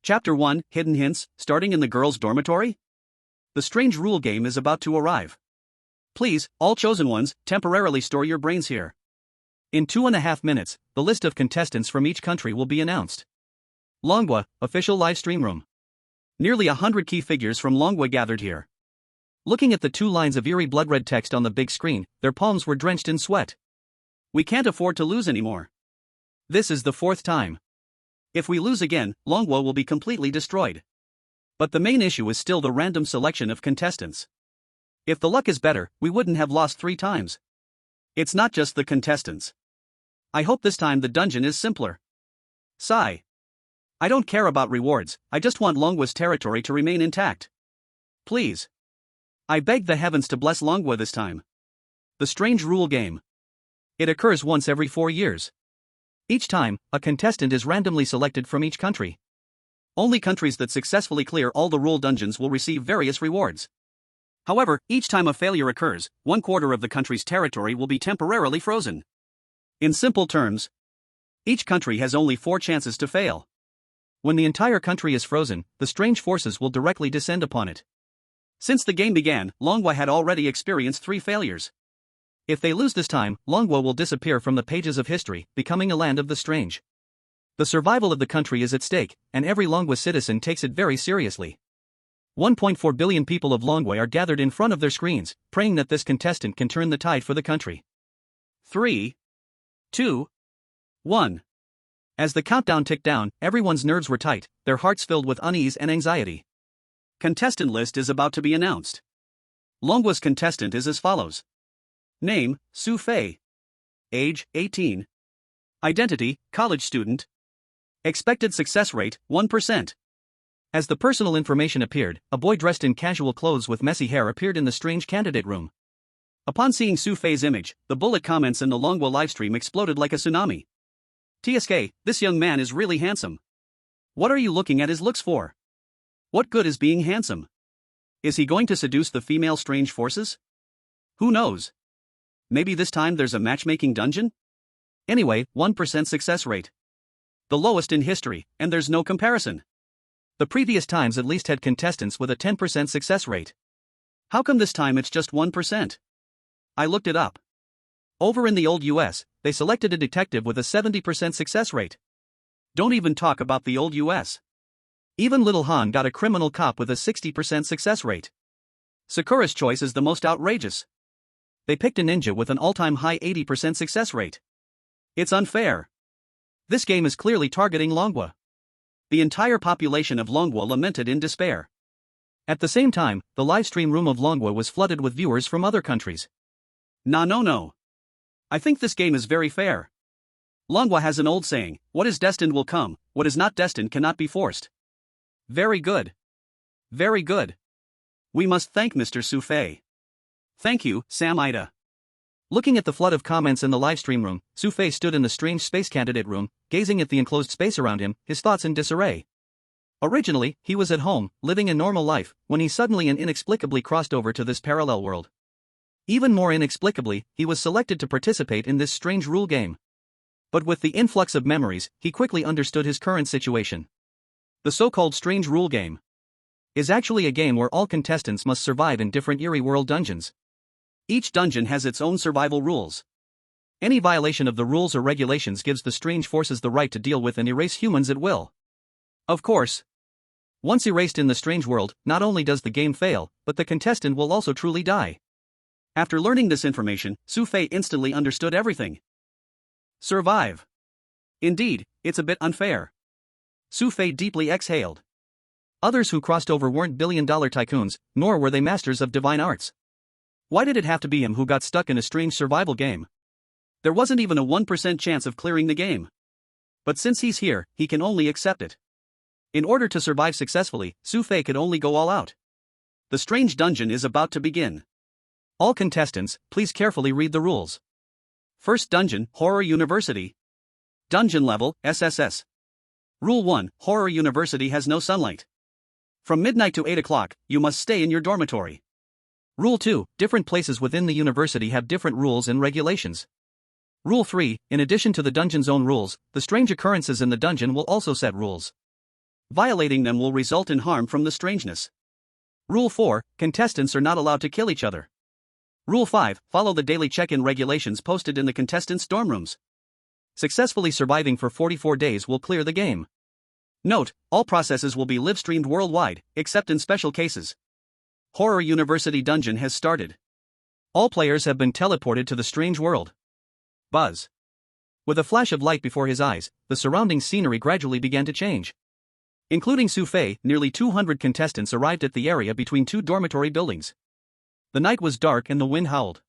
Chapter 1, Hidden Hints, starting in the girls' dormitory? The strange rule game is about to arrive. Please, all chosen ones, temporarily store your brains here. In 2.5 minutes, the list of contestants from each country will be announced. Longwa, official live stream room. Nearly 100 key figures from Longwa gathered here. Looking at the 2 lines of eerie blood-red text on the big screen, their palms were drenched in sweat. We can't afford to lose anymore. This is the 4th time. If we lose again, Longwa will be completely destroyed. But the main issue is still the random selection of contestants. If the luck is better, we wouldn't have lost 3 times. It's not just the contestants. I hope this time the dungeon is simpler. Sigh. I don't care about rewards, I just want Longwa's territory to remain intact. Please. I beg the heavens to bless Longwa this time. The strange rule game. It occurs once every 4 years. Each time, a contestant is randomly selected from each country. Only countries that successfully clear all the rule dungeons will receive various rewards. However, each time a failure occurs, 1/4 of the country's territory will be temporarily frozen. In simple terms, each country has only 4 chances to fail. When the entire country is frozen, the strange forces will directly descend upon it. Since the game began, Longwa had already experienced 3 failures. If they lose this time, Longwa will disappear from the pages of history, becoming a land of the strange. The survival of the country is at stake, and every Longwa citizen takes it very seriously. 1.4 billion people of Longwa are gathered in front of their screens, praying that this contestant can turn the tide for the country. 3, 2, 1. As the countdown ticked down, everyone's nerves were tight, their hearts filled with unease and anxiety. Contestant list is about to be announced. Longwa's contestant is as follows. Name, Xu Fei. Age, 18. Identity, college student. Expected success rate, 1%. As the personal information appeared, a boy dressed in casual clothes with messy hair appeared in the strange candidate room. Upon seeing Xu Fei's image, the bullet comments in the Longwa livestream exploded like a tsunami. TSK, this young man is really handsome. What are you looking at his looks for? What good is being handsome? Is he going to seduce the female strange forces? Who knows? Maybe this time there's a matchmaking dungeon? Anyway, 1% success rate. The lowest in history, and there's no comparison. The previous times at least had contestants with a 10% success rate. How come this time it's just 1%? I looked it up. Over in the old US, they selected a detective with a 70% success rate. Don't even talk about the old US. Even Little Han got a criminal cop with a 60% success rate. Sakura's choice is the most outrageous. They picked a ninja with an all-time high 80% success rate. It's unfair. This game is clearly targeting Longwa. The entire population of Longwa lamented in despair. At the same time, the livestream room of Longwa was flooded with viewers from other countries. No. I think this game is very fair. Longwa has an old saying, what is destined will come, what is not destined cannot be forced. Very good. Very good. We must thank Mr. Xu Fei. Thank you, Sam Ida. Looking at the flood of comments in the livestream room, Xu Fei stood in the strange space candidate room, gazing at the enclosed space around him, his thoughts in disarray. Originally, he was at home, living a normal life, when he suddenly and inexplicably crossed over to this parallel world. Even more inexplicably, he was selected to participate in this strange rule game. But with the influx of memories, he quickly understood his current situation. The so-called strange rule game is actually a game where all contestants must survive in different eerie world dungeons. Each dungeon has its own survival rules. Any violation of the rules or regulations gives the strange forces the right to deal with and erase humans at will. Of course. Once erased in the strange world, not only does the game fail, but the contestant will also truly die. After learning this information, Xu Fei instantly understood everything. Survive. Indeed, it's a bit unfair. Xu Fei deeply exhaled. Others who crossed over weren't billion-dollar tycoons, nor were they masters of divine arts. Why did it have to be him who got stuck in a strange survival game? There wasn't even a 1% chance of clearing the game. But since he's here, he can only accept it. In order to survive successfully, Xu Fei could only go all out. The strange dungeon is about to begin. All contestants, please carefully read the rules. First dungeon, Horror University. Dungeon level, SSS. Rule 1, Horror University has no sunlight. From midnight to 8 o'clock, you must stay in your dormitory. Rule 2, different places within the university have different rules and regulations. Rule 3, in addition to the dungeon's own rules, the strange occurrences in the dungeon will also set rules. Violating them will result in harm from the strangeness. Rule 4, contestants are not allowed to kill each other. Rule 5, follow the daily check-in regulations posted in the contestants' dorm rooms. Successfully surviving for 44 days will clear the game. Note, all processes will be live-streamed worldwide, except in special cases. Horror University Dungeon has started. All players have been teleported to the strange world. Buzz. With a flash of light before his eyes, the surrounding scenery gradually began to change. Including Xu Fei, nearly 200 contestants arrived at the area between two dormitory buildings. The night was dark and the wind howled.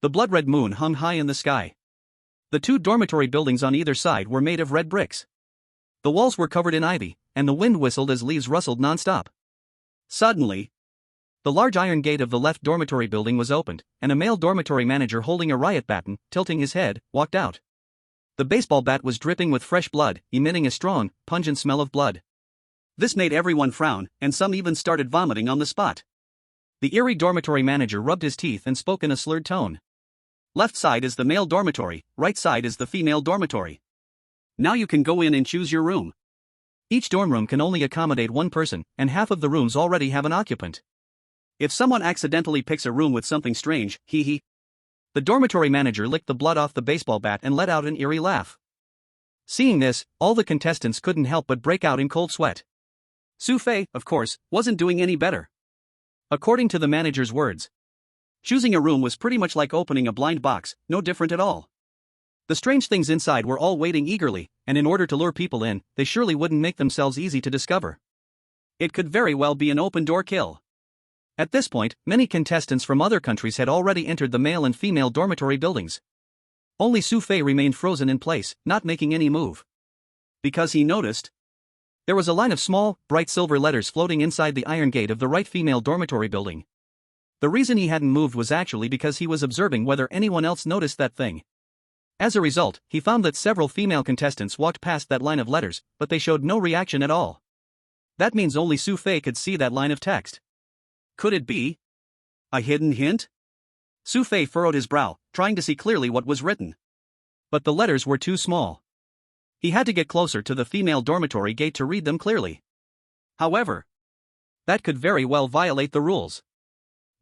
The blood-red moon hung high in the sky. The two dormitory buildings on either side were made of red bricks. The walls were covered in ivy, and the wind whistled as leaves rustled non-stop. Suddenly, the large iron gate of the left dormitory building was opened, and a male dormitory manager holding a riot baton, tilting his head, walked out. The baseball bat was dripping with fresh blood, emitting a strong, pungent smell of blood. This made everyone frown, and some even started vomiting on the spot. The eerie dormitory manager rubbed his teeth and spoke in a slurred tone. Left side is the male dormitory, right side is the female dormitory. Now you can go in and choose your room. Each dorm room can only accommodate one person, and half of the rooms already have an occupant. If someone accidentally picks a room with something strange, hee hee. The dormitory manager licked the blood off the baseball bat and let out an eerie laugh. Seeing this, all the contestants couldn't help but break out in cold sweat. Xu Fei, of course, wasn't doing any better. According to the manager's words, choosing a room was pretty much like opening a blind box, no different at all. The strange things inside were all waiting eagerly, and in order to lure people in, they surely wouldn't make themselves easy to discover. It could very well be an open-door kill. At this point, many contestants from other countries had already entered the male and female dormitory buildings. Only Xu Fei remained frozen in place, not making any move. Because he noticed there was a line of small, bright silver letters floating inside the iron gate of the right female dormitory building. The reason he hadn't moved was actually because he was observing whether anyone else noticed that thing. As a result, he found that several female contestants walked past that line of letters, but they showed no reaction at all. That means only Xu Fei could see that line of text. Could it be a hidden hint? Xu Fei furrowed his brow, trying to see clearly what was written. But the letters were too small. He had to get closer to the female dormitory gate to read them clearly. However, that could very well violate the rules.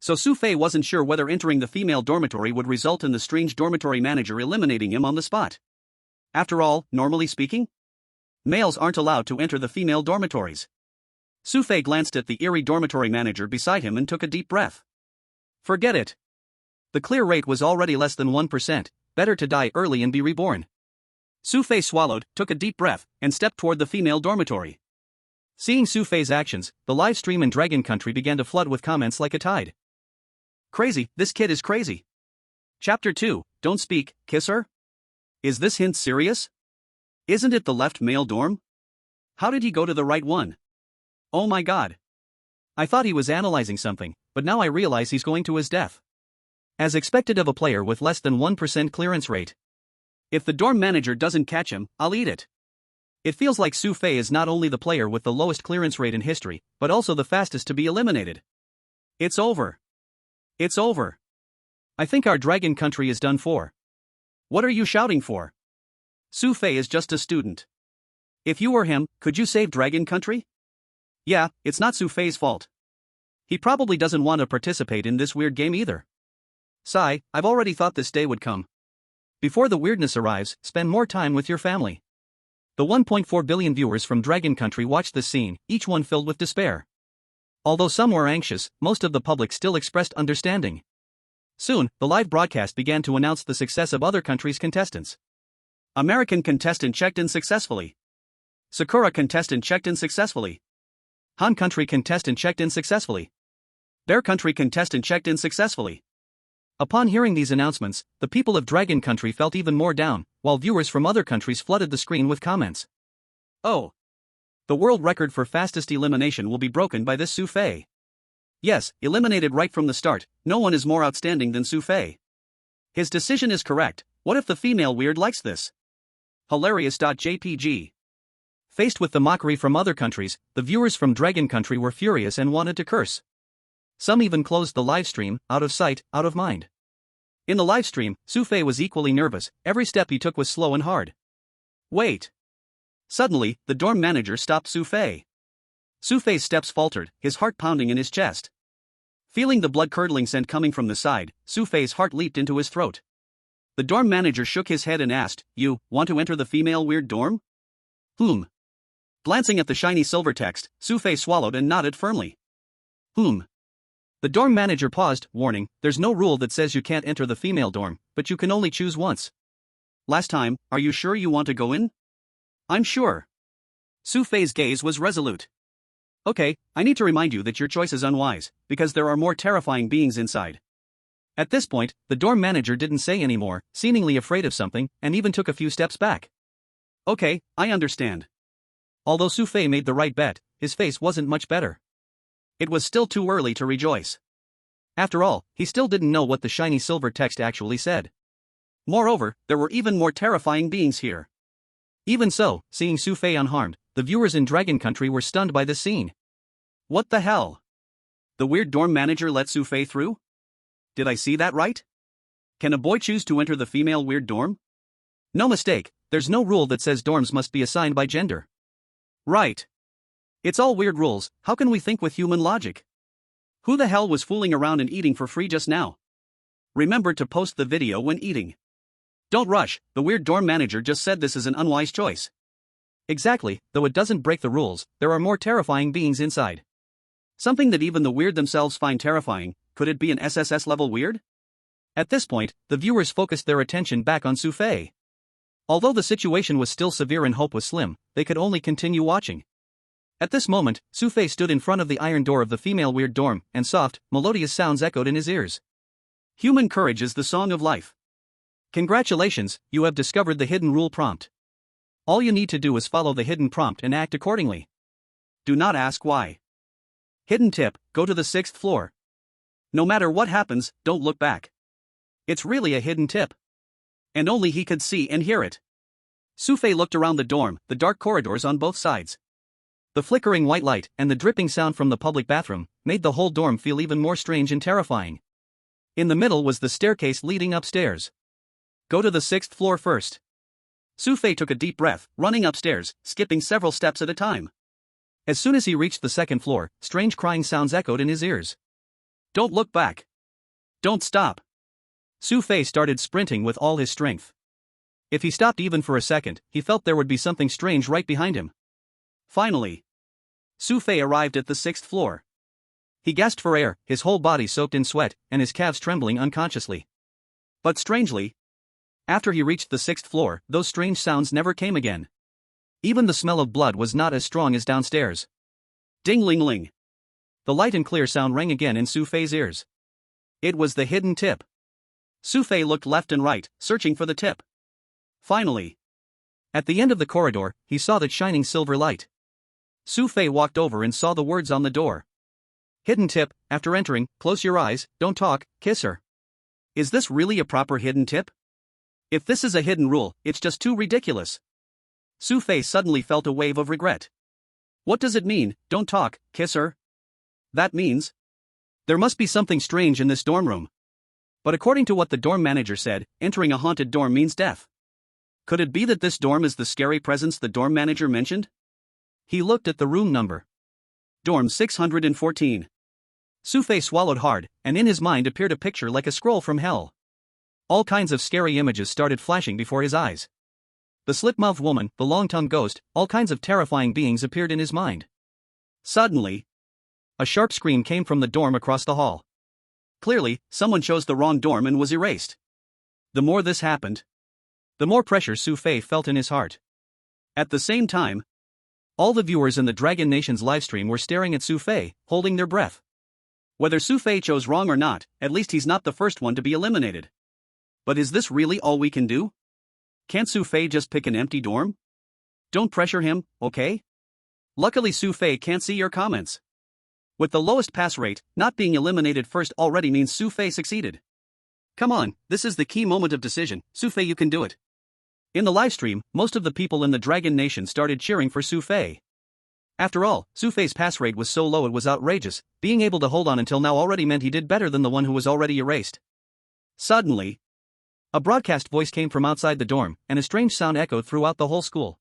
So Xu Fei wasn't sure whether entering the female dormitory would result in the strange dormitory manager eliminating him on the spot. After all, normally speaking, males aren't allowed to enter the female dormitories. Xu Fei glanced at the eerie dormitory manager beside him and took a deep breath. Forget it. The clear rate was already less than 1%, better to die early and be reborn. Xu Fei swallowed, took a deep breath, and stepped toward the female dormitory. Seeing Xu Fei's actions, the live stream in Dragon Country began to flood with comments like a tide. Crazy, this kid is crazy. Chapter 2, Don't Speak, Kiss Her? Is this hint serious? Isn't it the left male dorm? How did he go to the right one? Oh my god. I thought he was analyzing something, but now I realize he's going to his death. As expected of a player with less than 1% clearance rate. If the dorm manager doesn't catch him, I'll eat it. It feels like Xu Fei is not only the player with the lowest clearance rate in history, but also the fastest to be eliminated. It's over. It's over. I think our Dragon Country is done for. What are you shouting for? Xu Fei is just a student. If you were him, could you save Dragon Country? Yeah, it's not Xu Fei's fault. He probably doesn't want to participate in this weird game either. Sigh, I've already thought this day would come. Before the weirdness arrives, spend more time with your family. The 1.4 billion viewers from Dragon Country watched this scene, each one filled with despair. Although some were anxious, most of the public still expressed understanding. Soon, the live broadcast began to announce the success of other countries' contestants. American contestant checked in successfully. Sakura contestant checked in successfully. Han country contestant checked in successfully. Bear country contestant checked in successfully. Upon hearing these announcements, the people of Dragon Country felt even more down, while viewers from other countries flooded the screen with comments. Oh. The world record for fastest elimination will be broken by this Xu Fei. Yes, eliminated right from the start, no one is more outstanding than Xu Fei. His decision is correct. What if the female weird likes this? Hilarious.jpg. Faced with the mockery from other countries, the viewers from Dragon Country were furious and wanted to curse. Some even closed the live stream, out of sight, out of mind. In the live stream, Xu Fei was equally nervous, every step he took was slow and hard. Wait. Suddenly, the dorm manager stopped Xu Fei. Xu Fei's steps faltered, his heart pounding in his chest. Feeling the blood-curdling scent coming from the side, Xu Fei's heart leaped into his throat. The dorm manager shook his head and asked, "You want to enter the female weird dorm?" Glancing at the shiny silver text, Xu Fei swallowed and nodded firmly. The dorm manager paused, warning, "There's no rule that says you can't enter the female dorm, but you can only choose once. Last time, are you sure you want to go in?" "I'm sure." Xu Fei's gaze was resolute. "Okay, I need to remind you that your choice is unwise, because there are more terrifying beings inside." At this point, the dorm manager didn't say any more, seemingly afraid of something, and even took a few steps back. "Okay, I understand." Although Xu Fei made the right bet, his face wasn't much better. It was still too early to rejoice. After all, he still didn't know what the shiny silver text actually said. Moreover, there were even more terrifying beings here. Even so, seeing Xu Fei unharmed, the viewers in Dragon Country were stunned by this scene. What the hell? The weird dorm manager let Xu Fei through? Did I see that right? Can a boy choose to enter the female weird dorm? No mistake, there's no rule that says dorms must be assigned by gender. Right. It's all weird rules, how can we think with human logic? Who the hell was fooling around and eating for free just now? Remember to post the video when eating. Don't rush, the weird dorm manager just said this is an unwise choice. Exactly, though it doesn't break the rules, there are more terrifying beings inside. Something that even the weird themselves find terrifying. Could it be an SSS-level weird? At this point, the viewers focused their attention back on Xu Fei. Although the situation was still severe and hope was slim, they could only continue watching. At this moment, Xu Fei stood in front of the iron door of the female weird dorm, and soft, melodious sounds echoed in his ears. Human courage is the song of life. Congratulations, you have discovered the hidden rule prompt. All you need to do is follow the hidden prompt and act accordingly. Do not ask why. Hidden tip, go to the 6th floor. No matter what happens, don't look back. It's really a hidden tip. And only he could see and hear it. Xu Fei looked around the dorm, the dark corridors on both sides. The flickering white light and the dripping sound from the public bathroom made the whole dorm feel even more strange and terrifying. In the middle was the staircase leading upstairs. Go to the 6th floor first. Xu Fei took a deep breath, running upstairs, skipping several steps at a time. As soon as he reached the 2nd floor, strange crying sounds echoed in his ears. Don't look back. Don't stop. Xu Fei started sprinting with all his strength. If he stopped even for a second, he felt there would be something strange right behind him. Finally, Xu Fei arrived at the 6th floor. He gasped for air, his whole body soaked in sweat, and his calves trembling unconsciously. But strangely, after he reached the 6th floor, those strange sounds never came again. Even the smell of blood was not as strong as downstairs. Ding-ling-ling. The light and clear sound rang again in Xu Fei's ears. It was the hidden tip. Xu Fei looked left and right, searching for the tip. Finally, at the end of the corridor, he saw that shining silver light. Xu Fei walked over and saw the words on the door. Hidden tip, after entering, close your eyes, don't talk, kiss her. Is this really a proper hidden tip? If this is a hidden rule, it's just too ridiculous. Xu Fei suddenly felt a wave of regret. What does it mean, don't talk, kiss her? That means there must be something strange in this dorm room. But according to what the dorm manager said, entering a haunted dorm means death. Could it be that this dorm is the scary presence the dorm manager mentioned? He looked at the room number. Dorm 614. Xu Fei swallowed hard, and in his mind appeared a picture like a scroll from hell. All kinds of scary images started flashing before his eyes. The slit-mouthed woman, the long-tongued ghost, all kinds of terrifying beings appeared in his mind. Suddenly, a sharp scream came from the dorm across the hall. Clearly, someone chose the wrong dorm and was erased. The more this happened, the more pressure Xu Fei felt in his heart. At the same time, all the viewers in the Dragon Nation's livestream were staring at Xu Fei, holding their breath. Whether Xu Fei chose wrong or not, at least he's not the first one to be eliminated. But is this really all we can do? Can't Xu Fei just pick an empty dorm? Don't pressure him, okay? Luckily Xu Fei can't see your comments. With the lowest pass rate, not being eliminated first already means Xu Fei succeeded. Come on, this is the key moment of decision, Xu Fei, you can do it. In the livestream, most of the people in the Dragon Nation started cheering for Xu Fei. After all, Xu Fei's pass rate was so low it was outrageous, being able to hold on until now already meant he did better than the one who was already erased. Suddenly, a broadcast voice came from outside the dorm, and a strange sound echoed throughout the whole school.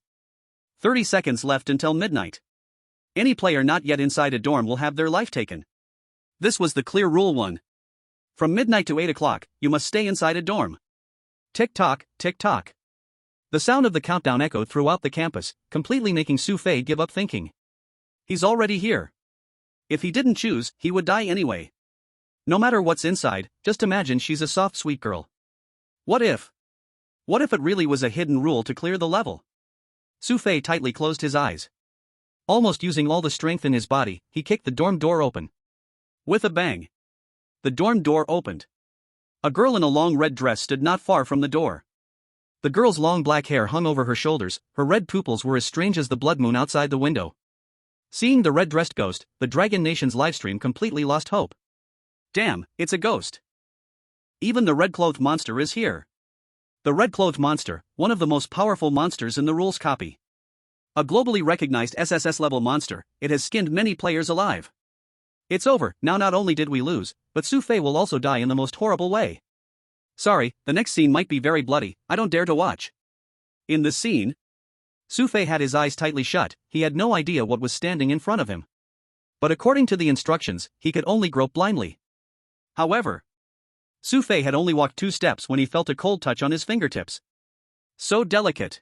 30 seconds left until midnight. Any player not yet inside a dorm will have their life taken. This was the clear rule 1. From midnight to 8 o'clock, you must stay inside a dorm. Tick-tock, tick-tock. The sound of the countdown echoed throughout the campus, completely making Xu Fei give up thinking. He's already here. If he didn't choose, he would die anyway. No matter what's inside, just imagine she's a soft sweet girl. What if it really was a hidden rule to clear the level? Xu Fei tightly closed his eyes. Almost using all the strength in his body, he kicked the dorm door open. With a bang. The dorm door opened. A girl in a long red dress stood not far from the door. The girl's long black hair hung over her shoulders, her red pupils were as strange as the blood moon outside the window. Seeing the red-dressed ghost, the Dragon Nation's livestream completely lost hope. Damn, it's a ghost. Even the red-clothed monster is here. The red-clothed monster, one of the most powerful monsters in the rules copy. A globally recognized SSS-level monster, it has skinned many players alive. It's over, now not only did we lose, but Xu Fei will also die in the most horrible way. Sorry, the next scene might be very bloody, I don't dare to watch. In the scene, Xu Fei had his eyes tightly shut, he had no idea what was standing in front of him. But according to the instructions, he could only grope blindly. However, Xu Fei had only walked 2 steps when he felt a cold touch on his fingertips. So delicate.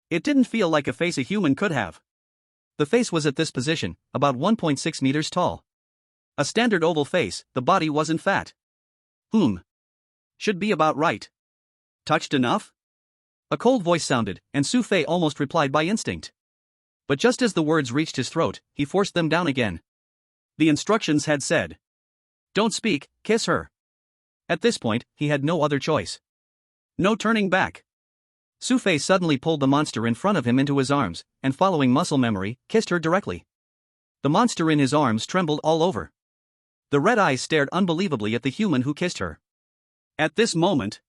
It didn't feel like a face a human could have. The face was at this position, about 1.6 meters tall. A standard oval face, the body wasn't fat. Should be about right. Touched enough? A cold voice sounded, and Xu Fei almost replied by instinct. But just as the words reached his throat, he forced them down again. The instructions had said, "Don't speak, kiss her." At this point, he had no other choice. No turning back. Xu Fei suddenly pulled the monster in front of him into his arms, and following muscle memory, kissed her directly. The monster in his arms trembled all over. The red eyes stared unbelievably at the human who kissed her. At this moment,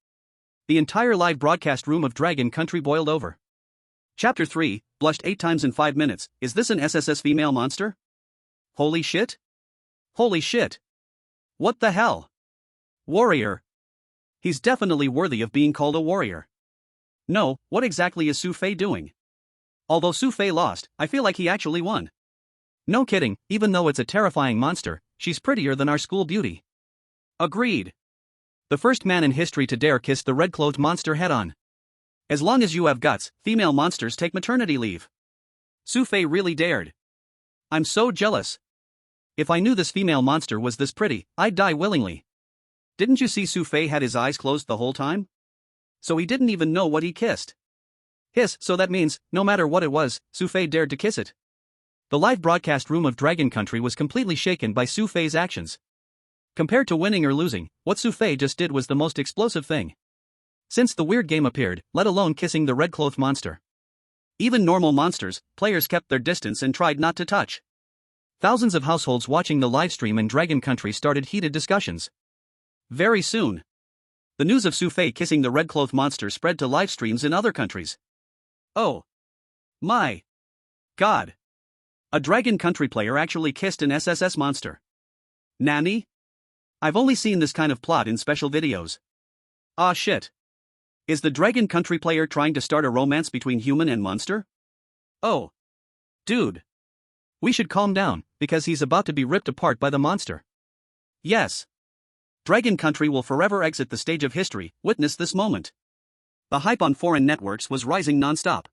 the entire live broadcast room of Dragon Country boiled over. Chapter 3, blushed 8 times in 5 minutes, is this an SSS female monster? Holy shit? Holy shit. What the hell? Warrior. He's definitely worthy of being called a warrior. No, what exactly is Xu Fei doing? Although Xu Fei lost, I feel like he actually won. No kidding, even though it's a terrifying monster, she's prettier than our school beauty. Agreed. The first man in history to dare kiss the red-clothed monster head-on. As long as you have guts, female monsters take maternity leave. Xu Fei really dared. I'm so jealous. If I knew this female monster was this pretty, I'd die willingly. Didn't you see Xu Fei had his eyes closed the whole time? So he didn't even know what he kissed. Hiss, so that means, no matter what it was, Xu Fei dared to kiss it. The live broadcast room of Dragon Country was completely shaken by Xu Fei's actions. Compared to winning or losing, what Xu Fei just did was the most explosive thing. Since the weird game appeared, let alone kissing the red-clothed monster. Even normal monsters, players kept their distance and tried not to touch. Thousands of households watching the livestream in Dragon Country started heated discussions. Very soon, the news of Xu Fei kissing the red-clothed monster spread to live streams in other countries. Oh my god. A Dragon Country player actually kissed an SSS monster. Nani? I've only seen this kind of plot in special videos. Ah shit. Is the Dragon Country player trying to start a romance between human and monster? Oh. Dude. We should calm down, because he's about to be ripped apart by the monster. Yes. Dragon Country will forever exit the stage of history, witness this moment. The hype on foreign networks was rising non-stop.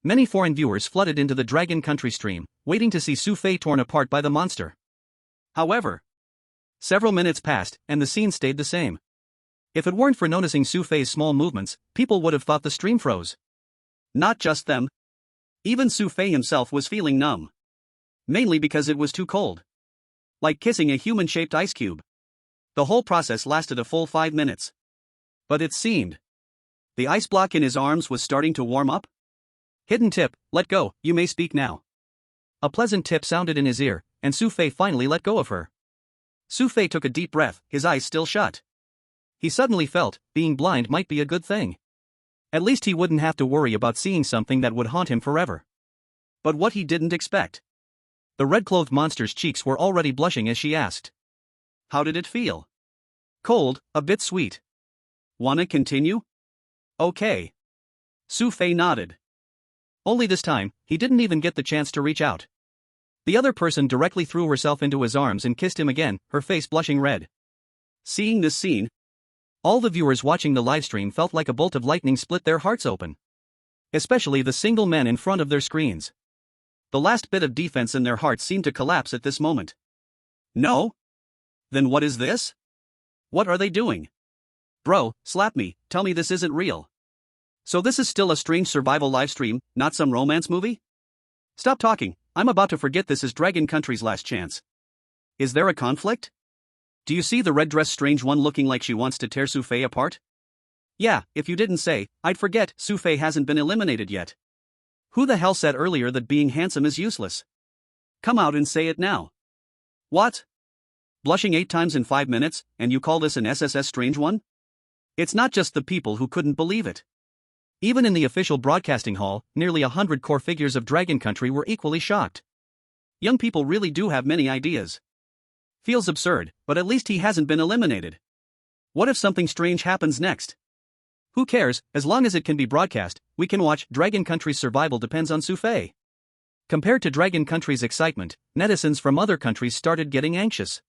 Many foreign viewers flooded into the Dragon Country stream, waiting to see Xu Fei torn apart by the monster. However, several minutes passed, and the scene stayed the same. If it weren't for noticing Xu Fei's small movements, people would have thought the stream froze. Not just them. Even Xu Fei himself was feeling numb. Mainly because it was too cold. Like kissing a human-shaped ice cube. The whole process lasted a full 5 minutes. But it seemed the ice block in his arms was starting to warm up. Hidden tip, let go, you may speak now. A pleasant tip sounded in his ear, and Xu Fei finally let go of her. Xu Fei took a deep breath, his eyes still shut. He suddenly felt, being blind might be a good thing. At least he wouldn't have to worry about seeing something that would haunt him forever. But what he didn't expect. The red-clothed monster's cheeks were already blushing as she asked. How did it feel? Cold, a bit sweet. Wanna continue? Okay. Xu Fei nodded. Only this time, he didn't even get the chance to reach out. The other person directly threw herself into his arms and kissed him again, her face blushing red. Seeing this scene, all the viewers watching the livestream felt like a bolt of lightning split their hearts open. Especially the single men in front of their screens. The last bit of defense in their hearts seemed to collapse at this moment. No? Then what is this? What are they doing? Bro, slap me, tell me this isn't real. So this is still a strange survival livestream, not some romance movie? Stop talking, I'm about to forget this is Dragon Country's last chance. Is there a conflict? Do you see the red-dressed strange one looking like she wants to tear Xu Fei apart? Yeah, if you didn't say, I'd forget, Xu Fei hasn't been eliminated yet. Who the hell said earlier that being handsome is useless? Come out and say it now. What? Blushing 8 times in 5 minutes, and you call this an SSS strange one? It's not just the people who couldn't believe it. Even in the official broadcasting hall, nearly 100 core figures of Dragon Country were equally shocked. Young people really do have many ideas. Feels absurd, but at least he hasn't been eliminated. What if something strange happens next? Who cares, as long as it can be broadcast, we can watch. Dragon Country's survival depends on Xu Fei. Compared to Dragon Country's excitement, netizens from other countries started getting anxious.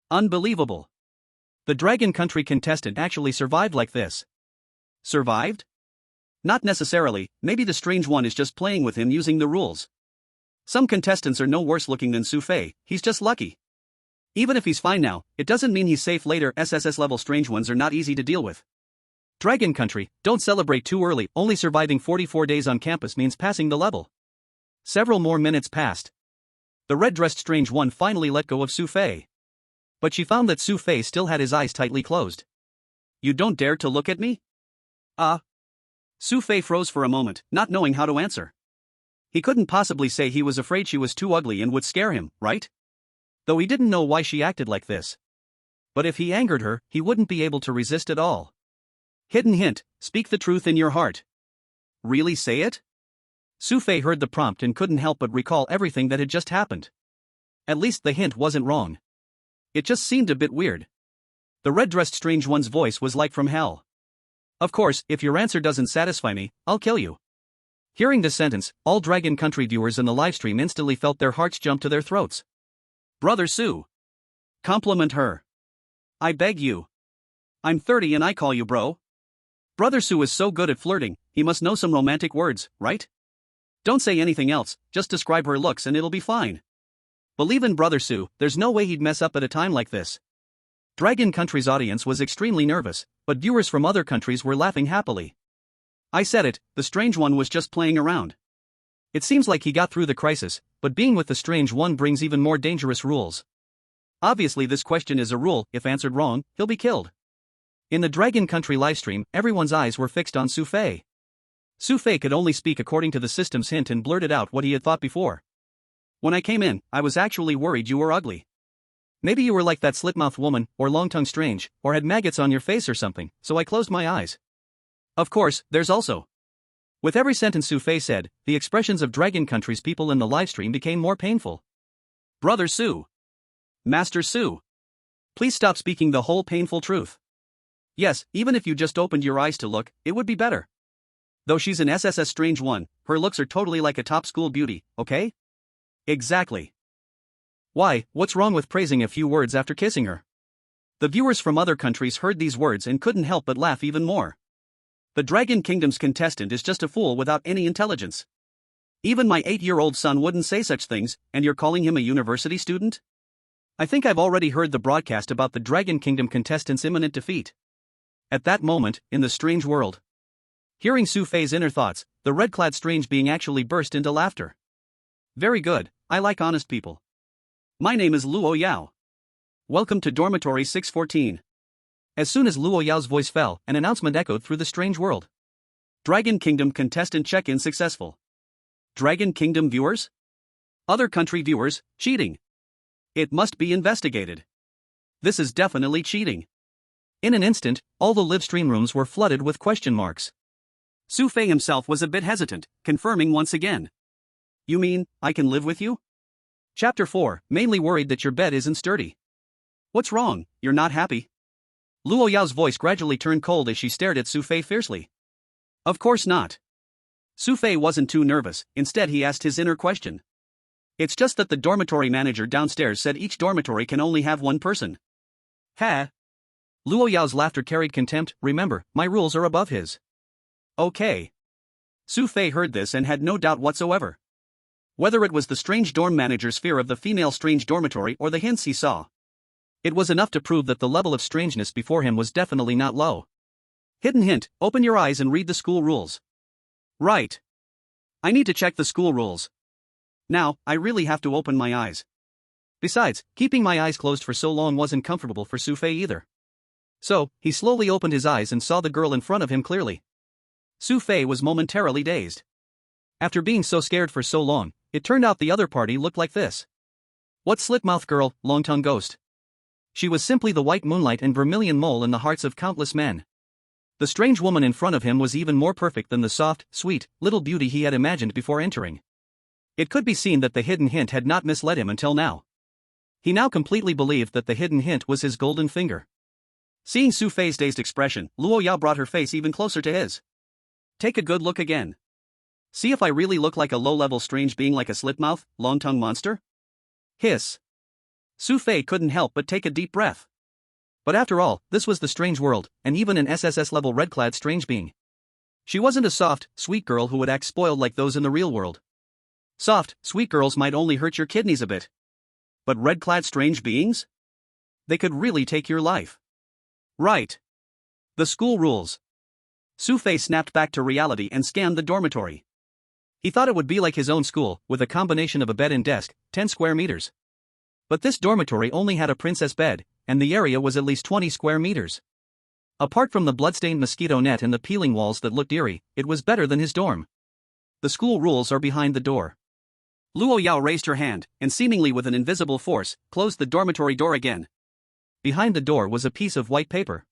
Unbelievable. The Dragon Country contestant actually survived like this. Survived? Not necessarily, maybe the strange one is just playing with him using the rules. Some contestants are no worse looking than Xu Fei, he's just lucky. Even if he's fine now, it doesn't mean he's safe later. SSS-level strange ones are not easy to deal with. Dragon Country, don't celebrate too early, only surviving 44 days on campus means passing the level. Several more minutes passed. The red-dressed strange one finally let go of Xu Fei. But she found that Xu Fei still had his eyes tightly closed. You don't dare to look at me? Xu Fei froze for a moment, not knowing how to answer. He couldn't possibly say he was afraid she was too ugly and would scare him, right? Though he didn't know why she acted like this. But if he angered her, he wouldn't be able to resist at all. Hidden hint, speak the truth in your heart. Really say it? Xu Fei heard the prompt and couldn't help but recall everything that had just happened. At least the hint wasn't wrong. It just seemed a bit weird. The red-dressed strange one's voice was like from hell. Of course, if your answer doesn't satisfy me, I'll kill you. Hearing this sentence, all Dragon Country viewers in the livestream instantly felt their hearts jump to their throats. Brother Xu. Compliment her. I beg you. I'm 30 and I call you bro. Brother Xu is so good at flirting, he must know some romantic words, right? Don't say anything else, just describe her looks and it'll be fine. Believe in Brother Xu, there's no way he'd mess up at a time like this. Dragon Country's audience was extremely nervous, but viewers from other countries were laughing happily. I said it, the strange one was just playing around. It seems like he got through the crisis, but being with the strange one brings even more dangerous rules. Obviously this question is a rule, if answered wrong, he'll be killed. In the Dragon Country livestream, everyone's eyes were fixed on Xu Fei. Xu Fei could only speak according to the system's hint and blurted out what he had thought before. When I came in, I was actually worried you were ugly. Maybe you were like that slit-mouthed woman, or long-tongued strange, or had maggots on your face or something, so I closed my eyes. Of course, there's also. With every sentence Xu Fei said, the expressions of Dragon Country's people in the livestream became more painful. Brother Xu. Master Xu. Please stop speaking the whole painful truth. Yes, even if you just opened your eyes to look, it would be better. Though she's an SSS strange one, her looks are totally like a top school beauty, okay? Exactly. Why, what's wrong with praising a few words after kissing her? The viewers from other countries heard these words and couldn't help but laugh even more. The Dragon Kingdom's contestant is just a fool without any intelligence. Even my 8-year-old son wouldn't say such things, and you're calling him a university student? I think I've already heard the broadcast about the Dragon Kingdom contestant's imminent defeat. At that moment, in the strange world. Hearing Xu Fei's inner thoughts, the red-clad strange being actually burst into laughter. Very good, I like honest people. My name is Luo Yao. Welcome to Dormitory 614. As soon as Luo Yao's voice fell, an announcement echoed through the strange world. Dragon Kingdom contestant check-in successful. Dragon Kingdom viewers? Other country viewers, cheating. It must be investigated. This is definitely cheating. In an instant, all the live stream rooms were flooded with question marks. Xu Fei himself was a bit hesitant, confirming once again. You mean, I can live with you? Chapter 4, mainly worried that your bed isn't sturdy. What's wrong, you're not happy? Luo Yao's voice gradually turned cold as she stared at Xu Fei fiercely. Of course not. Xu Fei wasn't too nervous, instead he asked his inner question. It's just that the dormitory manager downstairs said each dormitory can only have one person. Ha! Luo Yao's laughter carried contempt. Remember, my rules are above his. Okay. Xu Fei heard this and had no doubt whatsoever. Whether it was the strange dorm manager's fear of the female strange dormitory or the hints he saw, it was enough to prove that the level of strangeness before him was definitely not low. Hidden hint, open your eyes and read the school rules. Right. I need to check the school rules. Now, I really have to open my eyes. Besides, keeping my eyes closed for so long wasn't comfortable for Xu Fei either. So, he slowly opened his eyes and saw the girl in front of him clearly. Xu Fei was momentarily dazed. After being so scared for so long, it turned out the other party looked like this. What slit-mouth girl, long-tongue ghost. She was simply the white moonlight and vermilion mole in the hearts of countless men. The strange woman in front of him was even more perfect than the soft, sweet, little beauty he had imagined before entering. It could be seen that the hidden hint had not misled him until now. He now completely believed that the hidden hint was his golden finger. Seeing Xu Fei's dazed expression, Luo Yao brought her face even closer to his. Take a good look again. See if I really look like a low-level strange being like a slit-mouth, long-tongue monster? Hiss. Xu Fei couldn't help but take a deep breath. But after all, this was the strange world, and even an SSS-level red-clad strange being. She wasn't a soft, sweet girl who would act spoiled like those in the real world. Soft, sweet girls might only hurt your kidneys a bit. But red-clad strange beings? They could really take your life. Right. The school rules. Xu Fei snapped back to reality and scanned the dormitory. He thought it would be like his own school, with a combination of a bed and desk, 10 square meters. But this dormitory only had a princess bed, and the area was at least 20 square meters. Apart from the bloodstained mosquito net and the peeling walls that looked eerie, it was better than his dorm. The school rules are behind the door. Luo Yao raised her hand, and seemingly with an invisible force, closed the dormitory door again. Behind the door was a piece of white paper.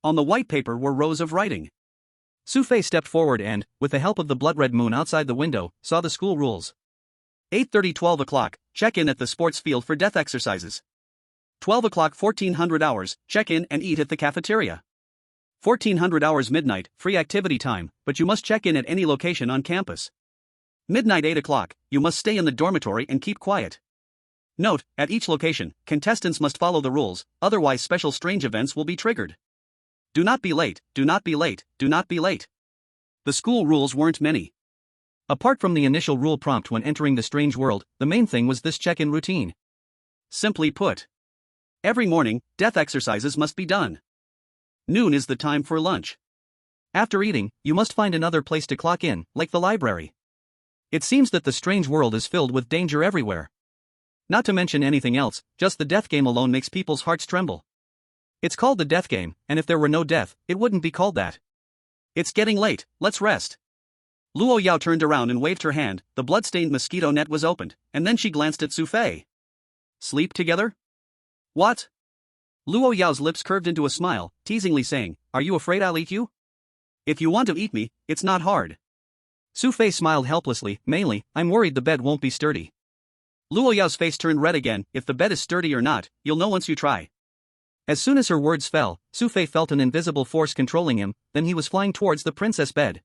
On the white paper were rows of writing. Xu Fei stepped forward and, with the help of the blood-red moon outside the window, saw the school rules. 8:30 12 o'clock, check in at the sports field for death exercises. 12 o'clock 1400 hours, check in and eat at the cafeteria. 1400 hours midnight, free activity time, but you must check in at any location on campus. Midnight 8 o'clock, you must stay in the dormitory and keep quiet. Note, at each location, contestants must follow the rules, otherwise special strange events will be triggered. Do not be late, do not be late, do not be late. The school rules weren't many. Apart from the initial rule prompt when entering the strange world, the main thing was this check-in routine. Simply put, every morning, death exercises must be done. Noon is the time for lunch. After eating, you must find another place to clock in, like the library. It seems that the strange world is filled with danger everywhere. Not to mention anything else, just the death game alone makes people's hearts tremble. It's called the death game, and if there were no death, it wouldn't be called that. It's getting late, let's rest. Luo Yao turned around and waved her hand, the blood-stained mosquito net was opened, and then she glanced at Xu Fei. Sleep together? What? Luo Yao's lips curved into a smile, teasingly saying, Are you afraid I'll eat you? If you want to eat me, it's not hard. Xu Fei smiled helplessly, mainly, I'm worried the bed won't be sturdy. Luo Yao's face turned red again, if the bed is sturdy or not, you'll know once you try. As soon as her words fell, Xu Fei felt an invisible force controlling him, then he was flying towards the princess bed.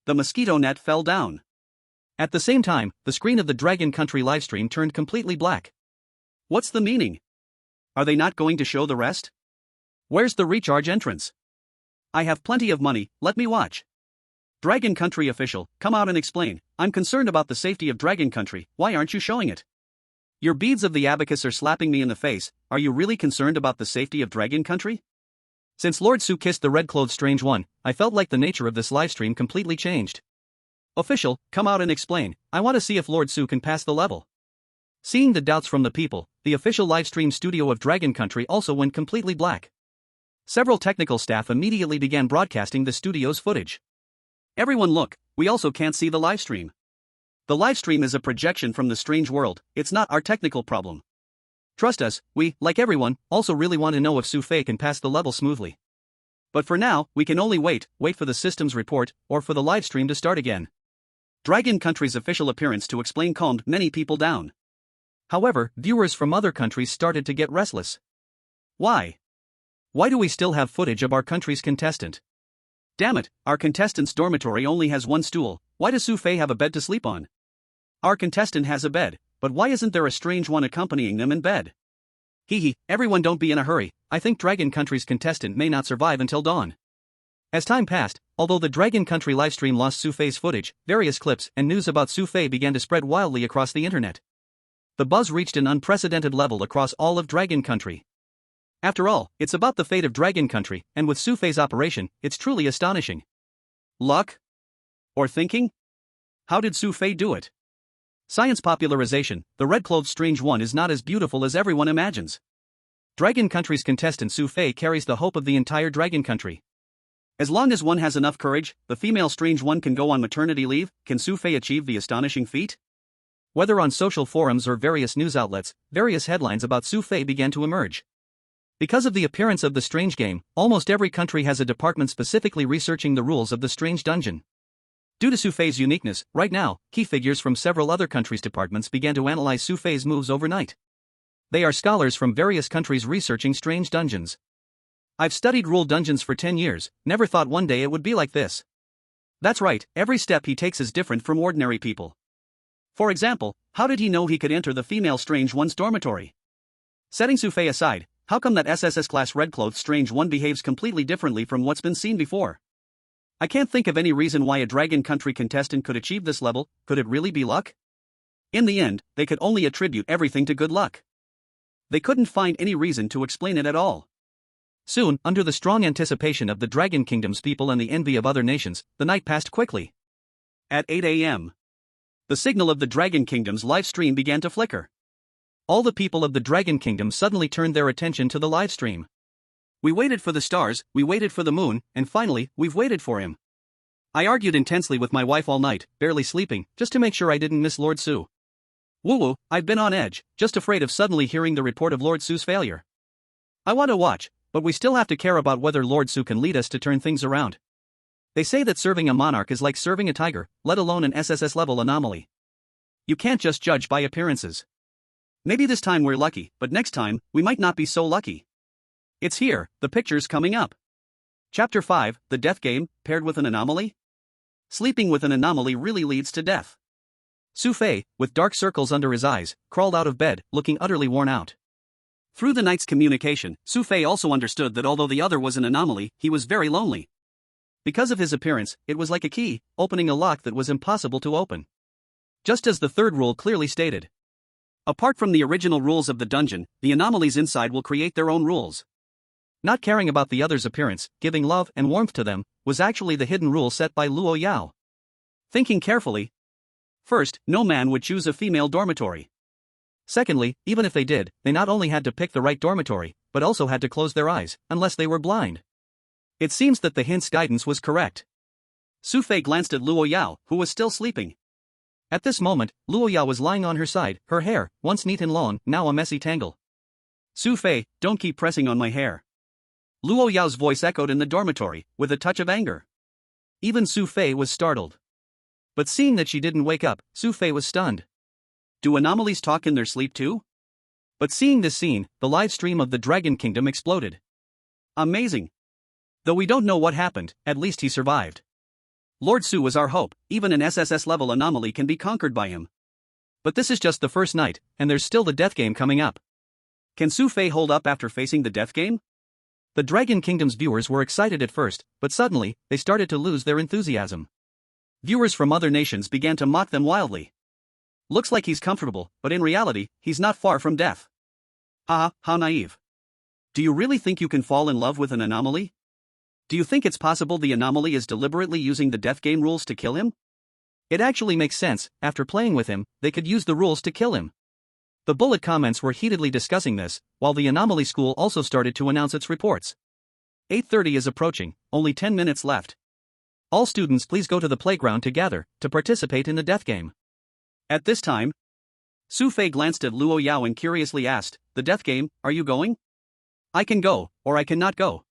The mosquito net fell down. At the same time, the screen of the Dragon Country livestream turned completely black. What's the meaning? Are they not going to show the rest? Where's the recharge entrance? I have plenty of money, let me watch. Dragon Country official, come out and explain, I'm concerned about the safety of Dragon Country, why aren't you showing it? Your beads of the abacus are slapping me in the face, are you really concerned about the safety of Dragon Country? Since Lord Xu kissed the red-clothed strange one, I felt like the nature of this livestream completely changed. Official, come out and explain, I want to see if Lord Xu can pass the level. Seeing the doubts from the people, the official livestream studio of Dragon Country also went completely black. Several technical staff immediately began broadcasting the studio's footage. Everyone look, we also can't see the livestream. The livestream is a projection from the strange world, it's not our technical problem. Trust us, we, like everyone, also really want to know if Xu Fei can pass the level smoothly. But for now, we can only wait for the system's report, or for the livestream to start again. Dragon Country's official appearance to explain calmed many people down. However, viewers from other countries started to get restless. Why? Why do we still have footage of our country's contestant? Damn it, our contestant's dormitory only has one stool, Why does Xu Fei have a bed to sleep on? Our contestant has a bed, but why isn't there a strange one accompanying them in bed? Hee, everyone don't be in a hurry, I think Dragon Country's contestant may not survive until dawn. As time passed, although the Dragon Country livestream lost Xu Fei's footage, various clips and news about Xu Fei began to spread wildly across the internet. The buzz reached an unprecedented level across all of Dragon Country. After all, it's about the fate of Dragon Country, and with Xu Fei's operation, it's truly astonishing. Luck? Or thinking? How did Xu Fei do it? Science popularization, the red-clothed strange one is not as beautiful as everyone imagines. Dragon Country's contestant Xu Fei carries the hope of the entire Dragon Country. As long as one has enough courage, the female strange one can go on maternity leave. Can Xu Fei achieve the astonishing feat? Whether on social forums or various news outlets, various headlines about Xu Fei began to emerge. Because of the appearance of the strange game, almost every country has a department specifically researching the rules of the strange dungeon. Due to Xu Fei's uniqueness, right now, key figures from several other countries' departments began to analyze Xu Fei's moves overnight. They are scholars from various countries researching strange dungeons. I've studied rule dungeons for 10 years, never thought one day it would be like this. That's right, every step he takes is different from ordinary people. For example, how did he know he could enter the female strange one's dormitory? Setting Xu Fei aside, how come that SSS class red-clothed strange one behaves completely differently from what's been seen before? I can't think of any reason why a Dragon Country contestant could achieve this level. Could it really be luck? In the end, they could only attribute everything to good luck. They couldn't find any reason to explain it at all. Soon, under the strong anticipation of the Dragon Kingdom's people and the envy of other nations, the night passed quickly. At 8 a.m., the signal of the Dragon Kingdom's live stream began to flicker. All the people of the Dragon Kingdom suddenly turned their attention to the live stream. We waited for the stars, we waited for the moon, and finally, we've waited for him. I argued intensely with my wife all night, barely sleeping, just to make sure I didn't miss Lord Xu. Woo-woo, I've been on edge, just afraid of suddenly hearing the report of Lord Xu's failure. I want to watch, but we still have to care about whether Lord Xu can lead us to turn things around. They say that serving a monarch is like serving a tiger, let alone an SSS-level anomaly. You can't just judge by appearances. Maybe this time we're lucky, but next time, we might not be so lucky. It's here, the picture's coming up. Chapter 5, The Death Game, Paired with an Anomaly? Sleeping with an anomaly really leads to death. Xu Fei, with dark circles under his eyes, crawled out of bed, looking utterly worn out. Through the night's communication, Xu Fei also understood that although the other was an anomaly, he was very lonely. Because of his appearance, it was like a key, opening a lock that was impossible to open. Just as the third rule clearly stated. Apart from the original rules of the dungeon, the anomalies inside will create their own rules. Not caring about the other's appearance, giving love and warmth to them, was actually the hidden rule set by Luo Yao. Thinking carefully. First, no man would choose a female dormitory. Secondly, even if they did, they not only had to pick the right dormitory, but also had to close their eyes, unless they were blind. It seems that the hint's guidance was correct. Xu Fei glanced at Luo Yao, who was still sleeping. At this moment, Luo Yao was lying on her side, her hair, once neat and long, now a messy tangle. Xu Fei, don't keep pressing on my hair. Luo Yao's voice echoed in the dormitory, with a touch of anger. Even Xu Fei was startled. But seeing that she didn't wake up, Xu Fei was stunned. Do anomalies talk in their sleep too? But seeing this scene, the live stream of the Dragon Kingdom exploded. Amazing. Though we don't know what happened, at least he survived. Lord Xu was our hope, even an SSS-level anomaly can be conquered by him. But this is just the first night, and there's still the death game coming up. Can Xu Fei hold up after facing the death game? The Dragon Kingdom's viewers were excited at first, but suddenly, they started to lose their enthusiasm. Viewers from other nations began to mock them wildly. Looks like he's comfortable, but in reality, he's not far from death. Haha, how naive. Do you really think you can fall in love with an anomaly? Do you think it's possible the anomaly is deliberately using the death game rules to kill him? It actually makes sense, after playing with him, they could use the rules to kill him. The bullet comments were heatedly discussing this, while the anomaly school also started to announce its reports. 8:30 is approaching, only 10 minutes left. All students please go to the playground to gather, to participate in the death game. At this time, Xu Fei glanced at Luo Yao and curiously asked, the death game, are you going? I can go, or I cannot go.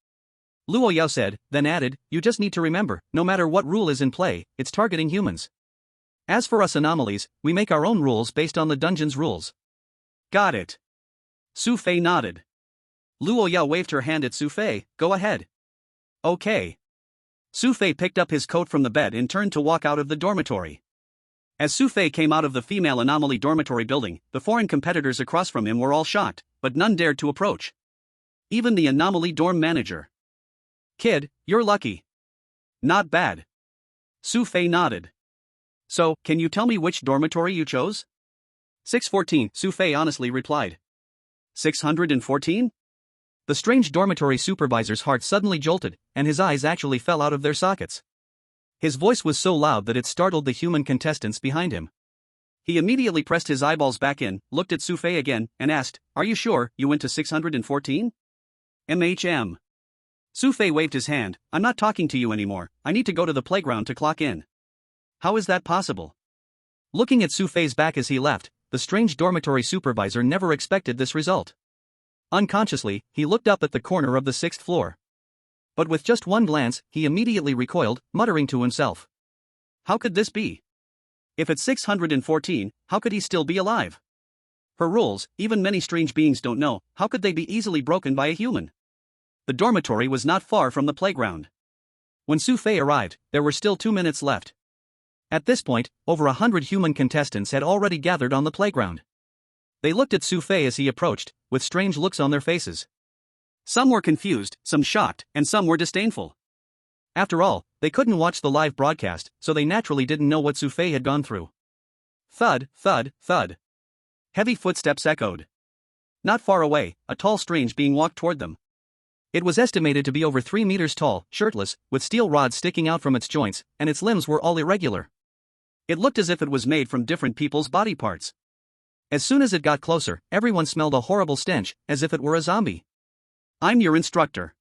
Luo Yao said, then added, you just need to remember, no matter what rule is in play, it's targeting humans. As for us anomalies, we make our own rules based on the dungeon's rules. Got it. Xu Fei nodded. Luo Yao waved her hand at Xu Fei, go ahead. Okay. Xu Fei picked up his coat from the bed and turned to walk out of the dormitory. As Xu Fei came out of the female anomaly dormitory building, the foreign competitors across from him were all shocked, but none dared to approach. Even the anomaly dorm manager. "Kid, you're lucky." "Not bad." Xu Fei nodded. "So, can you tell me which dormitory you chose?" 614, Xu Fei honestly replied. 614? The strange dormitory supervisor's heart suddenly jolted, and his eyes actually fell out of their sockets. His voice was so loud that it startled the human contestants behind him. He immediately pressed his eyeballs back in, looked at Xu Fei again, and asked, "Are you sure you went to 614? MHM. Xu Fei waved his hand. "I'm not talking to you anymore, I need to go to the playground to clock in." "How is that possible?" Looking at Xu Fei's back as he left, the strange dormitory supervisor never expected this result. Unconsciously, he looked up at the corner of the 6th floor. But with just one glance, he immediately recoiled, muttering to himself. How could this be? If it's 614, how could he still be alive? Her rules, even many strange beings don't know, how could they be easily broken by a human? The dormitory was not far from the playground. When Xu Fei arrived, there were still 2 minutes left. At this point, over 100 human contestants had already gathered on the playground. They looked at Xu Fei as he approached, with strange looks on their faces. Some were confused, some shocked, and some were disdainful. After all, they couldn't watch the live broadcast, so they naturally didn't know what Xu Fei had gone through. Thud, thud, thud. Heavy footsteps echoed. Not far away, a tall strange being walked toward them. It was estimated to be over 3 meters tall, shirtless, with steel rods sticking out from its joints, and its limbs were all irregular. It looked as if it was made from different people's body parts. As soon as it got closer, everyone smelled a horrible stench, as if it were a zombie. "I'm your instructor.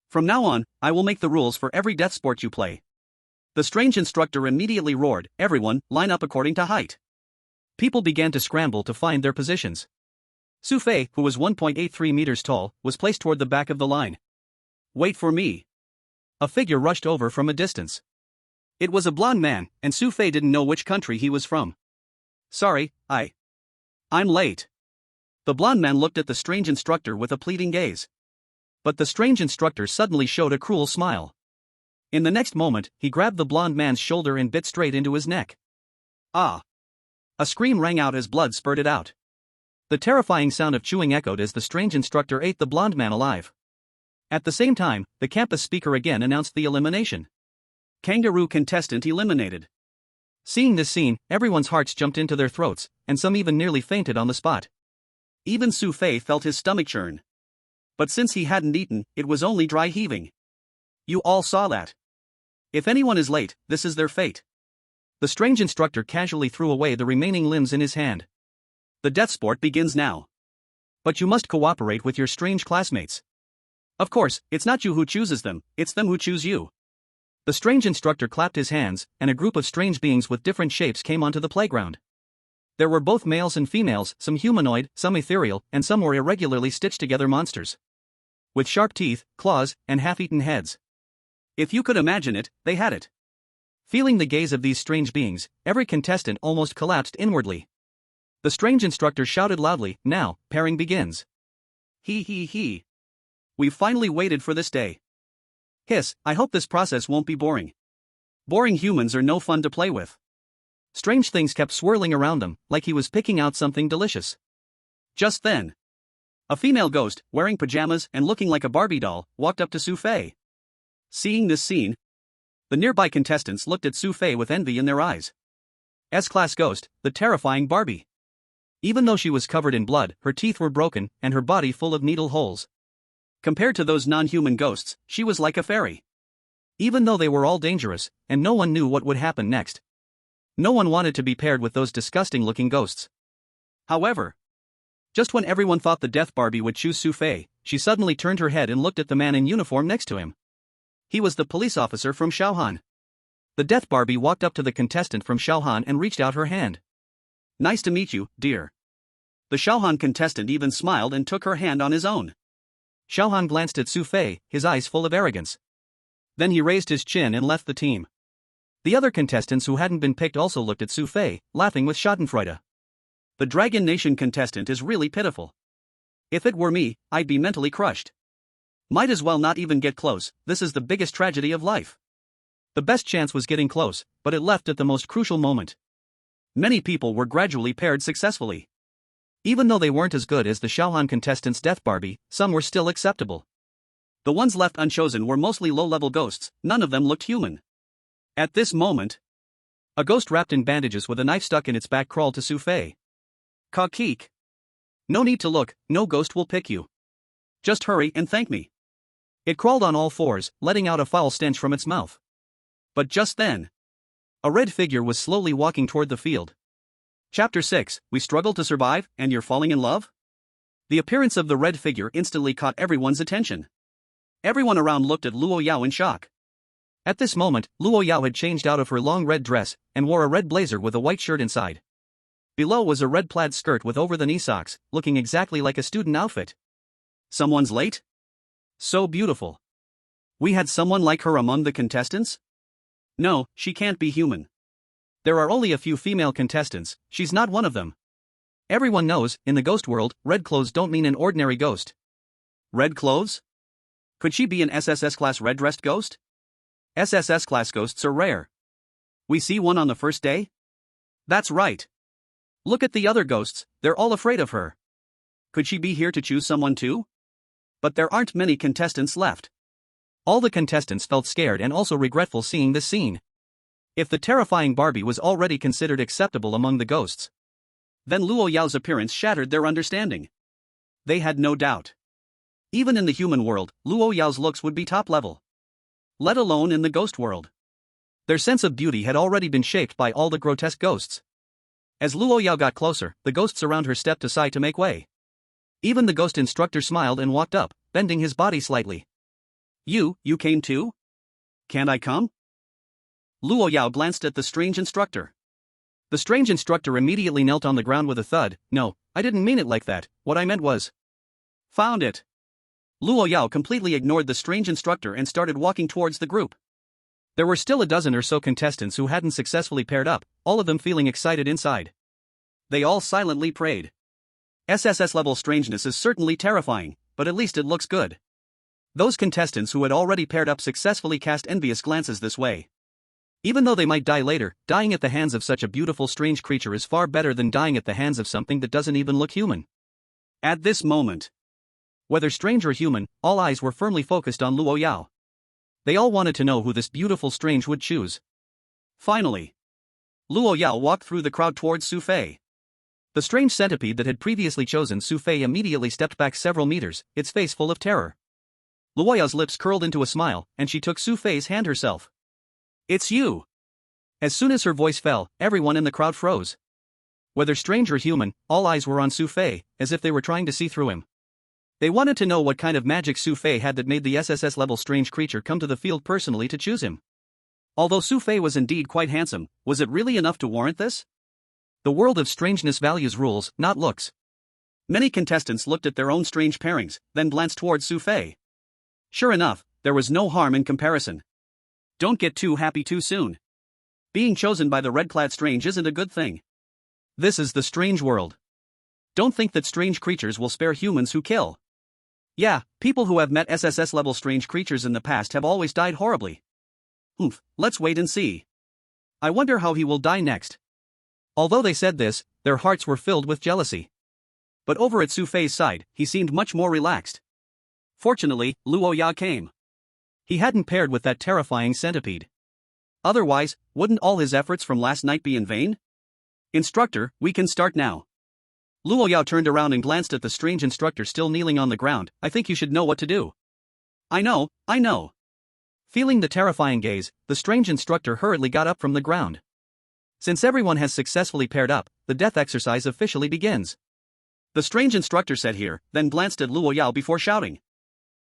From now on, I will make the rules for every death sport you play." The strange instructor immediately roared, "Everyone, line up according to height." People began to scramble to find their positions. Xu Fei, who was 1.83 meters tall, was placed toward the back of the line. "Wait for me." A figure rushed over from a distance. It was a blonde man, and Xu Fei didn't know which country he was from. "Sorry, I'm late." The blonde man looked at the strange instructor with a pleading gaze. But the strange instructor suddenly showed a cruel smile. In the next moment, he grabbed the blonde man's shoulder and bit straight into his neck. Ah! A scream rang out as blood spurted out. The terrifying sound of chewing echoed as the strange instructor ate the blonde man alive. At the same time, the campus speaker again announced the elimination. Kangaroo contestant eliminated. Seeing this scene, everyone's hearts jumped into their throats, and some even nearly fainted on the spot. Even Xu Fei felt his stomach churn. But since he hadn't eaten, it was only dry heaving. You all saw that. If anyone is late, this is their fate. The strange instructor casually threw away the remaining limbs in his hand. The death sport begins now. But you must cooperate with your strange classmates. Of course, it's not you who chooses them, it's them who choose you. The strange instructor clapped his hands, and a group of strange beings with different shapes came onto the playground. There were both males and females, some humanoid, some ethereal, and some were irregularly stitched together monsters. With sharp teeth, claws, and half-eaten heads. If you could imagine it, they had it. Feeling the gaze of these strange beings, every contestant almost collapsed inwardly. The strange instructor shouted loudly, "Now, pairing begins." He. We've finally waited for this day. Hiss, I hope this process won't be boring. Boring humans are no fun to play with. Strange things kept swirling around him, like he was picking out something delicious. Just then, a female ghost, wearing pajamas and looking like a Barbie doll, walked up to Xu Fei. Seeing this scene, the nearby contestants looked at Xu Fei with envy in their eyes. S-class ghost, the terrifying Barbie. Even though she was covered in blood, her teeth were broken, and her body full of needle holes. Compared to those non-human ghosts, she was like a fairy. Even though they were all dangerous, and no one knew what would happen next. No one wanted to be paired with those disgusting-looking ghosts. However, just when everyone thought the Death Barbie would choose Xu Fei, she suddenly turned her head and looked at the man in uniform next to him. He was the police officer from Shaohan. The Death Barbie walked up to the contestant from Shaohan and reached out her hand. "Nice to meet you, dear." The Shaohan contestant even smiled and took her hand on his own. Shaohan glanced at Xu Fei, his eyes full of arrogance. Then he raised his chin and left the team. The other contestants who hadn't been picked also looked at Xu Fei, laughing with schadenfreude. The Dragon Nation contestant is really pitiful. If it were me, I'd be mentally crushed. Might as well not even get close, this is the biggest tragedy of life. The best chance was getting close, but it left at the most crucial moment. Many people were gradually paired successfully. Even though they weren't as good as the Shaohan contestants' Death Barbie, some were still acceptable. The ones left unchosen were mostly low-level ghosts, none of them looked human. At this moment, a ghost wrapped in bandages with a knife stuck in its back crawled to Xu Fei. Ka-keek. No need to look, no ghost will pick you. Just hurry and thank me. It crawled on all fours, letting out a foul stench from its mouth. But just then, a red figure was slowly walking toward the field. Chapter 6, We Struggle to Survive, and You're Falling in Love? The appearance of the red figure instantly caught everyone's attention. Everyone around looked at Luo Yao in shock. At this moment, Luo Yao had changed out of her long red dress, and wore a red blazer with a white shirt inside. Below was a red plaid skirt with over-the-knee socks, looking exactly like a student outfit. Someone's late? So beautiful. We had someone like her among the contestants? No, she can't be human. There are only a few female contestants, she's not one of them. Everyone knows, in the ghost world, red clothes don't mean an ordinary ghost. Red clothes? Could she be an SSS class red-dressed ghost? SSS class ghosts are rare. We see one on the first day? That's right. Look at the other ghosts, they're all afraid of her. Could she be here to choose someone too? But there aren't many contestants left. All the contestants felt scared and also regretful seeing this scene. If the terrifying Barbie was already considered acceptable among the ghosts, then Luo Yao's appearance shattered their understanding. They had no doubt. Even in the human world, Luo Yao's looks would be top level. Let alone in the ghost world. Their sense of beauty had already been shaped by all the grotesque ghosts. As Luo Yao got closer, the ghosts around her stepped aside to make way. Even the ghost instructor smiled and walked up, bending his body slightly. You came too? Can't I come? Luo Yao glanced at the strange instructor. The strange instructor immediately knelt on the ground with a thud. No, I didn't mean it like that, what I meant was. Found it. Luo Yao completely ignored the strange instructor and started walking towards the group. There were still a dozen or so contestants who hadn't successfully paired up, all of them feeling excited inside. They all silently prayed. SSS-level strangeness is certainly terrifying, but at least it looks good. Those contestants who had already paired up successfully cast envious glances this way. Even though they might die later, dying at the hands of such a beautiful strange creature is far better than dying at the hands of something that doesn't even look human. At this moment, whether strange or human, all eyes were firmly focused on Luo Yao. They all wanted to know who this beautiful strange would choose. Finally, Luo Yao walked through the crowd towards Xu Fei. The strange centipede that had previously chosen Xu Fei immediately stepped back several meters, its face full of terror. Luo Yao's lips curled into a smile, and she took Xu Fei's hand herself. It's you! As soon as her voice fell, everyone in the crowd froze. Whether strange or human, all eyes were on Xu Fei, as if they were trying to see through him. They wanted to know what kind of magic Xu Fei had that made the SSS-level strange creature come to the field personally to choose him. Although Xu Fei was indeed quite handsome, was it really enough to warrant this? The world of strangeness values rules, not looks. Many contestants looked at their own strange pairings, then glanced towards Xu Fei. Sure enough, there was no harm in comparison. Don't get too happy too soon. Being chosen by the red-clad strange isn't a good thing. This is the strange world. Don't think that strange creatures will spare humans who kill. Yeah, people who have met SSS-level strange creatures in the past have always died horribly. Let's wait and see. I wonder how he will die next. Although they said this, their hearts were filled with jealousy. But over at Xu Fei's side, he seemed much more relaxed. Fortunately, Luo Yao came. He hadn't paired with that terrifying centipede. Otherwise, wouldn't all his efforts from last night be in vain? Instructor, we can start now. Luo Yao turned around and glanced at the strange instructor still kneeling on the ground. I think you should know what to do. I know. Feeling the terrifying gaze, the strange instructor hurriedly got up from the ground. Since everyone has successfully paired up, the death exercise officially begins. The strange instructor said here, then glanced at Luo Yao before shouting.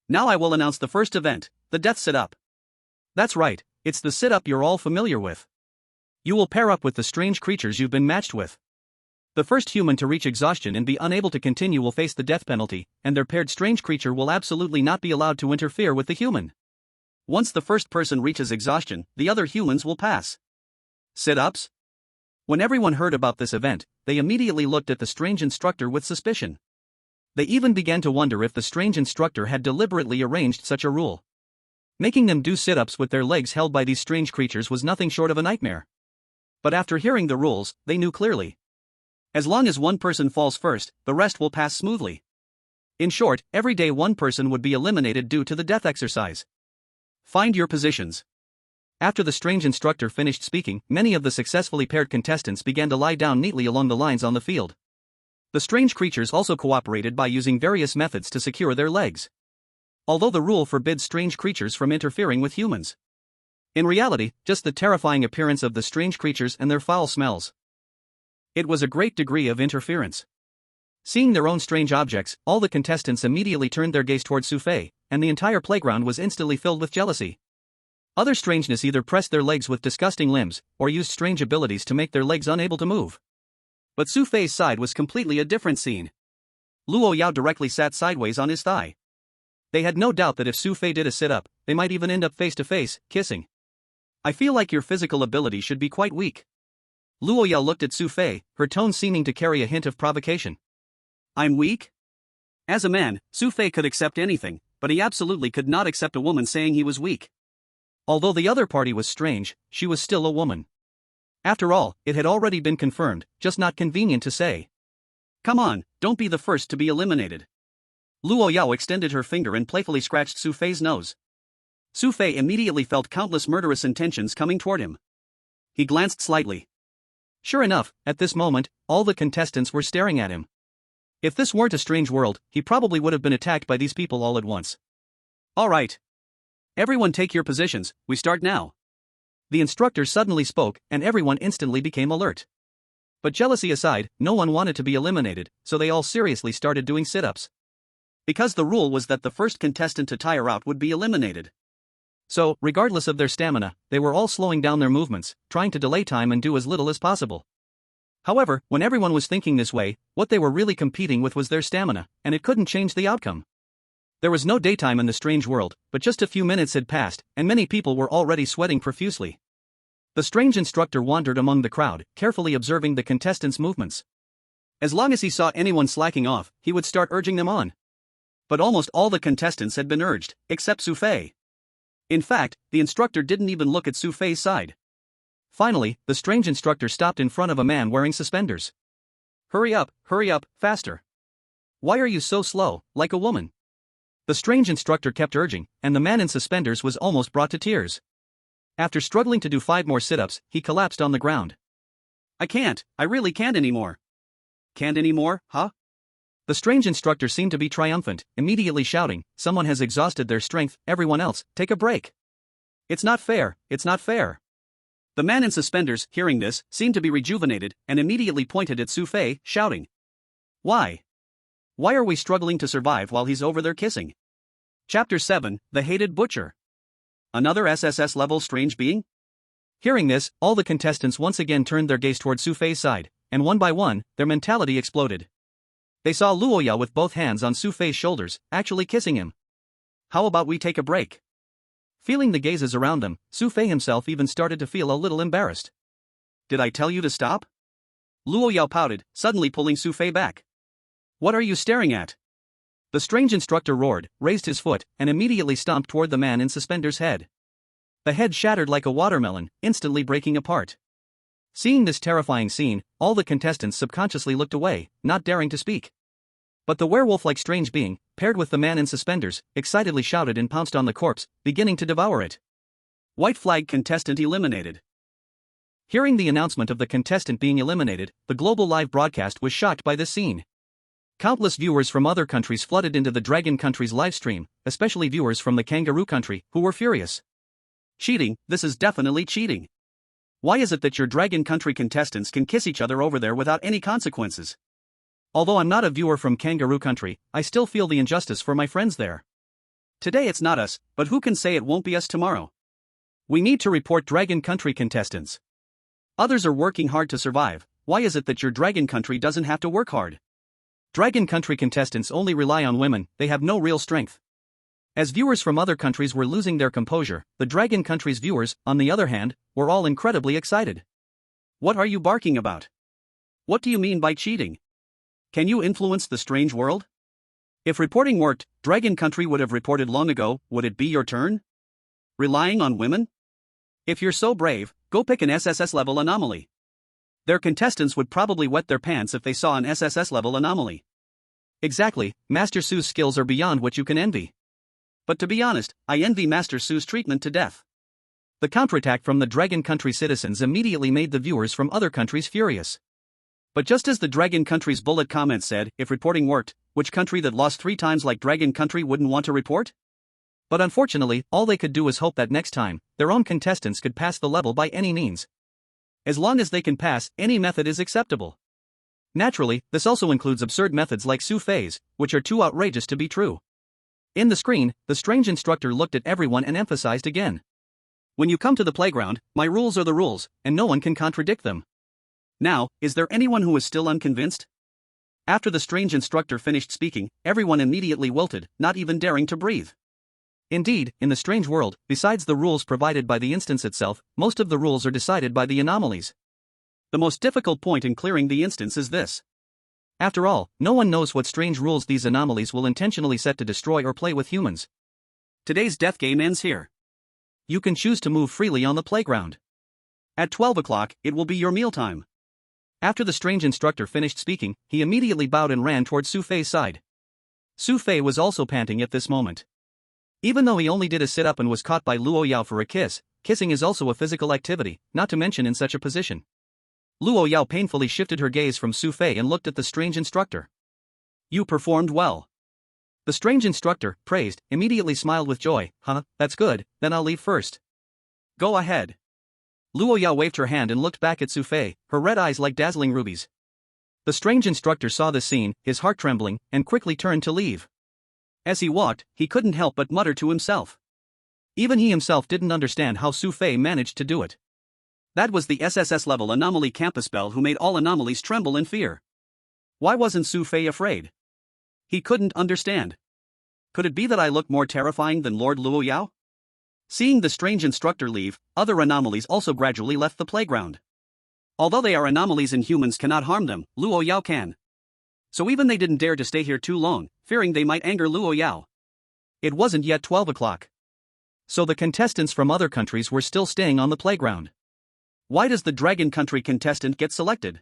Now I will announce the first event, the death sit-up. That's right, it's the sit-up you're all familiar with. You will pair up with the strange creatures you've been matched with. The first human to reach exhaustion and be unable to continue will face the death penalty, and their paired strange creature will absolutely not be allowed to interfere with the human. Once the first person reaches exhaustion, the other humans will pass. Sit-ups? When everyone heard about this event, they immediately looked at the strange instructor with suspicion. They even began to wonder if the strange instructor had deliberately arranged such a rule. Making them do sit-ups with their legs held by these strange creatures was nothing short of a nightmare. But after hearing the rules, they knew clearly. As long as one person falls first, the rest will pass smoothly. In short, every day one person would be eliminated due to the death exercise. Find your positions. After the strange instructor finished speaking, many of the successfully paired contestants began to lie down neatly along the lines on the field. The strange creatures also cooperated by using various methods to secure their legs. Although the rule forbids strange creatures from interfering with humans. In reality, just the terrifying appearance of the strange creatures and their foul smells. It was a great degree of interference. Seeing their own strange objects, all the contestants immediately turned their gaze towards Xu Fei, and the entire playground was instantly filled with jealousy. Other strangeness either pressed their legs with disgusting limbs, or used strange abilities to make their legs unable to move. But Xu Fei's side was completely a different scene. Luo Yao directly sat sideways on his thigh. They had no doubt that if Xu Fei did a sit-up, they might even end up face-to-face, kissing. I feel like your physical ability should be quite weak. Luo Yao looked at Xu Fei, her tone seeming to carry a hint of provocation. I'm weak? As a man, Xu Fei could accept anything, but he absolutely could not accept a woman saying he was weak. Although the other party was strange, she was still a woman. After all, it had already been confirmed, just not convenient to say. Come on, don't be the first to be eliminated. Luo Yao extended her finger and playfully scratched Xu Fei's nose. Xu Fei immediately felt countless murderous intentions coming toward him. He glanced slightly. Sure enough, at this moment, all the contestants were staring at him. If this weren't a strange world, he probably would have been attacked by these people all at once. All right. Everyone take your positions, we start now. The instructor suddenly spoke, and everyone instantly became alert. But jealousy aside, no one wanted to be eliminated, so they all seriously started doing sit-ups. Because the rule was that the first contestant to tire out would be eliminated. So, regardless of their stamina, they were all slowing down their movements, trying to delay time and do as little as possible. However, when everyone was thinking this way, what they were really competing with was their stamina, and it couldn't change the outcome. There was no daytime in the strange world, but just a few minutes had passed, and many people were already sweating profusely. The strange instructor wandered among the crowd, carefully observing the contestants' movements. As long as he saw anyone slacking off, he would start urging them on. But almost all the contestants had been urged, except Xu Fei. In fact, the instructor didn't even look at Xu Fei's side. Finally, the strange instructor stopped in front of a man wearing suspenders. Hurry up, faster. Why are you so slow, like a woman? The strange instructor kept urging, and the man in suspenders was almost brought to tears. After struggling to do 5 more sit-ups, he collapsed on the ground. I really can't anymore. Can't anymore, huh? The strange instructor seemed to be triumphant, immediately shouting, someone has exhausted their strength, everyone else, take a break. It's not fair. The man in suspenders, hearing this, seemed to be rejuvenated, and immediately pointed at Xu Fei, shouting. Why? Why are we struggling to survive while he's over there kissing? Chapter 7, The Hated Butcher. Another SSS-level strange being? Hearing this, all the contestants once again turned their gaze toward Xu Fei's side, and one by one, their mentality exploded. They saw Luo Yao with both hands on Xu Fei's shoulders, actually kissing him. How about we take a break? Feeling the gazes around them, Xu Fei himself even started to feel a little embarrassed. Did I tell you to stop? Luo Yao pouted, suddenly pulling Xu Fei back. What are you staring at? The strange instructor roared, raised his foot, and immediately stomped toward the man in suspenders' head. The head shattered like a watermelon, instantly breaking apart. Seeing this terrifying scene, all the contestants subconsciously looked away, not daring to speak. But the werewolf-like strange being, paired with the man in suspenders, excitedly shouted and pounced on the corpse, beginning to devour it. White flag contestant eliminated. Hearing the announcement of the contestant being eliminated, the global live broadcast was shocked by this scene. Countless viewers from other countries flooded into the Dragon Country's livestream, especially viewers from the Kangaroo Country, who were furious. Cheating, this is definitely cheating. Why is it that your Dragon Country contestants can kiss each other over there without any consequences? Although I'm not a viewer from Kangaroo Country, I still feel the injustice for my friends there. Today it's not us, but who can say it won't be us tomorrow? We need to report Dragon Country contestants. Others are working hard to survive, why is it that your Dragon Country doesn't have to work hard? Dragon Country contestants only rely on women, they have no real strength. As viewers from other countries were losing their composure, the Dragon Country's viewers, on the other hand, were all incredibly excited. What are you barking about? What do you mean by cheating? Can you influence the strange world? If reporting worked, Dragon Country would have reported long ago, would it be your turn? Relying on women? If you're so brave, go pick an SSS-level anomaly. Their contestants would probably wet their pants if they saw an SSS-level anomaly. Exactly, Master Su's skills are beyond what you can envy. But to be honest, I envy Master Su's treatment to death. The counterattack from the Dragon Country citizens immediately made the viewers from other countries furious. But just as the Dragon Country's bullet comment said, if reporting worked, which country that lost 3 times like Dragon Country wouldn't want to report? But unfortunately, all they could do was hope that next time, their own contestants could pass the level by any means. As long as they can pass, any method is acceptable. Naturally, this also includes absurd methods like Xu Fei's, which are too outrageous to be true. In the screen, the strange instructor looked at everyone and emphasized again. When you come to the playground, my rules are the rules, and no one can contradict them. Now, is there anyone who is still unconvinced? After the strange instructor finished speaking, everyone immediately wilted, not even daring to breathe. Indeed, in the strange world, besides the rules provided by the instance itself, most of the rules are decided by the anomalies. The most difficult point in clearing the instance is this. After all, no one knows what strange rules these anomalies will intentionally set to destroy or play with humans. Today's death game ends here. You can choose to move freely on the playground. At 12 o'clock, it will be your mealtime. After the strange instructor finished speaking, he immediately bowed and ran towards Xu Fei's side. Xu Fei was also panting at this moment. Even though he only did a sit-up and was caught by Luo Yao for a kiss, kissing is also a physical activity, not to mention in such a position. Luo Yao painfully shifted her gaze from Xu Fei and looked at the strange instructor. You performed well. The strange instructor, praised, immediately smiled with joy. Huh, that's good, then I'll leave first. Go ahead. Luo Yao waved her hand and looked back at Xu Fei, her red eyes like dazzling rubies. The strange instructor saw this scene, his heart trembling, and quickly turned to leave. As he walked, he couldn't help but mutter to himself. Even he himself didn't understand how Xu Fei managed to do it. That was the SSS-level anomaly campus belle who made all anomalies tremble in fear. Why wasn't Xu Fei afraid? He couldn't understand. Could it be that I look more terrifying than Lord Luo Yao? Seeing the strange instructor leave, other anomalies also gradually left the playground. Although they are anomalies and humans cannot harm them, Luo Yao can. So even they didn't dare to stay here too long, fearing they might anger Luo Yao. It wasn't yet 12 o'clock. So the contestants from other countries were still staying on the playground. Why does the Dragon Country contestant get selected?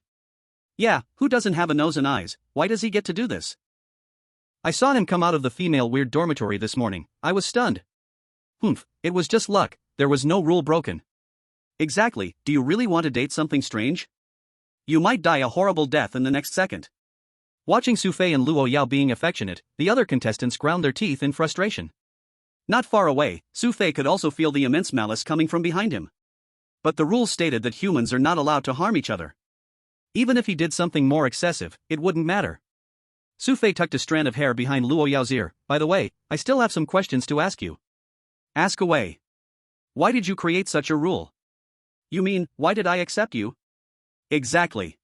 Yeah, who doesn't have a nose and eyes? Why does he get to do this? I saw him come out of the female weird dormitory this morning. I was stunned. Humph, it was just luck, there was no rule broken. Exactly, do you really want to date something strange? You might die a horrible death in the next second. Watching Xu Fei and Luo Yao being affectionate, the other contestants ground their teeth in frustration. Not far away, Xu Fei could also feel the immense malice coming from behind him. But the rules stated that humans are not allowed to harm each other. Even if he did something more excessive, it wouldn't matter. Xu Fei tucked a strand of hair behind Luo Yao's ear. By the way, I still have some questions to ask you. Ask away. Why did you create such a rule? You mean, why did I accept you? Exactly.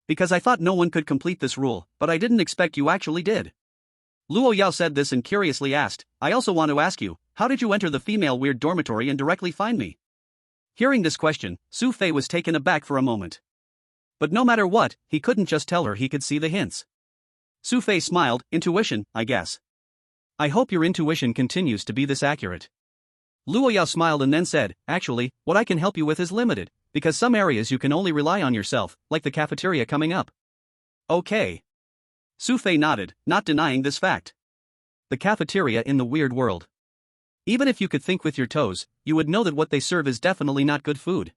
Because I thought no one could complete this rule, but I didn't expect you actually did. Luo Yao said this and curiously asked, I also want to ask you, how did you enter the female weird dormitory and directly find me? Hearing this question, Xu Fei was taken aback for a moment. But no matter what, he couldn't just tell her he could see the hints. Xu Fei smiled, intuition, I guess. I hope your intuition continues to be this accurate. Luo Yao smiled and then said, actually, what I can help you with is limited, because some areas you can only rely on yourself, like the cafeteria coming up. Okay. Xu Fei nodded, not denying this fact. The cafeteria in the weird world. Even if you could think with your toes, you would know that what they serve is definitely not good food.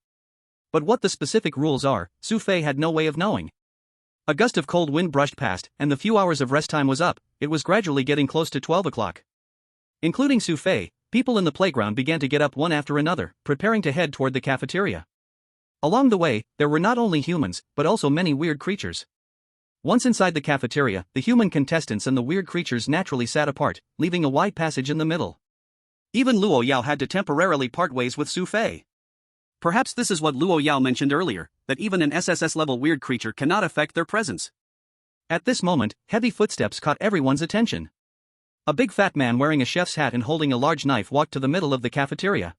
But what the specific rules are, Xu Fei had no way of knowing. A gust of cold wind brushed past, and the few hours of rest time was up. It was gradually getting close to 12 o'clock. Including Xu Fei, people in the playground began to get up one after another, preparing to head toward the cafeteria. Along the way, there were not only humans, but also many weird creatures. Once inside the cafeteria, the human contestants and the weird creatures naturally sat apart, leaving a wide passage in the middle. Even Luo Yao had to temporarily part ways with Xu Fei. Perhaps this is what Luo Yao mentioned earlier, that even an SSS-level weird creature cannot affect their presence. At this moment, heavy footsteps caught everyone's attention. A big fat man wearing a chef's hat and holding a large knife walked to the middle of the cafeteria.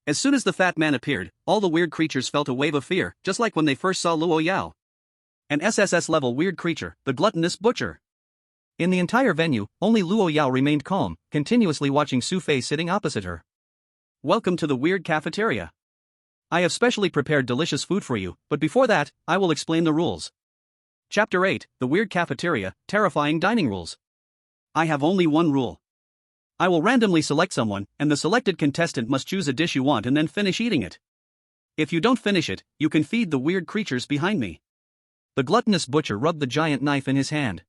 As soon as the fat man appeared, all the weird creatures felt a wave of fear, just like when they first saw Luo Yao. An SSS-level weird creature, the gluttonous butcher. In the entire venue, only Luo Yao remained calm, continuously watching Xu Fei sitting opposite her. welcome to the weird cafeteria. I have specially prepared delicious food for you, but before that, I will explain the rules. Chapter 8, The Weird Cafeteria, Terrifying Dining Rules. I have only one rule. I will randomly select someone, and the selected contestant must choose a dish you want and then finish eating it. If you don't finish it, you can feed the weird creatures behind me. The gluttonous butcher rubbed the giant knife in his hand.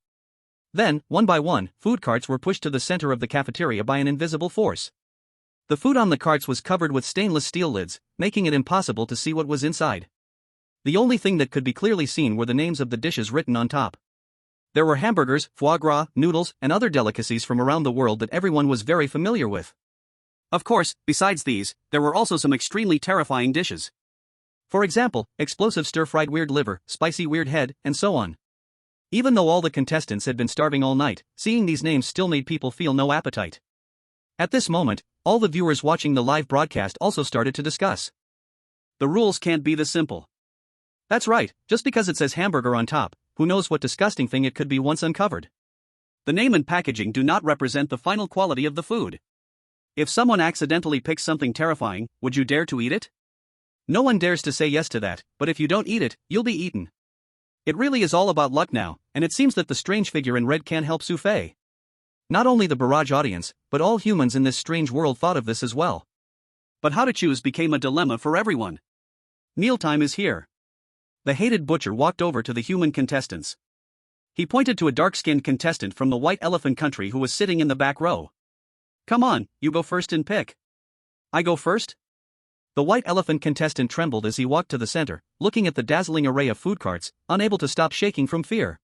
Then, one by one, food carts were pushed to the center of the cafeteria by an invisible force. The food on the carts was covered with stainless steel lids, making it impossible to see what was inside. The only thing that could be clearly seen were the names of the dishes written on top. There were hamburgers, foie gras, noodles, and other delicacies from around the world that everyone was very familiar with. Of course, besides these, there were also some extremely terrifying dishes. For example, explosive stir-fried weird liver, spicy weird head, and so on. Even though all the contestants had been starving all night, seeing these names still made people feel no appetite. At this moment, all the viewers watching the live broadcast also started to discuss. The rules can't be this simple. That's right, just because it says hamburger on top, who knows what disgusting thing it could be once uncovered. The name and packaging do not represent the final quality of the food. If someone accidentally picks something terrifying, would you dare to eat it? No one dares to say yes to that, but if you don't eat it, you'll be eaten. It really is all about luck now, and it seems that the strange figure in red can't help Xu Fei. Not only the barrage audience, but all humans in this strange world thought of this as well. But how to choose became a dilemma for everyone. Mealtime is here. The hated butcher walked over to the human contestants. He pointed to a dark-skinned contestant from the White Elephant country who was sitting in the back row. Come on, you go first and pick. I go first? The White Elephant contestant trembled as he walked to the center, looking at the dazzling array of food carts, unable to stop shaking from fear.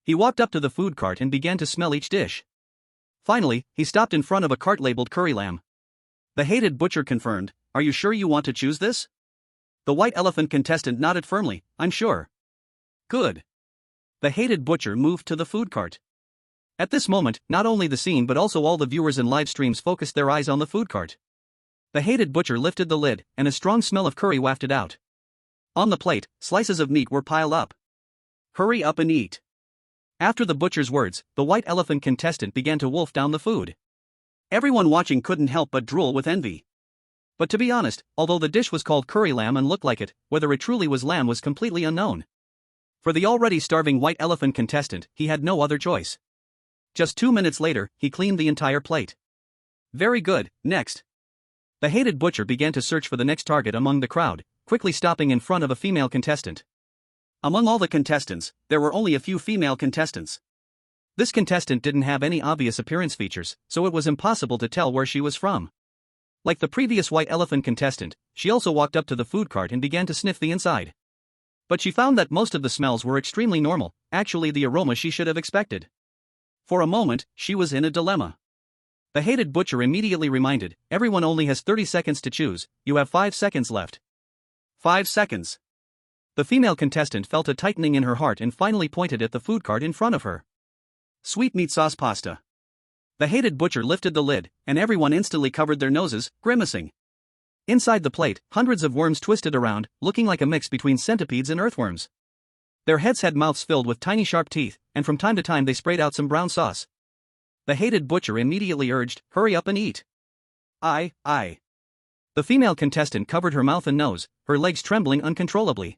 He walked up to the food cart and began to smell each dish. Finally, he stopped in front of a cart labeled curry lamb. The hated butcher confirmed, "Are you sure you want to choose this?" The White Elephant contestant nodded firmly, "I'm sure." Good. The hated butcher moved to the food cart. At this moment, not only the scene but also all the viewers in live streams focused their eyes on the food cart. The hated butcher lifted the lid, and a strong smell of curry wafted out. On the plate, slices of meat were piled up. Hurry up and eat. After the butcher's words, the White Elephant contestant began to wolf down the food. Everyone watching couldn't help but drool with envy. But to be honest, although the dish was called curry lamb and looked like it, whether it truly was lamb was completely unknown. For the already starving White Elephant contestant, he had no other choice. Just 2 minutes later, he cleaned the entire plate. Very good, next. The hated butcher began to search for the next target among the crowd, quickly stopping in front of a female contestant. Among all the contestants, there were only a few female contestants. This contestant didn't have any obvious appearance features, so it was impossible to tell where she was from. Like the previous White Elephant contestant, she also walked up to the food cart and began to sniff the inside. But she found that most of the smells were extremely normal, actually the aroma she should have expected. For a moment, she was in a dilemma. The hated butcher immediately reminded, "Everyone only has 30 seconds to choose, you have 5 seconds left." 5 seconds. The female contestant felt a tightening in her heart and finally pointed at the food cart in front of her. Sweetmeat sauce pasta. The hated butcher lifted the lid, and everyone instantly covered their noses, grimacing. Inside the plate, hundreds of worms twisted around, looking like a mix between centipedes and earthworms. Their heads had mouths filled with tiny sharp teeth, and from time to time they sprayed out some brown sauce. The hated butcher immediately urged, "Hurry up and eat." I. The female contestant covered her mouth and nose, her legs trembling uncontrollably.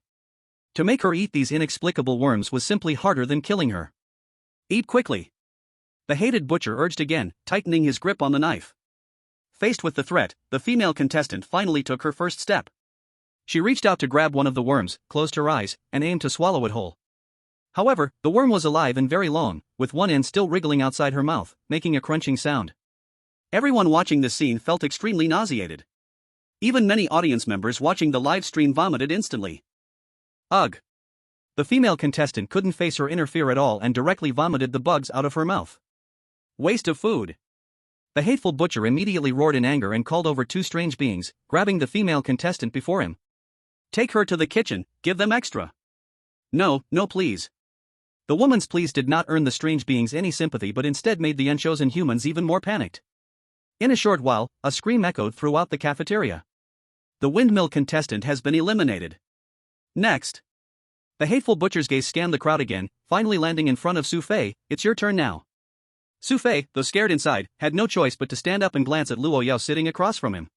To make her eat these inexplicable worms was simply harder than killing her. Eat quickly. The hated butcher urged again, tightening his grip on the knife. Faced with the threat, the female contestant finally took her first step. She reached out to grab one of the worms, closed her eyes, and aimed to swallow it whole. However, the worm was alive and very long, with one end still wriggling outside her mouth, making a crunching sound. Everyone watching this scene felt extremely nauseated. Even many audience members watching the live stream vomited instantly. Ugh. The female contestant couldn't face her inner fear at all and directly vomited the bugs out of her mouth. Waste of food. The hateful butcher immediately roared in anger and called over 2 strange beings, grabbing the female contestant before him. Take her to the kitchen, give them extra. No, please. The woman's pleas did not earn the strange beings any sympathy but instead made the unchosen humans even more panicked. In a short while, a scream echoed throughout the cafeteria. The windmill contestant has been eliminated. Next. The hateful butcher's gaze scanned the crowd again, finally landing in front of Xu Fei. It's your turn now. Xu Fei, though scared inside, had no choice but to stand up and glance at Luo Yao sitting across from him.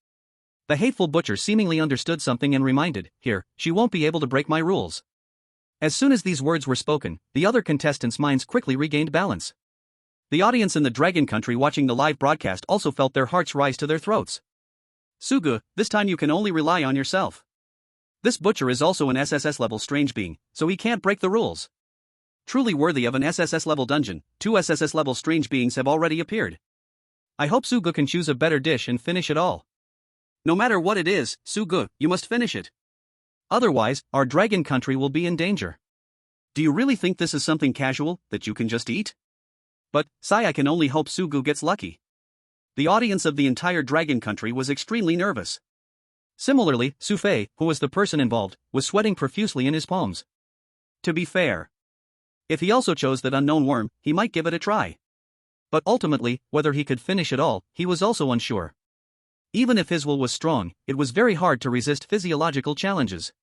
The hateful butcher seemingly understood something and reminded, "Here, she won't be able to break my rules." As soon as these words were spoken, the other contestants' minds quickly regained balance. The audience in the Dragon Country watching the live broadcast also felt their hearts rise to their throats. "Sugu, this time you can only rely on yourself. This butcher is also an SSS-level strange being, so he can't break the rules." Truly worthy of an SSS-level dungeon, 2 SSS-level strange beings have already appeared. I hope Sugu can choose a better dish and finish it all. No matter what it is, Sugu, you must finish it. Otherwise, our Dragon Country will be in danger. Do you really think this is something casual, that you can just eat? But, I can only hope Sugu gets lucky. The audience of the entire Dragon Country was extremely nervous. Similarly, Xu Fei, who was the person involved, was sweating profusely in his palms. To be fair, if he also chose that unknown worm, he might give it a try. But ultimately, whether he could finish it all, he was also unsure. Even if his will was strong, it was very hard to resist physiological challenges.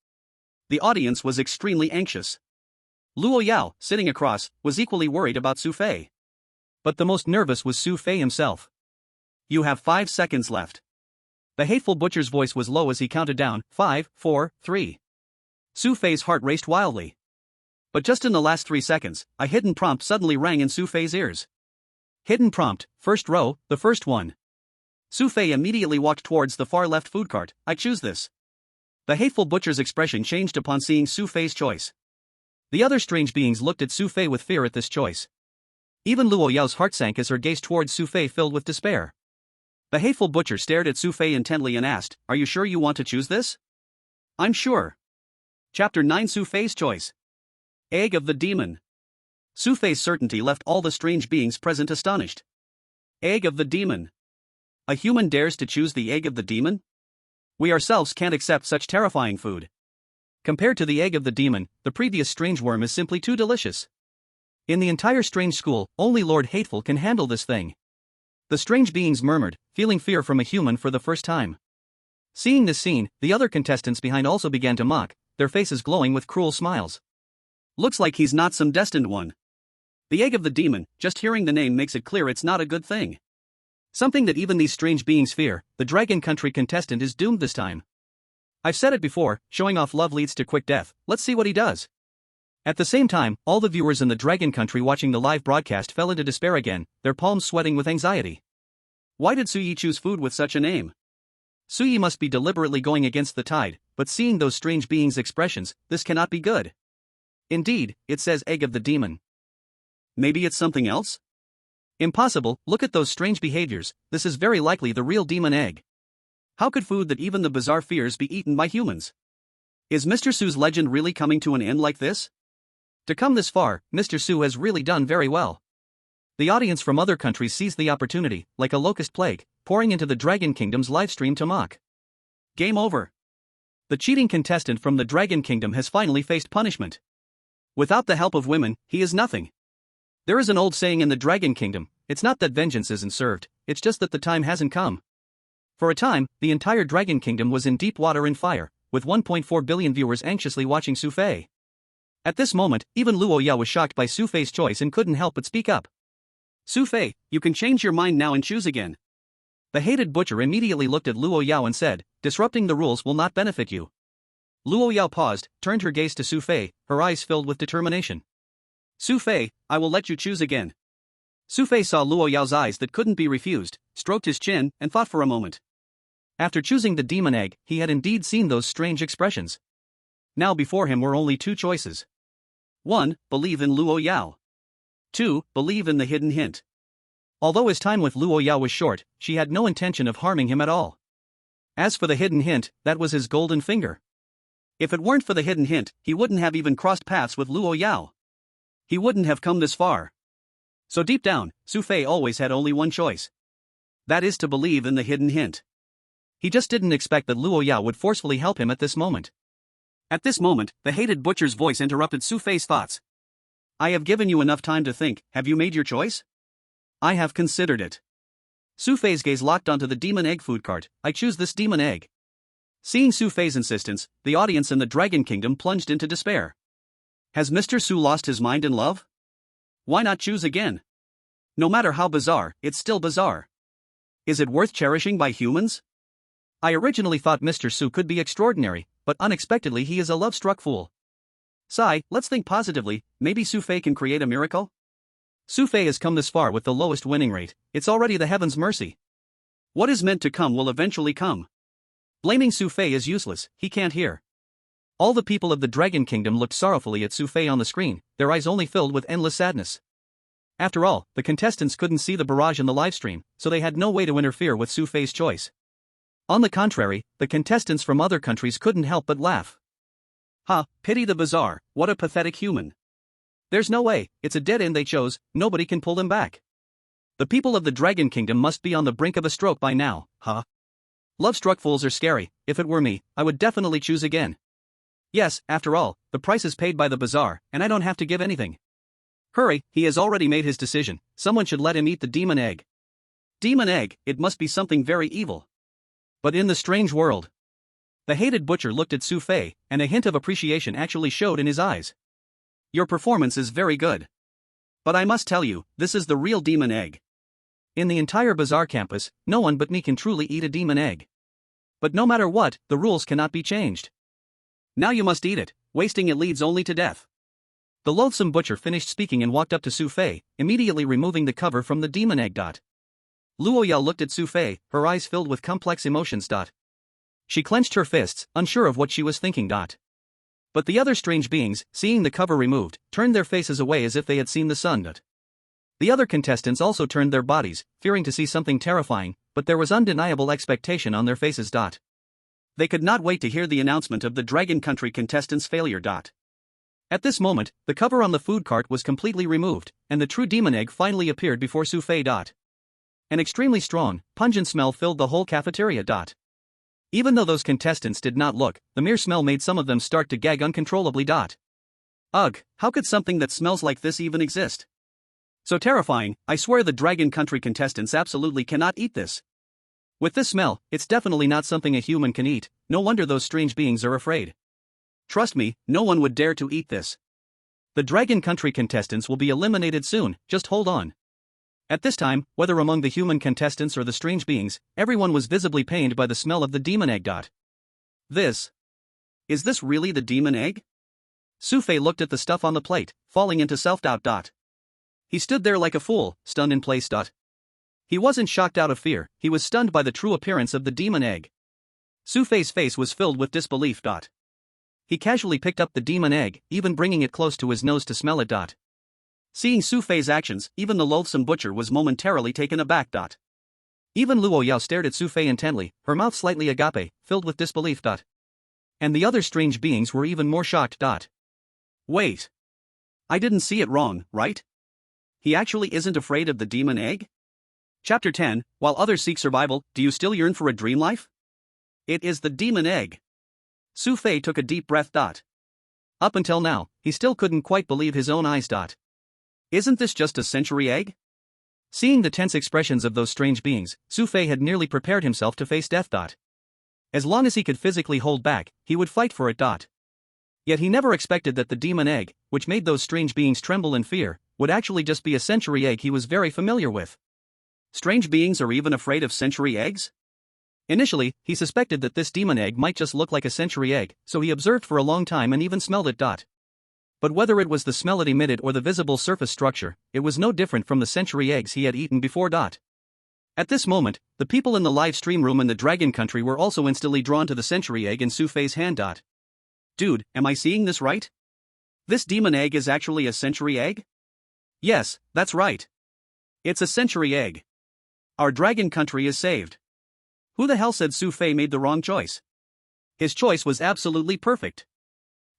The audience was extremely anxious. Luo Yao, sitting across, was equally worried about Xu Fei. But the most nervous was Xu Fei himself. "You have 5 seconds left." The hateful butcher's voice was low as he counted down, 5, 4, 3. Xu Fei's heart raced wildly. But just in the last 3 seconds, a hidden prompt suddenly rang in Xu Fei's ears. Hidden prompt, first row, the first one. Xu Fei immediately walked towards the far left food cart. "I choose this." The hateful butcher's expression changed upon seeing Xu Fei's choice. The other strange beings looked at Xu Fei with fear at this choice. Even Luo Yao's heart sank as her gaze towards Xu Fei filled with despair. The hateful butcher stared at Xu Fei intently and asked, "Are you sure you want to choose this?" "I'm sure." Chapter 9: Xu Fei's choice. Egg of the Demon. Xu Fei's certainty left all the strange beings present astonished. Egg of the Demon. A human dares to choose the egg of the demon? We ourselves can't accept such terrifying food. Compared to the egg of the demon, the previous strange worm is simply too delicious. In the entire strange school, only Lord Hateful can handle this thing. The strange beings murmured, feeling fear from a human for the first time. Seeing this scene, the other contestants behind also began to mock, their faces glowing with cruel smiles. "Looks like he's not some destined one. The egg of the demon, just hearing the name makes it clear it's not a good thing. Something that even these strange beings fear, the Dragon Country contestant is doomed this time. I've said it before, showing off love leads to quick death, let's see what he does." At the same time, all the viewers in the Dragon Country watching the live broadcast fell into despair again, their palms sweating with anxiety. Why did Suyi choose food with such a name? Suyi must be deliberately going against the tide, but seeing those strange beings' expressions, this cannot be good. Indeed, it says egg of the demon. Maybe it's something else? Impossible, look at those strange behaviors, this is very likely the real demon egg. How could food that even the bizarre fears be eaten by humans? Is Mr. Su's legend really coming to an end like this? To come this far, Mr. Su has really done very well. The audience from other countries seized the opportunity, like a locust plague, pouring into the Dragon Kingdom's livestream to mock. Game over. The cheating contestant from the Dragon Kingdom has finally faced punishment. Without the help of women, he is nothing. There is an old saying in the Dragon Kingdom, it's not that vengeance isn't served, it's just that the time hasn't come. For a time, the entire Dragon Kingdom was in deep water and fire, with 1.4 billion viewers anxiously watching Xu Fei. At this moment, even Luo Yao was shocked by Xu Fei's choice and couldn't help but speak up. "Xu Fei, you can change your mind now and choose again." The hated butcher immediately looked at Luo Yao and said, "Disrupting the rules will not benefit you." Luo Yao paused, turned her gaze to Xu Fei, her eyes filled with determination. "Xu Fei, I will let you choose again." Xu Fei saw Luo Yao's eyes that couldn't be refused, stroked his chin, and thought for a moment. After choosing the demon egg, he had indeed seen those strange expressions. Now before him were only 2 choices. 1. Believe in Luo Yao. 2. Believe in the hidden hint. Although his time with Luo Yao was short, she had no intention of harming him at all. As for the hidden hint, that was his golden finger. If it weren't for the hidden hint, he wouldn't have even crossed paths with Luo Yao. He wouldn't have come this far. So deep down, Xu Fei always had only one choice. That is to believe in the hidden hint. He just didn't expect that Luo Yao would forcefully help him at this moment. At this moment, the hated butcher's voice interrupted Xu Fei's thoughts. "I have given you enough time to think, have you made your choice?" "I have considered it." Xu Fei's gaze locked onto the demon egg food cart. "I choose this demon egg." Seeing Xu Fei's insistence, the audience in the Dragon Kingdom plunged into despair. Has Mr. Su lost his mind in love? Why not choose again? No matter how bizarre, it's still bizarre. Is it worth cherishing by humans? I originally thought Mr. Su could be extraordinary, but unexpectedly he is a love-struck fool. Sigh, let's think positively, maybe Xu Fei can create a miracle? Xu Fei has come this far with the lowest winning rate, it's already the heaven's mercy. What is meant to come will eventually come. Blaming Xu Fei is useless, he can't hear. All the people of the Dragon Kingdom looked sorrowfully at Xu Fei on the screen, their eyes only filled with endless sadness. After all, the contestants couldn't see the barrage in the livestream, so they had no way to interfere with Xu Fei's choice. On the contrary, the contestants from other countries couldn't help but laugh. Ha, pity the bizarre, what a pathetic human. There's no way, it's a dead end they chose, nobody can pull them back. The people of the Dragon Kingdom must be on the brink of a stroke by now, huh? Love-struck fools are scary, if it were me, I would definitely choose again. Yes, after all, the price is paid by the bazaar, and I don't have to give anything. Hurry, he has already made his decision, someone should let him eat the demon egg. Demon egg, it must be something very evil. But in the strange world. The hated butcher looked at Xu Fei, and a hint of appreciation actually showed in his eyes. Your performance is very good. But I must tell you, this is the real demon egg. In the entire bazaar campus, no one but me can truly eat a demon egg. But no matter what, the rules cannot be changed. Now you must eat it, wasting it leads only to death. The loathsome butcher finished speaking and walked up to Xu Fei, immediately removing the cover from the demon egg. Luo Yao looked at Xu Fei, her eyes filled with complex emotions. She clenched her fists, unsure of what she was thinking. But the other strange beings, seeing the cover removed, turned their faces away as if they had seen the sun. The other contestants also turned their bodies, fearing to see something terrifying, but there was undeniable expectation on their faces. They could not wait to hear the announcement of the Dragon Country contestants' failure. At this moment, the cover on the food cart was completely removed, and the true demon egg finally appeared before Xu Fei. An extremely strong, pungent smell filled the whole cafeteria. Even though those contestants did not look, the mere smell made some of them start to gag uncontrollably. Ugh, how could something that smells like this even exist? So terrifying, I swear the Dragon Country contestants absolutely cannot eat this. With this smell, it's definitely not something a human can eat, no wonder those strange beings are afraid. Trust me, no one would dare to eat this. The Dragon Country contestants will be eliminated soon, just hold on. At this time, whether among the human contestants or the strange beings, everyone was visibly pained by the smell of the demon egg. Is this really the demon egg? Xu Fei looked at the stuff on the plate, falling into self-doubt. He stood there like a fool, stunned in place. He wasn't shocked out of fear, he was stunned by the true appearance of the demon egg. Xu Fei's face was filled with disbelief. He casually picked up the demon egg, even bringing it close to his nose to smell it. Seeing Xu Fei's actions, even the loathsome butcher was momentarily taken aback. Even Luo Yao stared at Xu Fei intently, her mouth slightly agape, filled with disbelief. And the other strange beings were even more shocked. Wait. I didn't see it wrong, right? He actually isn't afraid of the demon egg? Chapter 10, While others seek survival, do you still yearn for a dream life? It is the demon egg. Xu Fei took a deep breath. Up until now, he still couldn't quite believe his own eyes. Isn't this just a century egg? Seeing the tense expressions of those strange beings, Xu Fei had nearly prepared himself to face death. As long as he could physically hold back, he would fight for it. Yet he never expected that the demon egg, which made those strange beings tremble in fear, would actually just be a century egg he was very familiar with. Strange beings are even afraid of century eggs? Initially, he suspected that this demon egg might just look like a century egg, so he observed for a long time and even smelled it. But whether it was the smell it emitted or the visible surface structure, it was no different from the century eggs he had eaten before. At this moment, the people in the live stream room in the Dragon Country were also instantly drawn to the century egg in Xu Fei's hand. Dude, am I seeing this right? This demon egg is actually a century egg? Yes, that's right. It's a century egg. Our Dragon Country is saved. Who the hell said Xu Fei made the wrong choice? His choice was absolutely perfect.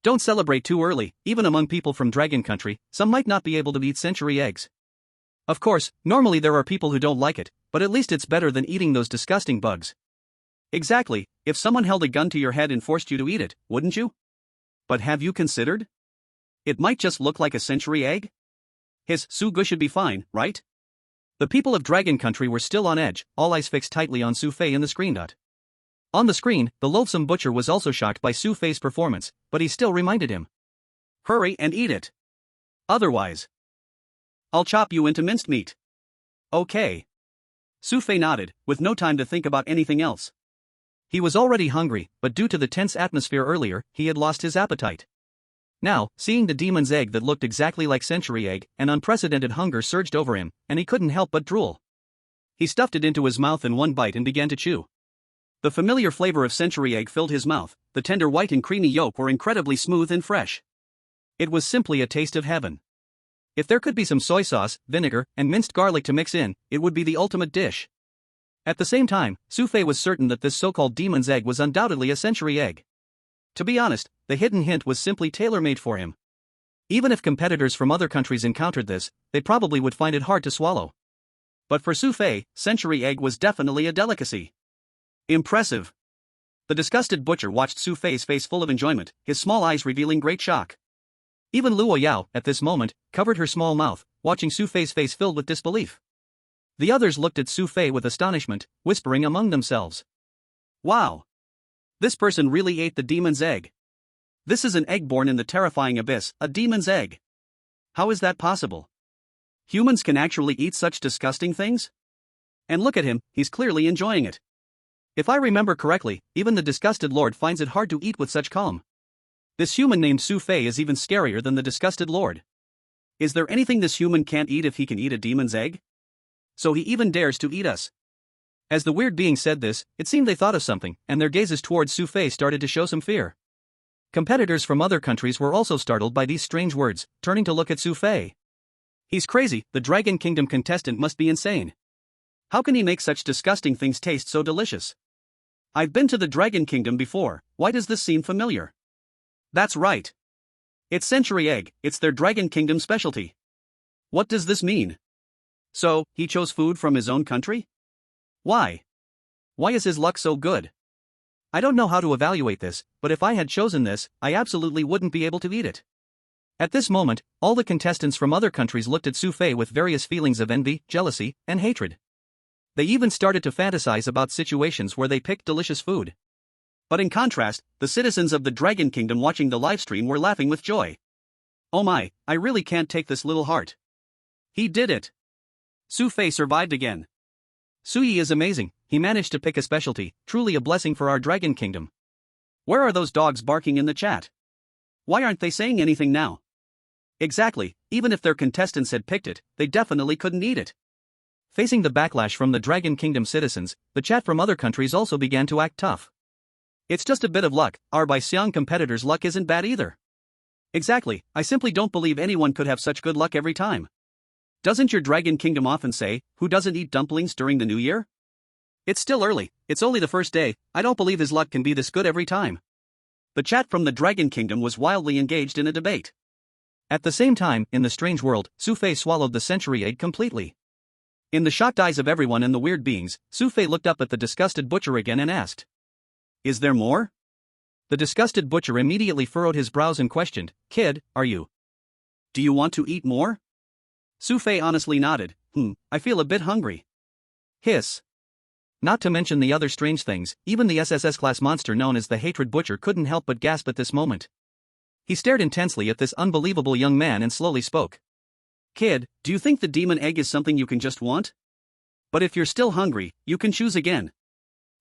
Don't celebrate too early, even among people from Dragon Country, some might not be able to eat century eggs. Of course, normally there are people who don't like it, but at least it's better than eating those disgusting bugs. Exactly, if someone held a gun to your head and forced you to eat it, wouldn't you? But have you considered? It might just look like a century egg? His Su Gu should be fine, right? The people of Dragon Country were still on edge, all eyes fixed tightly on Xu Fei in the screen. On the screen, the loathsome butcher was also shocked by Xu Fei's performance, but he still reminded him. Hurry and eat it. Otherwise, I'll chop you into minced meat. Okay. Xu Fei nodded, with no time to think about anything else. He was already hungry, but due to the tense atmosphere earlier, he had lost his appetite. Now, seeing the demon's egg that looked exactly like century egg, an unprecedented hunger surged over him, and he couldn't help but drool. He stuffed it into his mouth in one bite and began to chew. The familiar flavor of century egg filled his mouth, the tender white and creamy yolk were incredibly smooth and fresh. It was simply a taste of heaven. If there could be some soy sauce, vinegar, and minced garlic to mix in, it would be the ultimate dish. At the same time, Xu Fei was certain that this so-called demon's egg was undoubtedly a century egg. To be honest, the hidden hint was simply tailor-made for him. Even if competitors from other countries encountered this, they probably would find it hard to swallow. But for Xu Fei, century egg was definitely a delicacy. Impressive. The disgusted butcher watched Xu Fei's face full of enjoyment, his small eyes revealing great shock. Even Luo Yao, at this moment, covered her small mouth, watching Xu Fei's face filled with disbelief. The others looked at Xu Fei with astonishment, whispering among themselves. Wow! This person really ate the demon's egg. This is an egg born in the terrifying abyss, a demon's egg. How is that possible? Humans can actually eat such disgusting things? And look at him, he's clearly enjoying it. If I remember correctly, even the disgusted lord finds it hard to eat with such calm. This human named Xu Fei is even scarier than the disgusted lord. Is there anything this human can't eat if he can eat a demon's egg? So he even dares to eat us. As the weird being said this, it seemed they thought of something, and their gazes towards Xu Fei started to show some fear. Competitors from other countries were also startled by these strange words, turning to look at Xu Fei. He's crazy, the Dragon Kingdom contestant must be insane. How can he make such disgusting things taste so delicious? I've been to the Dragon Kingdom before, why does this seem familiar? That's right. It's century egg, it's their Dragon Kingdom specialty. What does this mean? So, he chose food from his own country? Why? Why is his luck so good? I don't know how to evaluate this, but if I had chosen this, I absolutely wouldn't be able to eat it. At this moment, all the contestants from other countries looked at Xu Fei with various feelings of envy, jealousy, and hatred. They even started to fantasize about situations where they picked delicious food. But in contrast, the citizens of the Dragon Kingdom watching the livestream were laughing with joy. Oh my, I really can't take this little heart. He did it. Xu Fei survived again. Su Yi is amazing, he managed to pick a specialty, truly a blessing for our Dragon Kingdom. Where are those dogs barking in the chat? Why aren't they saying anything now? Exactly, even if their contestants had picked it, they definitely couldn't eat it. Facing the backlash from the Dragon Kingdom citizens, the chat from other countries also began to act tough. It's just a bit of luck, our Baixiang competitors' luck isn't bad either. Exactly, I simply don't believe anyone could have such good luck every time. Doesn't your Dragon Kingdom often say, who doesn't eat dumplings during the new year? It's still early, it's only the first day, I don't believe his luck can be this good every time. The chat from the Dragon Kingdom was wildly engaged in a debate. At the same time, in the strange world, Xu Fei swallowed the century egg completely. In the shocked eyes of everyone and the weird beings, Xu Fei looked up at the disgusted butcher again and asked. Is there more? The disgusted butcher immediately furrowed his brows and questioned, Kid, are you? Do you want to eat more? Xu Fei honestly nodded, I feel a bit hungry. Hiss. Not to mention the other strange things, even the SSS-class monster known as the Hatred Butcher couldn't help but gasp at this moment. He stared intensely at this unbelievable young man and slowly spoke. Kid, do you think the demon egg is something you can just want? But if you're still hungry, you can choose again.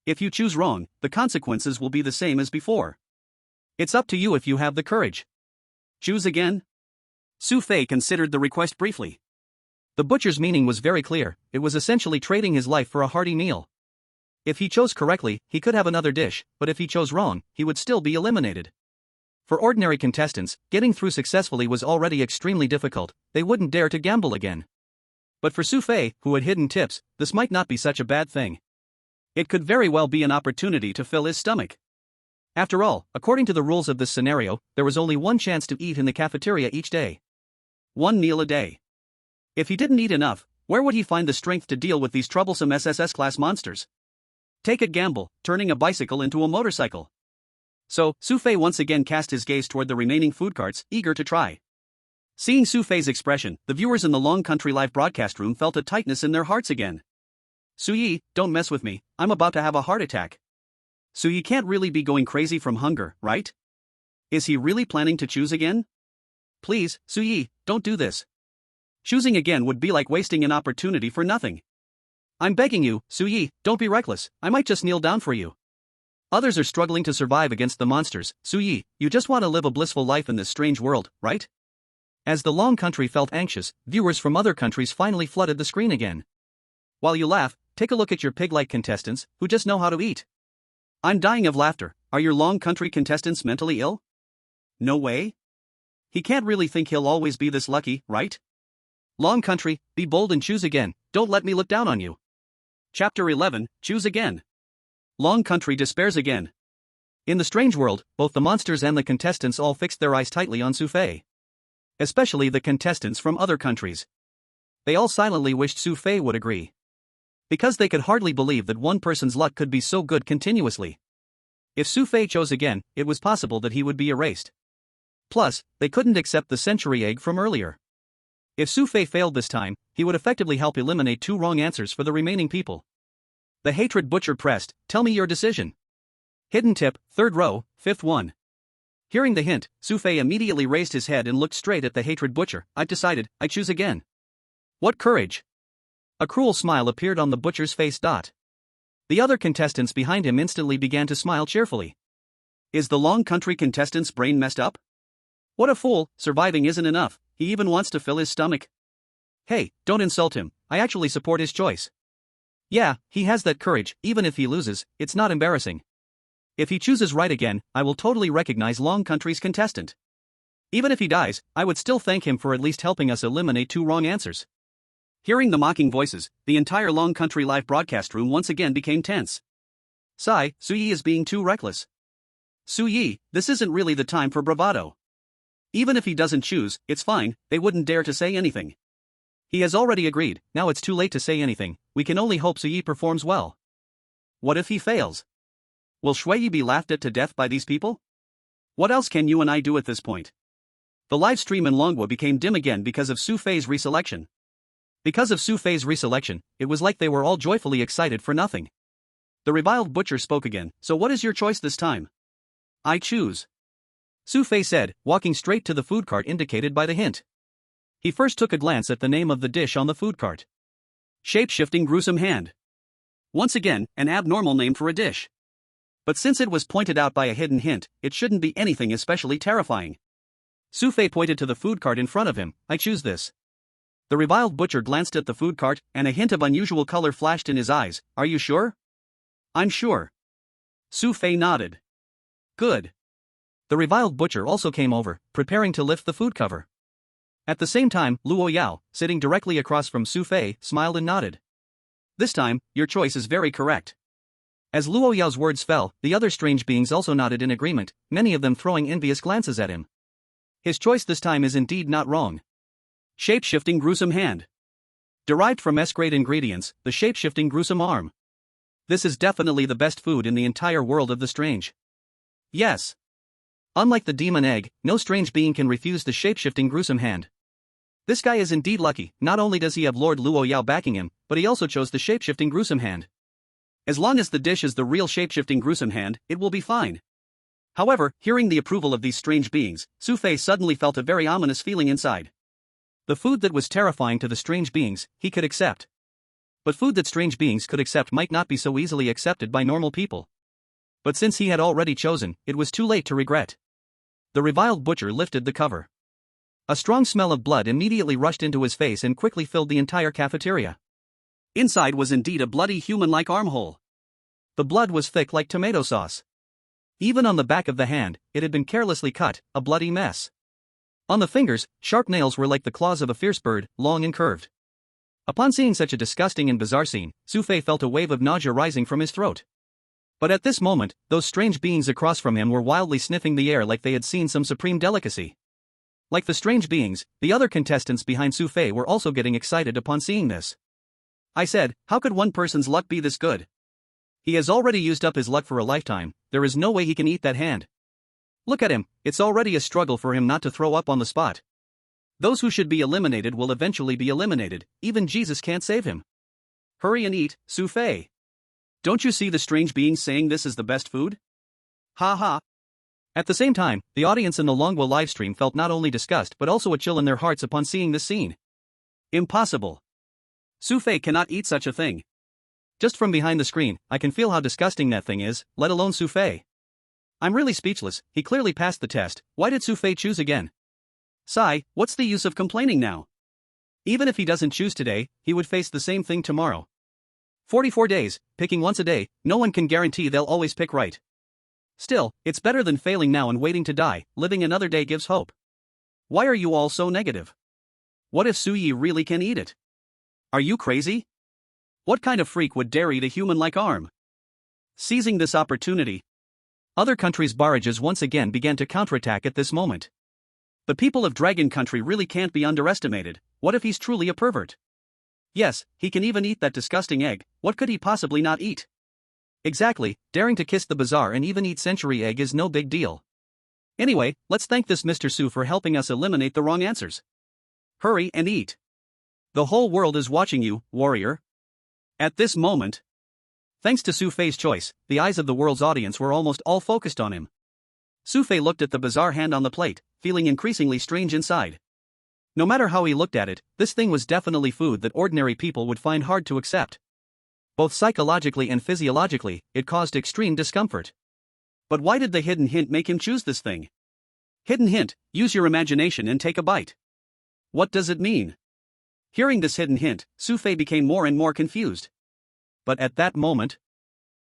If you choose wrong, the consequences will be the same as before. It's up to you if you have the courage. Choose again? Xu Fei considered the request briefly. The butcher's meaning was very clear, it was essentially trading his life for a hearty meal. If he chose correctly, he could have another dish, but if he chose wrong, he would still be eliminated. For ordinary contestants, getting through successfully was already extremely difficult, they wouldn't dare to gamble again. But for Xu Fei, who had hidden tips, this might not be such a bad thing. It could very well be an opportunity to fill his stomach. After all, according to the rules of this scenario, there was only one chance to eat in the cafeteria each day. One meal a day. If he didn't eat enough, where would he find the strength to deal with these troublesome SSS-class monsters? Take a gamble, turning a bicycle into a motorcycle. So, Xu Fei once again cast his gaze toward the remaining food carts, eager to try. Seeing Xu Fei's expression, the viewers in the Long Country live broadcast room felt a tightness in their hearts again. Su Yi, don't mess with me, I'm about to have a heart attack. Su Yi can't really be going crazy from hunger, right? Is he really planning to choose again? Please, Su Yi, don't do this. Choosing again would be like wasting an opportunity for nothing. I'm begging you, Su Yi, don't be reckless, I might just kneel down for you. Others are struggling to survive against the monsters. Su Yi, you just want to live a blissful life in this strange world, right? As the Long Country felt anxious, viewers from other countries finally flooded the screen again. While you laugh, take a look at your pig-like contestants, who just know how to eat. I'm dying of laughter. Are your Long Country contestants mentally ill? No way? He can't really think he'll always be this lucky, right? Long Country, be bold and choose again. Don't let me look down on you. Chapter 11, Choose Again. Long Country despairs again. In the strange world, both the monsters and the contestants all fixed their eyes tightly on Xu Fei. Especially the contestants from other countries. They all silently wished Xu Fei would agree. Because they could hardly believe that one person's luck could be so good continuously. If Xu Fei chose again, it was possible that he would be erased. Plus, they couldn't accept the century egg from earlier. If Xu Fei failed this time, he would effectively help eliminate 2 wrong answers for the remaining people. The hatred butcher pressed, tell me your decision. Hidden tip, 3rd row, 5th one. Hearing the hint, Xu Fei immediately raised his head and looked straight at the hatred butcher. I've decided, I choose again. What courage! A cruel smile appeared on the butcher's face. The other contestants behind him instantly began to smile cheerfully. Is the Long Country contestant's brain messed up? What a fool, surviving isn't enough, he even wants to fill his stomach. Hey, don't insult him, I actually support his choice. Yeah, he has that courage, even if he loses, it's not embarrassing. If he chooses right again, I will totally recognize Long Country's contestant. Even if he dies, I would still thank him for at least helping us eliminate 2 wrong answers. Hearing the mocking voices, the entire Long Country live broadcast room once again became tense. Sigh, Su Yi is being too reckless. Su Yi, this isn't really the time for bravado. Even if he doesn't choose, it's fine, they wouldn't dare to say anything. He has already agreed, now it's too late to say anything, we can only hope Su Yi performs well. What if he fails? Will Shui Yi be laughed at to death by these people? What else can you and I do at this point? The live stream in Longwa became dim again because of Xu Fei's reselection. Because of Xu Fei's reselection, it was like they were all joyfully excited for nothing. The reviled butcher spoke again, so what is your choice this time? I choose. Xu Fei said, walking straight to the food cart indicated by the hint. He first took a glance at the name of the dish on the food cart. Shape-shifting gruesome hand. Once again, an abnormal name for a dish. But since it was pointed out by a hidden hint, it shouldn't be anything especially terrifying. Xu Fei pointed to the food cart in front of him. I choose this. The reviled butcher glanced at the food cart, and a hint of unusual color flashed in his eyes. Are you sure? I'm sure. Xu Fei nodded. Good. The reviled butcher also came over, preparing to lift the food cover. At the same time, Luo Yao, sitting directly across from Xu Fei, smiled and nodded. This time, your choice is very correct. As Luo Yao's words fell, the other strange beings also nodded in agreement, many of them throwing envious glances at him. His choice this time is indeed not wrong. Shape-shifting gruesome hand. Derived from S-grade ingredients, the shape-shifting gruesome arm. This is definitely the best food in the entire world of the strange. Yes. Unlike the demon egg, no strange being can refuse the shape-shifting gruesome hand. This guy is indeed lucky, not only does he have Lord Luo Yao backing him, but he also chose the shape-shifting gruesome hand. As long as the dish is the real shape-shifting gruesome hand, it will be fine. However, hearing the approval of these strange beings, Xu Fei suddenly felt a very ominous feeling inside. The food that was terrifying to the strange beings, he could accept. But food that strange beings could accept might not be so easily accepted by normal people. But since he had already chosen, it was too late to regret. The reviled butcher lifted the cover. A strong smell of blood immediately rushed into his face and quickly filled the entire cafeteria. Inside was indeed a bloody human-like armhole. The blood was thick like tomato sauce. Even on the back of the hand, it had been carelessly cut, a bloody mess. On the fingers, sharp nails were like the claws of a fierce bird, long and curved. Upon seeing such a disgusting and bizarre scene, Xu Fei felt a wave of nausea rising from his throat. But at this moment, those strange beings across from him were wildly sniffing the air like they had seen some supreme delicacy. Like the strange beings, the other contestants behind Xu Fei were also getting excited upon seeing this. I said, how could one person's luck be this good? He has already used up his luck for a lifetime, there is no way he can eat that hand. Look at him, it's already a struggle for him not to throw up on the spot. Those who should be eliminated will eventually be eliminated, even Jesus can't save him. Hurry and eat, Xu Fei. Don't you see the strange beings saying this is the best food? Ha ha. At the same time, the audience in the Longwa livestream felt not only disgust but also a chill in their hearts upon seeing this scene. Impossible. Xu Fei cannot eat such a thing. Just from behind the screen, I can feel how disgusting that thing is, let alone Xu Fei. I'm really speechless, he clearly passed the test, why did Xu Fei choose again? Sigh, what's the use of complaining now? Even if he doesn't choose today, he would face the same thing tomorrow. 44 days, picking once a day, no one can guarantee they'll always pick right. Still, it's better than failing now and waiting to die, living another day gives hope. Why are you all so negative? What if Xu Yi really can eat it? Are you crazy? What kind of freak would dare eat a human-like arm? Seizing this opportunity, other countries' barrages once again began to counterattack at this moment. The people of Dragon Country really can't be underestimated. What if he's truly a pervert? Yes, he can even eat that disgusting egg, what could he possibly not eat? Exactly, daring to kiss the bazaar and even eat century egg is no big deal. Anyway, let's thank this Mr. Xu for helping us eliminate the wrong answers. Hurry and eat. The whole world is watching you, warrior. At this moment, thanks to Xu Fei's choice, the eyes of the world's audience were almost all focused on him. Xu Fei looked at the bizarre hand on the plate, feeling increasingly strange inside. No matter how he looked at it, this thing was definitely food that ordinary people would find hard to accept. Both psychologically and physiologically, it caused extreme discomfort. But why did the hidden hint make him choose this thing? Hidden hint, use your imagination and take a bite. What does it mean? Hearing this hidden hint, Xu Fei became more and more confused. But at that moment,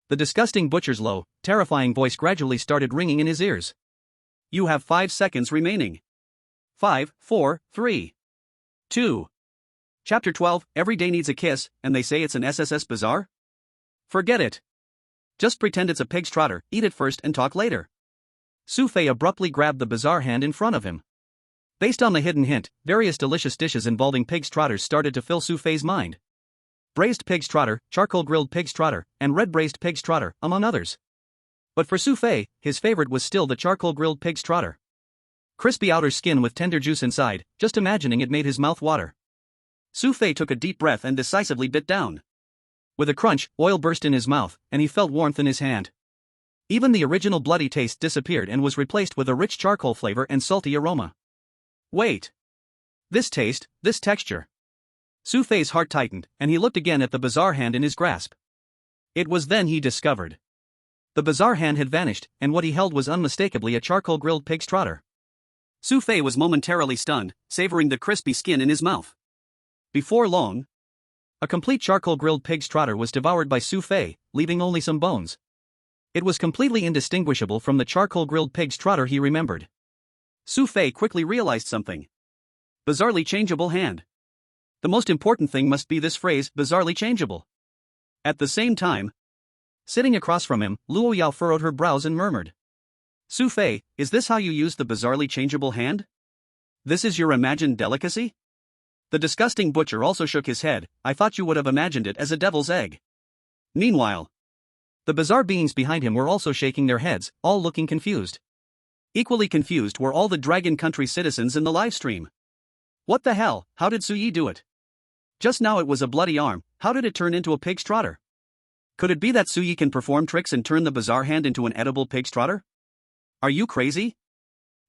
the disgusting butcher's low, terrifying voice gradually started ringing in his ears. You have 5 seconds remaining. 5, 4, 3, 2. Chapter 12, Every day needs a kiss, and they say it's an SSS bazaar? Forget it. Just pretend it's a pig's trotter, eat it first and talk later. Xu Fei abruptly grabbed the bizarre hand in front of him. Based on the hidden hint, various delicious dishes involving pig's trotters started to fill Xu Fei's mind. Braised pig's trotter, charcoal grilled pig's trotter, and red braised pig's trotter, among others. But for Xu Fei, his favorite was still the charcoal grilled pig's trotter. Crispy outer skin with tender juice inside, just imagining it made his mouth water. Xu Fei took a deep breath and decisively bit down. With a crunch, oil burst in his mouth, and he felt warmth in his hand. Even the original bloody taste disappeared and was replaced with a rich charcoal flavor and salty aroma. Wait. This taste, this texture. Xu Fei's heart tightened, and he looked again at the bizarre hand in his grasp. It was then he discovered. The bizarre hand had vanished, and what he held was unmistakably a charcoal grilled pig's trotter. Xu Fei was momentarily stunned, savoring the crispy skin in his mouth. Before long, a complete charcoal grilled pig's trotter was devoured by Xu Fei, leaving only some bones. It was completely indistinguishable from the charcoal grilled pig's trotter he remembered. Xu Fei quickly realized something. Bizarrely changeable hand. The most important thing must be this phrase, bizarrely changeable. At the same time, sitting across from him, Luo Yao furrowed her brows and murmured. Xu Fei, is this how you use the bizarrely changeable hand? This is your imagined delicacy? The disgusting butcher also shook his head. I thought you would have imagined it as a devil's egg. Meanwhile, the bizarre beings behind him were also shaking their heads, all looking confused. Equally confused were all the Dragon Country citizens in the live stream. What the hell, how did Xu Yi do it? Just now it was a bloody arm, how did it turn into a pig's trotter? Could it be that Xu Yi can perform tricks and turn the bizarre hand into an edible pig's trotter? Are you crazy?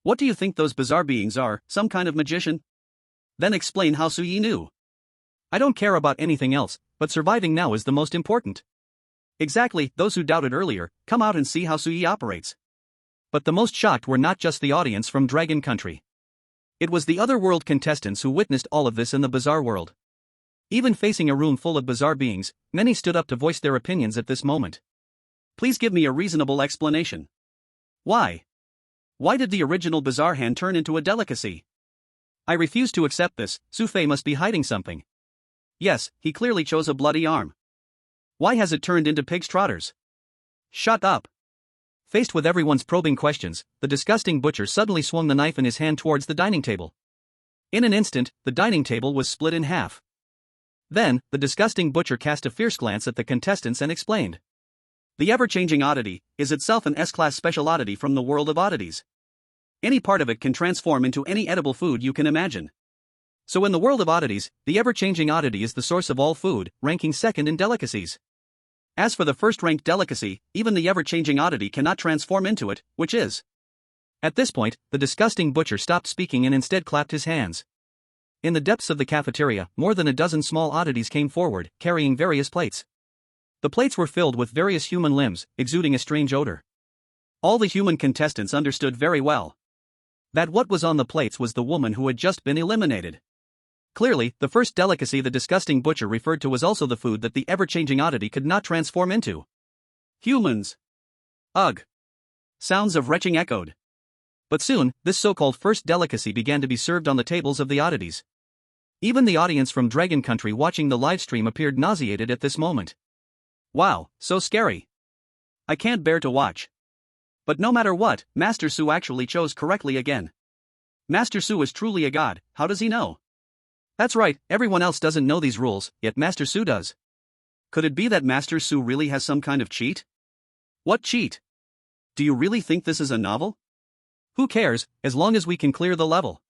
What do you think those bizarre beings are, some kind of magician? Then explain how Xu Yi knew. I don't care about anything else, but surviving now is the most important. Exactly, those who doubted earlier, come out and see how Xu Yi operates. But the most shocked were not just the audience from Dragon Country. It was the other world contestants who witnessed all of this in the bizarre world. Even facing a room full of bizarre beings, many stood up to voice their opinions at this moment. Please give me a reasonable explanation. Why? Why did the original bizarre hand turn into a delicacy? I refuse to accept this. Xu Fei must be hiding something. Yes, he clearly chose a bloody arm. Why has it turned into pig's trotters? Shut up. Faced with everyone's probing questions, the disgusting butcher suddenly swung the knife in his hand towards the dining table. In an instant, the dining table was split in half. Then, the disgusting butcher cast a fierce glance at the contestants and explained. The ever-changing oddity is itself an S-class special oddity from the world of oddities. Any part of it can transform into any edible food you can imagine. So in the world of oddities, the ever-changing oddity is the source of all food, ranking second in delicacies. As for the first-ranked delicacy, even the ever-changing oddity cannot transform into it, which is. At this point, the disgusting butcher stopped speaking and instead clapped his hands. In the depths of the cafeteria, more than a dozen small oddities came forward, carrying various plates. The plates were filled with various human limbs, exuding a strange odor. All the human contestants understood very well that what was on the plates was the woman who had just been eliminated. Clearly, the first delicacy the disgusting butcher referred to was also the food that the ever-changing oddity could not transform into. Humans. Ugh. Sounds of retching echoed. But soon, this so-called first delicacy began to be served on the tables of the oddities. Even the audience from Dragon Country watching the livestream appeared nauseated at this moment. Wow, so scary. I can't bear to watch. But no matter what, Master Xu actually chose correctly again. Master Xu is truly a god, how does he know? That's right, everyone else doesn't know these rules, yet Master Xu does. Could it be that Master Xu really has some kind of cheat? What cheat? Do you really think this is a novel? Who cares, as long as we can clear the level.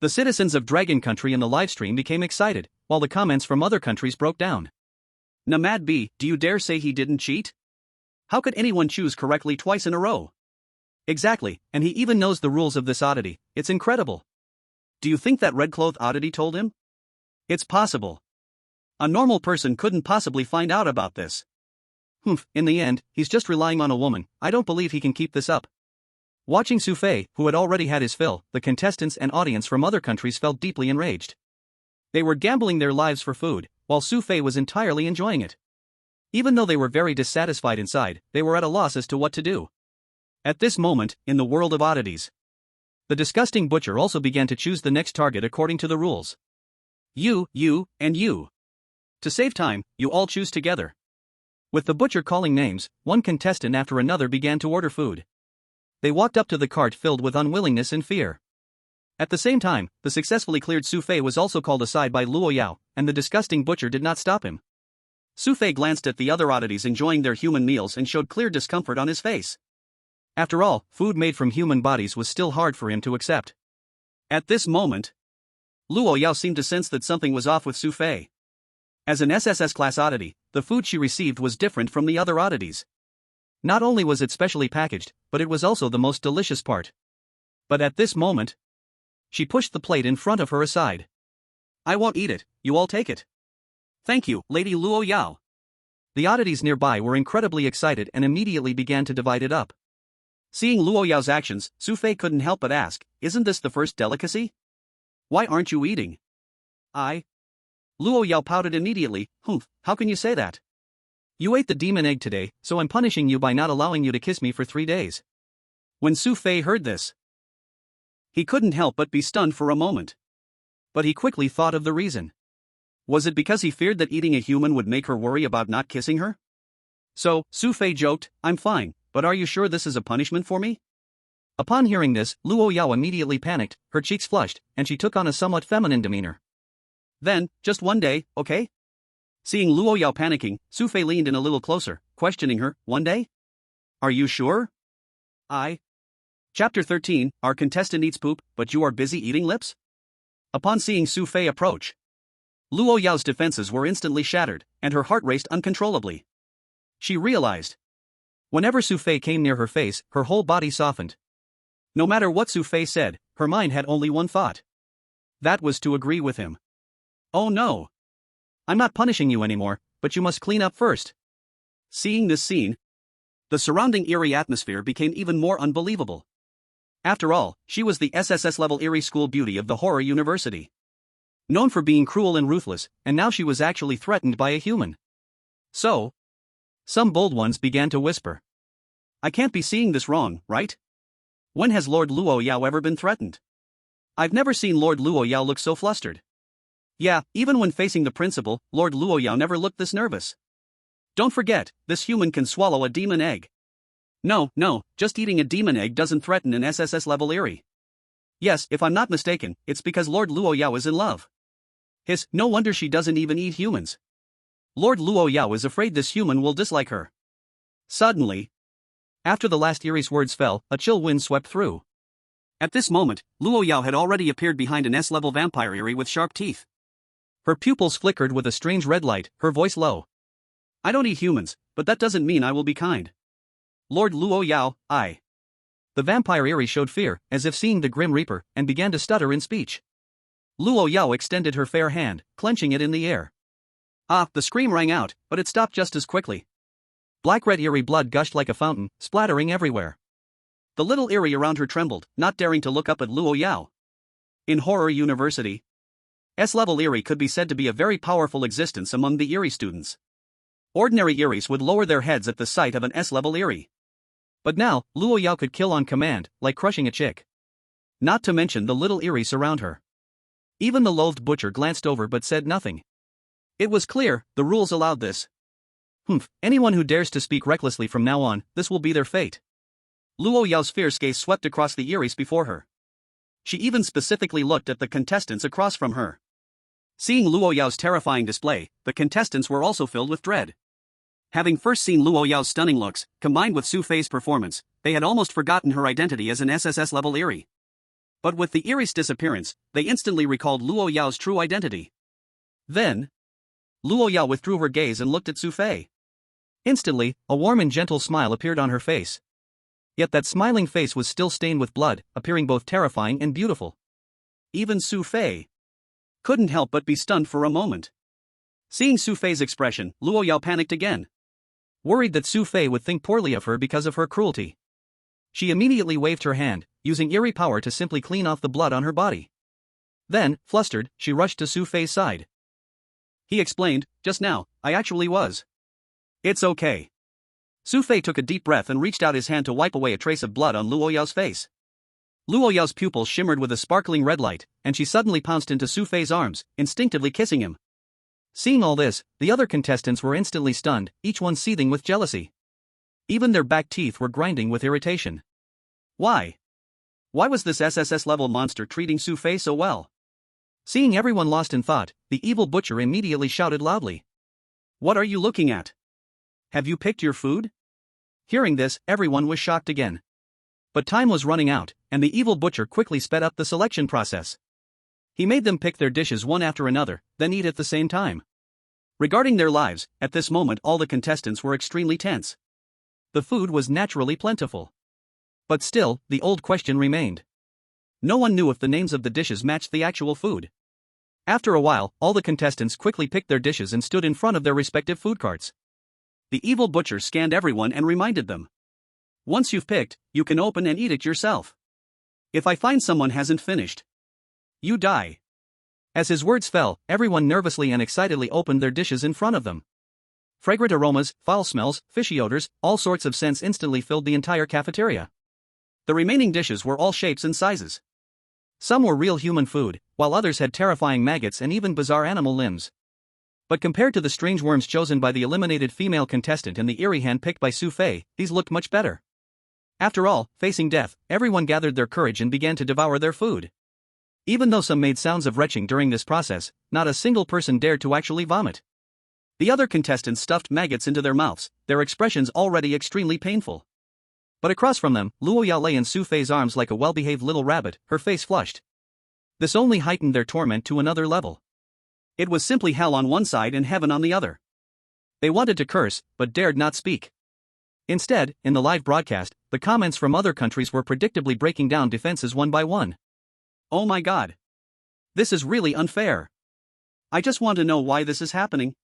The citizens of Dragon Country in the livestream became excited, while the comments from other countries broke down. Namad B, do you dare say he didn't cheat? How could anyone choose correctly twice in a row? Exactly, and he even knows the rules of this oddity, it's incredible. Do you think that red-clothed oddity told him? It's possible. A normal person couldn't possibly find out about this. In the end, he's just relying on a woman, I don't believe he can keep this up. Watching Xu Fei, who had already had his fill, the contestants and audience from other countries felt deeply enraged. They were gambling their lives for food, while Xu Fei was entirely enjoying it. Even though they were very dissatisfied inside, they were at a loss as to what to do. At this moment, in the world of oddities, the disgusting butcher also began to choose the next target according to the rules. You, and you. To save time, you all choose together. With the butcher calling names, one contestant after another began to order food. They walked up to the cart filled with unwillingness and fear. At the same time, the successfully cleared Xu Fei was also called aside by Luo Yao, and the disgusting butcher did not stop him. Xu Fei glanced at the other oddities enjoying their human meals and showed clear discomfort on his face. After all, food made from human bodies was still hard for him to accept. At this moment, Luo Yao seemed to sense that something was off with Xu Fei. As an SSS class oddity, the food she received was different from the other oddities. Not only was it specially packaged, but it was also the most delicious part. But at this moment, she pushed the plate in front of her aside. I won't eat it, you all take it. Thank you, Lady Luo Yao. The oddities nearby were incredibly excited and immediately began to divide it up. Seeing Luo Yao's actions, Xu Fei couldn't help but ask, isn't this the first delicacy? Why aren't you eating? Luo Yao pouted immediately, how can you say that? You ate the demon egg today, so I'm punishing you by not allowing you to kiss me for 3 days. When Xu Fei heard this, he couldn't help but be stunned for a moment. But he quickly thought of the reason. Was it because he feared that eating a human would make her worry about not kissing her? So, Xu Fei joked, I'm fine, but are you sure this is a punishment for me? Upon hearing this, Luo Yao immediately panicked, her cheeks flushed, and she took on a somewhat feminine demeanor. Then, just 1 day, okay? Seeing Luo Yao panicking, Xu Fei leaned in a little closer, questioning her, 1 day? Are you sure? Chapter 13, our contestant eats poop, but you are busy eating lips? Upon seeing Xu Fei approach, Luo Yao's defenses were instantly shattered, and her heart raced uncontrollably. She realized. Whenever Xu Fei came near her face, her whole body softened. No matter what Xu Fei said, her mind had only one thought. That was to agree with him. Oh no! I'm not punishing you anymore, but you must clean up first. Seeing this scene, the surrounding eerie atmosphere became even more unbelievable. After all, she was the SSS-level eerie school beauty of the horror university. Known for being cruel and ruthless, and now she was actually threatened by a human. So, some bold ones began to whisper. I can't be seeing this wrong, right? When has Lord Luo Yao ever been threatened? I've never seen Lord Luo Yao look so flustered. Yeah, even when facing the principal, Lord Luo Yao never looked this nervous. Don't forget, this human can swallow a demon egg. No, just eating a demon egg doesn't threaten an SSS-level eerie. Yes, if I'm not mistaken, it's because Lord Luo Yao is in love. No wonder she doesn't even eat humans. Lord Luo Yao is afraid this human will dislike her. Suddenly, after the last eerie's words fell, a chill wind swept through. At this moment, Luo Yao had already appeared behind an S-level vampire eerie with sharp teeth. Her pupils flickered with a strange red light, her voice low. I don't eat humans, but that doesn't mean I will be kind. Lord Luo Yao, The vampire eerie showed fear, as if seeing the Grim Reaper, and began to stutter in speech. Luo Yao extended her fair hand, clenching it in the air. Ah, the scream rang out, but it stopped just as quickly. Black-red eerie blood gushed like a fountain, splattering everywhere. The little eerie around her trembled, not daring to look up at Luo Yao. In Horror University, S-level eerie could be said to be a very powerful existence among the eerie students. Ordinary eerie's would lower their heads at the sight of an S-level eerie. But now, Luo Yao could kill on command, like crushing a chick. Not to mention the little eerie around her. Even the loathed butcher glanced over but said nothing. It was clear, the rules allowed this. Anyone who dares to speak recklessly from now on, this will be their fate. Luo Yao's fierce gaze swept across the eerie's before her. She even specifically looked at the contestants across from her. Seeing Luo Yao's terrifying display, the contestants were also filled with dread. Having first seen Luo Yao's stunning looks, combined with Xu Fei's performance, they had almost forgotten her identity as an SSS-level eerie. But with the eerie's disappearance, they instantly recalled Luo Yao's true identity. Then, Luo Yao withdrew her gaze and looked at Xu Fei. Instantly, a warm and gentle smile appeared on her face. Yet that smiling face was still stained with blood, appearing both terrifying and beautiful. Even Xu Fei couldn't help but be stunned for a moment. Seeing Xu Fei's expression, Luo Yao panicked again. Worried that Xu Fei would think poorly of her because of her cruelty, she immediately waved her hand, using eerie power to simply clean off the blood on her body. Then, flustered, she rushed to Xu Fei's side. He explained, "Just now, I actually was." "It's okay." Xu Fei took a deep breath and reached out his hand to wipe away a trace of blood on Luo Yao's face. Luo Yao's pupils shimmered with a sparkling red light, and she suddenly pounced into Xu Fei's arms, instinctively kissing him. Seeing all this, the other contestants were instantly stunned, each one seething with jealousy. Even their back teeth were grinding with irritation. Why? Why was this SSS-level monster treating Xu Fei so well? Seeing everyone lost in thought, the evil butcher immediately shouted loudly. "What are you looking at? Have you picked your food?" Hearing this, everyone was shocked again. But time was running out, and the evil butcher quickly sped up the selection process. He made them pick their dishes one after another, then eat at the same time. Regarding their lives, at this moment all the contestants were extremely tense. The food was naturally plentiful. But still, the old question remained. No one knew if the names of the dishes matched the actual food. After a while, all the contestants quickly picked their dishes and stood in front of their respective food carts. The evil butcher scanned everyone and reminded them. "Once you've picked, you can open and eat it yourself. If I find someone hasn't finished, you die." As his words fell, everyone nervously and excitedly opened their dishes in front of them. Fragrant aromas, foul smells, fishy odors, all sorts of scents instantly filled the entire cafeteria. The remaining dishes were all shapes and sizes. Some were real human food, while others had terrifying maggots and even bizarre animal limbs. But compared to the strange worms chosen by the eliminated female contestant and the eerie hand picked by Xu Fei, these looked much better. After all, facing death, everyone gathered their courage and began to devour their food. Even though some made sounds of retching during this process, not a single person dared to actually vomit. The other contestants stuffed maggots into their mouths, their expressions already extremely painful. But across from them, Luo Yao lay in Xu Fei's arms like a well-behaved little rabbit, her face flushed. This only heightened their torment to another level. It was simply hell on one side and heaven on the other. They wanted to curse, but dared not speak. Instead, in the live broadcast, the comments from other countries were predictably breaking down defenses one by one. "Oh my god. This is really unfair. I just want to know why this is happening.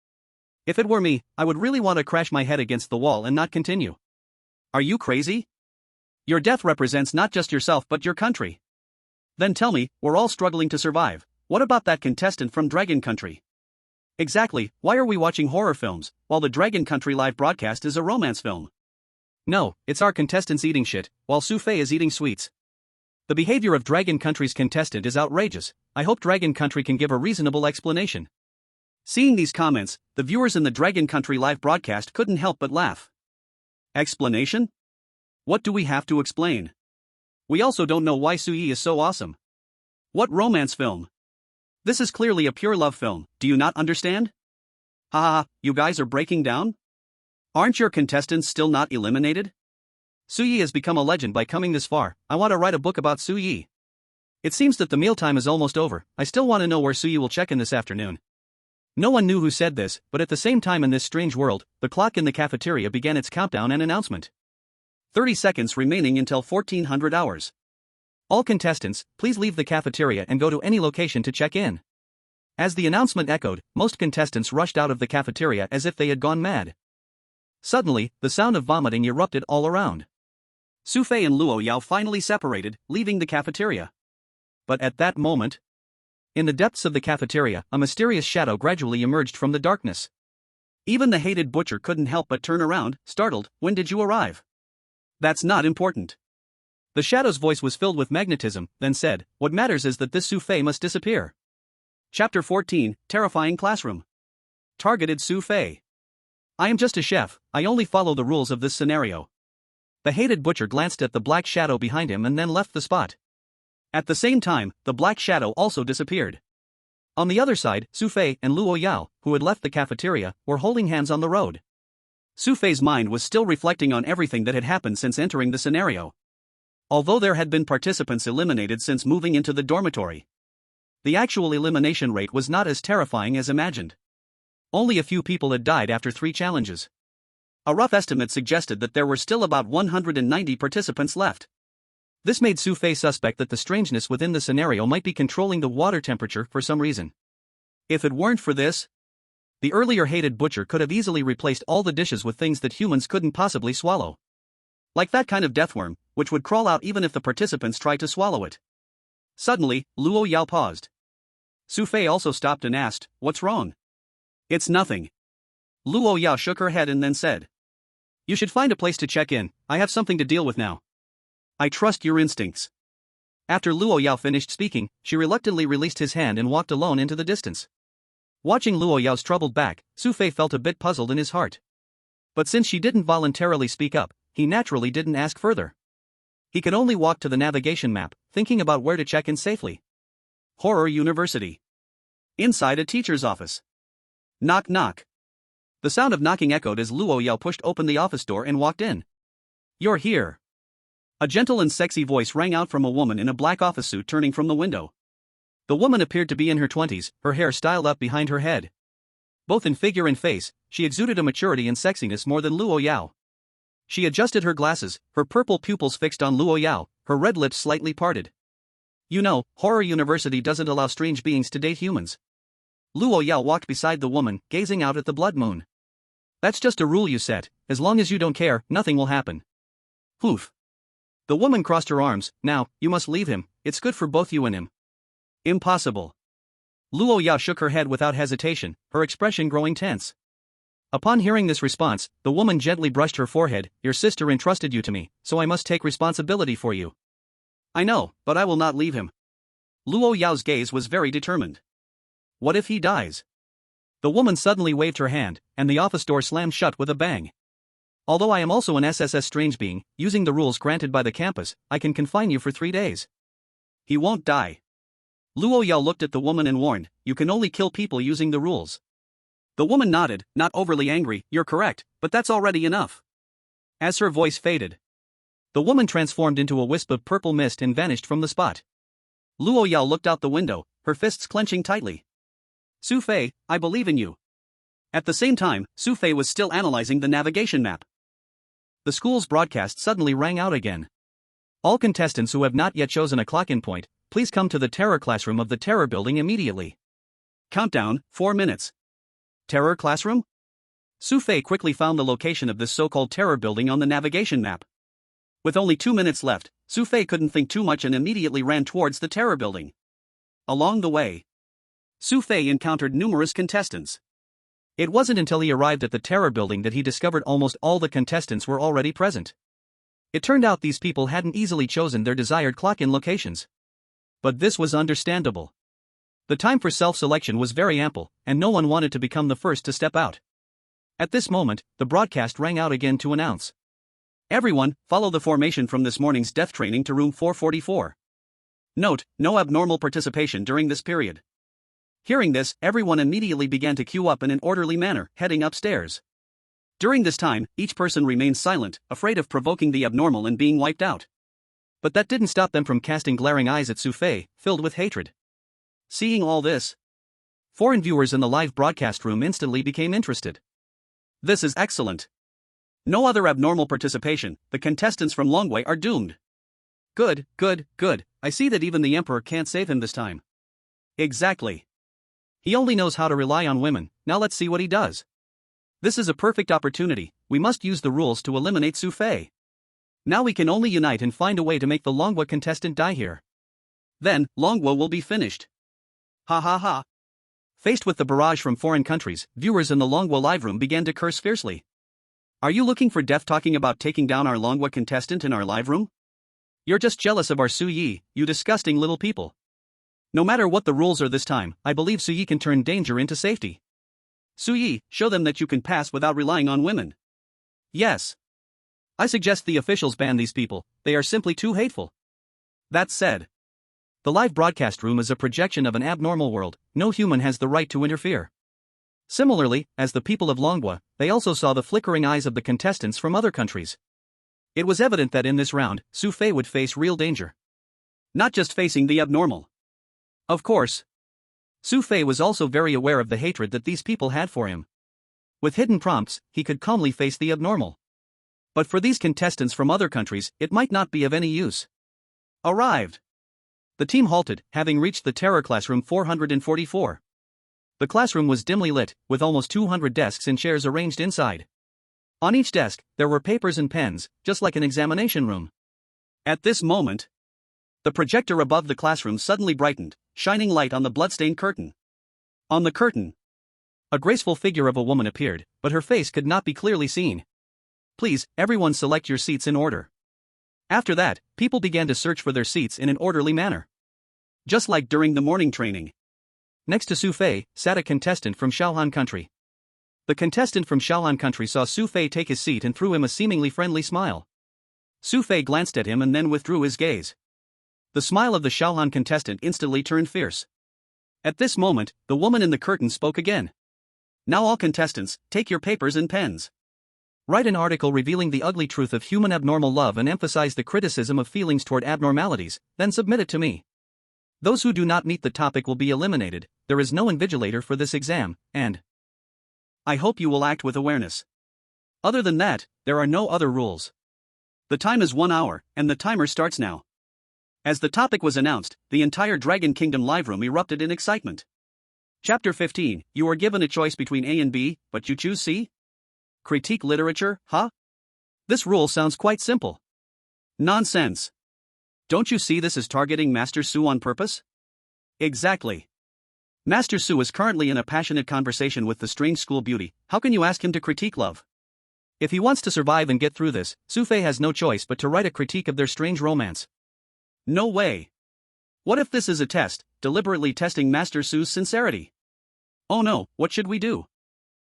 If it were me, I would really want to crash my head against the wall and not continue. Are you crazy? Your death represents not just yourself but your country. Then tell me, we're all struggling to survive. What about that contestant from Dragon Country? Exactly, why are we watching horror films, while the Dragon Country live broadcast is a romance film? No, it's our contestants eating shit, while Xu Fei is eating sweets. The behavior of Dragon Country's contestant is outrageous. I hope Dragon Country can give a reasonable explanation." Seeing these comments, the viewers in the Dragon Country live broadcast couldn't help but laugh. Explanation? What do we have to explain? We also don't know why Suyi is so awesome. What romance film? This is clearly a pure love film, do you not understand? Haha, you guys are breaking down? Aren't your contestants still not eliminated? Suyi has become a legend by coming this far. I want to write a book about Suyi. It seems that the mealtime is almost over. I still want to know where Suyi will check in this afternoon. No one knew who said this, but at the same time in this strange world, the clock in the cafeteria began its countdown and announcement. 30 seconds remaining until 1400 hours. All contestants, please leave the cafeteria and go to any location to check in. As the announcement echoed, most contestants rushed out of the cafeteria as if they had gone mad. Suddenly, the sound of vomiting erupted all around. Xu Fei and Luo Yao finally separated, leaving the cafeteria. But at that moment, in the depths of the cafeteria, a mysterious shadow gradually emerged from the darkness. Even the hated butcher couldn't help but turn around, startled. "When did you arrive?" "That's not important." The shadow's voice was filled with magnetism, then said, "What matters is that this Xu Fei must disappear." Chapter 14, Terrifying Classroom. Targeted Xu Fei. "I am just a chef, I only follow the rules of this scenario." The hated butcher glanced at the black shadow behind him and then left the spot. At the same time, the black shadow also disappeared. On the other side, Xu Fei and Luo Yao, who had left the cafeteria, were holding hands on the road. Xu Fei's mind was still reflecting on everything that had happened since entering the scenario. Although there had been participants eliminated since moving into the dormitory, the actual elimination rate was not as terrifying as imagined. Only a few people had died after 3 challenges. A rough estimate suggested that there were still about 190 participants left. This made Xu Fei suspect that the strangeness within the scenario might be controlling the water temperature for some reason. If it weren't for this, the earlier hated butcher could have easily replaced all the dishes with things that humans couldn't possibly swallow. Like that kind of deathworm, which would crawl out even if the participants tried to swallow it. Suddenly, Luo Yao paused. Xu Fei also stopped and asked, "What's wrong?" "It's nothing." Luo Yao shook her head and then said, "You should find a place to check in, I have something to deal with now." "I trust your instincts." After Luo Yao finished speaking, she reluctantly released his hand and walked alone into the distance. Watching Luo Yao's troubled back, Xu Fei felt a bit puzzled in his heart. But since she didn't voluntarily speak up, he naturally didn't ask further. He could only walk to the navigation map, thinking about where to check in safely. Horror University. Inside a teacher's office. Knock knock. The sound of knocking echoed as Luo Yao pushed open the office door and walked in. "You're here." A gentle and sexy voice rang out from a woman in a black office suit turning from the window. The woman appeared to be in her 20s, her hair styled up behind her head. Both in figure and face, she exuded a maturity and sexiness more than Luo Yao. She adjusted her glasses, her purple pupils fixed on Luo Yao, her red lips slightly parted. "You know, Horror University doesn't allow strange beings to date humans." Luo Yao walked beside the woman, gazing out at the blood moon. "That's just a rule you set, as long as you don't care, nothing will happen." "Poof." The woman crossed her arms. "Now, you must leave him, it's good for both you and him." "Impossible." Luo Yao shook her head without hesitation, her expression growing tense. Upon hearing this response, the woman gently brushed her forehead. "Your sister entrusted you to me, so I must take responsibility for you." "I know, but I will not leave him." Luo Yao's gaze was very determined. "What if he dies?" The woman suddenly waved her hand, and the office door slammed shut with a bang. "Although I am also an SSS strange being, using the rules granted by the campus, I can confine you for 3 days. He won't die." Luo Yao looked at the woman and warned, "You can only kill people using the rules." The woman nodded, not overly angry. "You're correct, but that's already enough." As her voice faded, the woman transformed into a wisp of purple mist and vanished from the spot. Luo Yao looked out the window, her fists clenching tightly. "Xu Fei, I believe in you." At the same time, Xu Fei was still analyzing the navigation map. The school's broadcast suddenly rang out again. "All contestants who have not yet chosen a clock-in point, please come to the terror classroom of the terror building immediately. Countdown, 4 minutes. Terror classroom? Xu Fei quickly found the location of this so-called terror building on the navigation map. With only 2 minutes left, Xu Fei couldn't think too much and immediately ran towards the terror building. Along the way, Xu Fei encountered numerous contestants. It wasn't until he arrived at the terror building that he discovered almost all the contestants were already present. It turned out these people hadn't easily chosen their desired clock-in locations. But this was understandable. The time for self-selection was very ample, and no one wanted to become the first to step out. At this moment, the broadcast rang out again to announce, "Everyone, follow the formation from this morning's death training to room 444. Note, no abnormal participation during this period." Hearing this, everyone immediately began to queue up in an orderly manner, heading upstairs. During this time, each person remained silent, afraid of provoking the abnormal and being wiped out. But that didn't stop them from casting glaring eyes at Xu Fei, filled with hatred. Seeing all this, foreign viewers in the live broadcast room instantly became interested. "This is excellent. No other abnormal participation, the contestants from Longwei are doomed. Good, good, good, I see that even the Emperor can't save him this time." Exactly. He only knows how to rely on women, now let's see what he does. This is a perfect opportunity, we must use the rules to eliminate Xu Fei. Now we can only unite and find a way to make the Longhua contestant die here. Then, Longhua will be finished. Ha ha ha. Faced with the barrage from foreign countries, viewers in the Longhua live room began to curse fiercely. Are you looking for death talking about taking down our Longhua contestant in our live room? You're just jealous of our Su Yi, you disgusting little people. No matter what the rules are this time, I believe Su Yi can turn danger into safety. Su Yi, show them that you can pass without relying on women. Yes. I suggest the officials ban these people, they are simply too hateful. That said, the live broadcast room is a projection of an abnormal world, no human has the right to interfere. Similarly, as the people of Longhua, they also saw the flickering eyes of the contestants from other countries. It was evident that in this round, Xu Fei would face real danger. Not just facing the abnormal. Of course. Xu Fei was also very aware of the hatred that these people had for him. With hidden prompts, he could calmly face the abnormal. But for these contestants from other countries, it might not be of any use. Arrived. The team halted, having reached the terror classroom 444. The classroom was dimly lit, with almost 200 desks and chairs arranged inside. On each desk, there were papers and pens, just like an examination room. At this moment, the projector above the classroom suddenly brightened, shining light on the bloodstained curtain. On the curtain, a graceful figure of a woman appeared, but her face could not be clearly seen. Please, everyone select your seats in order. After that, people began to search for their seats in an orderly manner. Just like during the morning training. Next to Xu Fei, sat a contestant from Shaohan country. The contestant from Shaohan country saw Xu Fei take his seat and threw him a seemingly friendly smile. Xu Fei glanced at him and then withdrew his gaze. The smile of the Shaohan contestant instantly turned fierce. At this moment, the woman in the curtain spoke again. Now all contestants, take your papers and pens. Write an article revealing the ugly truth of human abnormal love and emphasize the criticism of feelings toward abnormalities, then submit it to me. Those who do not meet the topic will be eliminated, there is no invigilator for this exam, and I hope you will act with awareness. Other than that, there are no other rules. The time is 1 hour, and the timer starts now. As the topic was announced, the entire Dragon Kingdom live room erupted in excitement. Chapter 15, you are given a choice between A and B, but you choose C? Critique literature, huh? This rule sounds quite simple. Nonsense. Don't you see this is targeting Master Su on purpose? Exactly. Master Su is currently in a passionate conversation with the strange school beauty, how can you ask him to critique love? If he wants to survive and get through this, Xu Fei has no choice but to write a critique of their strange romance. No way. What if this is a test, deliberately testing Master Su's sincerity? Oh no, what should we do?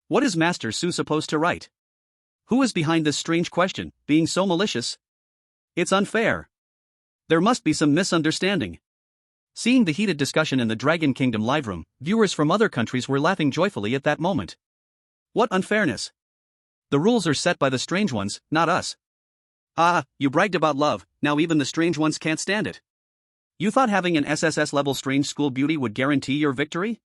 What is Master Su supposed to write? Who is behind this strange question, being so malicious? It's unfair. There must be some misunderstanding. Seeing the heated discussion in the Dragon Kingdom live room, viewers from other countries were laughing joyfully at that moment. What unfairness! The rules are set by the strange ones, not us. Ah, you bragged about love, now even the strange ones can't stand it. You thought having an SSS-level strange school beauty would guarantee your victory?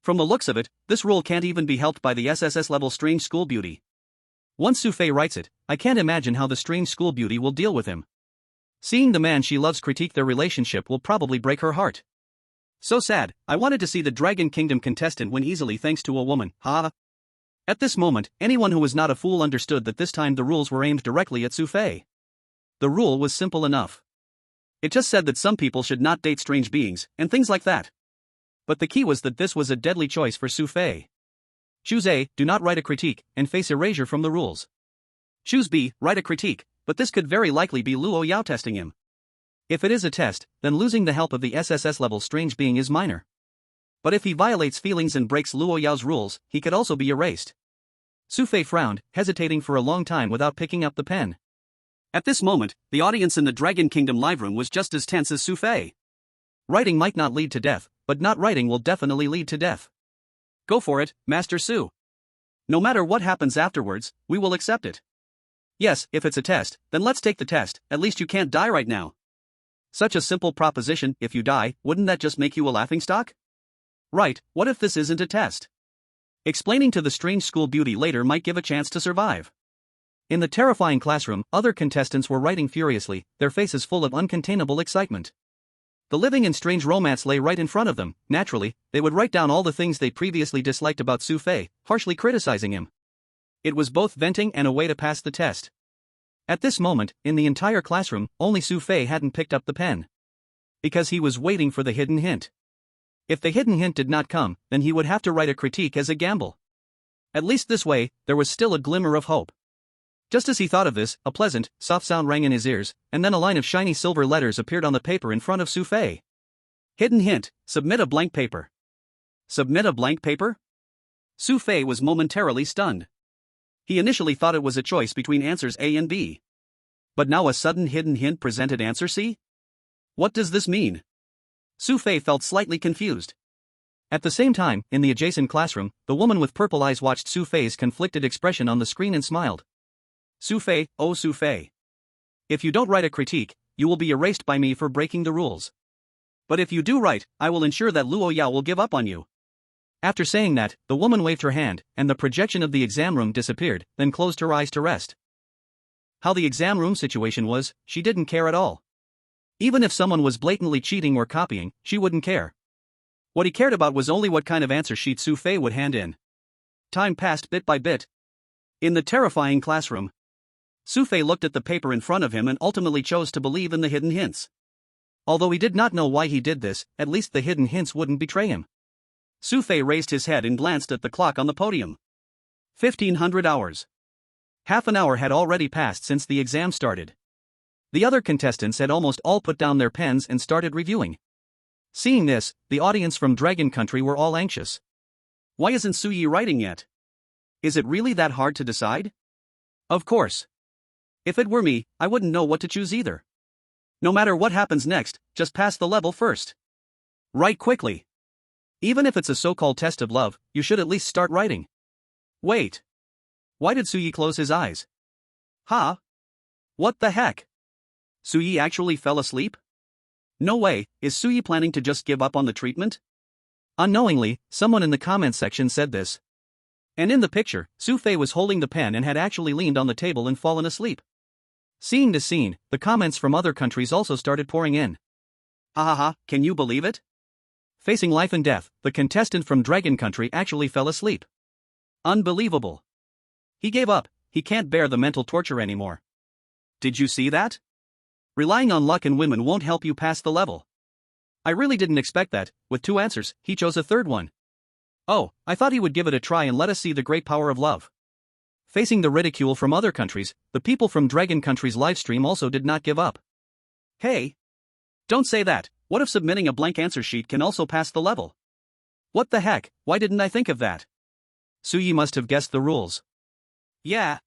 From the looks of it, this rule can't even be helped by the SSS-level strange school beauty. Once Xu Fei writes it, I can't imagine how the strange school beauty will deal with him. Seeing the man she loves critique their relationship will probably break her heart. So sad, I wanted to see the Dragon Kingdom contestant win easily thanks to a woman, ha. At this moment, anyone who was not a fool understood that this time the rules were aimed directly at Xu Fei. The rule was simple enough. It just said that some people should not date strange beings, and things like that. But the key was that this was a deadly choice for Xu Fei. Choose A, do not write a critique, and face erasure from the rules. Choose B, write a critique, but this could very likely be Luo Yao testing him. If it is a test, then losing the help of the SSS-level strange being is minor. But if he violates feelings and breaks Luo Yao's rules, he could also be erased. Xu Fei frowned, hesitating for a long time without picking up the pen. At this moment, the audience in the Dragon Kingdom live room was just as tense as Xu Fei. Writing might not lead to death, but not writing will definitely lead to death. Go for it, Master Su. No matter what happens afterwards, we will accept it. Yes, if it's a test, then let's take the test, at least you can't die right now. Such a simple proposition, if you die, wouldn't that just make you a laughingstock? Right, what if this isn't a test? Explaining to the strange school beauty later might give a chance to survive. In the terrifying classroom, other contestants were writing furiously, their faces full of uncontainable excitement. The living and strange romance lay right in front of them. Naturally, they would write down all the things they previously disliked about Xu Fei, harshly criticizing him. It was both venting and a way to pass the test. At this moment, in the entire classroom, only Xu Fei hadn't picked up the pen. Because he was waiting for the hidden hint. If the hidden hint did not come, then he would have to write a critique as a gamble. At least this way, there was still a glimmer of hope. Just as he thought of this, a pleasant, soft sound rang in his ears, and then a line of shiny silver letters appeared on the paper in front of Xu Fei. Hidden hint: submit a blank paper. Submit a blank paper? Xu Fei was momentarily stunned. He initially thought it was a choice between answers A and B. But now a sudden hidden hint presented answer C? What does this mean? Xu Fei felt slightly confused. At the same time, in the adjacent classroom, the woman with purple eyes watched Xu Fei's conflicted expression on the screen and smiled. Xu Fei, oh Xu Fei. If you don't write a critique, you will be erased by me for breaking the rules. But if you do write, I will ensure that Luo Yao will give up on you. After saying that, the woman waved her hand, and the projection of the exam room disappeared, then closed her eyes to rest. How the exam room situation was, she didn't care at all. Even if someone was blatantly cheating or copying, she wouldn't care. What he cared about was only what kind of answer sheet Xu Fei would hand in. Time passed bit by bit. In the terrifying classroom, Xu Fei looked at the paper in front of him and ultimately chose to believe in the hidden hints. Although he did not know why he did this, at least the hidden hints wouldn't betray him. Xu Fei raised his head and glanced at the clock on the podium. 1500 hours. Half an hour had already passed since the exam started. The other contestants had almost all put down their pens and started reviewing. Seeing this, the audience from Dragon Country were all anxious. Why isn't Su Yi writing yet? Is it really that hard to decide? Of course. If it were me, I wouldn't know what to choose either. No matter what happens next, just pass the level first. Write quickly. Even if it's a so-called test of love, you should at least start writing. Wait. Why did Su Yi close his eyes? Huh? What the heck? Su Yi actually fell asleep? No way, is Su Yi planning to just give up on the treatment? Unknowingly, someone in the comments section said this. And in the picture, Xu Fei was holding the pen and had actually leaned on the table and fallen asleep. Seeing this scene, the comments from other countries also started pouring in. Ha ha ha, can you believe it? Facing life and death, the contestant from Dragon Country actually fell asleep. Unbelievable. He gave up, he can't bear the mental torture anymore. Did you see that? Relying on luck and women won't help you pass the level. I really didn't expect that. With 2 answers, he chose a third one. Oh, I thought he would give it a try and let us see the great power of love. Facing the ridicule from other countries, the people from Dragon Country's livestream also did not give up. Hey! Don't say that. What if submitting a blank answer sheet can also pass the level? What the heck, why didn't I think of that? Su Yi must have guessed the rules. Yeah.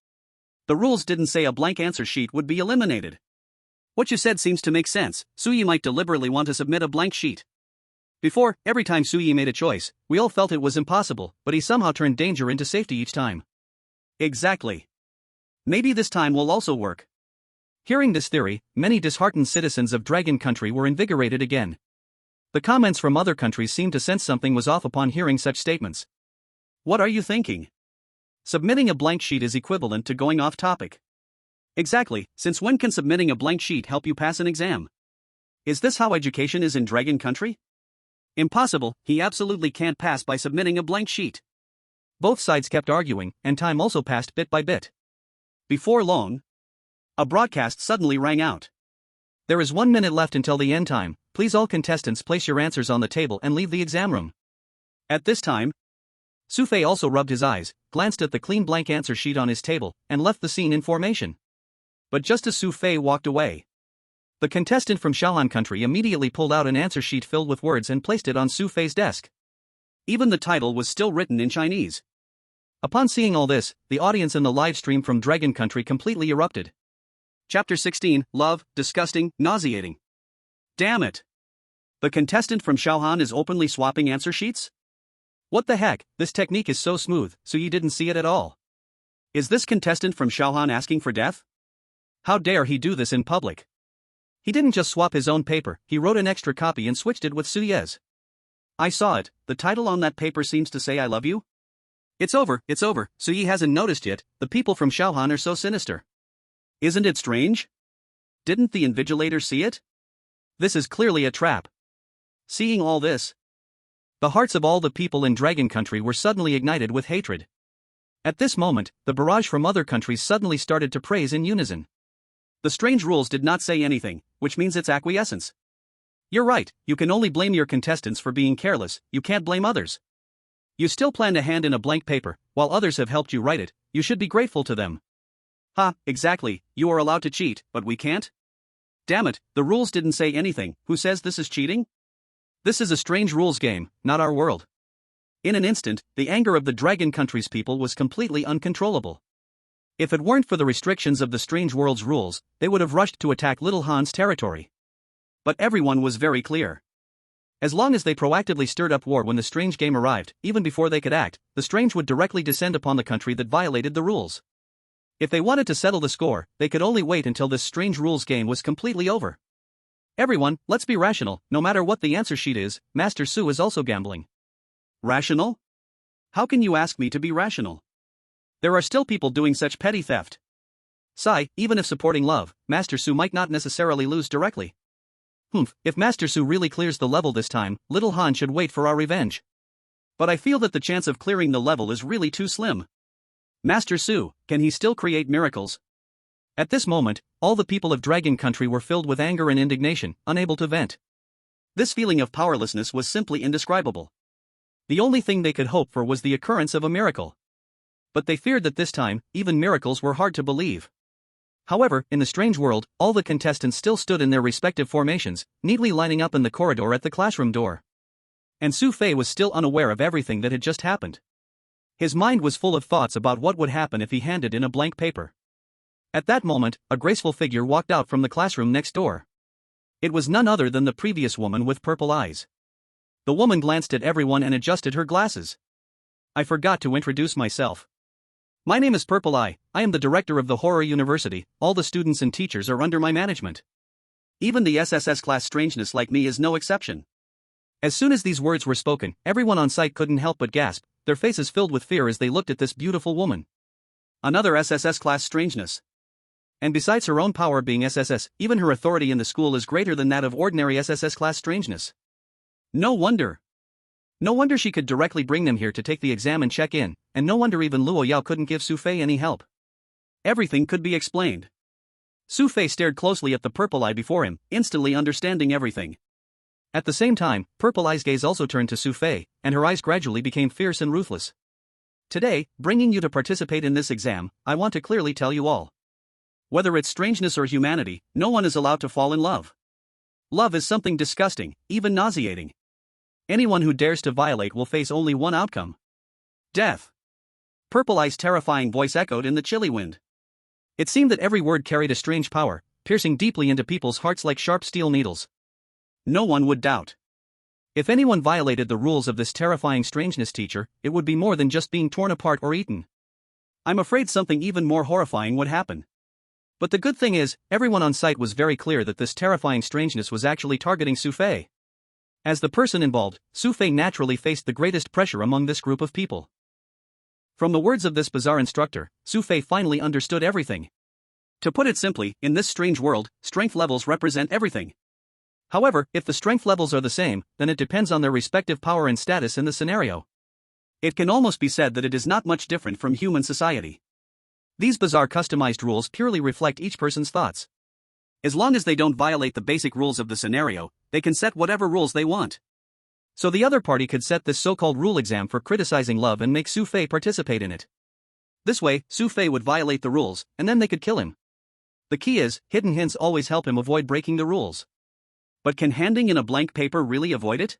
The rules didn't say a blank answer sheet would be eliminated. What you said seems to make sense. Su Yi might deliberately want to submit a blank sheet. Before, every time Su Yi made a choice, we all felt it was impossible, but he somehow turned danger into safety each time. Exactly. Maybe this time will also work. Hearing this theory, many disheartened citizens of Dragon Country were invigorated again. The comments from other countries seemed to sense something was off upon hearing such statements. What are you thinking? Submitting a blank sheet is equivalent to going off topic. Exactly, since when can submitting a blank sheet help you pass an exam? Is this how education is in Dragon Country? Impossible, he absolutely can't pass by submitting a blank sheet. Both sides kept arguing, and time also passed bit by bit. Before long, a broadcast suddenly rang out. There is 1 minute left until the end time. Please all contestants place your answers on the table and leave the exam room. At this time, Xu Fei also rubbed his eyes, glanced at the clean blank answer sheet on his table, and left the scene in formation. But just as Xu Fei walked away, the contestant from Shaohan Country immediately pulled out an answer sheet filled with words and placed it on Xu Fei's desk. Even the title was still written in Chinese. Upon seeing all this, the audience in the live stream from Dragon Country completely erupted. Chapter 16, Love, Disgusting, Nauseating. Damn it! The contestant from Shaohan is openly swapping answer sheets? What the heck, this technique is so smooth, so you didn't see it at all. Is this contestant from Shaohan asking for death? How dare he do this in public? He didn't just swap his own paper, he wrote an extra copy and switched it with Su Ye's. I saw it, the title on that paper seems to say I love you. It's over, Su Yi hasn't noticed yet, the people from Shaohan are so sinister. Isn't it strange? Didn't the invigilator see it? This is clearly a trap. Seeing all this, the hearts of all the people in Dragon Country were suddenly ignited with hatred. At this moment, the barrage from other countries suddenly started to praise in unison. The strange rules did not say anything, which means it's acquiescence. You're right, you can only blame your contestants for being careless, you can't blame others. You still plan to hand in a blank paper, while others have helped you write it, you should be grateful to them. Ha, exactly, you are allowed to cheat, but we can't? Damn it, the rules didn't say anything, who says this is cheating? This is a strange rules game, not our world. In an instant, the anger of the Dragon Country's people was completely uncontrollable. If it weren't for the restrictions of the strange world's rules, they would have rushed to attack Little Han's territory. But everyone was very clear. As long as they proactively stirred up war when the strange game arrived, even before they could act, the strange would directly descend upon the country that violated the rules. If they wanted to settle the score, they could only wait until this strange rules game was completely over. Everyone, let's be rational, no matter what the answer sheet is, Master Xu is also gambling. Rational? How can you ask me to be rational? There are still people doing such petty theft. Sigh, even if supporting love, Master Xu might not necessarily lose directly. If Master Xu really clears the level this time, Little Han should wait for our revenge. But I feel that the chance of clearing the level is really too slim. Master Xu, can he still create miracles? At this moment, all the people of Dragon Country were filled with anger and indignation, unable to vent. This feeling of powerlessness was simply indescribable. The only thing they could hope for was the occurrence of a miracle. But they feared that this time, even miracles were hard to believe. However, in the strange world, all the contestants still stood in their respective formations, neatly lining up in the corridor at the classroom door. And Xu Fei was still unaware of everything that had just happened. His mind was full of thoughts about what would happen if he handed in a blank paper. At that moment, a graceful figure walked out from the classroom next door. It was none other than the previous woman with purple eyes. The woman glanced at everyone and adjusted her glasses. I forgot to introduce myself. My name is Purple Eye, I am the director of the Horror University, all the students and teachers are under my management. Even the SSS class strangeness like me is no exception. As soon as these words were spoken, everyone on site couldn't help but gasp, their faces filled with fear as they looked at this beautiful woman. Another SSS class strangeness. And besides her own power being SSS, even her authority in the school is greater than that of ordinary SSS class strangeness. No wonder. No wonder she could directly bring them here to take the exam and check in, and no wonder even Luo Yao couldn't give Xu Fei any help. Everything could be explained. Xu Fei stared closely at the Purple Eye before him, instantly understanding everything. At the same time, Purple Eye's gaze also turned to Xu Fei, and her eyes gradually became fierce and ruthless. Today, bringing you to participate in this exam, I want to clearly tell you all. Whether it's strangeness or humanity, no one is allowed to fall in love. Love is something disgusting, even nauseating. Anyone who dares to violate will face only one outcome. Death. Purple Eye's terrifying voice echoed in the chilly wind. It seemed that every word carried a strange power, piercing deeply into people's hearts like sharp steel needles. No one would doubt. If anyone violated the rules of this terrifying strangeness teacher, it would be more than just being torn apart or eaten. I'm afraid something even more horrifying would happen. But the good thing is, everyone on site was very clear that this terrifying strangeness was actually targeting Xu Fei. As the person involved, Xu Fei naturally faced the greatest pressure among this group of people. From the words of this bizarre instructor, Xu Fei finally understood everything. To put it simply, in this strange world, strength levels represent everything. However, if the strength levels are the same, then it depends on their respective power and status in the scenario. It can almost be said that it is not much different from human society. These bizarre customized rules purely reflect each person's thoughts. As long as they don't violate the basic rules of the scenario, they can set whatever rules they want. So the other party could set this so-called rule exam for criticizing love and make Xu Fei participate in it. This way, Xu Fei would violate the rules, and then they could kill him. The key is, hidden hints always help him avoid breaking the rules. But can handing in a blank paper really avoid it?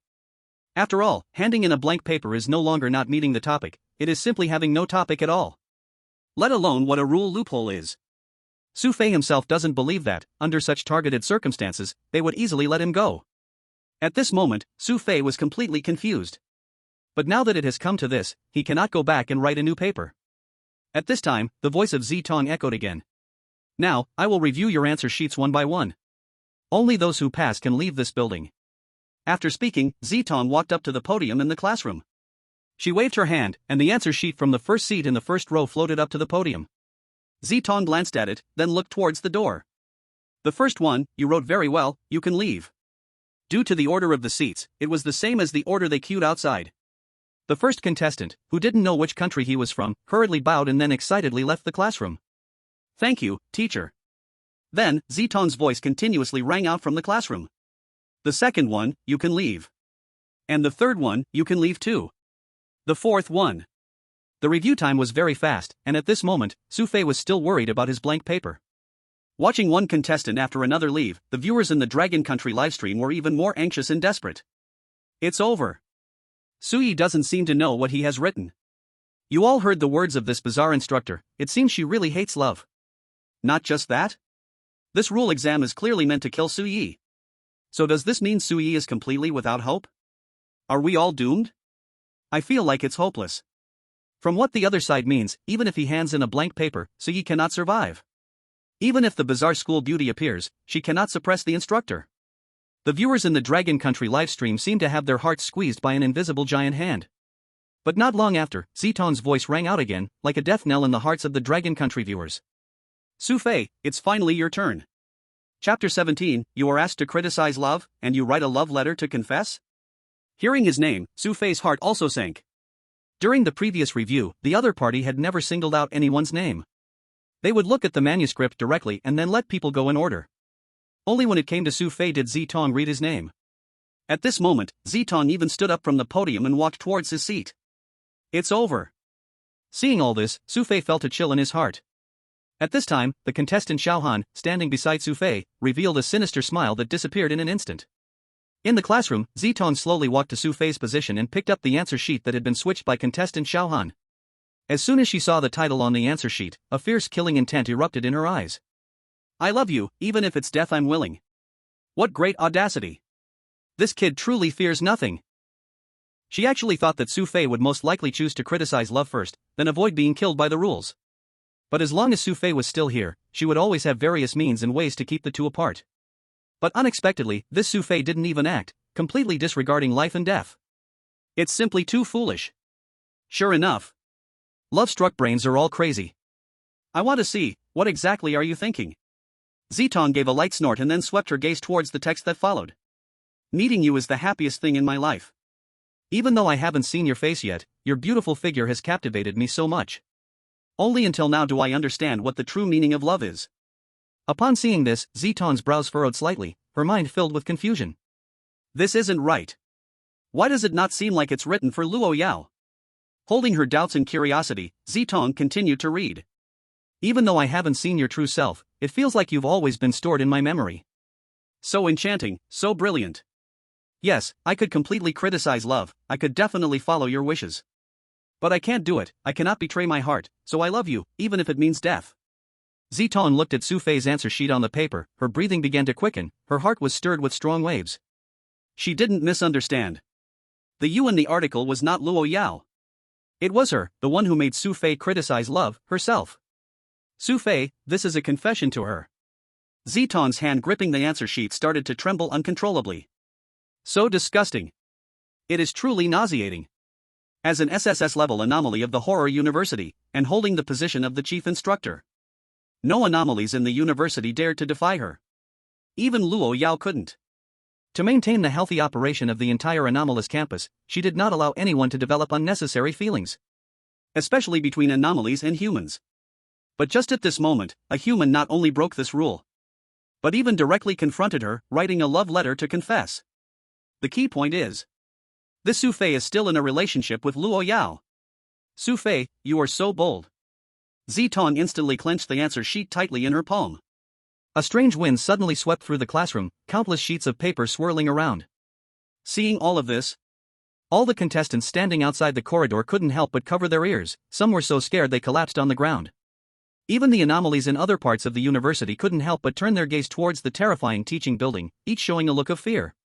After all, handing in a blank paper is no longer not meeting the topic, it is simply having no topic at all. Let alone what a rule loophole is. Xu Fei himself doesn't believe that, under such targeted circumstances, they would easily let him go. At this moment, Xu Fei was completely confused. But now that it has come to this, he cannot go back and write a new paper. At this time, the voice of Zitong echoed again. Now, I will review your answer sheets one by one. Only those who pass can leave this building. After speaking, Zitong walked up to the podium in the classroom. She waved her hand, and the answer sheet from the first seat in the first row floated up to the podium. Zitong glanced at it, then looked towards the door. The first one, you wrote very well, you can leave. Due to the order of the seats, it was the same as the order they queued outside. The first contestant, who didn't know which country he was from, hurriedly bowed and then excitedly left the classroom. "Thank you, teacher." Then, Zitong's voice continuously rang out from the classroom. "The second one, you can leave. And the third one, you can leave too. The fourth one." The review time was very fast, and at this moment, Xu Fei was still worried about his blank paper. Watching one contestant after another leave, the viewers in the Dragon Country livestream were even more anxious and desperate. "It's over. Suyi doesn't seem to know what he has written." You all heard the words of this bizarre instructor. It seems she really hates love. Not just that. This rule exam is clearly meant to kill Suyi. So does this mean Suyi is completely without hope? Are we all doomed? I feel like it's hopeless. From what the other side means, even if he hands in a blank paper, Suyi cannot survive. Even if the bizarre school beauty appears, she cannot suppress the instructor. The viewers in the Dragon Country livestream seem to have their hearts squeezed by an invisible giant hand. But not long after, Zitong's voice rang out again, like a death knell in the hearts of the Dragon Country viewers. "Xu Fei, it's finally your turn. Chapter 17, you are asked to criticize love, and you write a love letter to confess?" Hearing his name, Xu Fei's heart also sank. During the previous review, the other party had never singled out anyone's name. They would look at the manuscript directly and then let people go in order. Only when it came to Xu Fei did Zitong read his name. At this moment, Zitong even stood up from the podium and walked towards his seat. "It's over." Seeing all this, Xu Fei felt a chill in his heart. At this time, the contestant Xiaohan, standing beside Xu Fei, revealed a sinister smile that disappeared in an instant. In the classroom, Zitong slowly walked to Xu Fei's position and picked up the answer sheet that had been switched by contestant Xiaohan. As soon as she saw the title on the answer sheet, a fierce killing intent erupted in her eyes. "I love you, even if it's death I'm willing." What great audacity! This kid truly fears nothing. She actually thought that Xu Fei would most likely choose to criticize love first, then avoid being killed by the rules. But as long as Xu Fei was still here, she would always have various means and ways to keep the two apart. But unexpectedly, this Xu Fei didn't even act, completely disregarding life and death. It's simply too foolish. Sure enough. Love-struck brains are all crazy. "I want to see, what exactly are you thinking?" Zitong gave a light snort and then swept her gaze towards the text that followed. "Meeting you is the happiest thing in my life. Even though I haven't seen your face yet, your beautiful figure has captivated me so much. Only until now do I understand what the true meaning of love is." Upon seeing this, Zitong's brows furrowed slightly, her mind filled with confusion. This isn't right. Why does it not seem like it's written for Luo Yao? Holding her doubts and curiosity, Zitong continued to read. "Even though I haven't seen your true self, it feels like you've always been stored in my memory. So enchanting, so brilliant. Yes, I could completely criticize love, I could definitely follow your wishes. But I can't do it, I cannot betray my heart, so I love you, even if it means death." Zitong looked at Xu Fei's answer sheet on the paper, her breathing began to quicken, her heart was stirred with strong waves. She didn't misunderstand. The you in the article was not Luo Yao. It was her, the one who made Xu Fei criticize love, herself. Xu Fei, this is a confession to her. Zitong's hand gripping the answer sheet started to tremble uncontrollably. So disgusting. It is truly nauseating. As an SSS-level anomaly of the horror university, and holding the position of the chief instructor, no anomalies in the university dared to defy her. Even Luo Yao couldn't. To maintain the healthy operation of the entire anomalous campus, she did not allow anyone to develop unnecessary feelings. Especially between anomalies and humans. But just at this moment, a human not only broke this rule, but even directly confronted her, writing a love letter to confess. The key point is, this Xu Fei is still in a relationship with Luo Yao. "Xu Fei, you are so bold." Zitong instantly clenched the answer sheet tightly in her palm. A strange wind suddenly swept through the classroom, countless sheets of paper swirling around. Seeing all of this, all the contestants standing outside the corridor couldn't help but cover their ears, some were so scared they collapsed on the ground. Even the anomalies in other parts of the university couldn't help but turn their gaze towards the terrifying teaching building, each showing a look of fear.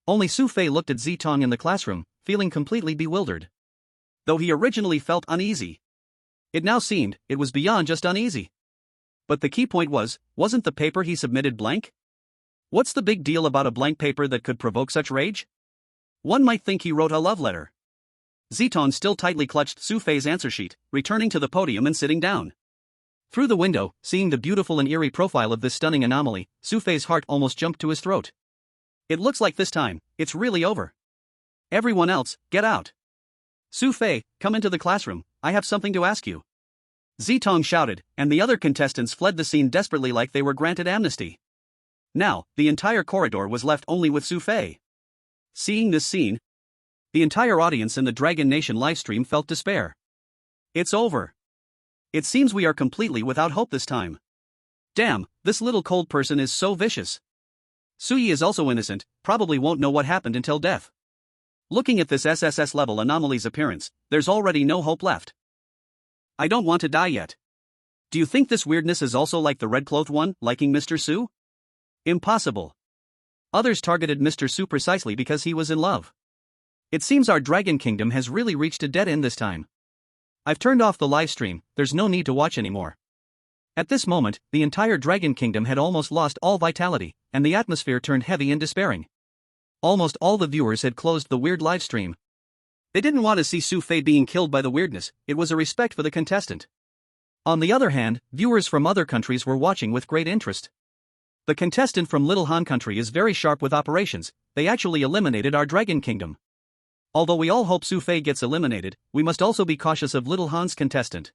Only Xu Fei looked at Zitong in the classroom, feeling completely bewildered. Though he originally felt uneasy, it now seemed it was beyond just uneasy. But the key point wasn't the paper he submitted blank? What's the big deal about a blank paper that could provoke such rage? One might think he wrote a love letter. Zitong still tightly clutched Xu Fei's answer sheet, returning to the podium and sitting down. Through the window, seeing the beautiful and eerie profile of this stunning anomaly, Xu Fei's heart almost jumped to his throat. It looks like this time, it's really over. Everyone else, get out. Xu Fei, come into the classroom, I have something to ask you. Zitong shouted, and the other contestants fled the scene desperately like they were granted amnesty. Now, the entire corridor was left only with Xu Fei. Seeing this scene, the entire audience in the Dragon Nation livestream felt despair. It's over. It seems we are completely without hope this time. Damn, this little cold person is so vicious. Suyi is also innocent, probably won't know what happened until death. Looking at this SSS-level anomaly's appearance, there's already no hope left. I don't want to die yet. Do you think this weirdness is also like the red-clothed one, liking Mr. Su? Impossible. Others targeted Mr. Su precisely because he was in love. It seems our Dragon Kingdom has really reached a dead end this time. I've turned off the live stream, there's no need to watch anymore. At this moment, the entire Dragon Kingdom had almost lost all vitality, and the atmosphere turned heavy and despairing. Almost all the viewers had closed the weird live stream. They didn't want to see Xu Fei being killed by the weirdness, it was a respect for the contestant. On the other hand, viewers from other countries were watching with great interest. The contestant from Little Han country is very sharp with operations, they actually eliminated our Dragon Kingdom. Although we all hope Xu Fei gets eliminated, we must also be cautious of Little Han's contestant.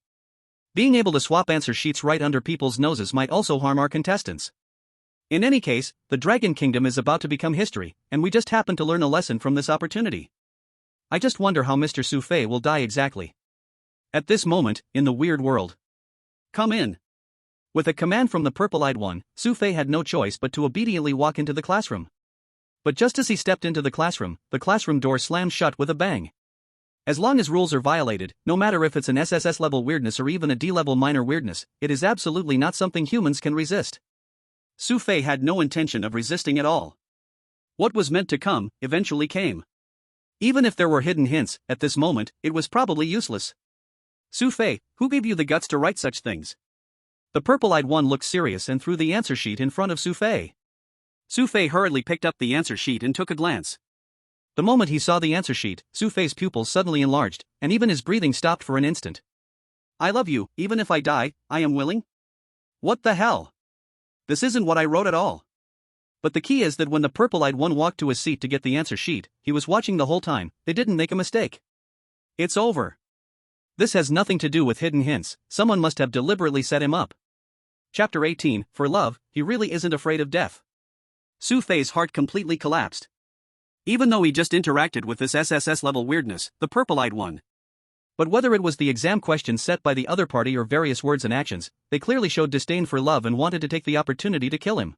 Being able to swap answer sheets right under people's noses might also harm our contestants. In any case, the Dragon Kingdom is about to become history, and we just happen to learn a lesson from this opportunity. I just wonder how Mr. Xu Fei will die exactly. At this moment, in the weird world. Come in. With a command from the purple-eyed one, Xu Fei had no choice but to obediently walk into the classroom. But just as he stepped into the classroom door slammed shut with a bang. As long as rules are violated, no matter if it's an SSS-level weirdness or even a D-level minor weirdness, it is absolutely not something humans can resist. Xu Fei had no intention of resisting at all. What was meant to come, eventually came. Even if there were hidden hints, at this moment, it was probably useless. Xu Fei, who gave you the guts to write such things? The purple-eyed one looked serious and threw the answer sheet in front of Xu Fei. Xu Fei hurriedly picked up the answer sheet and took a glance. The moment he saw the answer sheet, Xu Fei's pupils suddenly enlarged, and even his breathing stopped for an instant. I love you, even if I die, I am willing? What the hell? This isn't what I wrote at all. But the key is that when the purple-eyed one walked to his seat to get the answer sheet, he was watching the whole time, they didn't make a mistake. It's over. This has nothing to do with hidden hints, someone must have deliberately set him up. Chapter 18, For Love, he really isn't afraid of death. Xu Fei's heart completely collapsed. Even though he just interacted with this SSS-level weirdness, the purple-eyed one. But whether it was the exam questions set by the other party or various words and actions, they clearly showed disdain for love and wanted to take the opportunity to kill him.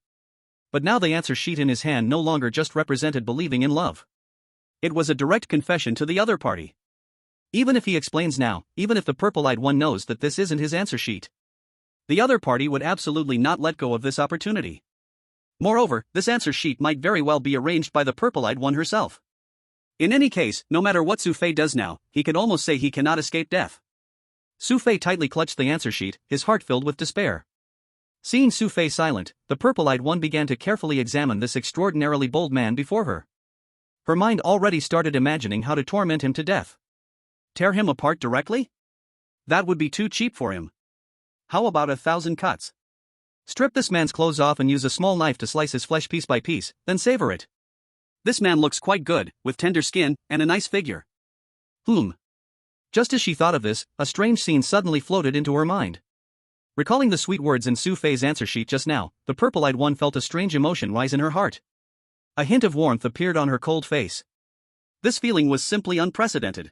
But now the answer sheet in his hand no longer just represented believing in love. It was a direct confession to the other party. Even if he explains now, even if the purple-eyed one knows that this isn't his answer sheet, the other party would absolutely not let go of this opportunity. Moreover, this answer sheet might very well be arranged by the purple-eyed one herself. In any case, no matter what Xu Fei does now, he can almost say he cannot escape death. Xu Fei tightly clutched the answer sheet, his heart filled with despair. Seeing Xu Fei silent, the purple-eyed one began to carefully examine this extraordinarily bold man before her. Her mind already started imagining how to torment him to death. Tear him apart directly? That would be too cheap for him. How about 1,000 cuts? Strip this man's clothes off and use a small knife to slice his flesh piece by piece, then savor it. This man looks quite good, with tender skin, and a nice figure. Just as she thought of this, a strange scene suddenly floated into her mind. Recalling the sweet words in Xu Fei's answer sheet just now, the purple-eyed one felt a strange emotion rise in her heart. A hint of warmth appeared on her cold face. This feeling was simply unprecedented.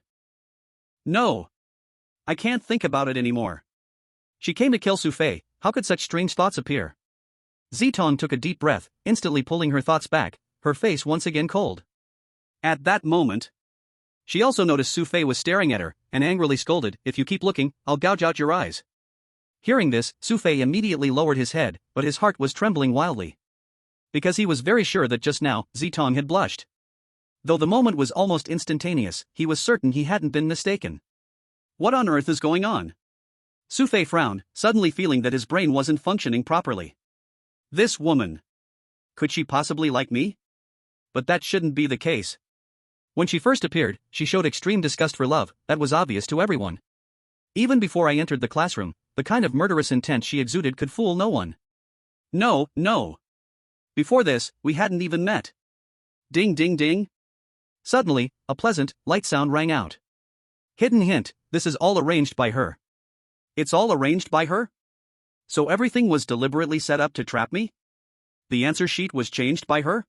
No. I can't think about it anymore. She came to kill Xu Fei, how could such strange thoughts appear? Zitong took a deep breath, instantly pulling her thoughts back, her face once again cold. At that moment, she also noticed Xu Fei was staring at her, and angrily scolded, "If you keep looking, I'll gouge out your eyes." Hearing this, Xu Fei immediately lowered his head, but his heart was trembling wildly. Because he was very sure that just now, Zitong had blushed. Though the moment was almost instantaneous, he was certain he hadn't been mistaken. What on earth is going on? Xu Fei frowned, suddenly feeling that his brain wasn't functioning properly. This woman. Could she possibly like me? But that shouldn't be the case. When she first appeared, she showed extreme disgust for love, that was obvious to everyone. Even before I entered the classroom, the kind of murderous intent she exuded could fool no one. No. Before this, we hadn't even met. Ding ding ding. Suddenly, a pleasant, light sound rang out. Hidden hint, this is all arranged by her. It's all arranged by her? So everything was deliberately set up to trap me? The answer sheet was changed by her?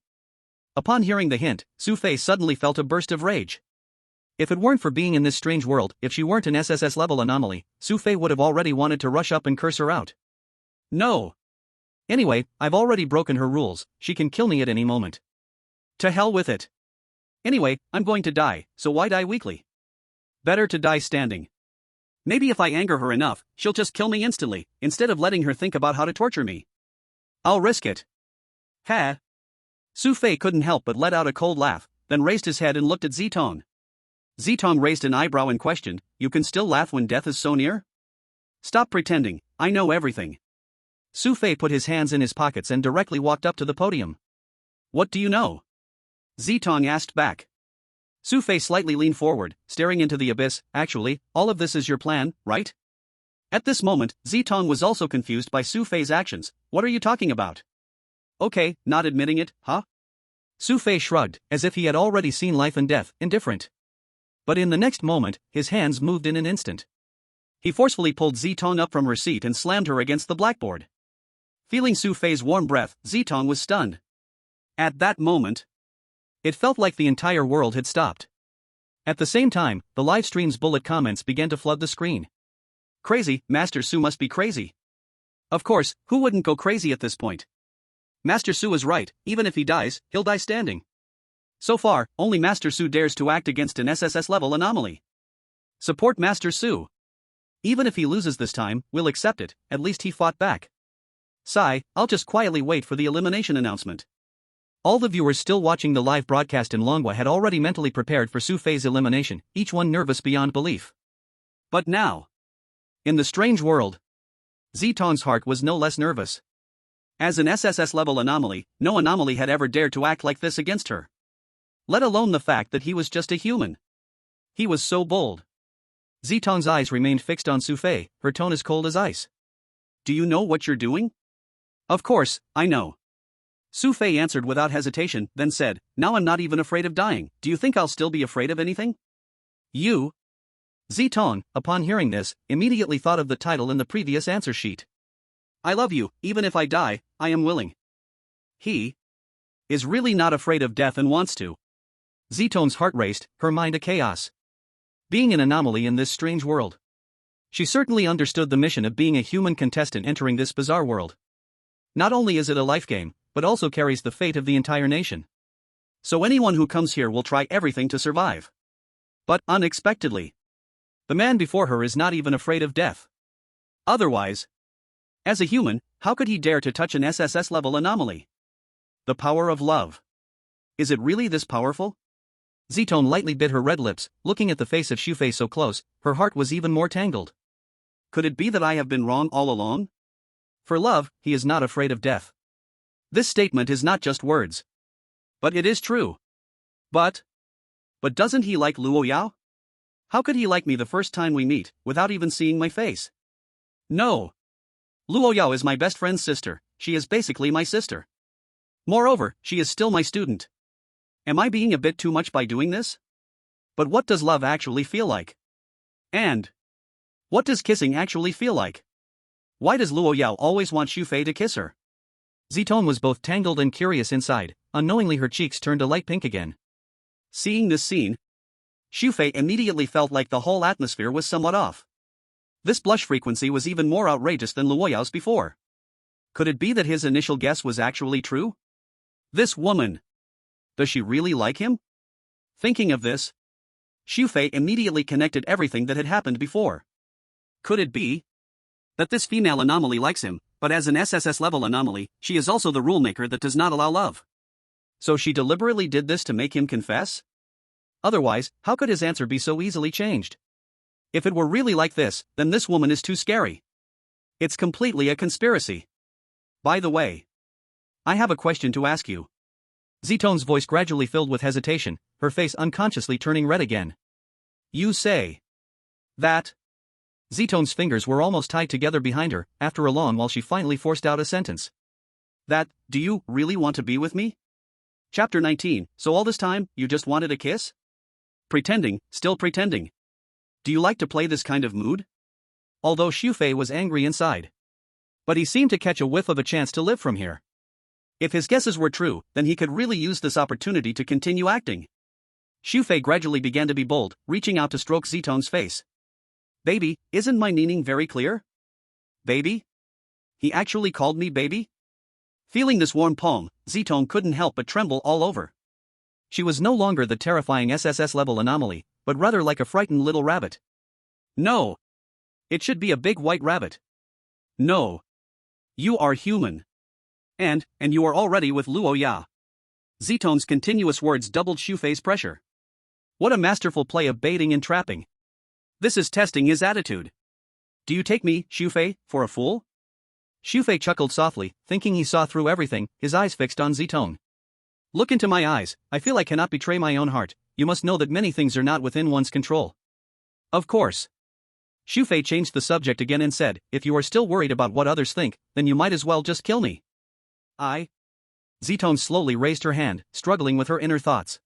Upon hearing the hint, Xu Fei suddenly felt a burst of rage. If it weren't for being in this strange world, if she weren't an SSS-level anomaly, Xu Fei would have already wanted to rush up and curse her out. No. Anyway, I've already broken her rules, she can kill me at any moment. To hell with it. Anyway, I'm going to die, so why die weakly? Better to die standing. Maybe if I anger her enough, she'll just kill me instantly, instead of letting her think about how to torture me. I'll risk it. Ha! Xu Fei couldn't help but let out a cold laugh, then raised his head and looked at Zitong. Zitong raised an eyebrow and questioned, "You can still laugh when death is so near? Stop pretending, I know everything." Xu Fei put his hands in his pockets and directly walked up to the podium. "What do you know?" Zitong asked back. Xu Fei slightly leaned forward, staring into the abyss. "Actually, all of this is your plan, right?" At this moment, Zitong was also confused by Xu Fei's actions. "What are you talking about?" "Okay, not admitting it, huh?" Xu Fei shrugged, as if he had already seen life and death, indifferent. But in the next moment, his hands moved in an instant. He forcefully pulled Zitong up from her seat and slammed her against the blackboard. Feeling Xu Fei's warm breath, Zitong was stunned. At that moment, it felt like the entire world had stopped. At the same time, the live stream's bullet comments began to flood the screen. "Crazy, Master Xu must be crazy." Of course, who wouldn't go crazy at this point? Master Xu is right, even if he dies, he'll die standing. So far, only Master Xu dares to act against an SSS-level anomaly. Support Master Xu. Even if he loses this time, we'll accept it, at least he fought back. Sigh, I'll just quietly wait for the elimination announcement. All the viewers still watching the live broadcast in Longhua had already mentally prepared for Xu Fei's elimination, each one nervous beyond belief. But now, in the strange world, Zitong's heart was no less nervous. As an SSS-level anomaly, no anomaly had ever dared to act like this against her. Let alone the fact that he was just a human. He was so bold. Zitong's eyes remained fixed on Xu Fei, her tone as cold as ice. "Do you know what you're doing?" "Of course, I know." Xu Fei answered without hesitation, then said, "Now I'm not even afraid of dying. Do you think I'll still be afraid of anything?" "You?" Zitong, upon hearing this, immediately thought of the title in the previous answer sheet. "I love you, even if I die, I am willing." He is really not afraid of death and wants to. Zitong's heart raced, her mind a chaos. Being an anomaly in this strange world. She certainly understood the mission of being a human contestant entering this bizarre world. Not only is it a life game, but also carries the fate of the entire nation. So anyone who comes here will try everything to survive. But unexpectedly, the man before her is not even afraid of death. Otherwise, as a human, how could he dare to touch an SSS-level anomaly? The power of love. Is it really this powerful? Zitong lightly bit her red lips, looking at the face of Xu Fei so close, her heart was even more tangled. Could it be that I have been wrong all along? For love, he is not afraid of death. This statement is not just words. But it is true. But doesn't he like Luo Yao? How could he like me the first time we meet, without even seeing my face? No. Luo Yao is my best friend's sister, she is basically my sister. Moreover, she is still my student. Am I being a bit too much by doing this? But what does love actually feel like? And what does kissing actually feel like? Why does Luo Yao always want Xu Fei to kiss her? Zitong was both tangled and curious inside, unknowingly her cheeks turned a light pink again. Seeing this scene, Xu Fei immediately felt like the whole atmosphere was somewhat off. This blush frequency was even more outrageous than Luo Yao's before. Could it be that his initial guess was actually true? This woman. Does she really like him? Thinking of this, Xu Fei immediately connected everything that had happened before. Could it be that this female anomaly likes him, but as an SSS-level anomaly, she is also the rule maker that does not allow love? So she deliberately did this to make him confess? Otherwise, how could his answer be so easily changed? If it were really like this, then this woman is too scary. It's completely a conspiracy. By the way, I have a question to ask you. Zitong's voice gradually filled with hesitation, her face unconsciously turning red again. You say that? Zitong's fingers were almost tied together behind her, after a long while she finally forced out a sentence. Do you really want to be with me? Chapter 19, so all this time, you just wanted a kiss? Pretending, still pretending. Do you like to play this kind of mood? Although Xu Fei was angry inside. But he seemed to catch a whiff of a chance to live from here. If his guesses were true, then he could really use this opportunity to continue acting. Xu Fei gradually began to be bold, reaching out to stroke Zitong's face. Baby, isn't my meaning very clear? Baby? He actually called me baby? Feeling this warm palm, Zitong couldn't help but tremble all over. She was no longer the terrifying SSS-level anomaly, but rather like a frightened little rabbit. No. It should be a big white rabbit. No. You are human. And you are already with Luo Ya. Zitong's continuous words doubled Xu Fei's pressure. What a masterful play of baiting and trapping. This is testing his attitude. Do you take me, Xu Fei, for a fool? Xu Fei chuckled softly, thinking he saw through everything, his eyes fixed on Zitong. Look into my eyes, I feel I cannot betray my own heart, you must know that many things are not within one's control. Of course. Xu Fei changed the subject again and said, if you are still worried about what others think, then you might as well just kill me. Zitong slowly raised her hand, struggling with her inner thoughts.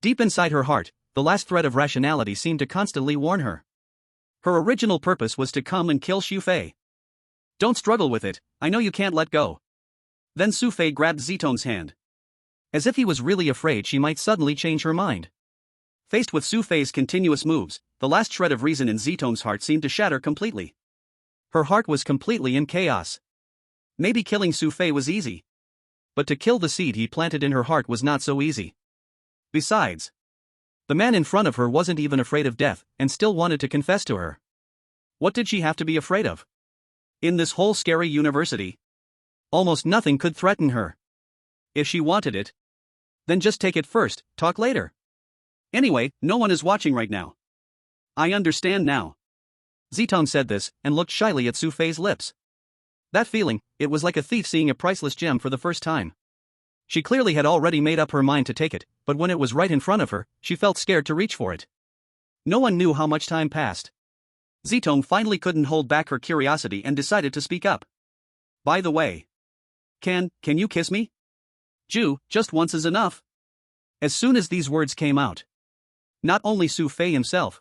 Deep inside her heart, the last thread of rationality seemed to constantly warn her. Her original purpose was to come and kill Xu Fei. Don't struggle with it, I know you can't let go. Then Xu Fei grabbed Zitong's hand. As if he was really afraid she might suddenly change her mind. Faced with Xu Fei's continuous moves, the last shred of reason in Zitong's heart seemed to shatter completely. Her heart was completely in chaos. Maybe killing Xu Fei was easy. But to kill the seed he planted in her heart was not so easy. Besides, the man in front of her wasn't even afraid of death, and still wanted to confess to her. What did she have to be afraid of? In this whole scary university, almost nothing could threaten her. If she wanted it, then just take it first, talk later. Anyway, no one is watching right now. I understand now. Zitong said this, and looked shyly at Xu Fei's lips. That feeling, it was like a thief seeing a priceless gem for the first time. She clearly had already made up her mind to take it, but when it was right in front of her, she felt scared to reach for it. No one knew how much time passed. Zitong finally couldn't hold back her curiosity and decided to speak up. By the way, can you kiss me? Ju, just once is enough. As soon as these words came out, not only Xu Fei himself,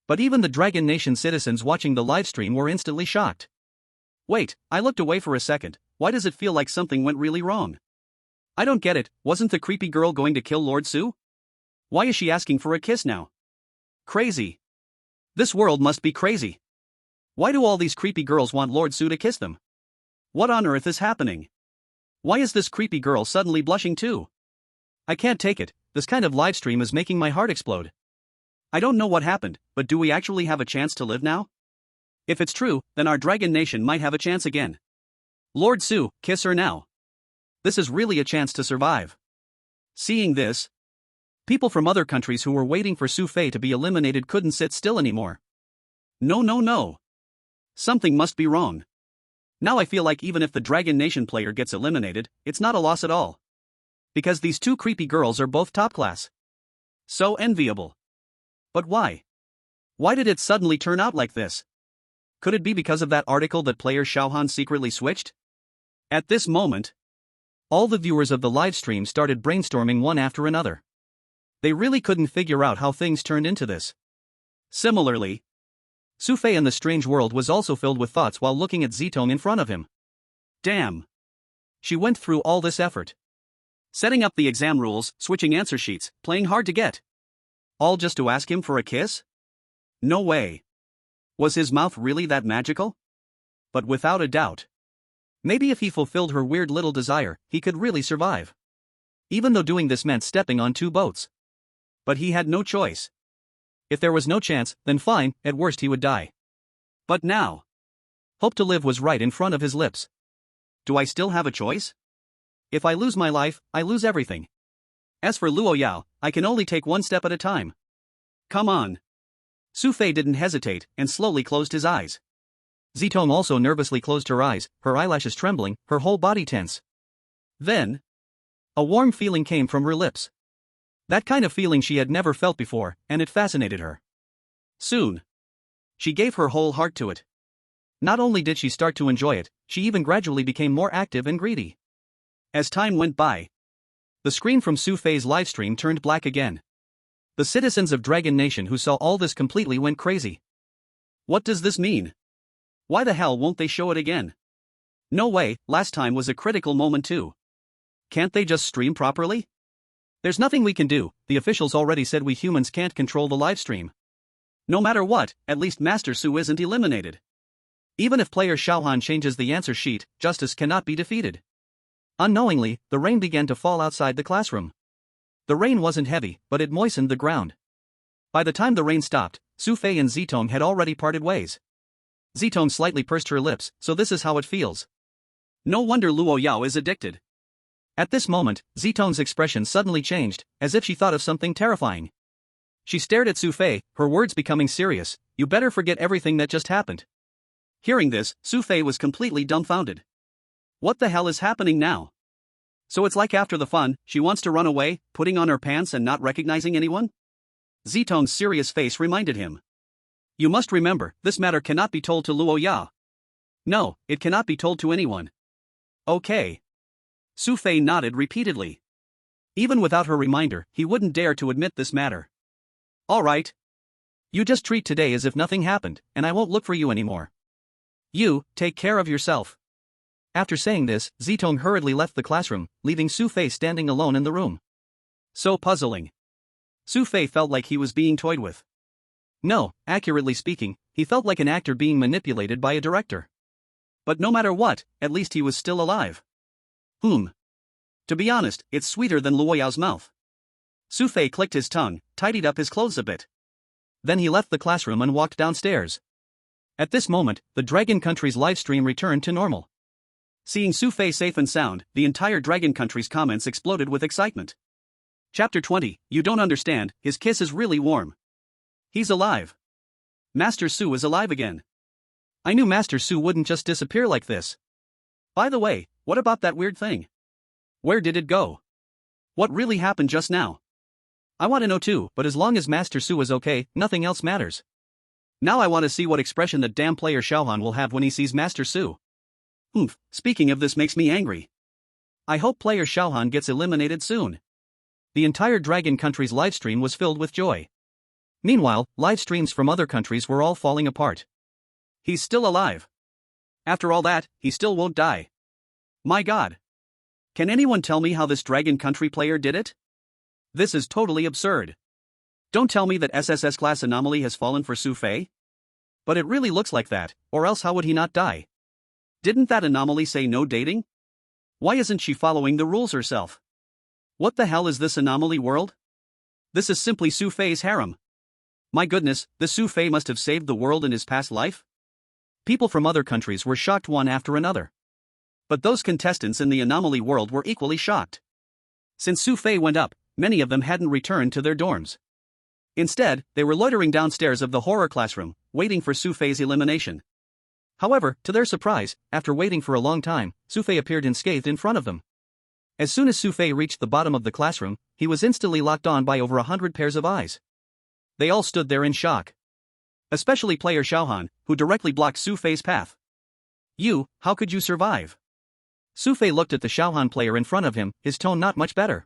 but even the Dragon Nation citizens watching the livestream were instantly shocked. Wait, I looked away for a second, why does it feel like something went really wrong? I don't get it, wasn't the creepy girl going to kill Lord Xu? Why is she asking for a kiss now? Crazy. This world must be crazy. Why do all these creepy girls want Lord Xu to kiss them? What on earth is happening? Why is this creepy girl suddenly blushing too? I can't take it, this kind of livestream is making my heart explode. I don't know what happened, but do we actually have a chance to live now? If it's true, then our Dragon Nation might have a chance again. Lord Xu, kiss her now. This is really a chance to survive. Seeing this, people from other countries who were waiting for Xu Fei to be eliminated couldn't sit still anymore. No. Something must be wrong. Now I feel like even if the Dragon Nation player gets eliminated, it's not a loss at all. Because these two creepy girls are both top class. So enviable. But why? Why did it suddenly turn out like this? Could it be because of that article that player Xiaohan secretly switched? At this moment, all the viewers of the livestream started brainstorming one after another. They really couldn't figure out how things turned into this. Similarly, Xu Fei in the strange world was also filled with thoughts while looking at Zitong in front of him. Damn. She went through all this effort. Setting up the exam rules, switching answer sheets, playing hard to get. All just to ask him for a kiss? No way. Was his mouth really that magical? But without a doubt. Maybe if he fulfilled her weird little desire, he could really survive. Even though doing this meant stepping on two boats. But he had no choice. If there was no chance, then fine, at worst he would die. But now, hope to live was right in front of his lips. Do I still have a choice? If I lose my life, I lose everything. As for Luo Yao, I can only take one step at a time. Come on. Xu Fei didn't hesitate, and slowly closed his eyes. Zitong also nervously closed her eyes, her eyelashes trembling, her whole body tense. Then, a warm feeling came from her lips. That kind of feeling she had never felt before, and it fascinated her. Soon, she gave her whole heart to it. Not only did she start to enjoy it, she even gradually became more active and greedy. As time went by, The screen from Xu Fei's livestream turned black again. The citizens of Dragon Nation who saw all this completely went crazy. What does this mean? Why the hell won't they show it again? No way, last time was a critical moment too. Can't they just stream properly? There's nothing we can do, the officials already said we humans can't control the livestream. No matter what, at least Master Su isn't eliminated. Even if player Xiaohan changes the answer sheet, justice cannot be defeated. Unknowingly, the rain began to fall outside the classroom. The rain wasn't heavy, but it moistened the ground. By the time the rain stopped, Xu Fei and Zitong had already parted ways. Zitong slightly pursed her lips, so this is how it feels. No wonder Luo Yao is addicted. At this moment, Zitong's expression suddenly changed, as if she thought of something terrifying. She stared at Xu Fei, her words becoming serious. You better forget everything that just happened. Hearing this, Xu Fei was completely dumbfounded. What the hell is happening now? So it's like after the fun, she wants to run away, putting on her pants and not recognizing anyone? Zitong's serious face reminded him. You must remember, this matter cannot be told to Luo Ya. No, it cannot be told to anyone. Okay. Xu Fei nodded repeatedly. Even without her reminder, he wouldn't dare to admit this matter. Alright. You just treat today as if nothing happened, and I won't look for you anymore. You, take care of yourself. After saying this, Zitong hurriedly left the classroom, leaving Xu Fei standing alone in the room. So puzzling. Xu Fei felt like he was being toyed with. No, accurately speaking, he felt like an actor being manipulated by a director. But no matter what, at least he was still alive. To be honest, it's sweeter than Luo Yao's mouth. Xu Fei clicked his tongue, tidied up his clothes a bit. Then he left the classroom and walked downstairs. At this moment, the Dragon Country's livestream returned to normal. Seeing Xu Fei safe and sound, the entire Dragon Country's comments exploded with excitement. Chapter 20, You don't understand, his kiss is really warm. He's alive. Master Su is alive again. I knew Master Su wouldn't just disappear like this. By the way, what about that weird thing? Where did it go? What really happened just now? I want to know too, but as long as Master Su is okay, nothing else matters. Now I want to see what expression that damn player Xiaohan will have when he sees Master Su. Speaking of this makes me angry. I hope player Xiaohan gets eliminated soon. The entire Dragon Country's livestream was filled with joy. Meanwhile, live streams from other countries were all falling apart. He's still alive. After all that, he still won't die. My god. Can anyone tell me how this Dragon Country player did it? This is totally absurd. Don't tell me that SSS class anomaly has fallen for Xu Fei? But it really looks like that, or else how would he not die? Didn't that anomaly say no dating? Why isn't she following the rules herself? What the hell is this anomaly world? This is simply Xu Fei's harem. My goodness, the Xu Fei must have saved the world in his past life? People from other countries were shocked one after another. But those contestants in the anomaly world were equally shocked. Since Xu Fei went up, many of them hadn't returned to their dorms. Instead, they were loitering downstairs of the horror classroom, waiting for Xu Fei's elimination. However, to their surprise, after waiting for a long time, Xu Fei appeared unscathed in front of them. As soon as Xu Fei reached the bottom of the classroom, he was instantly locked on by over 100 pairs of eyes. They all stood there in shock. Especially player Xiaohan, who directly blocked Xu Fei's path. How could you survive? Xu Fei looked at the Xiaohan player in front of him, his tone not much better.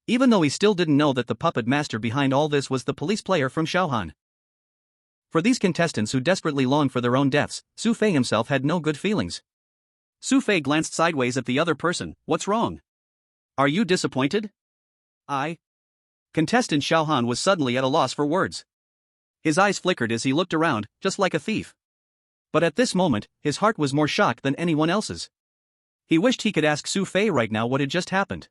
Even though he still didn't know that the puppet master behind all this was the police player from Xiaohan. For these contestants who desperately longed for their own deaths, Xu Fei himself had no good feelings. Xu Fei glanced sideways at the other person. What's wrong? Are you disappointed? Contestant Xiaohan was suddenly at a loss for words. His eyes flickered as he looked around, just like a thief. But at this moment, his heart was more shocked than anyone else's. He wished he could ask Xu Fei right now what had just happened.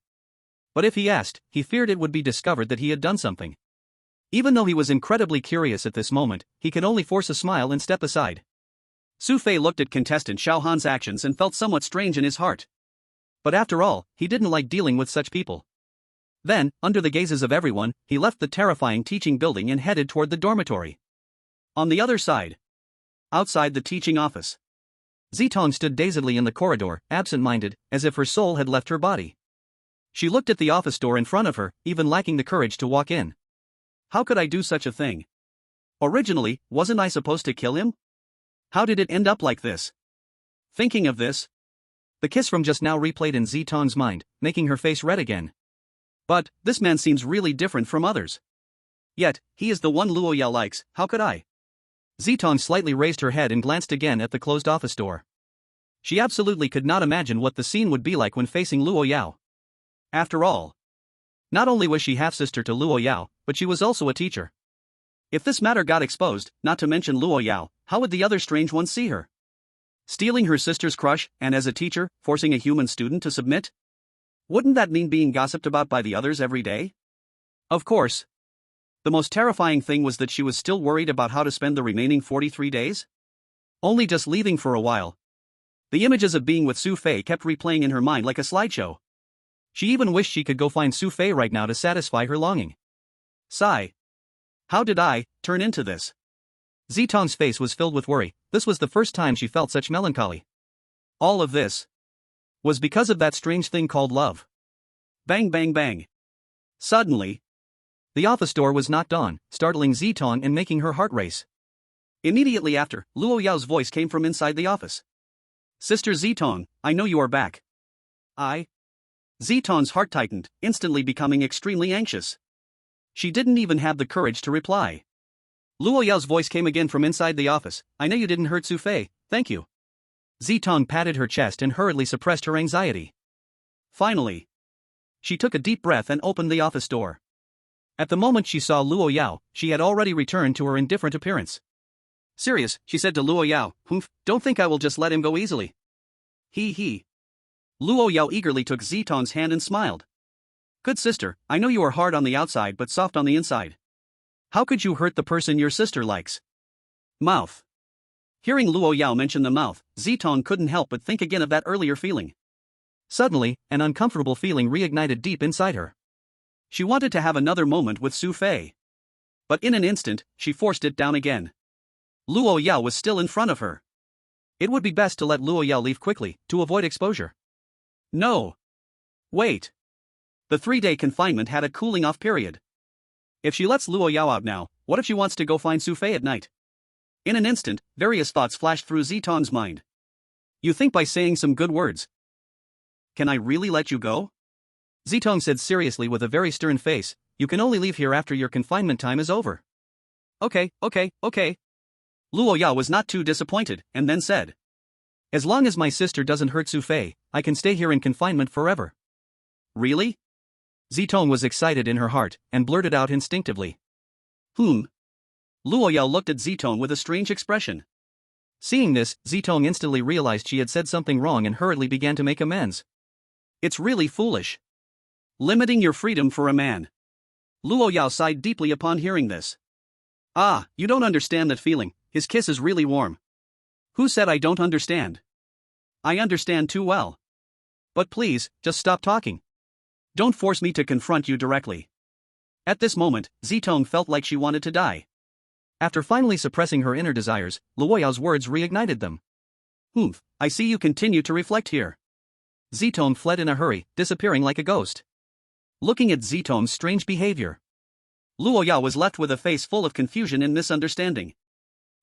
But if he asked, he feared it would be discovered that he had done something. Even though he was incredibly curious at this moment, he could only force a smile and step aside. Xu Fei looked at contestant Xiaohan's actions and felt somewhat strange in his heart. But after all, he didn't like dealing with such people. Then, under the gazes of everyone, he left the terrifying teaching building and headed toward the dormitory. On the other side, outside the teaching office, Zitong stood dazedly in the corridor, absent-minded, as if her soul had left her body. She looked at the office door in front of her, even lacking the courage to walk in. How could I do such a thing? Originally, wasn't I supposed to kill him? How did it end up like this? Thinking of this, the kiss from just now replayed in Zitong's mind, making her face red again. But, this man seems really different from others. Yet, he is the one Luo Yao likes, how could I? Zitong slightly raised her head and glanced again at the closed office door. She absolutely could not imagine what the scene would be like when facing Luo Yao. After all, not only was she half-sister to Luo Yao, but she was also a teacher. If this matter got exposed, not to mention Luo Yao, how would the other strange ones see her? Stealing her sister's crush, and as a teacher, forcing a human student to submit? Wouldn't that mean being gossiped about by the others every day? Of course. The most terrifying thing was that she was still worried about how to spend the remaining 43 days? Only just leaving for a while. The images of being with Xu Fei kept replaying in her mind like a slideshow. She even wished she could go find Xu Fei right now to satisfy her longing. Sigh. How did I turn into this? Zitong's face was filled with worry. This was the first time she felt such melancholy. All of this was because of that strange thing called love. Bang bang bang. Suddenly, the office door was knocked on, startling Zitong and making her heart race. Immediately after, Luo Yao's voice came from inside the office. Sister Zitong, I know you are back. Zitong's heart tightened, instantly becoming extremely anxious. She didn't even have the courage to reply. Luo Yao's voice came again from inside the office. I know you didn't hurt Xu Fei, thank you. Zitong patted her chest and hurriedly suppressed her anxiety. Finally, she took a deep breath and opened the office door. At the moment she saw Luo Yao, she had already returned to her indifferent appearance. Serious, she said to Luo Yao, don't think I will just let him go easily. He. Luo Yao eagerly took Zitong's hand and smiled. Good sister, I know you are hard on the outside but soft on the inside. How could you hurt the person your sister likes? Mouth. Hearing Luo Yao mention the mouth, Zitong couldn't help but think again of that earlier feeling. Suddenly, an uncomfortable feeling reignited deep inside her. She wanted to have another moment with Xu Fei. But in an instant, she forced it down again. Luo Yao was still in front of her. It would be best to let Luo Yao leave quickly, to avoid exposure. No. Wait. The 3-day confinement had a cooling-off period. If she lets Luo Yao out now, what if she wants to go find Xu Fei at night? In an instant, various thoughts flashed through Zitong's mind. You think by saying some good words. Can I really let you go? Zitong said seriously with a very stern face, you can only leave here after your confinement time is over. Okay. Luo Yao was not too disappointed, and then said. As long as my sister doesn't hurt Xu Fei, I can stay here in confinement forever. Really? Zitong was excited in her heart, and blurted out instinctively. Luo Yao looked at Zitong with a strange expression. Seeing this, Zitong instantly realized she had said something wrong and hurriedly began to make amends. It's really foolish. Limiting your freedom for a man. Luo Yao sighed deeply upon hearing this. You don't understand that feeling, his kiss is really warm. Who said I don't understand? I understand too well. But please, just stop talking. Don't force me to confront you directly. At this moment, Zitong felt like she wanted to die. After finally suppressing her inner desires, Luo Yao's words reignited them. I see you continue to reflect here. Zitong fled in a hurry, disappearing like a ghost. Looking at Zitong's strange behavior, Luo Yao was left with a face full of confusion and misunderstanding.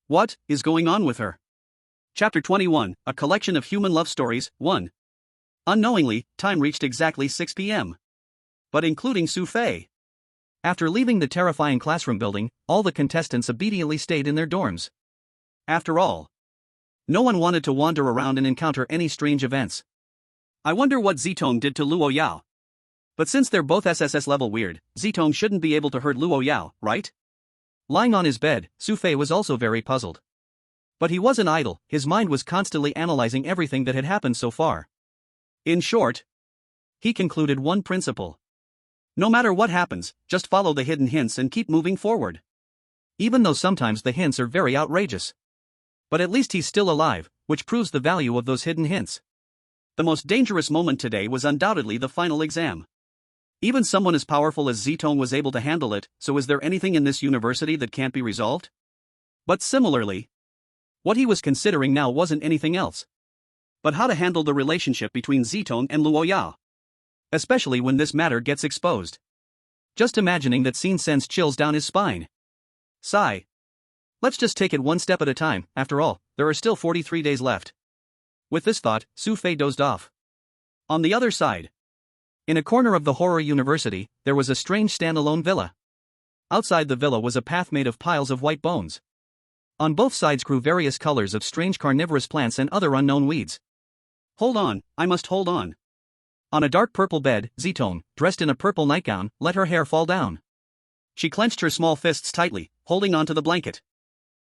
What is going on with her? Chapter 21, A Collection of Human Love Stories, 1. Unknowingly, time reached exactly 6 p.m. But including Xu Fei. After leaving the terrifying classroom building, all the contestants obediently stayed in their dorms. After all, no one wanted to wander around and encounter any strange events. I wonder what Zitong did to Luo Yao. But since they're both SSS-level weird, Zitong shouldn't be able to hurt Luo Yao, right? Lying on his bed, Xu Fei was also very puzzled. But he wasn't idle, his mind was constantly analyzing everything that had happened so far. In short, he concluded one principle. No matter what happens, just follow the hidden hints and keep moving forward. Even though sometimes the hints are very outrageous. But at least he's still alive, which proves the value of those hidden hints. The most dangerous moment today was undoubtedly the final exam. Even someone as powerful as Zitong was able to handle it, so is there anything in this university that can't be resolved? But similarly, what he was considering now wasn't anything else, but how to handle the relationship between Zitong and Luo Yao. Especially when this matter gets exposed. Just imagining that scene sends chills down his spine. Sigh. Let's just take it one step at a time, after all, there are still 43 days left. With this thought, Xu Fei dozed off. On the other side, In a corner of the horror university, there was a strange standalone villa. Outside the villa was a path made of piles of white bones. On both sides grew various colors of strange carnivorous plants and other unknown weeds. Hold on, I must hold on. On a dark purple bed, Zitong, dressed in a purple nightgown, let her hair fall down. She clenched her small fists tightly, holding onto the blanket.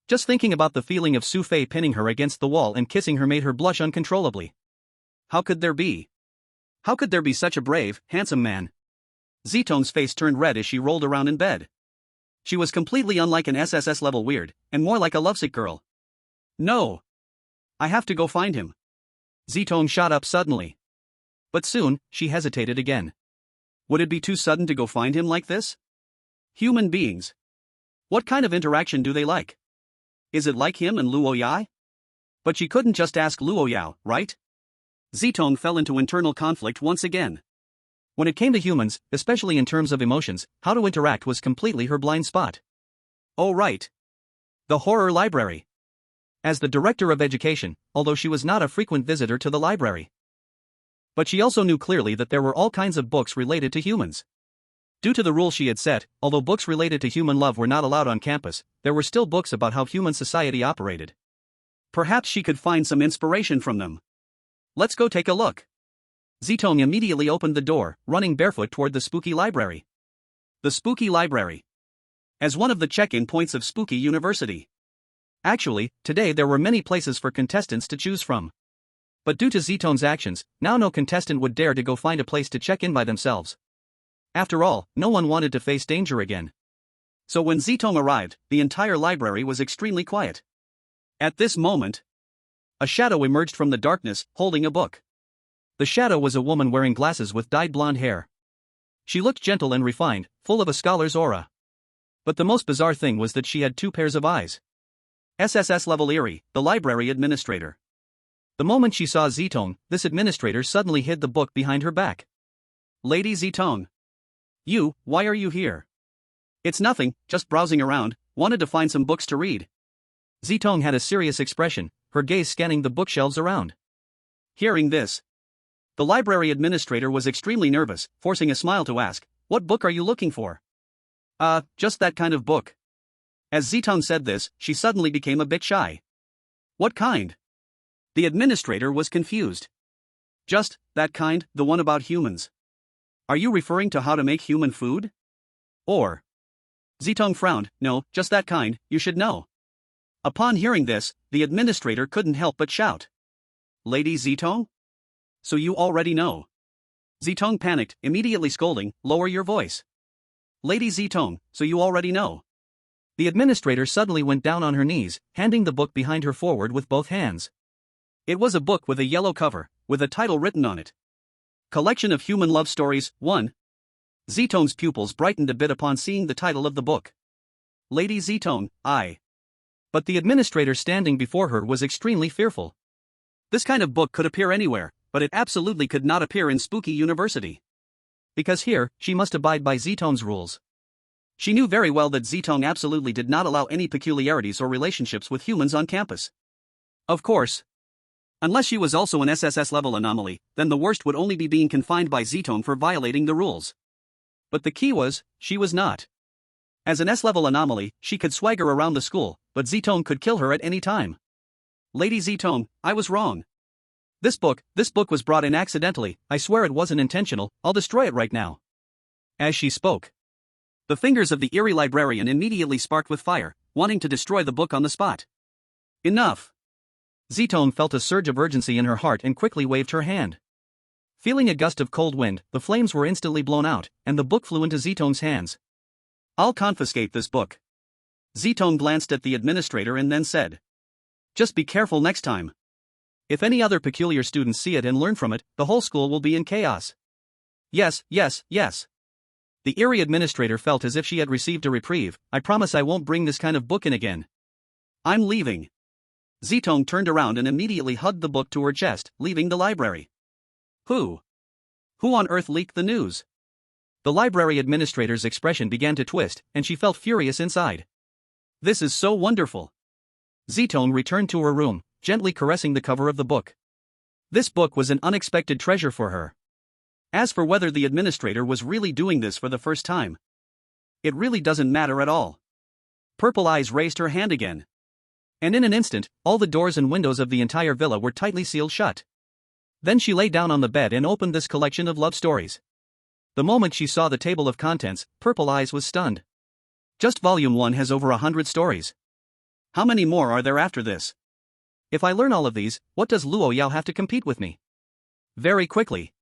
Just thinking about the feeling of Xu Fei pinning her against the wall and kissing her made her blush uncontrollably. How could there be such a brave, handsome man? Zitong's face turned red as she rolled around in bed. She was completely unlike an SSS-level weird, and more like a lovesick girl. No! I have to go find him. Zitong shot up suddenly. But soon, she hesitated again. Would it be too sudden to go find him like this? Human beings. What kind of interaction do they like? Is it like him and Luo Yai? But she couldn't just ask Luo Yao, right? Zitong fell into internal conflict once again. When it came to humans, especially in terms of emotions, how to interact was completely her blind spot. Oh right. The horror library. As the director of education, although she was not a frequent visitor to the library. But she also knew clearly that there were all kinds of books related to humans. Due to the rules she had set, although books related to human love were not allowed on campus, there were still books about how human society operated. Perhaps she could find some inspiration from them. Let's go take a look. Zitong immediately opened the door, running barefoot toward the spooky library. The spooky library. As one of the check-in points of Spooky University. Actually, today there were many places for contestants to choose from. But due to Zitong's actions, now no contestant would dare to go find a place to check in by themselves. After all, no one wanted to face danger again. So when Zitong arrived, the entire library was extremely quiet. At this moment, a shadow emerged from the darkness, holding a book. The shadow was a woman wearing glasses with dyed blonde hair. She looked gentle and refined, full of a scholar's aura. But the most bizarre thing was that she had two pairs of eyes. SSS-level eerie, the library administrator. The moment she saw Zitong, this administrator suddenly hid the book behind her back. Lady Zitong. Why are you here? It's nothing, just browsing around, wanted to find some books to read. Zitong had a serious expression, her gaze scanning the bookshelves around. Hearing this, the library administrator was extremely nervous, forcing a smile to ask, "What book are you looking for?" Just that kind of book. As Zitong said this, she suddenly became a bit shy. What kind? The administrator was confused. Just that kind, the one about humans. Are you referring to how to make human food? Or? Zitong frowned. No, just that kind, you should know. Upon hearing this, the administrator couldn't help but shout. Lady Zitong? So you already know. Zitong panicked, immediately scolding, lower your voice. Lady Zitong, so you already know. The administrator suddenly went down on her knees, handing the book behind her forward with both hands. It was a book with a yellow cover, with a title written on it. Collection of Human Love Stories, 1. Zitong's pupils brightened a bit upon seeing the title of the book. Lady Zitong, I. But the administrator standing before her was extremely fearful. This kind of book could appear anywhere, but it absolutely could not appear in Spooky University. Because here, she must abide by Zitong's rules. She knew very well that Zitong absolutely did not allow any peculiarities or relationships with humans on campus. Of course. Unless she was also an SSS-level anomaly, then the worst would only be being confined by Zitong for violating the rules. But the key was, she was not. As an S-level anomaly, she could swagger around the school, but Zitong could kill her at any time. Lady Zitong, I was wrong. This book was brought in accidentally, I swear it wasn't intentional, I'll destroy it right now. As she spoke, the fingers of the eerie librarian immediately sparked with fire, wanting to destroy the book on the spot. Enough. Zitong felt a surge of urgency in her heart and quickly waved her hand. Feeling a gust of cold wind, the flames were instantly blown out, and the book flew into Zitong's hands. I'll confiscate this book. Zitong glanced at the administrator and then said. Just be careful next time. If any other peculiar students see it and learn from it, the whole school will be in chaos. Yes. The eerie administrator felt as if she had received a reprieve. I promise I won't bring this kind of book in again. I'm leaving. Zitong turned around and immediately hugged the book to her chest, leaving the library. Who on earth leaked the news? The library administrator's expression began to twist, and she felt furious inside. This is so wonderful. Zitong returned to her room, gently caressing the cover of the book. This book was an unexpected treasure for her. As for whether the administrator was really doing this for the first time, it really doesn't matter at all. Purple Eyes raised her hand again. And in an instant, all the doors and windows of the entire villa were tightly sealed shut. Then she lay down on the bed and opened this collection of love stories. The moment she saw the table of contents, Purple Eyes was stunned. Just Volume 1 has over 100 stories. How many more are there after this? If I learn all of these, what does Luo Yao have to compete with me? Very quickly.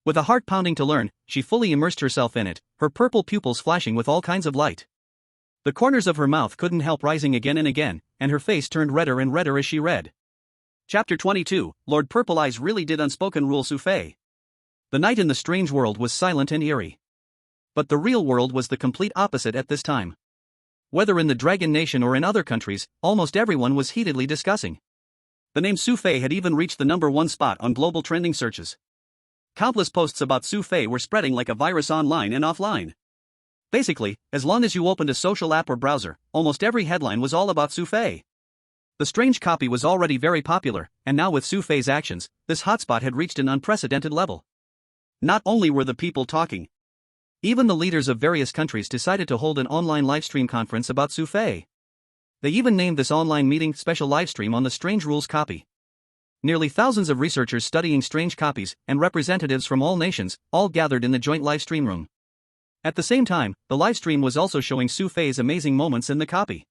With a heart pounding to learn, she fully immersed herself in it, her purple pupils flashing with all kinds of light. The corners of her mouth couldn't help rising again and again, and her face turned redder and redder as she read. Chapter 22, Lord Purple Eyes really did unspoken rule Xu Fei. The night in the strange world was silent and eerie. But the real world was the complete opposite at this time. Whether in the Dragon Nation or in other countries, almost everyone was heatedly discussing. The name Xu Fei had even reached the #1 spot on global trending searches. Countless posts about Xu Fei were spreading like a virus online and offline. Basically, as long as you opened a social app or browser, almost every headline was all about Xu Fei. The strange copy was already very popular, and now with Xu Fei's actions, this hotspot had reached an unprecedented level. Not only were the people talking, even the leaders of various countries decided to hold an online livestream conference about Xu Fei. They even named this online meeting special livestream on the Strange Rules copy. Nearly thousands of researchers studying strange copies and representatives from all nations, all gathered in the joint livestream room. At the same time, the livestream was also showing Xu Fei's amazing moments in the copy.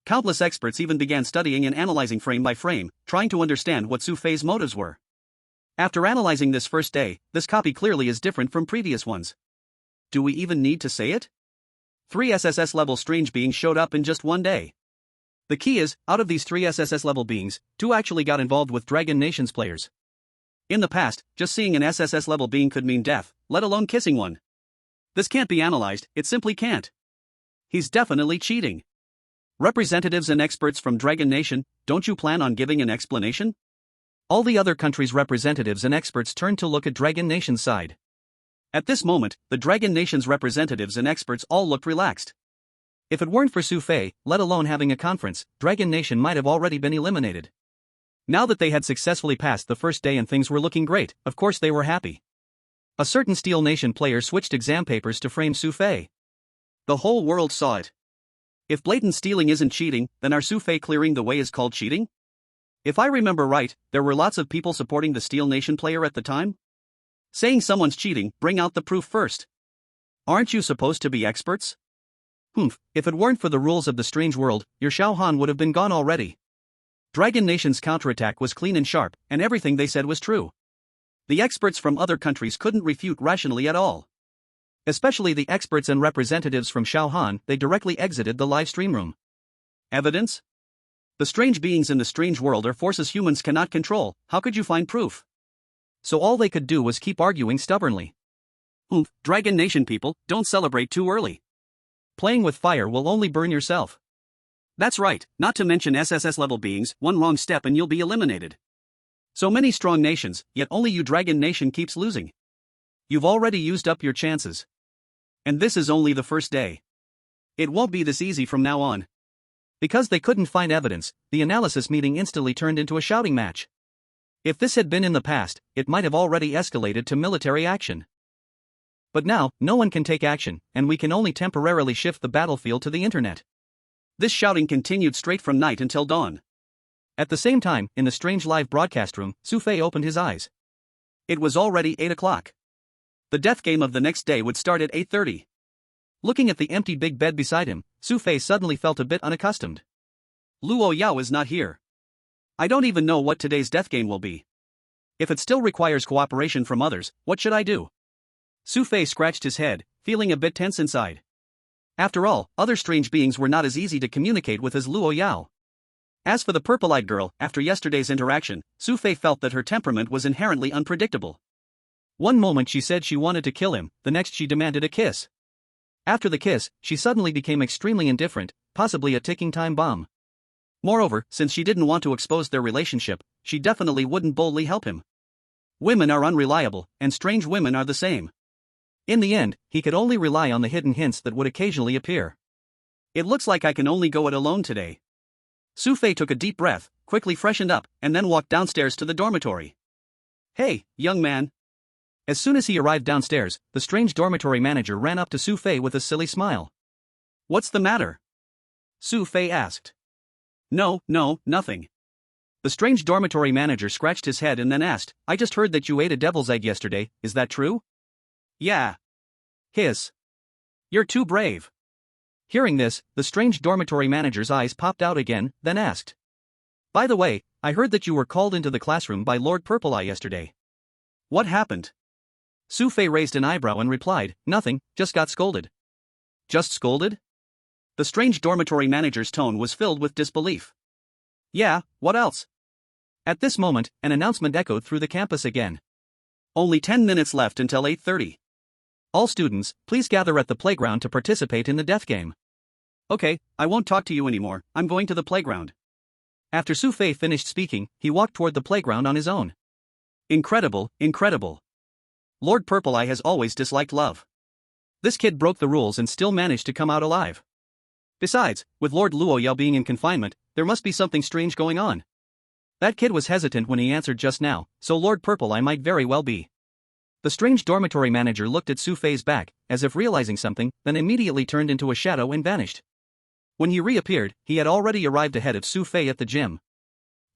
Countless experts even began studying and analyzing frame by frame, trying to understand what Xu Fei's motives were. After analyzing this first day, this copy clearly is different from previous ones. Do we even need to say it? 3 SSS-level strange beings showed up in just one day. The key is, out of these 3 SSS-level beings, 2 actually got involved with Dragon Nation's players. In the past, just seeing an SSS-level being could mean death, let alone kissing one. This can't be analyzed, it simply can't. He's definitely cheating. Representatives and experts from Dragon Nation, don't you plan on giving an explanation? All the other countries' representatives and experts turned to look at Dragon Nation's side. At this moment, the Dragon Nation's representatives and experts all looked relaxed. If it weren't for Xu Fei, let alone having a conference, Dragon Nation might have already been eliminated. Now that they had successfully passed the first day and things were looking great, of course they were happy. A certain Steel Nation player switched exam papers to frame Xu Fei. The whole world saw it. If blatant stealing isn't cheating, then our Xu Fei clearing the way is called cheating? If I remember right, there were lots of people supporting the Steel Nation player at the time? Saying someone's cheating, bring out the proof first. Aren't you supposed to be experts? If it weren't for the rules of the strange world, your Xiao Han would have been gone already. Dragon Nation's counterattack was clean and sharp, and everything they said was true. The experts from other countries couldn't refute rationally at all. Especially the experts and representatives from Xiao Han, they directly exited the live stream room. Evidence? The strange beings in the strange world are forces humans cannot control, how could you find proof? So all they could do was keep arguing stubbornly. Dragon Nation people, don't celebrate too early. Playing with fire will only burn yourself. That's right, not to mention SSS-level beings, one wrong step and you'll be eliminated. So many strong nations, yet only you Dragon Nation keeps losing. You've already used up your chances. And this is only the first day. It won't be this easy from now on. Because they couldn't find evidence, the analysis meeting instantly turned into a shouting match. If this had been in the past, it might have already escalated to military action. But now, no one can take action, and we can only temporarily shift the battlefield to the internet. This shouting continued straight from night until dawn. At the same time, in the strange live broadcast room, Xu Fei opened his eyes. It was already 8 o'clock. The death game of the next day would start at 8:30. Looking at the empty big bed beside him, Xu Fei suddenly felt a bit unaccustomed. Luo Yao is not here. I don't even know what today's death game will be. If it still requires cooperation from others, what should I do? Xu Fei scratched his head, feeling a bit tense inside. After all, other strange beings were not as easy to communicate with as Luo Yao. As for the purple-eyed girl, after yesterday's interaction, Xu Fei felt that her temperament was inherently unpredictable. One moment she said she wanted to kill him, the next she demanded a kiss. After the kiss, she suddenly became extremely indifferent, possibly a ticking time bomb. Moreover, since she didn't want to expose their relationship, she definitely wouldn't boldly help him. Women are unreliable, and strange women are the same. In the end, he could only rely on the hidden hints that would occasionally appear. It looks like I can only go it alone today. Xu Fei took a deep breath, quickly freshened up, and then walked downstairs to the dormitory. Hey, young man. As soon as he arrived downstairs, the strange dormitory manager ran up to Xu Fei with a silly smile. "What's the matter?" Xu Fei asked. No, nothing." The strange dormitory manager scratched his head and then asked, "I just heard that you ate a devil's egg yesterday, is that true?" "Yeah." "Hiss. You're too brave." Hearing this, the strange dormitory manager's eyes popped out again, then asked, "By the way, I heard that you were called into the classroom by Lord Purple Eye yesterday. What happened?" Xu Fei raised an eyebrow and replied, "Nothing, just got scolded." "Just scolded?" The strange dormitory manager's tone was filled with disbelief. "Yeah, what else?" At this moment, an announcement echoed through the campus again. "Only 10 minutes left until 8:30. All students, please gather at the playground to participate in the death game." "Okay, I won't talk to you anymore, I'm going to the playground." After Xu Fei finished speaking, he walked toward the playground on his own. Incredible. Lord Purple Eye has always disliked love. This kid broke the rules and still managed to come out alive. Besides, with Lord Luoyao being in confinement, there must be something strange going on. That kid was hesitant when he answered just now, so Lord Purple Eye might very well be. The strange dormitory manager looked at Xu Fei's back, as if realizing something, then immediately turned into a shadow and vanished. When he reappeared, he had already arrived ahead of Xu Fei at the gym.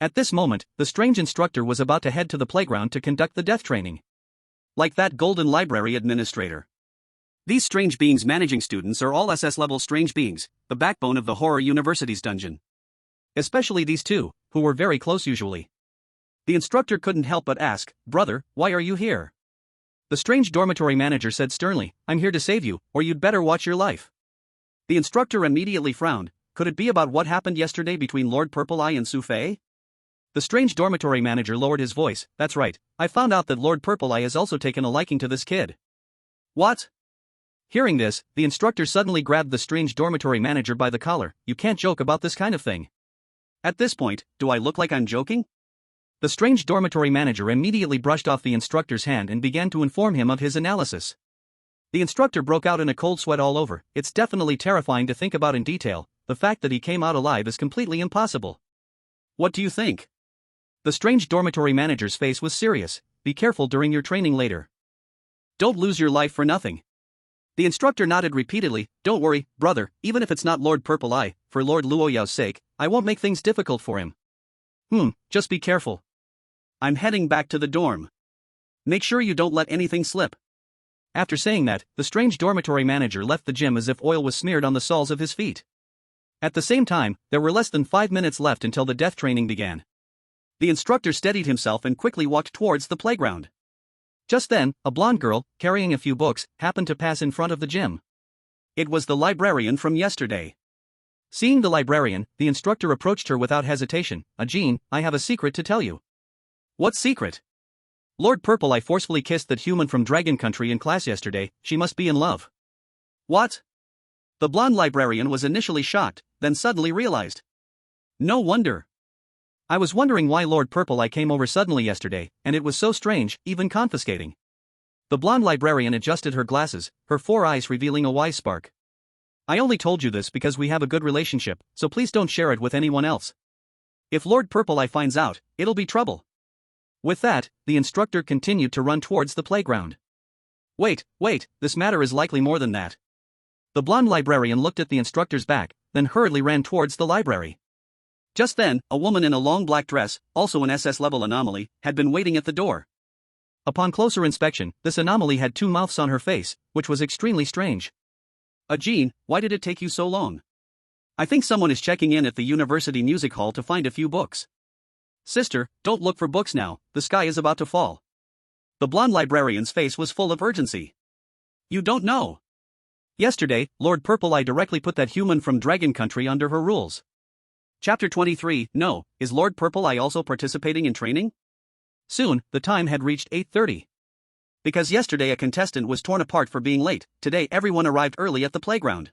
At this moment, the strange instructor was about to head to the playground to conduct the death training. Like that golden library administrator. These strange beings managing students are all SS-level strange beings, the backbone of the horror university's dungeon. Especially these two, who were very close usually. The instructor couldn't help but ask, "Brother, why are you here?" The strange dormitory manager said sternly, "I'm here to save you, or you'd better watch your life." The instructor immediately frowned. Could it be about what happened yesterday between Lord Purple Eye and Xu Fei? The strange dormitory manager lowered his voice. "That's right, I found out that Lord Purple Eye has also taken a liking to this kid." "What?" Hearing this, the instructor suddenly grabbed the strange dormitory manager by the collar. "You can't joke about this kind of thing." At this point, do I look like I'm joking? The strange dormitory manager immediately brushed off the instructor's hand and began to inform him of his analysis. The instructor broke out in a cold sweat all over. It's definitely terrifying to think about in detail. The fact that he came out alive is completely impossible. What do you think? The strange dormitory manager's face was serious. Be careful during your training later. Don't lose your life for nothing. The instructor nodded repeatedly. Don't worry, brother, even if it's not Lord Purple Eye, for Lord Luoyao's sake, I won't make things difficult for him. Just be careful. I'm heading back to the dorm. Make sure you don't let anything slip. After saying that, the strange dormitory manager left the gym as if oil was smeared on the soles of his feet. At the same time, there were less than 5 minutes left until the death training began. The instructor steadied himself and quickly walked towards the playground. Just then, a blonde girl, carrying a few books, happened to pass in front of the gym. It was the librarian from yesterday. Seeing the librarian, the instructor approached her without hesitation. "Jean, I have a secret to tell you." "What secret?" "Lord Purple Eye forcefully kissed that human from Dragon Country in class yesterday. She must be in love." "What?" The blonde librarian was initially shocked, then suddenly realized. No wonder. I was wondering why Lord Purple Eye came over suddenly yesterday, and it was so strange, even confiscating. The blonde librarian adjusted her glasses, her 4 eyes revealing a wise spark. "I only told you this because we have a good relationship, so please don't share it with anyone else. If Lord Purple Eye finds out, it'll be trouble." With that, the instructor continued to run towards the playground. Wait, this matter is likely more than that." The blonde librarian looked at the instructor's back, then hurriedly ran towards the library. Just then, a woman in a long black dress, also an SS-level anomaly, had been waiting at the door. Upon closer inspection, this anomaly had 2 mouths on her face, which was extremely strange. Jean, why did it take you so long? I think someone is checking in at the university music hall to find a few books. Sister, don't look for books now, the sky is about to fall." The blonde librarian's face was full of urgency. "You don't know. Yesterday, Lord Purple Eye directly put that human from Dragon Country under her rules." Chapter 23. No, is Lord Purple Eye also participating in training? Soon, the time had reached 8:30. Because yesterday a contestant was torn apart for being late, today everyone arrived early at the playground.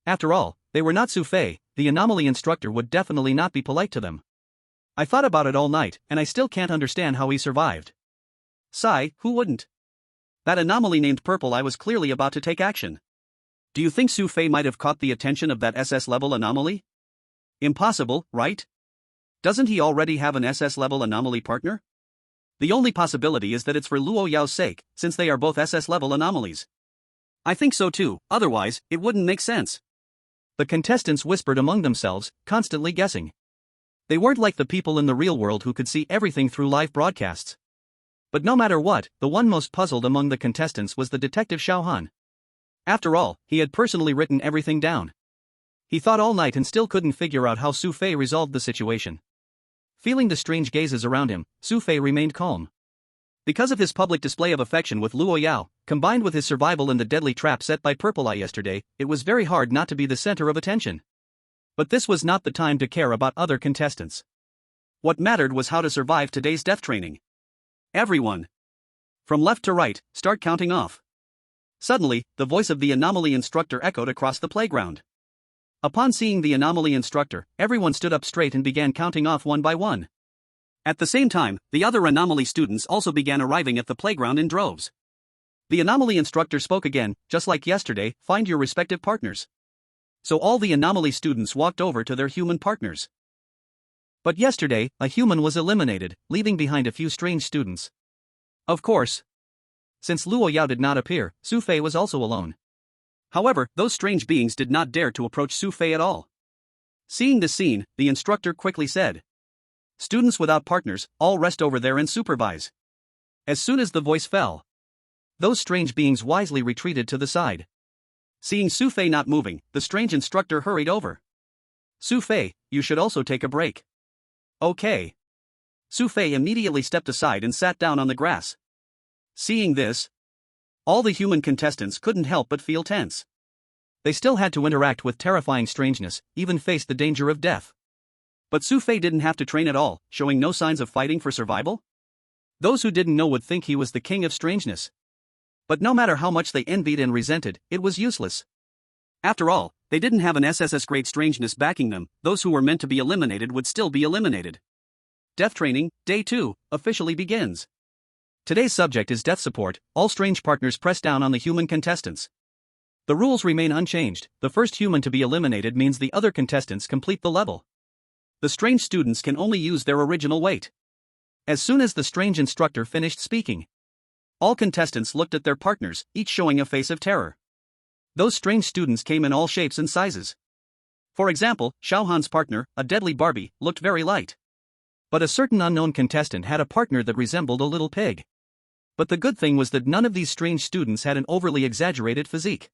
After all, they were not Xu Fei, the anomaly instructor would definitely not be polite to them. I thought about it all night, and I still can't understand how he survived. Sigh, who wouldn't? That anomaly named Purple Eye was clearly about to take action. Do you think Xu Fei might have caught the attention of that SS-level anomaly? Impossible, right? Doesn't he already have an SS-level anomaly partner? The only possibility is that it's for Luo Yao's sake, since they are both SS-level anomalies. I think so too, otherwise, it wouldn't make sense. The contestants whispered among themselves, constantly guessing. They weren't like the people in the real world who could see everything through live broadcasts. But no matter what, the one most puzzled among the contestants was the detective Xiaohan. After all, he had personally written everything down. He thought all night and still couldn't figure out how Xu Fei resolved the situation. Feeling the strange gazes around him, Xu Fei remained calm. Because of his public display of affection with Luo Yao, combined with his survival in the deadly trap set by Purple Eye yesterday, it was very hard not to be the center of attention. But this was not the time to care about other contestants. What mattered was how to survive today's death training. Everyone, from left to right, start counting off. Suddenly, the voice of the anomaly instructor echoed across the playground. Upon seeing the anomaly instructor, everyone stood up straight and began counting off one by one. At the same time, the other anomaly students also began arriving at the playground in droves. The anomaly instructor spoke again, just like yesterday, find your respective partners. So all the anomaly students walked over to their human partners. But yesterday, a human was eliminated, leaving behind a few strange students. Of course. Since Luo Yao did not appear, Xu Fei was also alone. However, those strange beings did not dare to approach Xu Fei at all. Seeing the scene, the instructor quickly said, "Students without partners, all rest over there and supervise." As soon as the voice fell, those strange beings wisely retreated to the side. Seeing Xu Fei not moving, the strange instructor hurried over. "Xu Fei, you should also take a break." "Okay." Xu Fei immediately stepped aside and sat down on the grass. Seeing this, all the human contestants couldn't help but feel tense. They still had to interact with terrifying strangeness, even face the danger of death. But Xu Fei didn't have to train at all, showing no signs of fighting for survival? Those who didn't know would think he was the king of strangeness. But no matter how much they envied and resented, it was useless. After all, they didn't have an SSS-grade strangeness backing them. Those who were meant to be eliminated would still be eliminated. Death Training, Day 2, officially begins. Today's subject is death support. All strange partners press down on the human contestants. The rules remain unchanged. The first human to be eliminated means the other contestants complete the level. The strange students can only use their original weight. As soon as the strange instructor finished speaking, all contestants looked at their partners, each showing a face of terror. Those strange students came in all shapes and sizes. For example, Xiaohan's partner, a deadly Barbie, looked very light. But a certain unknown contestant had a partner that resembled a little pig. But the good thing was that none of these strange students had an overly exaggerated physique.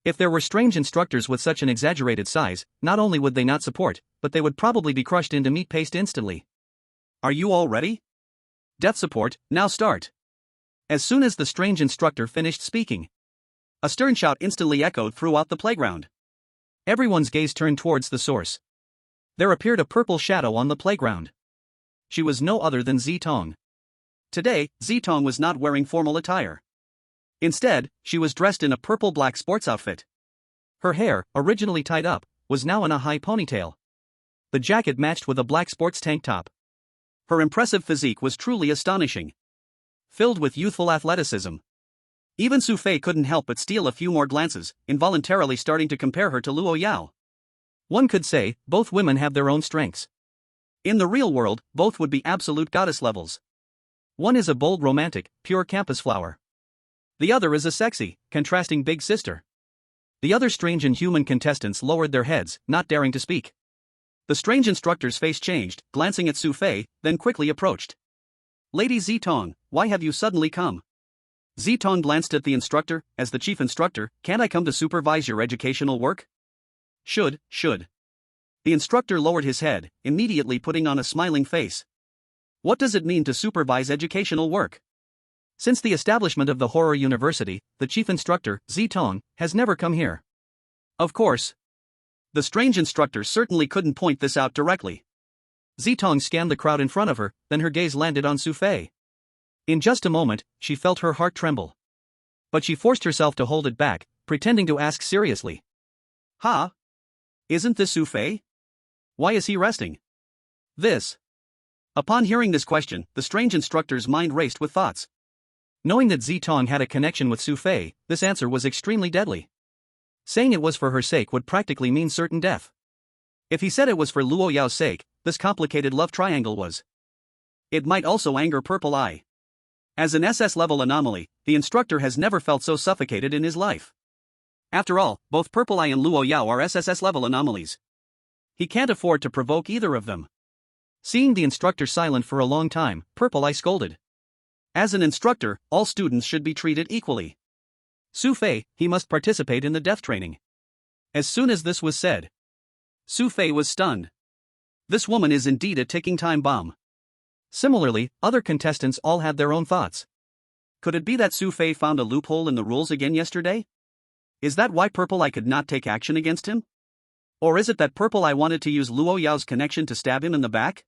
If there were strange instructors with such an exaggerated size, not only would they not support, but they would probably be crushed into meat paste instantly. Are you all ready? Death support, now start. As soon as the strange instructor finished speaking, a stern shout instantly echoed throughout the playground. Everyone's gaze turned towards the source. There appeared a purple shadow on the playground. She was no other than Zitong. Today, Zitong was not wearing formal attire. Instead, she was dressed in a purple-black sports outfit. Her hair, originally tied up, was now in a high ponytail. The jacket matched with a black sports tank top. Her impressive physique was truly astonishing, filled with youthful athleticism. Even Xu Fei couldn't help but steal a few more glances, involuntarily starting to compare her to Luo Yao. One could say, both women have their own strengths. In the real world, both would be absolute goddess levels. One is a bold romantic, pure campus flower. The other is a sexy, contrasting big sister. The other strange and human contestants lowered their heads, not daring to speak. The strange instructor's face changed, glancing at Xu Fei, then quickly approached. "Lady Zitong, why have you suddenly come?" Zitong glanced at the instructor. "As the chief instructor, can't I come to supervise your educational work?" Should. The instructor lowered his head, immediately putting on a smiling face. What does it mean to supervise educational work? Since the establishment of the Horror University, the chief instructor, Zitong, has never come here. Of course. The strange instructor certainly couldn't point this out directly. Zitong scanned the crowd in front of her, then her gaze landed on Xu Fei. In just a moment, she felt her heart tremble. But she forced herself to hold it back, pretending to ask seriously. "Ha? Isn't this Xu Fei? Why is he resting?" This. Upon hearing this question, the strange instructor's mind raced with thoughts. Knowing that Zitong had a connection with Xu Fei, this answer was extremely deadly. Saying it was for her sake would practically mean certain death. If he said it was for Luo Yao's sake, this complicated love triangle was It might also anger Purple Eye. As an SS-level anomaly, the instructor has never felt so suffocated in his life. After all, both Purple Eye and Luo Yao are SSS-level anomalies. He can't afford to provoke either of them. Seeing the instructor silent for a long time, Purple Eye scolded. As an instructor, all students should be treated equally. Xu Fei, he must participate in the death training. As soon as this was said, Xu Fei was stunned. This woman is indeed a ticking time bomb. Similarly, other contestants all had their own thoughts. Could it be that Xu Fei found a loophole in the rules again yesterday? Is that why Purple Eye could not take action against him? Or is it that Purple Eye wanted to use Luo Yao's connection to stab him in the back?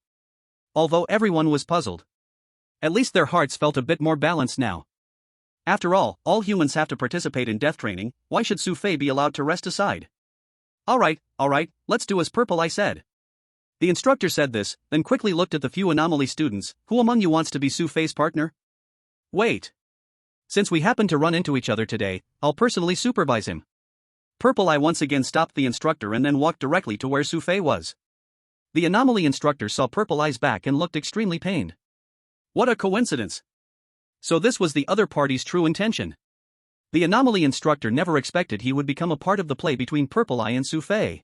Although everyone was puzzled, at least their hearts felt a bit more balanced now. After all humans have to participate in death training, why should Xu Fei be allowed to rest aside? Alright, let's do as Purple Eye said. The instructor said this, then quickly looked at the few anomaly students. Who among you wants to be Xu Fei's partner? Wait. Since we happen to run into each other today, I'll personally supervise him. Purple Eye once again stopped the instructor and then walked directly to where Xu Fei was. The anomaly instructor saw Purple Eye's back and looked extremely pained. What a coincidence! So this was the other party's true intention. The anomaly instructor never expected he would become a part of the play between Purple Eye and Xu Fei.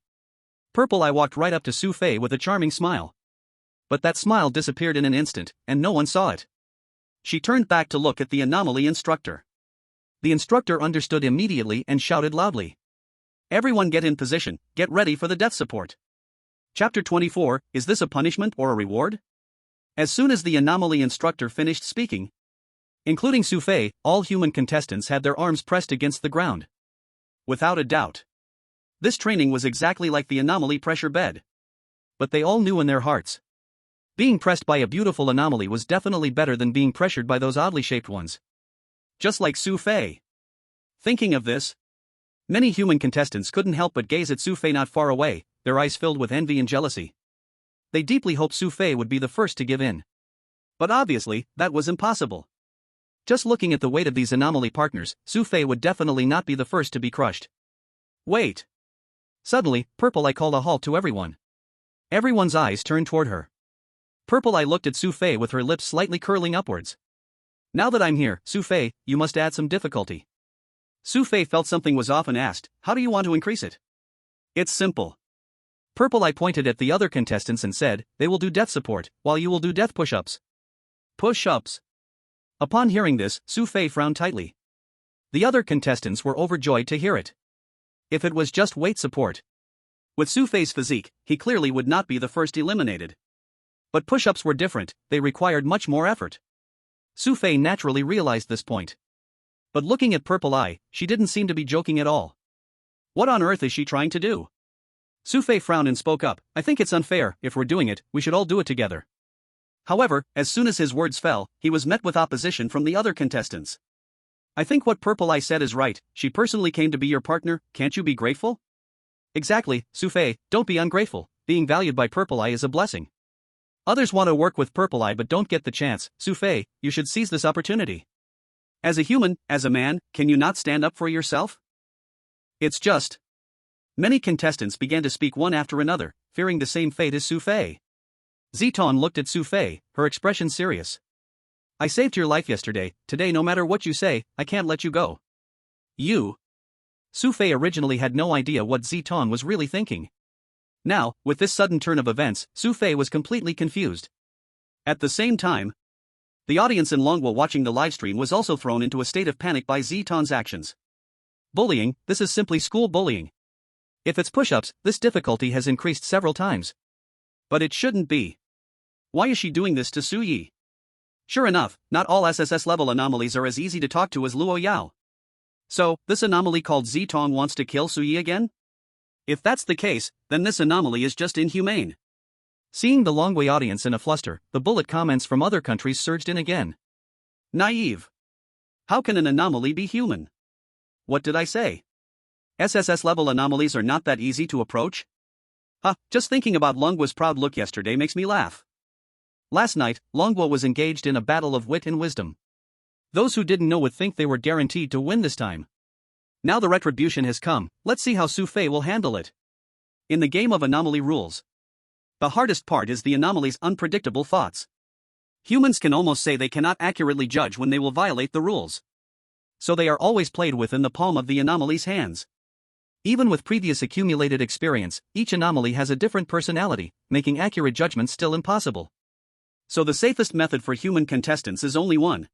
Purple Eye walked right up to Xu Fei with a charming smile. But that smile disappeared in an instant, and no one saw it. She turned back to look at the anomaly instructor. The instructor understood immediately and shouted loudly. Everyone get in position, get ready for the death support. Chapter 24, is this a punishment or a reward? As soon as the anomaly instructor finished speaking, including Xu Fei, all human contestants had their arms pressed against the ground. Without a doubt, this training was exactly like the anomaly pressure bed. But they all knew in their hearts, being pressed by a beautiful anomaly was definitely better than being pressured by those oddly shaped ones. Just like Xu Fei. Thinking of this, many human contestants couldn't help but gaze at Xu Fei not far away, their eyes filled with envy and jealousy. They deeply hoped Xu Fei would be the first to give in. But obviously, that was impossible. Just looking at the weight of these anomaly partners, Xu Fei would definitely not be the first to be crushed. Wait! Suddenly, Purple Eye called a halt to everyone. Everyone's eyes turned toward her. Purple Eye looked at Xu Fei with her lips slightly curling upwards. Now that I'm here, Xu Fei, you must add some difficulty. Xu Fei felt something was off and asked, how do you want to increase it? It's simple. Purple Eye pointed at the other contestants and said, they will do death support, while you will do death push-ups. Push-ups. Upon hearing this, Xu Fei frowned tightly. The other contestants were overjoyed to hear it. If it was just weight support. With Xu Fei's physique, he clearly would not be the first eliminated. But push-ups were different, they required much more effort. Xu Fei naturally realized this point. But looking at Purple Eye, she didn't seem to be joking at all. What on earth is she trying to do? Xu Fei frowned and spoke up, I think it's unfair, if we're doing it, we should all do it together. However, as soon as his words fell, he was met with opposition from the other contestants. I think what Purple Eye said is right, she personally came to be your partner, can't you be grateful? Exactly, Xu Fei, don't be ungrateful, being valued by Purple Eye is a blessing. Others want to work with Purple Eye but don't get the chance, Xu Fei, you should seize this opportunity. As a human, as a man, can you not stand up for yourself? It's just. Many contestants began to speak one after another, fearing the same fate as Xu Fei. Ziton looked at Xu Fei, her expression serious. I saved your life yesterday, today no matter what you say, I can't let you go. You? Xu Fei originally had no idea what Ziton was really thinking. Now, with this sudden turn of events, Xu Fei was completely confused. At the same time, the audience in Longwo watching the livestream was also thrown into a state of panic by Ziton's actions. Bullying, this is simply school bullying. If it's push-ups, this difficulty has increased several times. But it shouldn't be. Why is she doing this to Su Yi? Sure enough, not all SSS-level anomalies are as easy to talk to as Luo Yao. So, this anomaly called Zitong wants to kill Su Yi again? If that's the case, then this anomaly is just inhumane. Seeing the Longwei audience in a fluster, the bullet comments from other countries surged in again. Naive. How can an anomaly be human? What did I say? SSS-level anomalies are not that easy to approach? Just thinking about Longwo's proud look yesterday makes me laugh. Last night, Longwo was engaged in a battle of wit and wisdom. Those who didn't know would think they were guaranteed to win this time. Now the retribution has come, let's see how Xu Fei will handle it. In the game of anomaly rules, the hardest part is the anomaly's unpredictable thoughts. Humans can almost say they cannot accurately judge when they will violate the rules. So they are always played with in the palm of the anomaly's hands. Even with previous accumulated experience, each anomaly has a different personality, making accurate judgments still impossible. So the safest method for human contestants is only one.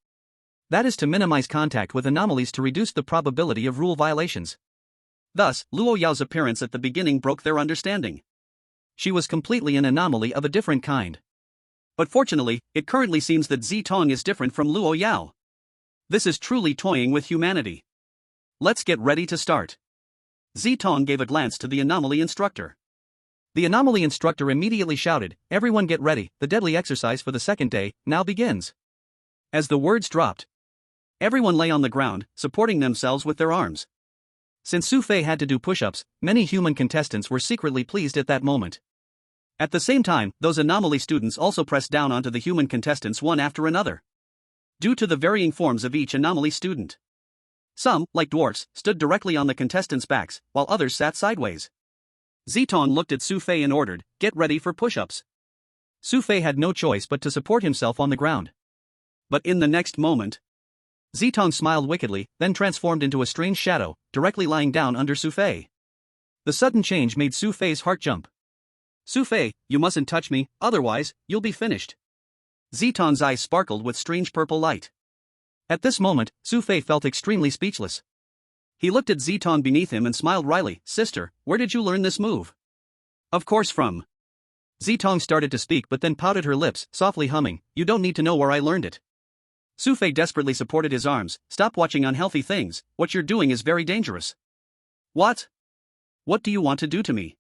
That is to minimize contact with anomalies to reduce the probability of rule violations. Thus, Luo Yao's appearance at the beginning broke their understanding. She was completely an anomaly of a different kind. But fortunately, it currently seems that Zitong is different from Luo Yao. This is truly toying with humanity. Let's get ready to start. Zitong gave a glance to the anomaly instructor. The anomaly instructor immediately shouted, "Everyone get ready, the deadly exercise for the second day now begins." As the words dropped, everyone lay on the ground, supporting themselves with their arms. Since Xu Fei had to do push-ups, many human contestants were secretly pleased at that moment. At the same time, those anomaly students also pressed down onto the human contestants one after another. Due to the varying forms of each anomaly student. Some, like dwarfs, stood directly on the contestants' backs, while others sat sideways. Zitong looked at Xu Fei and ordered, "Get ready for push-ups." Xu Fei had no choice but to support himself on the ground. But in the next moment, Zitong smiled wickedly, then transformed into a strange shadow, directly lying down under Xu Fei. The sudden change made Xu Fei's heart jump. "Xu Fei, you mustn't touch me, otherwise, you'll be finished." Zitong's eyes sparkled with strange purple light. At this moment, Xu Fei felt extremely speechless. He looked at Zitong beneath him and smiled wryly. "Sister, where did you learn this move?" "Of course from." Zitong started to speak but then pouted her lips, softly humming, "You don't need to know where I learned it." Xu Fei desperately supported his arms. "Stop watching unhealthy things, what you're doing is very dangerous." "What? What do you want to do to me?"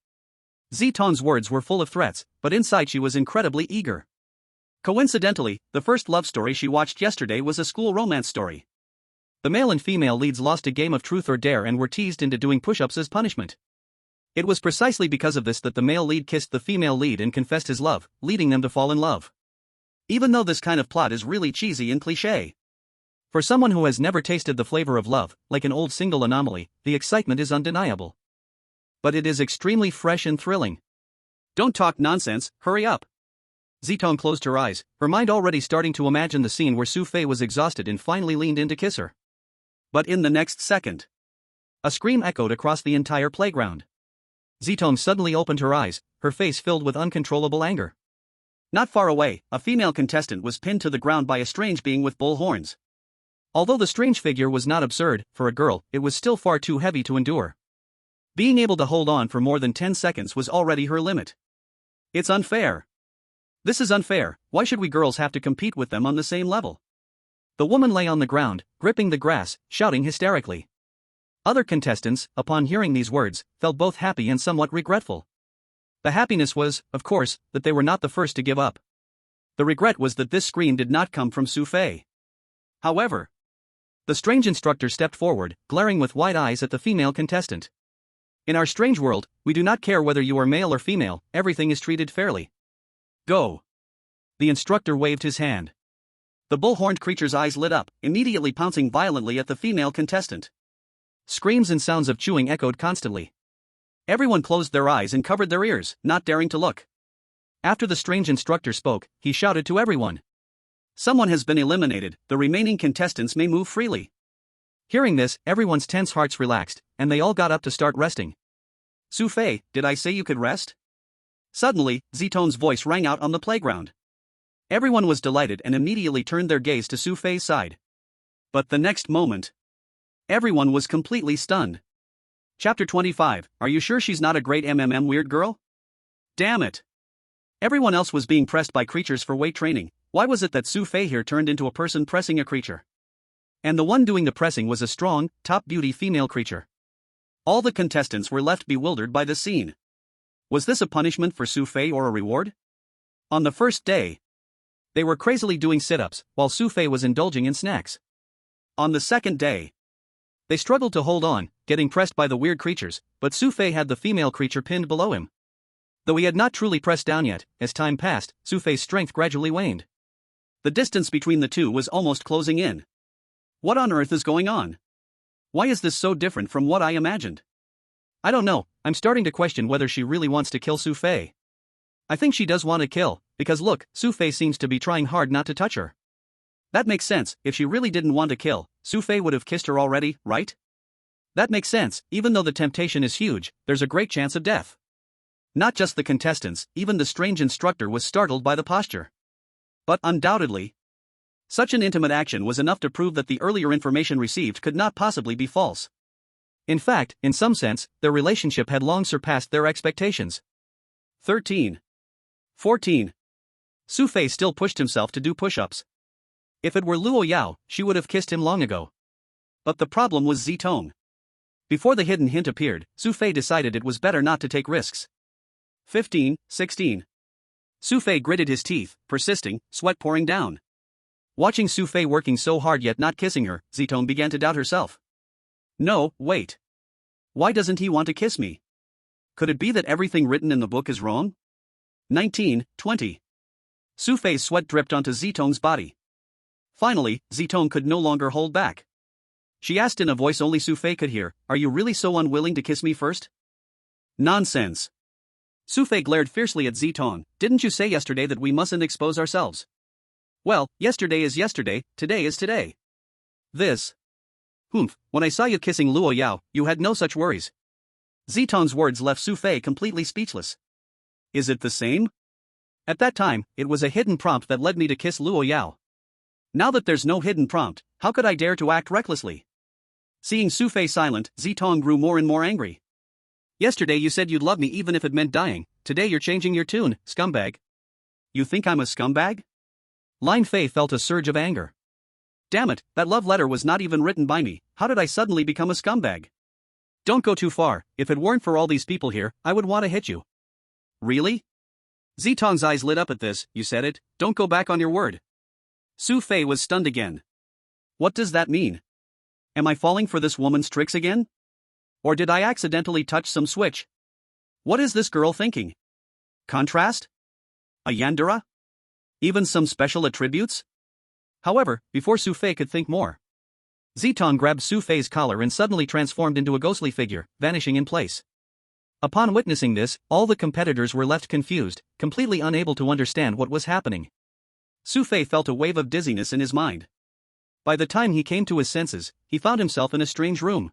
Zitong's words were full of threats, but inside she was incredibly eager. Coincidentally, the first love story she watched yesterday was a school romance story. The male and female leads lost a game of truth or dare and were teased into doing push-ups as punishment. It was precisely because of this that the male lead kissed the female lead and confessed his love, leading them to fall in love. Even though this kind of plot is really cheesy and cliché. For someone who has never tasted the flavor of love, like an old single anomaly, the excitement is undeniable. But it is extremely fresh and thrilling. "Don't talk nonsense, hurry up." Zitong closed her eyes, her mind already starting to imagine the scene where Xu Fei was exhausted and finally leaned in to kiss her. But in the next second, a scream echoed across the entire playground. Zitong suddenly opened her eyes, her face filled with uncontrollable anger. Not far away, a female contestant was pinned to the ground by a strange being with bull horns. Although the strange figure was not absurd, for a girl, it was still far too heavy to endure. Being able to hold on for more than 10 seconds was already her limit. It's unfair. This is unfair, why should we girls have to compete with them on the same level? The woman lay on the ground, gripping the grass, shouting hysterically. Other contestants, upon hearing these words, felt both happy and somewhat regretful. The happiness was, of course, that they were not the first to give up. The regret was that this scream did not come from Xu Fei. However, the strange instructor stepped forward, glaring with wide eyes at the female contestant. "In our strange world, we do not care whether you are male or female, everything is treated fairly. Go." The instructor waved his hand. The bull-horned creature's eyes lit up, immediately pouncing violently at the female contestant. Screams and sounds of chewing echoed constantly. Everyone closed their eyes and covered their ears, not daring to look. After the strange instructor spoke, he shouted to everyone. "Someone has been eliminated, the remaining contestants may move freely." Hearing this, everyone's tense hearts relaxed, and they all got up to start resting. "Xu Fei, did I say you could rest?" Suddenly, Zitong's voice rang out on the playground. Everyone was delighted and immediately turned their gaze to Xu Fei's side. But the next moment, everyone was completely stunned. Chapter 25, Are you sure she's not a great weird girl? Damn it. Everyone else was being pressed by creatures for weight training, why was it that Xu Fei here turned into a person pressing a creature? And the one doing the pressing was a strong, top beauty female creature. All the contestants were left bewildered by the scene. Was this a punishment for Xu Fei or a reward? On the first day, they were crazily doing sit-ups, while Xu Fei was indulging in snacks. On the second day, they struggled to hold on, getting pressed by the weird creatures, but Xu Fei had the female creature pinned below him. Though he had not truly pressed down yet, as time passed, Xu Fei's strength gradually waned. The distance between the two was almost closing in. What on earth is going on? Why is this so different from what I imagined? I don't know, I'm starting to question whether she really wants to kill Xu Fei. I think she does want to kill, Because look, Xu Fei seems to be trying hard not to touch her. That makes sense. If she really didn't want to kill, Xu Fei would have kissed her already, right? That makes sense. Even though the temptation is huge, there's a great chance of death. Not just the contestants, even the strange instructor was startled by the posture. But undoubtedly, such an intimate action was enough to prove that the earlier information received could not possibly be false. In fact, in some sense, their relationship had long surpassed their expectations. 13. 14. Xu Fei still pushed himself to do push-ups. If it were Luo Yao, she would have kissed him long ago. But the problem was Zitong. Before the hidden hint appeared, Xu Fei decided it was better not to take risks. 15. 16. Xu Fei gritted his teeth, persisting, sweat pouring down. Watching Xu Fei working so hard yet not kissing her, Zitong began to doubt herself. No, wait. Why doesn't he want to kiss me? Could it be that everything written in the book is wrong? 19. 20. Xu Fei's sweat dripped onto Zitong's body. Finally, Zitong could no longer hold back. She asked in a voice only Xu Fei could hear, "Are you really so unwilling to kiss me first?" Nonsense. Xu Fei glared fiercely at Zitong. Didn't you say yesterday that we mustn't expose ourselves? Well, yesterday is yesterday, today is today. This. Humph, when I saw you kissing Luo Yao, you had no such worries. Zitong's words left Xu Fei completely speechless. Is it the same? At that time, it was a hidden prompt that led me to kiss Luo Yao. Now that there's no hidden prompt, how could I dare to act recklessly? Seeing Xu Fei silent, Zitong grew more and more angry. Yesterday you said you'd love me even if it meant dying, today you're changing your tune, scumbag. You think I'm a scumbag? Lin Fei felt a surge of anger. Damn it, that love letter was not even written by me, how did I suddenly become a scumbag? Don't go too far, if it weren't for all these people here, I would want to hit you. Really? Zitong's eyes lit up at this. You said it, don't go back on your word. Xu Fei was stunned again. What does that mean? Am I falling for this woman's tricks again? Or did I accidentally touch some switch? What is this girl thinking? Contrast? A yandere? Even some special attributes? However, before Xu Fei could think more, Zitong grabbed Xu Fei's collar and suddenly transformed into a ghostly figure, vanishing in place. Upon witnessing this, all the competitors were left confused, completely unable to understand what was happening. Xu Fei felt a wave of dizziness in his mind. By the time he came to his senses, he found himself in a strange room.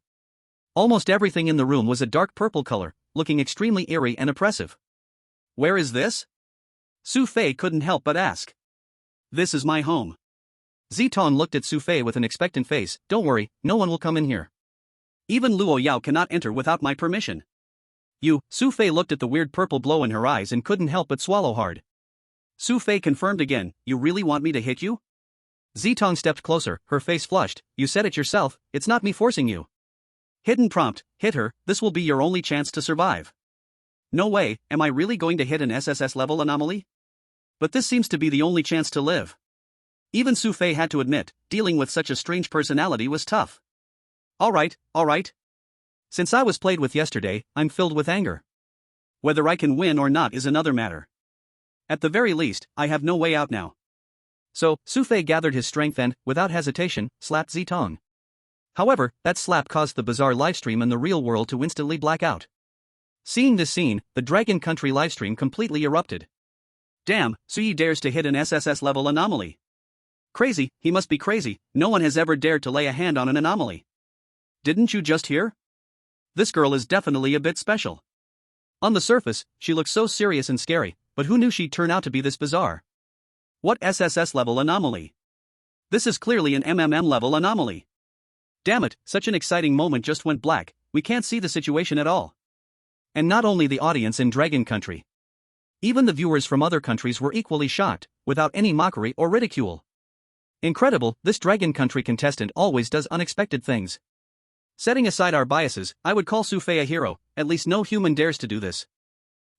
Almost everything in the room was a dark purple color, looking extremely eerie and oppressive. Where is this? Xu Fei couldn't help but ask. This is my home. Zitong looked at Xu Fei with an expectant face. Don't worry, no one will come in here. Even Luo Yao cannot enter without my permission. Xu Fei looked at the weird purple glow in her eyes and couldn't help but swallow hard. Xu Fei confirmed again, you really want me to hit you? Zitong stepped closer, her face flushed. You said it yourself, it's not me forcing you. Hidden prompt, hit her, this will be your only chance to survive. No way, am I really going to hit an SSS-level anomaly? But this seems to be the only chance to live. Even Xu Fei had to admit, dealing with such a strange personality was tough. Alright. Since I was played with yesterday, I'm filled with anger. Whether I can win or not is another matter. At the very least, I have no way out now. So, Xu Fei gathered his strength and, without hesitation, slapped Zitong. However, that slap caused the bizarre livestream and the real world to instantly black out. Seeing this scene, the Dragon Country livestream completely erupted. Damn, Suyi dares to hit an SSS-level anomaly. Crazy, he must be crazy, no one has ever dared to lay a hand on an anomaly. Didn't you just hear? This girl is definitely a bit special. On the surface, she looks so serious and scary, but who knew she'd turn out to be this bizarre? What SSS-level anomaly? This is clearly an MMM-level anomaly. Damn it, such an exciting moment just went black, we can't see the situation at all. And not only the audience in Dragon Country. Even the viewers from other countries were equally shocked, without any mockery or ridicule. Incredible, this Dragon Country contestant always does unexpected things. Setting aside our biases, I would call Xu Fei a hero, at least no human dares to do this.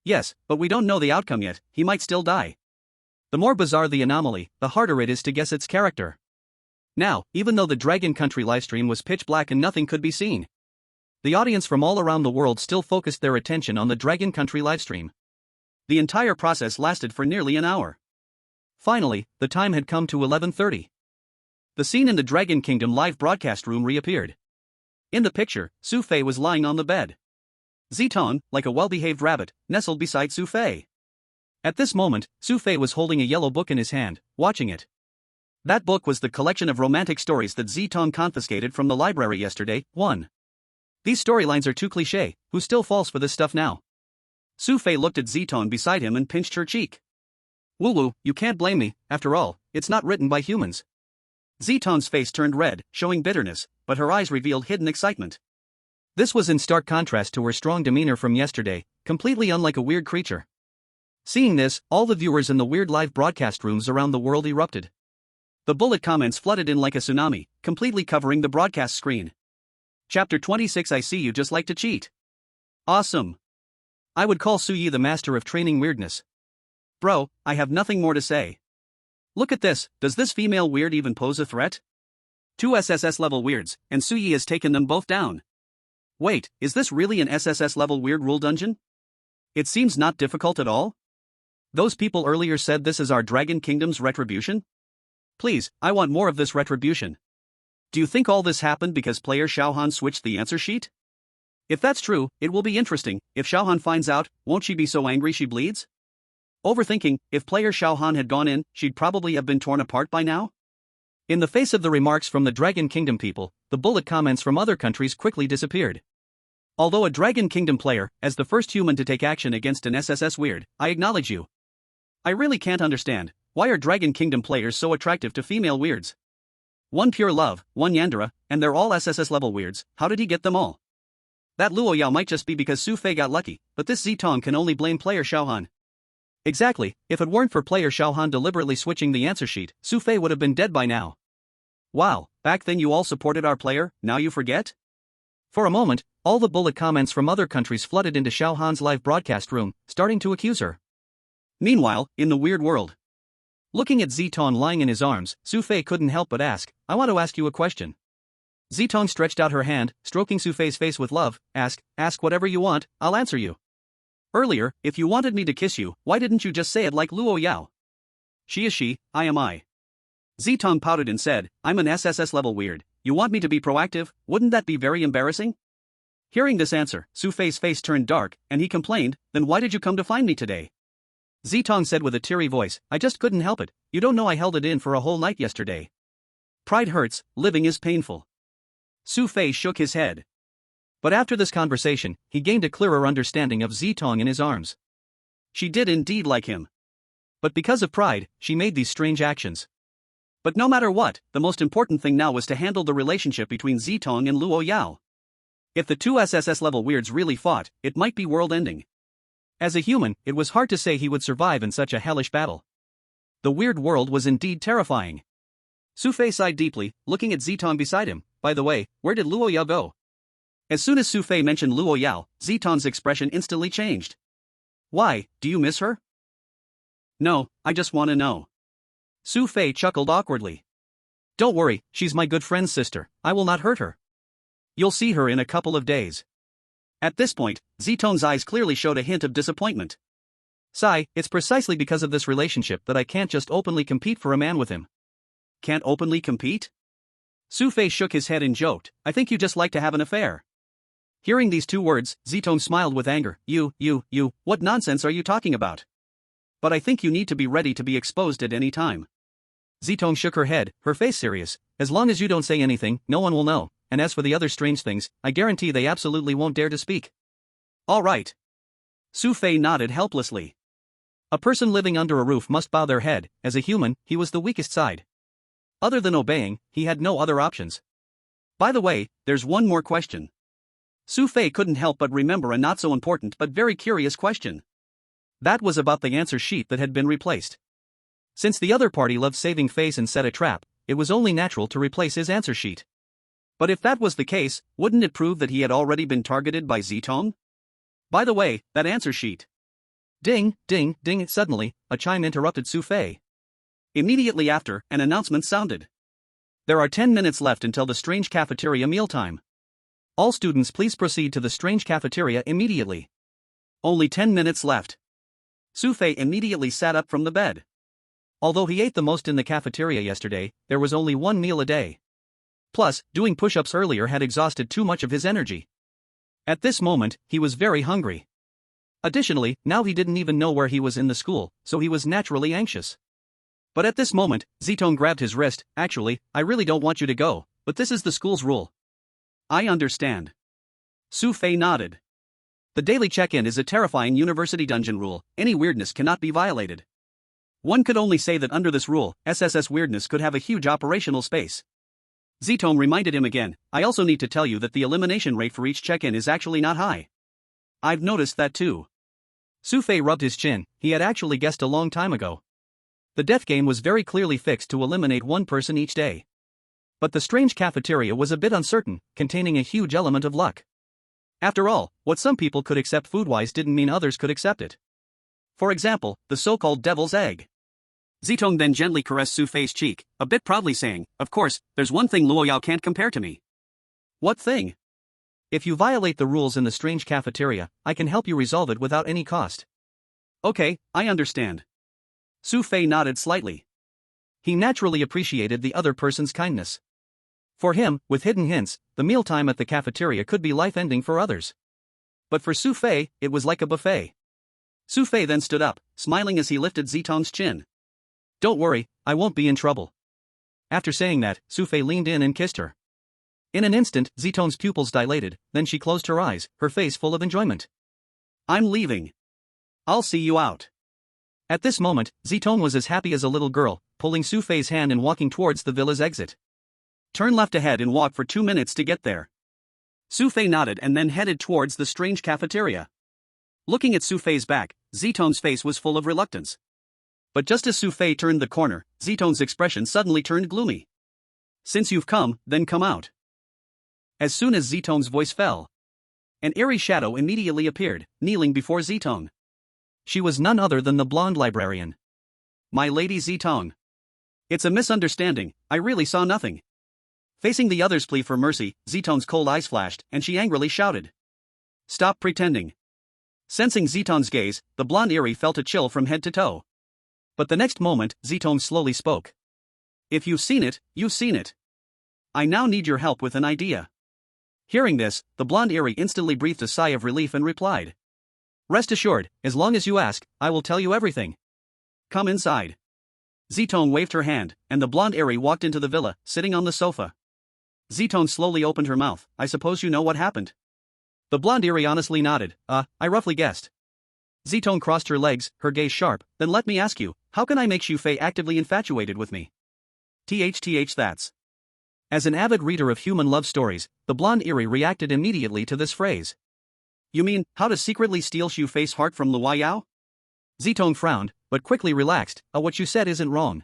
Yes, but we don't know the outcome yet, he might still die. The more bizarre the anomaly, the harder it is to guess its character. Now, even though the Dragon Country livestream was pitch black and nothing could be seen, the audience from all around the world still focused their attention on the Dragon Country livestream. The entire process lasted for nearly an hour. Finally, the time had come to 11:30. The scene in the Dragon Kingdom live broadcast room reappeared. In the picture, Xu Fei was lying on the bed. Zitong, like a well-behaved rabbit, nestled beside Xu Fei. At this moment, Xu Fei was holding a yellow book in his hand, watching it. That book was the collection of romantic stories that Zitong confiscated from the library yesterday. 1. These storylines are too cliché, who still falls for this stuff now? Xu Fei looked at Zitong beside him and pinched her cheek. Woo-woo, you can't blame me, after all, it's not written by humans. Zitong's face turned red, showing bitterness, but her eyes revealed hidden excitement. This was in stark contrast to her strong demeanor from yesterday, completely unlike a weird creature. Seeing this, all the viewers in the weird live broadcast rooms around the world erupted. The bullet comments flooded in like a tsunami, completely covering the broadcast screen. Chapter 26. I see you just like to cheat. Awesome. I would call Su Yi the master of training weirdness. Bro, I have nothing more to say. Look at this, does this female weird even pose a threat? 2 SSS-level weirds, and Su Yi has taken them both down. Wait, is this really an SSS-level weird rule dungeon? It seems not difficult at all. Those people earlier said this is our Dragon Kingdom's retribution? Please, I want more of this retribution. Do you think all this happened because player Xiaohan switched the answer sheet? If that's true, it will be interesting. If Xiaohan finds out, won't she be so angry she bleeds? Overthinking, if player Xiaohan had gone in, she'd probably have been torn apart by now? In the face of the remarks from the Dragon Kingdom people, the bullet comments from other countries quickly disappeared. Although a Dragon Kingdom player, as the first human to take action against an SSS weird, I acknowledge you. I really can't understand, why are Dragon Kingdom players so attractive to female weirds? One pure love, one Yandere, and they're all SSS level weirds. How did he get them all? That Luo Yao might just be because Xu Fei got lucky, but this Zitong can only blame player Xiaohan. Exactly, if it weren't for player Xiaohan deliberately switching the answer sheet, Xu Fei would have been dead by now. Wow, back then you all supported our player, now you forget? For a moment, all the bullet comments from other countries flooded into Xiaohan's live broadcast room, starting to accuse her. Meanwhile, in the weird world. Looking at Zitong lying in his arms, Xu Fei couldn't help but ask, I want to ask you a question. Zitong stretched out her hand, stroking Xu Fei's face with love. Ask whatever you want, I'll answer you. Earlier, if you wanted me to kiss you, why didn't you just say it like Luo Yao? She is she, I am I. Zitong pouted and said, I'm an SSS level weird, you want me to be proactive, wouldn't that be very embarrassing? Hearing this answer, Xu Fei's face turned dark, and he complained, then why did you come to find me today? Zitong said with a teary voice, I just couldn't help it, you don't know I held it in for a whole night yesterday. Pride hurts, living is painful. Xu Fei shook his head. But after this conversation, he gained a clearer understanding of Zitong in his arms. She did indeed like him. But because of pride, she made these strange actions. But no matter what, the most important thing now was to handle the relationship between Zitong and Luo Yao. If the 2 SSS level weirds really fought, it might be world-ending. As a human, it was hard to say he would survive in such a hellish battle. The weird world was indeed terrifying. Xu Fei sighed deeply, looking at Zitong beside him. By the way, where did Luo Yao go? As soon as Xu Fei mentioned Luo Yao, Zitong's expression instantly changed. Why, do you miss her? No, I just want to know. Xu Fei chuckled awkwardly. Don't worry, she's my good friend's sister, I will not hurt her. You'll see her in a couple of days. At this point, Zitong's eyes clearly showed a hint of disappointment. Sigh, it's precisely because of this relationship that I can't just openly compete for a man with him. Can't openly compete? Xu Fei shook his head and joked, I think you just like to have an affair. Hearing these 2 words, Zitong smiled with anger. You, what nonsense are you talking about? But I think you need to be ready to be exposed at any time. Zitong shook her head, her face serious. As long as you don't say anything, no one will know, and as for the other strange things, I guarantee they absolutely won't dare to speak. All right. Xu Fei nodded helplessly. A person living under a roof must bow their head. As a human, he was the weakest side. Other than obeying, he had no other options. By the way, there's one more question. Xu Fei couldn't help but remember a not so important but very curious question. That was about the answer sheet that had been replaced. Since the other party loved saving face and set a trap, it was only natural to replace his answer sheet. But if that was the case, wouldn't it prove that he had already been targeted by Zitong? By the way, that answer sheet. Ding, ding, ding. Suddenly, a chime interrupted Xu Fei. Immediately after, an announcement sounded. There are 10 minutes left until the strange cafeteria mealtime. All students please proceed to the strange cafeteria immediately. Only 10 minutes left. Xu Fei immediately sat up from the bed. Although he ate the most in the cafeteria yesterday, there was only 1 meal a day. Plus, doing push-ups earlier had exhausted too much of his energy. At this moment, he was very hungry. Additionally, now he didn't even know where he was in the school, so he was naturally anxious. But at this moment, Zitong grabbed his wrist. Actually, I really don't want you to go, but this is the school's rule. I understand. Xu Fei nodded. The daily check-in is a terrifying university dungeon rule. Any weirdness cannot be violated. One could only say that under this rule, SSS weirdness could have a huge operational space. Zitong reminded him again, I also need to tell you that the elimination rate for each check-in is actually not high. I've noticed that too. Xu Fei rubbed his chin. He had actually guessed a long time ago. The death game was very clearly fixed to eliminate one person each day. But the strange cafeteria was a bit uncertain, containing a huge element of luck. After all, what some people could accept food-wise didn't mean others could accept it. For example, the so-called devil's egg. Zitong then gently caressed Xu Fei's cheek, a bit proudly saying, of course, there's one thing Luo Yao can't compare to me. What thing? If you violate the rules in the strange cafeteria, I can help you resolve it without any cost. Okay, I understand. Xu Fei nodded slightly. He naturally appreciated the other person's kindness. For him, with hidden hints, the mealtime at the cafeteria could be life-ending for others. But for Xu Fei, it was like a buffet. Xu Fei then stood up, smiling as he lifted Zitong's chin. Don't worry, I won't be in trouble. After saying that, Xu Fei leaned in and kissed her. In an instant, Zitong's pupils dilated, then she closed her eyes, her face full of enjoyment. I'm leaving. I'll see you out. At this moment, Zitong was as happy as a little girl, pulling Xu Fei's hand and walking towards the villa's exit. Turn left ahead and walk for 2 minutes to get there. Xu Fei nodded and then headed towards the strange cafeteria. Looking at Xu Fei's back, Zitong's face was full of reluctance. But just as Xu Fei turned the corner, Zitong's expression suddenly turned gloomy. Since you've come, then come out. As soon as Zitong's voice fell, an eerie shadow immediately appeared, kneeling before Zitong. She was none other than the blonde librarian. My lady Zitong. It's a misunderstanding, I really saw nothing. Facing the other's plea for mercy, Zitong's cold eyes flashed, and she angrily shouted. Stop pretending. Sensing Zitong's gaze, the blonde eerie felt a chill from head to toe. But the next moment, Zitong slowly spoke. If you've seen it, you've seen it. I now need your help with an idea. Hearing this, the blonde eerie instantly breathed a sigh of relief and replied. Rest assured, as long as you ask, I will tell you everything. Come inside. Zitong waved her hand, and the blonde eerie walked into the villa, sitting on the sofa. Zitong slowly opened her mouth. I suppose you know what happened. The blonde eerie honestly nodded. I roughly guessed. Zitong crossed her legs, her gaze sharp. Then let me ask you, how can I make Xu Fei actively infatuated with me? That's. As an avid reader of human love stories, the blonde eerie reacted immediately to this phrase. You mean, how to secretly steal Xu Fei's heart from Luo Yao? Zitong frowned, but quickly relaxed. What you said isn't wrong.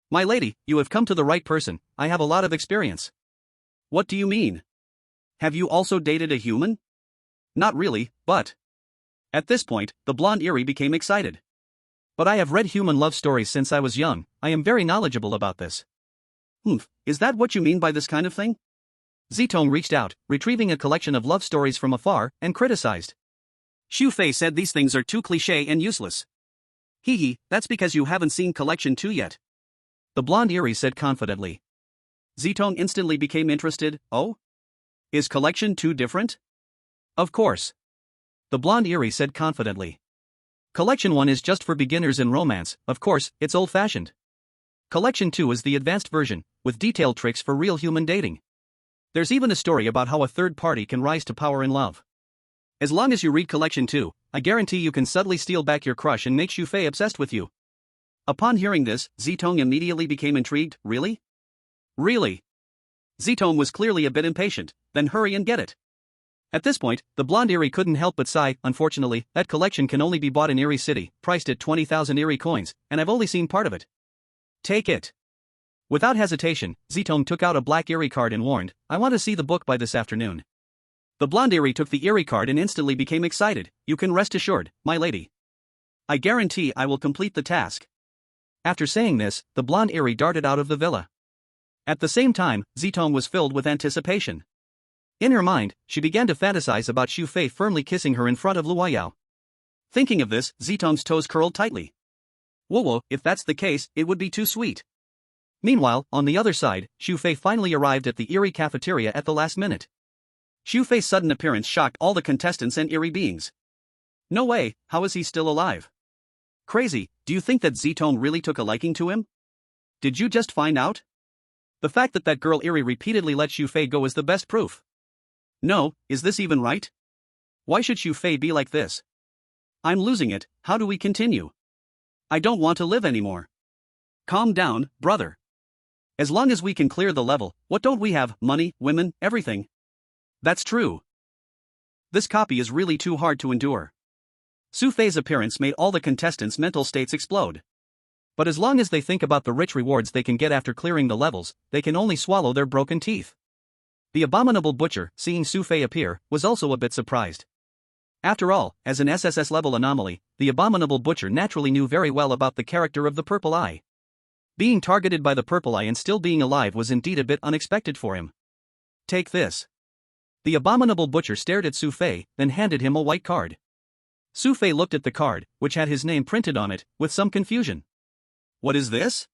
My lady, you have come to the right person, I have a lot of experience. What do you mean? Have you also dated a human? Not really, but... At this point, the blonde eerie became excited. But I have read human love stories since I was young, I am very knowledgeable about this. Is that what you mean by this kind of thing? Zitong reached out, retrieving a collection of love stories from afar, and criticized. Xu Fei said these things are too cliché and useless. That's because you haven't seen collection 2 yet. The blonde eerie said confidently. Zitong instantly became interested. Oh? Is collection 2 different? Of course. The blonde eerie said confidently. Collection 1 is just for beginners in romance, of course, it's old-fashioned. Collection 2 is the advanced version, with detailed tricks for real human dating. There's even a story about how a third party can rise to power in love. As long as you read Collection 2, I guarantee you can subtly steal back your crush and make Xu Fei obsessed with you. Upon hearing this, Zitong immediately became intrigued. Really? Really? Zitong was clearly a bit impatient. Then hurry and get it. At this point, the blonde eerie couldn't help but sigh. Unfortunately, that collection can only be bought in Eerie City, priced at 20,000 eerie coins, and I've only seen part of it. Take it. Without hesitation, Zitong took out a black eerie card and warned, I want to see the book by this afternoon. The blonde eerie took the eerie card and instantly became excited. You can rest assured, my lady. I guarantee I will complete the task. After saying this, the blonde eerie darted out of the villa. At the same time, Zitong was filled with anticipation. In her mind, she began to fantasize about Xu Fei firmly kissing her in front of Luo Yao. Thinking of this, Zitong's toes curled tightly. Whoa, if that's the case, it would be too sweet. Meanwhile, on the other side, Xu Fei finally arrived at the eerie cafeteria at the last minute. Xu Fei's sudden appearance shocked all the contestants and eerie beings. No way, how is he still alive? Crazy, do you think that Ztone really took a liking to him? Did you just find out? The fact that that girl Eerie repeatedly let Xu Fei go is the best proof. No, is this even right? Why should Xu Fei be like this? I'm losing it, how do we continue? I don't want to live anymore. Calm down, brother. As long as we can clear the level, what don't we have? Money, women, everything. That's true. This copy is really too hard to endure. Xu Fei's appearance made all the contestants' mental states explode. But as long as they think about the rich rewards they can get after clearing the levels, they can only swallow their broken teeth. The abominable butcher, seeing Xu Fei appear, was also a bit surprised. After all, as an SSS-level anomaly, the abominable butcher naturally knew very well about the character of the purple eye. Being targeted by the purple eye and still being alive was indeed a bit unexpected for him. Take this. The abominable butcher stared at Xu Fei, then handed him a white card. Xu Fei looked at the card, which had his name printed on it, with some confusion. What is this?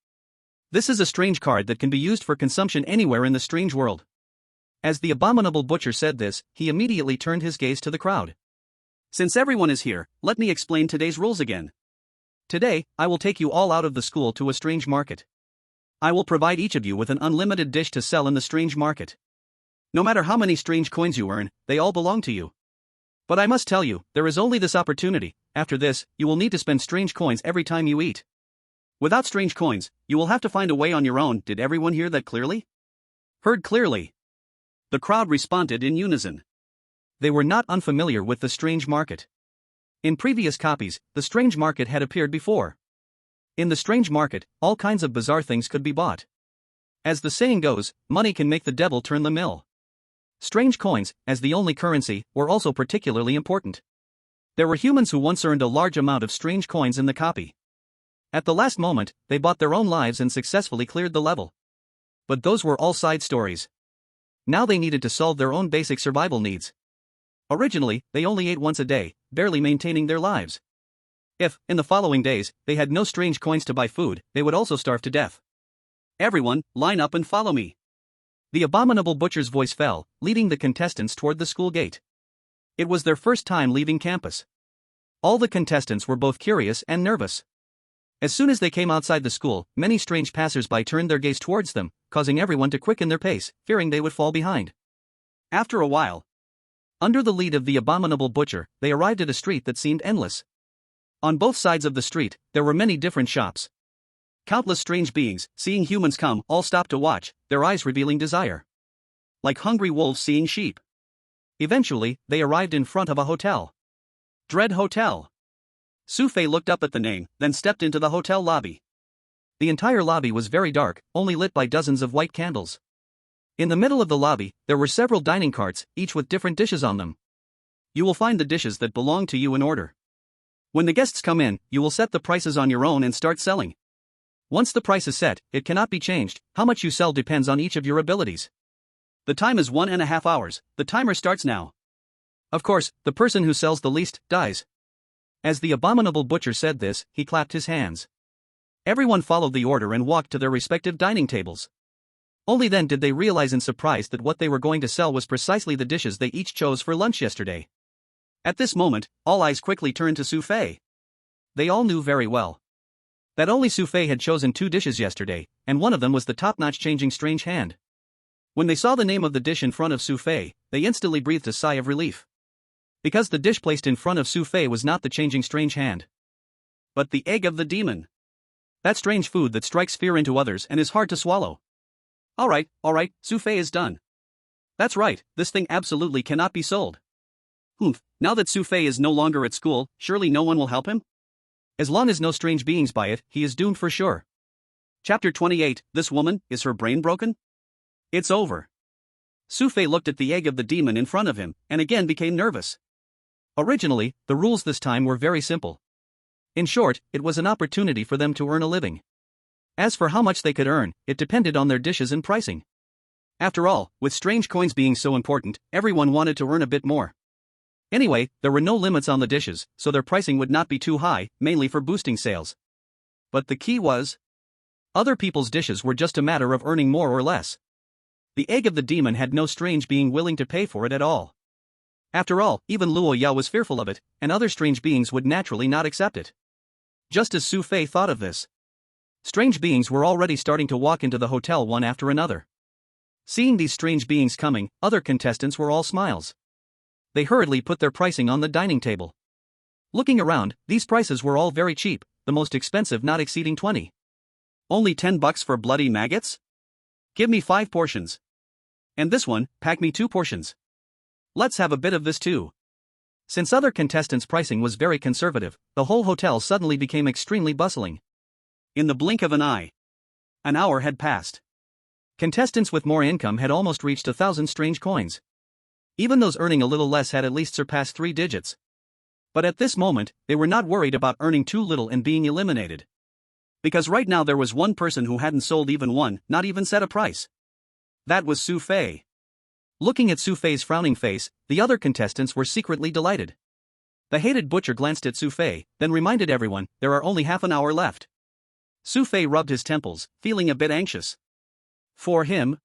This is a strange card that can be used for consumption anywhere in the strange world. As the abominable butcher said this, he immediately turned his gaze to the crowd. Since everyone is here, let me explain today's rules again. Today, I will take you all out of the school to a strange market. I will provide each of you with an unlimited dish to sell in the strange market. No matter how many strange coins you earn, they all belong to you. But I must tell you, there is only this opportunity. After this, you will need to spend strange coins every time you eat. Without strange coins, you will have to find a way on your own. Did everyone hear that clearly? Heard clearly. The crowd responded in unison. They were not unfamiliar with the strange market. In previous copies, the strange market had appeared before. In the strange market, all kinds of bizarre things could be bought. As the saying goes, money can make the devil turn the mill. Strange coins, as the only currency, were also particularly important. There were humans who once earned a large amount of strange coins in the copy. At the last moment, they bought their own lives and successfully cleared the level. But those were all side stories. Now they needed to solve their own basic survival needs. Originally, they only ate once a day, barely maintaining their lives. If, in the following days, they had no strange coins to buy food, they would also starve to death. Everyone, line up and follow me. The abominable butcher's voice fell, leading the contestants toward the school gate. It was their first time leaving campus. All the contestants were both curious and nervous. As soon as they came outside the school, many strange passers-by turned their gaze towards them, causing everyone to quicken their pace, fearing they would fall behind. After a while, under the lead of the abominable butcher, they arrived at a street that seemed endless. On both sides of the street, there were many different shops. Countless strange beings, seeing humans come, all stopped to watch, their eyes revealing desire. Like hungry wolves seeing sheep. Eventually, they arrived in front of a hotel. Dread Hotel. Xu Fei looked up at the name, then stepped into the hotel lobby. The entire lobby was very dark, only lit by dozens of white candles. In the middle of the lobby, there were several dining carts, each with different dishes on them. You will find the dishes that belong to you in order. When the guests come in, you will set the prices on your own and start selling. Once the price is set, it cannot be changed. How much you sell depends on each of your abilities. The time is 1.5 hours, the timer starts now. Of course, the person who sells the least, dies. As the abominable butcher said this, he clapped his hands. Everyone followed the order and walked to their respective dining tables. Only then did they realize in surprise that what they were going to sell was precisely the dishes they each chose for lunch yesterday. At this moment, all eyes quickly turned to Xu Fei. They all knew very well that only Xu Fei had chosen 2 dishes yesterday, and one of them was the top-notch changing strange hand. When they saw the name of the dish in front of Xu Fei, they instantly breathed a sigh of relief. Because the dish placed in front of Xu Fei was not the changing strange hand, but the egg of the demon. That strange food that strikes fear into others and is hard to swallow. Alright, Xu Fei is done. That's right, this thing absolutely cannot be sold. Now that Xu Fei is no longer at school, surely no one will help him? As long as no strange beings buy it, he is doomed for sure. Chapter 28, This woman, is her brain broken? It's over. Xu Fei looked at the egg of the demon in front of him, and again became nervous. Originally, the rules this time were very simple. In short, it was an opportunity for them to earn a living. As for how much they could earn, it depended on their dishes and pricing. After all, with strange coins being so important, everyone wanted to earn a bit more. Anyway, there were no limits on the dishes, so their pricing would not be too high, mainly for boosting sales. But the key was, other people's dishes were just a matter of earning more or less. The egg of the demon had no strange being willing to pay for it at all. After all, even Luo Yao was fearful of it, and other strange beings would naturally not accept it. Just as Xu Fei thought of this, strange beings were already starting to walk into the hotel one after another. Seeing these strange beings coming, other contestants were all smiles. They hurriedly put their pricing on the dining table. Looking around, these prices were all very cheap, the most expensive not exceeding 20. Only $10 for bloody maggots? Give me 5 portions. And this one, pack me 2 portions. Let's have a bit of this too. Since other contestants' pricing was very conservative, the whole hotel suddenly became extremely bustling. In the blink of an eye, an hour had passed. Contestants with more income had almost reached 1,000 strange coins. Even those earning a little less had at least surpassed 3 digits. But at this moment, they were not worried about earning too little and being eliminated. Because right now there was one person who hadn't sold even one, not even set a price. That was Xu Fei. Looking at Xu Fei's frowning face, the other contestants were secretly delighted. The hated butcher glanced at Xu Fei, then reminded everyone, there are only half an hour left. Xu Fei rubbed his temples, feeling a bit anxious. For him,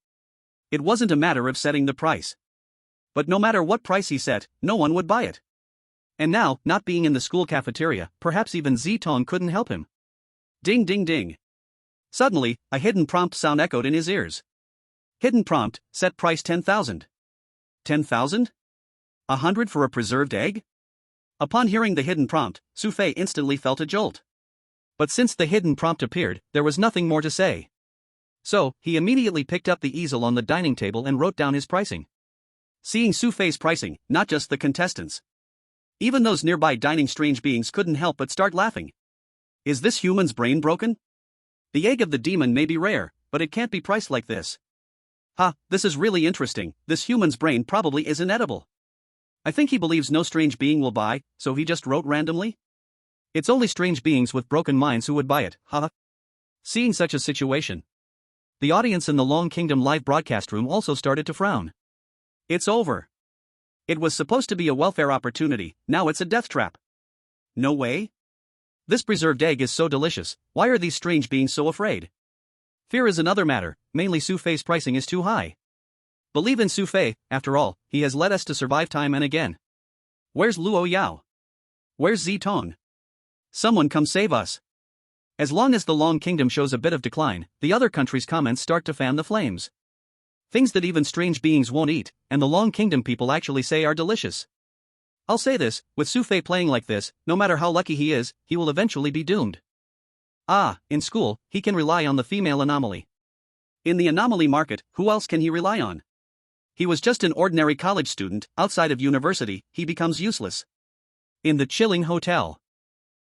it wasn't a matter of setting the price. But no matter what price he set, no one would buy it. And now, not being in the school cafeteria, perhaps even Zitong couldn't help him. Ding ding ding. Suddenly, a hidden prompt sound echoed in his ears. Hidden prompt, set price 10,000. 10,000? 100 for a preserved egg? Upon hearing the hidden prompt, Xu Fei instantly felt a jolt. But since the hidden prompt appeared, there was nothing more to say. So, he immediately picked up the easel on the dining table and wrote down his pricing. Seeing Xu Fei's pricing, not just the contestants, even those nearby dining strange beings couldn't help but start laughing. Is this human's brain broken? The egg of the demon may be rare, but it can't be priced like this. Ha, this is really interesting, this human's brain probably isn't edible. I think he believes no strange being will buy, so he just wrote randomly? It's only strange beings with broken minds who would buy it, haha. Seeing such a situation, the audience in the Long Kingdom live broadcast room also started to frown. It's over. It was supposed to be a welfare opportunity, now it's a death trap. No way? This preserved egg is so delicious, why are these strange beings so afraid? Fear is another matter, mainly Xu Fei's pricing is too high. Believe in Xu Fei, after all, he has led us to survive time and again. Where's Luo Yao? Where's Zitong? Someone come save us. As long as the Long Kingdom shows a bit of decline, the other countries' comments start to fan the flames. Things that even strange beings won't eat, and the Long Kingdom people actually say are delicious. I'll say this, with Xu Fei playing like this, no matter how lucky he is, he will eventually be doomed. Ah, in school, he can rely on the female anomaly. In the anomaly market, who else can he rely on? He was just an ordinary college student, outside of university, he becomes useless. In the chilling hotel,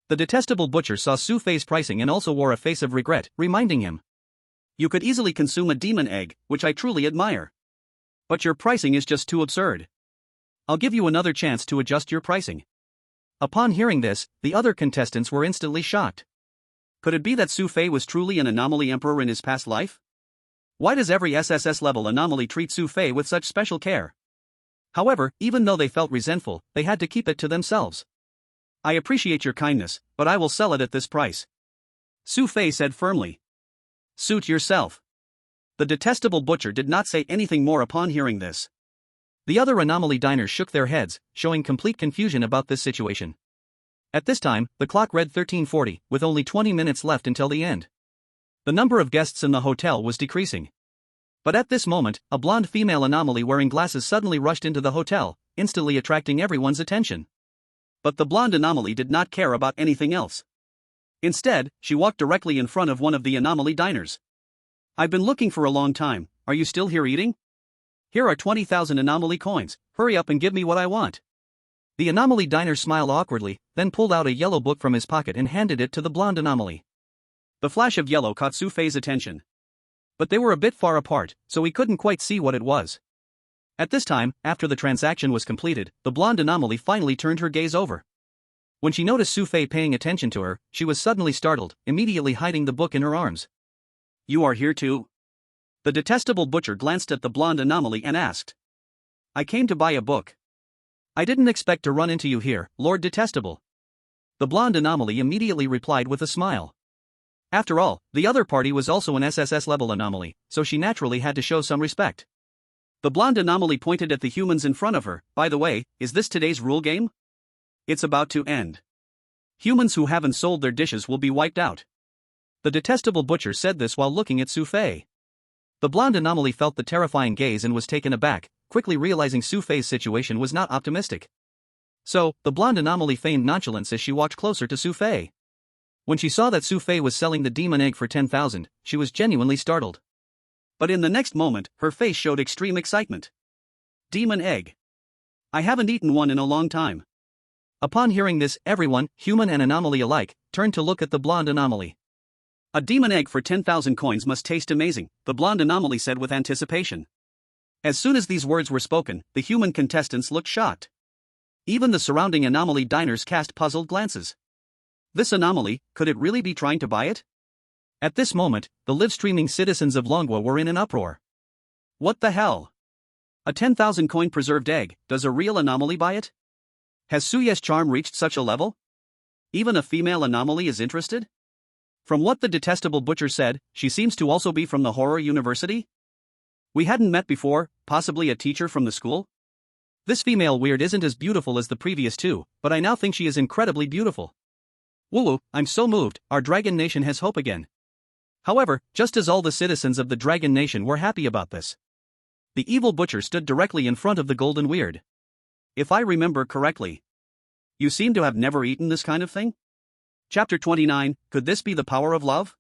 the detestable butcher saw Xu Fei's pricing and also wore a face of regret, reminding him. You could easily consume a demon egg, which I truly admire. But your pricing is just too absurd. I'll give you another chance to adjust your pricing. Upon hearing this, the other contestants were instantly shocked. Could it be that Xu Fei was truly an anomaly emperor in his past life? Why does every SSS-level anomaly treat Xu Fei with such special care? However, even though they felt resentful, they had to keep it to themselves. I appreciate your kindness, but I will sell it at this price. Xu Fei said firmly. Suit yourself. The detestable butcher did not say anything more upon hearing this. The other anomaly diners shook their heads, showing complete confusion about this situation. At this time, the clock read 13:40, with only 20 minutes left until the end. The number of guests in the hotel was decreasing. But at this moment, a blonde female anomaly wearing glasses suddenly rushed into the hotel, instantly attracting everyone's attention. But the blonde anomaly did not care about anything else. Instead, she walked directly in front of one of the anomaly diners. I've been looking for a long time, are you still here eating? Here are 20,000 anomaly coins, hurry up and give me what I want. The anomaly diner smiled awkwardly, then pulled out a yellow book from his pocket and handed it to the blonde anomaly. The flash of yellow caught Xu Fei's attention. But they were a bit far apart, so he couldn't quite see what it was. At this time, after the transaction was completed, the blonde anomaly finally turned her gaze over. When she noticed Xu Fei paying attention to her, she was suddenly startled, immediately hiding the book in her arms. You are here too? The detestable butcher glanced at the blonde anomaly and asked. I came to buy a book. I didn't expect to run into you here, Lord Detestable. The blonde anomaly immediately replied with a smile. After all, the other party was also an SSS-level anomaly, so she naturally had to show some respect. The blonde anomaly pointed at the humans in front of her. By the way, is this today's rule game? It's about to end. Humans who haven't sold their dishes will be wiped out. The detestable butcher said this while looking at Xu Fei. The blonde anomaly felt the terrifying gaze and was taken aback, quickly realizing Xu Fei's situation was not optimistic. So, the blonde anomaly feigned nonchalance as she walked closer to Xu Fei. When she saw that Xu Fei was selling the demon egg for 10,000, she was genuinely startled. But in the next moment, her face showed extreme excitement. Demon egg. I haven't eaten one in a long time. Upon hearing this, everyone, human and anomaly alike, turned to look at the blonde anomaly. A demon egg for 10,000 coins must taste amazing, the blonde anomaly said with anticipation. As soon as these words were spoken, the human contestants looked shocked. Even the surrounding anomaly diners cast puzzled glances. This anomaly, could it really be trying to buy it? At this moment, the live-streaming citizens of Longwa were in an uproar. What the hell? A 10,000 coin preserved egg, does a real anomaly buy it? Has Suye's charm reached such a level? Even a female anomaly is interested? From what the detestable butcher said, she seems to also be from the horror university? We hadn't met before, possibly a teacher from the school? This female weird isn't as beautiful as the previous two, but I now think she is incredibly beautiful. Woo, I'm so moved, our Dragon Nation has hope again. However, just as all the citizens of the Dragon Nation were happy about this, the evil butcher stood directly in front of the golden weird. If I remember correctly, you seem to have never eaten this kind of thing? Chapter 29, Could this be the power of love?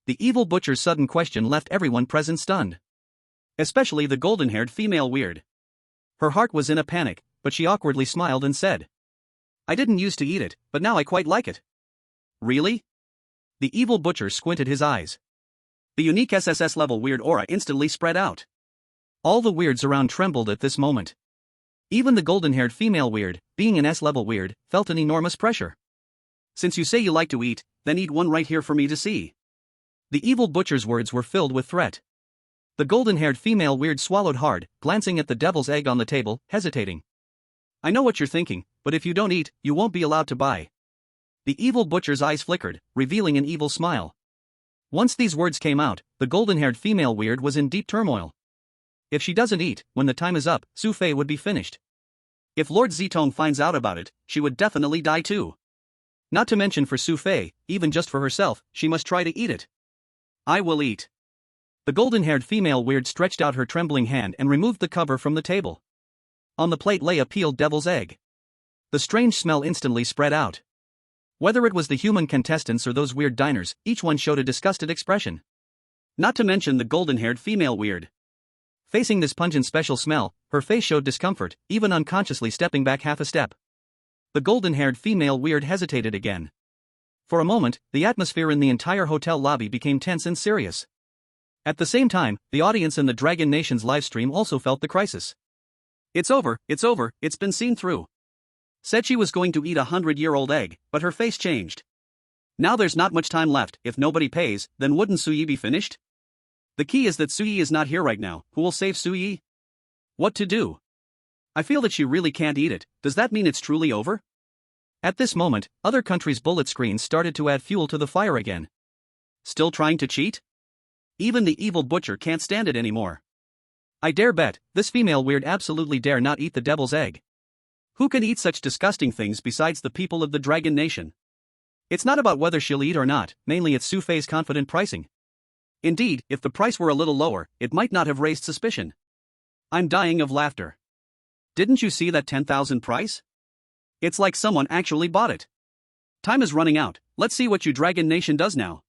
The evil butcher's sudden question left everyone present stunned. Especially the golden-haired female weird. Her heart was in a panic, but she awkwardly smiled and said, I didn't used to eat it, but now I quite like it. Really? The evil butcher squinted his eyes. The unique SSS-level weird aura instantly spread out. All the weirds around trembled at this moment. Even the golden-haired female weird, being an S-level weird, felt an enormous pressure. Since you say you like to eat, then eat one right here for me to see. The evil butcher's words were filled with threat. The golden-haired female weird swallowed hard, glancing at the devil's egg on the table, hesitating. I know what you're thinking, but if you don't eat, you won't be allowed to buy. The evil butcher's eyes flickered, revealing an evil smile. Once these words came out, the golden-haired female weird was in deep turmoil. If she doesn't eat, when the time is up, Xu Fei would be finished. If Lord Zitong finds out about it, she would definitely die too. Not to mention for Xu Fei, even just for herself, she must try to eat it. I will eat. The golden-haired female weird stretched out her trembling hand and removed the cover from the table. On the plate lay a peeled devil's egg. The strange smell instantly spread out. Whether it was the human contestants or those weird diners, each one showed a disgusted expression. Not to mention the golden-haired female weird. Facing this pungent special smell, her face showed discomfort, even unconsciously stepping back half a step. The golden-haired female weird hesitated again. For a moment, the atmosphere in the entire hotel lobby became tense and serious. At the same time, the audience in the Dragon Nation's livestream also felt the crisis. It's over, it's been seen through. Said she was going to eat a 100-year-old egg, but her face changed. Now there's not much time left. If nobody pays, then wouldn't Suyi be finished? The key is that Suyi is not here right now. Who will save Suyi? What to do? I feel that she really can't eat it. Does that mean it's truly over? At this moment, other countries' bullet screens started to add fuel to the fire again. Still trying to cheat? Even the evil butcher can't stand it anymore. I dare bet, this female weird absolutely dare not eat the devil's egg. Who can eat such disgusting things besides the people of the Dragon Nation? It's not about whether she'll eat or not, mainly it's Xu Fei's confident pricing. Indeed, if the price were a little lower, it might not have raised suspicion. I'm dying of laughter. Didn't you see that 10,000 price? It's like someone actually bought it. Time is running out, let's see what you Dragon Nation does now.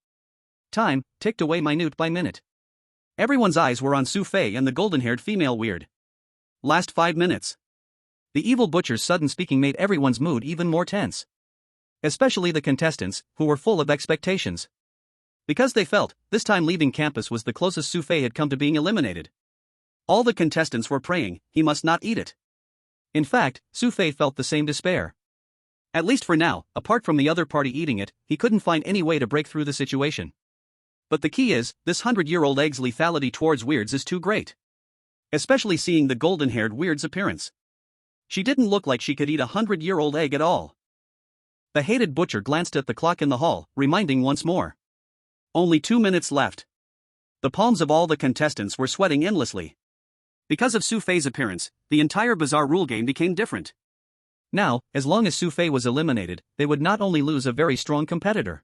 Time ticked away minute by minute. Everyone's eyes were on Xu Fei and the golden-haired female weird. Last 5 minutes. The evil butcher's sudden speaking made everyone's mood even more tense. Especially the contestants, who were full of expectations. Because they felt, this time leaving campus was the closest Xu Fei had come to being eliminated. All the contestants were praying, he must not eat it. In fact, Xu Fei felt the same despair. At least for now, apart from the other party eating it, he couldn't find any way to break through the situation. But the key is, this 100-year-old egg's lethality towards weirds is too great. Especially seeing the golden-haired weird's appearance. She didn't look like she could eat a 100-year-old egg at all. The hated butcher glanced at the clock in the hall, reminding once more. Only 2 minutes left. The palms of all the contestants were sweating endlessly. Because of Xu Fei's appearance, the entire bizarre rule game became different. Now, as long as Xu Fei was eliminated, they would not only lose a very strong competitor.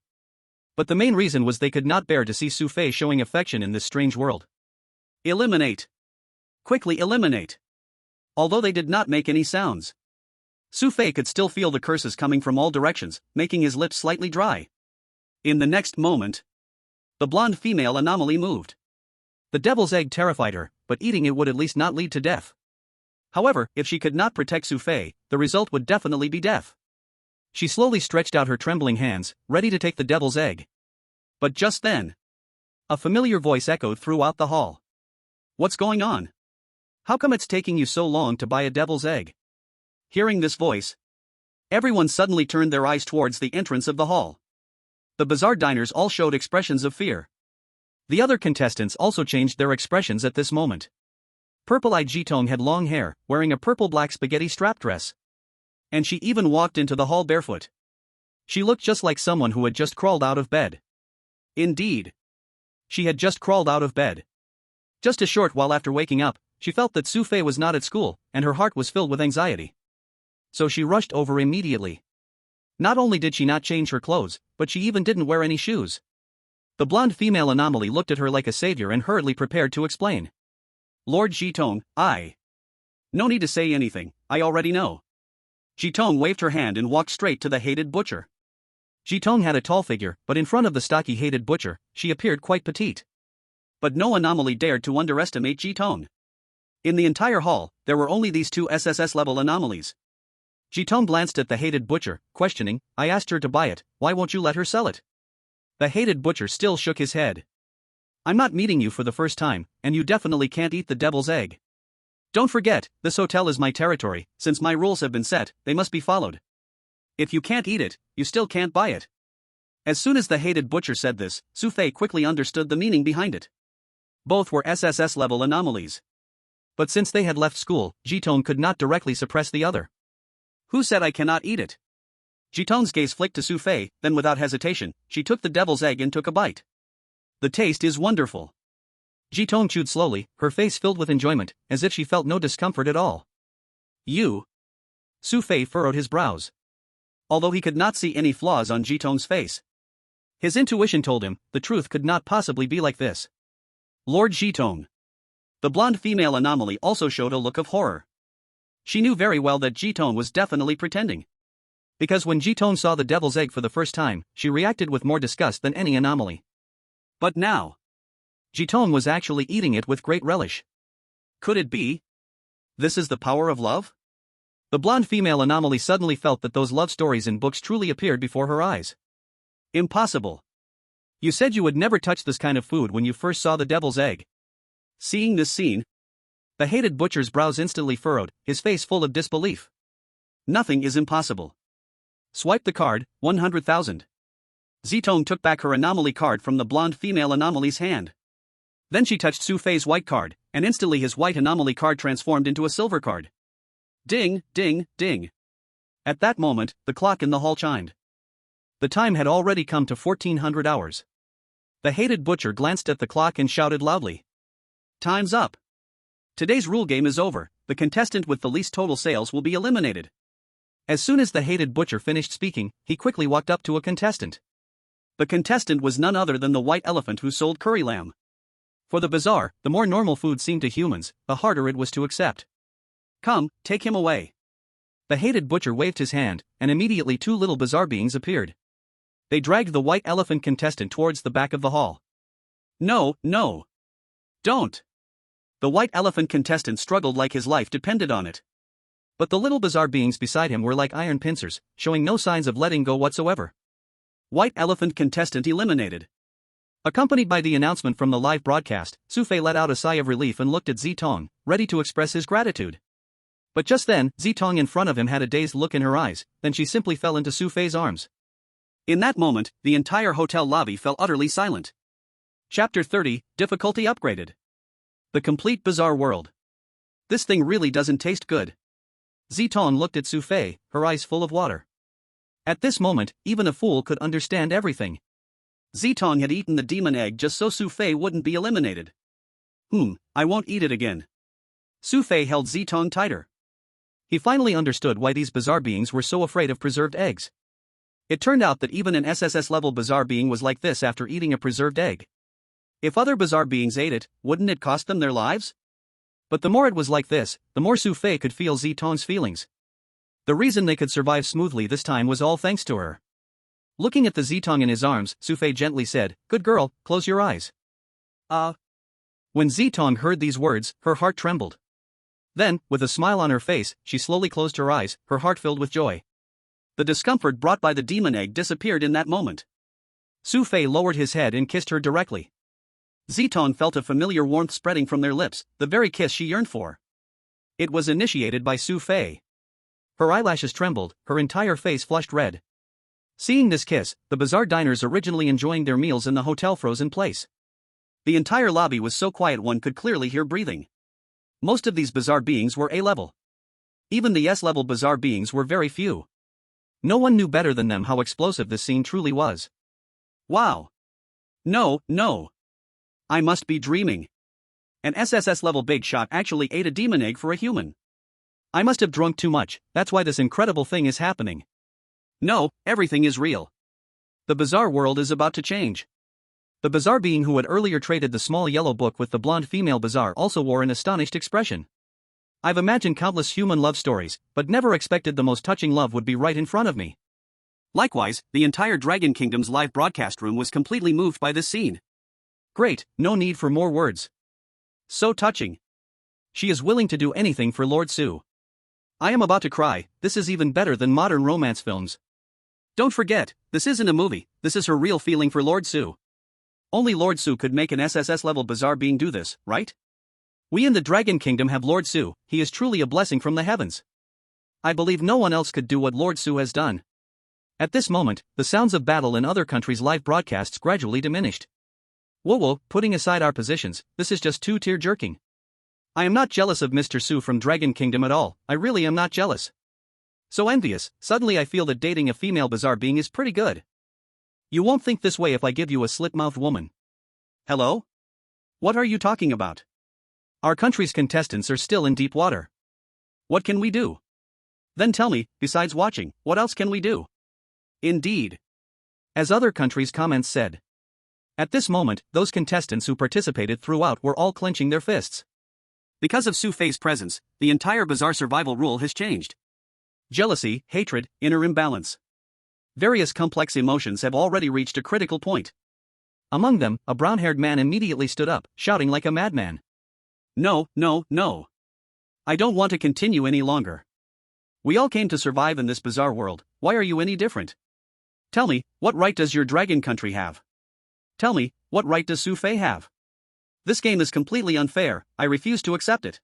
But the main reason was they could not bear to see Xu Fei showing affection in this strange world. Eliminate. Quickly eliminate. Although they did not make any sounds, Xu Fei could still feel the curses coming from all directions, making his lips slightly dry. In the next moment, the blonde female anomaly moved. The devil's egg terrified her, but eating it would at least not lead to death. However, if she could not protect Xu Fei, the result would definitely be death. She slowly stretched out her trembling hands, ready to take the devil's egg. But just then, a familiar voice echoed throughout the hall. What's going on? How come it's taking you so long to buy a devil's egg? Hearing this voice, everyone suddenly turned their eyes towards the entrance of the hall. The bizarre diners all showed expressions of fear. The other contestants also changed their expressions at this moment. Purple-eyed Jitong had long hair, wearing a purple-black spaghetti strap dress. And she even walked into the hall barefoot. She looked just like someone who had just crawled out of bed. Indeed. She had just crawled out of bed. Just a short while after waking up, she felt that Xu Fei was not at school, and her heart was filled with anxiety. So she rushed over immediately. Not only did she not change her clothes, but she even didn't wear any shoes. The blonde female anomaly looked at her like a savior and hurriedly prepared to explain. Lord Jitong, no need to say anything, I already know. Jitong waved her hand and walked straight to the hated butcher. Jitong had a tall figure, but in front of the stocky hated butcher, she appeared quite petite. But no anomaly dared to underestimate Jitong. In the entire hall, there were only these two SSS-level anomalies. Jitong glanced at the hated butcher, questioning, I asked her to buy it, why won't you let her sell it? The hated butcher still shook his head. I'm not meeting you for the first time, and you definitely can't eat the devil's egg. Don't forget, this hotel is my territory, since my rules have been set, they must be followed. If you can't eat it, you still can't buy it. As soon as the hated butcher said this, Xu Fei quickly understood the meaning behind it. Both were SSS-level anomalies. But since they had left school, Jitong could not directly suppress the other. Who said I cannot eat it? Jitong's gaze flicked to Xu Fei, then without hesitation, she took the devil's egg and took a bite. The taste is wonderful. Jitong chewed slowly, her face filled with enjoyment, as if she felt no discomfort at all. You? Xu Fei furrowed his brows. Although he could not see any flaws on Jitong's face, his intuition told him, the truth could not possibly be like this. Lord Jitong. The blonde female anomaly also showed a look of horror. She knew very well that Jitong was definitely pretending. Because when Jitong saw the devil's egg for the first time, she reacted with more disgust than any anomaly. But now, Jitong was actually eating it with great relish. Could it be? This is the power of love? The blonde female anomaly suddenly felt that those love stories in books truly appeared before her eyes. Impossible. You said you would never touch this kind of food when you first saw the devil's egg. Seeing this scene, the hated butcher's brows instantly furrowed, his face full of disbelief. Nothing is impossible. Swipe the card, 100,000. Jitong took back her anomaly card from the blonde female anomaly's hand. Then she touched Xu Fei's white card, and instantly his white anomaly card transformed into a silver card. Ding, ding, ding. At that moment, the clock in the hall chimed. The time had already come to 1400 hours. The hated butcher glanced at the clock and shouted loudly. Time's up. Today's rule game is over, the contestant with the least total sales will be eliminated. As soon as the hated butcher finished speaking, he quickly walked up to a contestant. The contestant was none other than the white elephant who sold curry lamb. For the bizarre, the more normal food seemed to humans, the harder it was to accept. Come, take him away. The hated butcher waved his hand, and immediately two little bizarre beings appeared. They dragged the white elephant contestant towards the back of the hall. No, no. Don't. The white elephant contestant struggled like his life depended on it. But the little bizarre beings beside him were like iron pincers, showing no signs of letting go whatsoever. White elephant contestant eliminated. Accompanied by the announcement from the live broadcast, Xu Fei let out a sigh of relief and looked at Jitong, ready to express his gratitude. But just then, Jitong in front of him had a dazed look in her eyes, then she simply fell into Xu Fei's arms. In that moment, the entire hotel lobby fell utterly silent. Chapter 30, Difficulty Upgraded. The Complete Bizarre World. This thing really doesn't taste good. Jitong looked at Xu Fei, her eyes full of water. At this moment, even a fool could understand everything. Jitong had eaten the demon egg just so Xu Fei wouldn't be eliminated. I won't eat it again. Xu Fei held Zitong tighter. He finally understood why these bizarre beings were so afraid of preserved eggs. It turned out that even an SSS-level bizarre being was like this after eating a preserved egg. If other bizarre beings ate it, wouldn't it cost them their lives? But the more it was like this, the more Xu Fei could feel Zitong's feelings. The reason they could survive smoothly this time was all thanks to her. Looking at the Zitong in his arms, Xu Fei gently said, "Good girl, close your eyes." When Zitong heard these words, her heart trembled. Then, with a smile on her face, she slowly closed her eyes, her heart filled with joy. The discomfort brought by the demon egg disappeared in that moment. Xu Fei lowered his head and kissed her directly. Zitong felt a familiar warmth spreading from their lips, the very kiss she yearned for. It was initiated by Xu Fei. Her eyelashes trembled, her entire face flushed red. Seeing this kiss, the bizarre diners originally enjoying their meals in the hotel froze in place. The entire lobby was so quiet one could clearly hear breathing. Most of these bizarre beings were A-level. Even the S-level bizarre beings were very few. No one knew better than them how explosive this scene truly was. Wow. No. I must be dreaming. An SSS-level big shot actually ate a demon egg for a human. I must have drunk too much, that's why this incredible thing is happening. No, everything is real. The bizarre world is about to change. The bizarre being who had earlier traded the small yellow book with the blonde female bizarre also wore an astonished expression. I've imagined countless human love stories, but never expected the most touching love would be right in front of me. Likewise, the entire Dragon Kingdom's live broadcast room was completely moved by this scene. Great, no need for more words. So touching. She is willing to do anything for Lord Xu. I am about to cry, this is even better than modern romance films. Don't forget, this isn't a movie, this is her real feeling for Lord Xu. Only Lord Xu could make an SSS-level bizarre being do this, right? We in the Dragon Kingdom have Lord Xu, he is truly a blessing from the heavens. I believe no one else could do what Lord Xu has done. At this moment, the sounds of battle in other countries' live broadcasts gradually diminished. Whoa, putting aside our positions, this is just too tear-jerking. I am not jealous of Mr. Xu from Dragon Kingdom at all, I really am not jealous. So envious, suddenly I feel that dating a female bizarre being is pretty good. You won't think this way if I give you a slit-mouthed woman. Hello? What are you talking about? Our country's contestants are still in deep water. What can we do? Then tell me, besides watching, what else can we do? Indeed. As other countries' comments said. At this moment, those contestants who participated throughout were all clenching their fists. Because of Xu Fei's presence, the entire bizarre survival rule has changed. Jealousy, hatred, inner imbalance. Various complex emotions have already reached a critical point. Among them, a brown-haired man immediately stood up, shouting like a madman. No. I don't want to continue any longer. We all came to survive in this bizarre world, why are you any different? Tell me, what right does your dragon country have? Tell me, what right does Xu Fei have? This game is completely unfair, I refuse to accept it.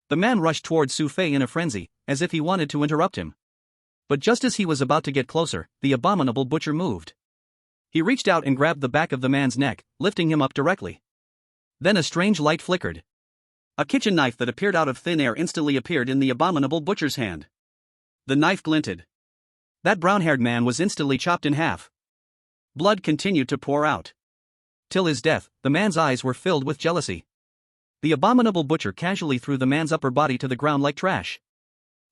The man rushed towards Xu Fei in a frenzy, as if he wanted to interrupt him. But just as he was about to get closer, the abominable butcher moved. He reached out and grabbed the back of the man's neck, lifting him up directly. Then a strange light flickered. A kitchen knife that appeared out of thin air instantly appeared in the abominable butcher's hand. The knife glinted. That brown-haired man was instantly chopped in half. Blood continued to pour out. Till his death, the man's eyes were filled with jealousy. The abominable butcher casually threw the man's upper body to the ground like trash.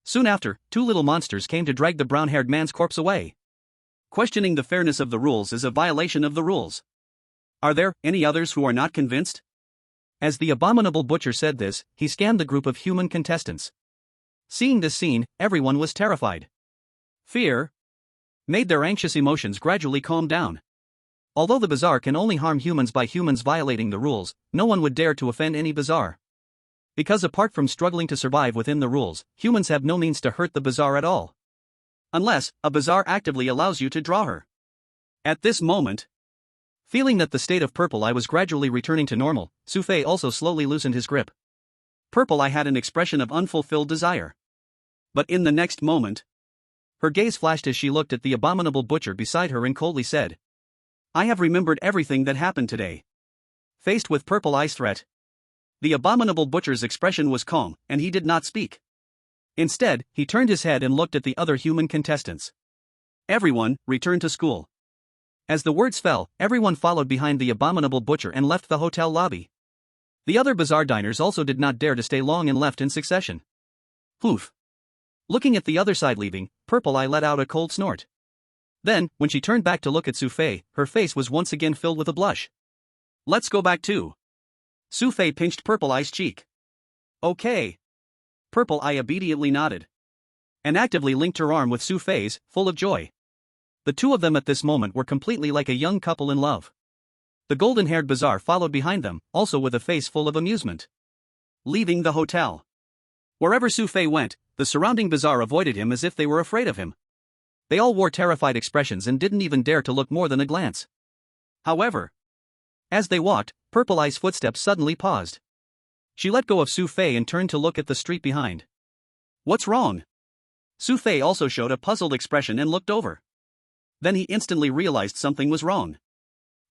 Soon after, two little monsters came to drag the brown-haired man's corpse away. Questioning the fairness of the rules is a violation of the rules. Are there any others who are not convinced? As the abominable butcher said this, he scanned the group of human contestants. Seeing this scene, everyone was terrified. Fear made their anxious emotions gradually calm down. Although the bizarre can only harm humans by humans violating the rules, no one would dare to offend any bizarre. Because apart from struggling to survive within the rules, humans have no means to hurt the bizarre at all. Unless, a bizarre actively allows you to draw her. At this moment, feeling that the state of Purple Eye was gradually returning to normal, Xu Fei also slowly loosened his grip. Purple Eye had an expression of unfulfilled desire. But in the next moment, her gaze flashed as she looked at the abominable butcher beside her and coldly said, I have remembered everything that happened today. Faced with Purple Eye's threat, the abominable butcher's expression was calm, and he did not speak. Instead, he turned his head and looked at the other human contestants. Everyone, return to school. As the words fell, everyone followed behind the abominable butcher and left the hotel lobby. The other bazaar diners also did not dare to stay long and left in succession. Poof. Looking at the other side leaving, Purple Eye let out a cold snort. Then, when she turned back to look at Xu Fei, her face was once again filled with a blush. Let's go back too. Xu Fei pinched Purple Eye's cheek. Okay. Purple Eye obediently nodded. And actively linked her arm with Xu Fei's, full of joy. The two of them at this moment were completely like a young couple in love. The golden-haired bazaar followed behind them, also with a face full of amusement. Leaving the hotel. Wherever Xu Fei went, the surrounding bazaar avoided him as if they were afraid of him. They all wore terrified expressions and didn't even dare to look more than a glance. However, as they walked, Purple Eye's footsteps suddenly paused. She let go of Xu Fei and turned to look at the street behind. What's wrong? Xu Fei also showed a puzzled expression and looked over. Then he instantly realized something was wrong.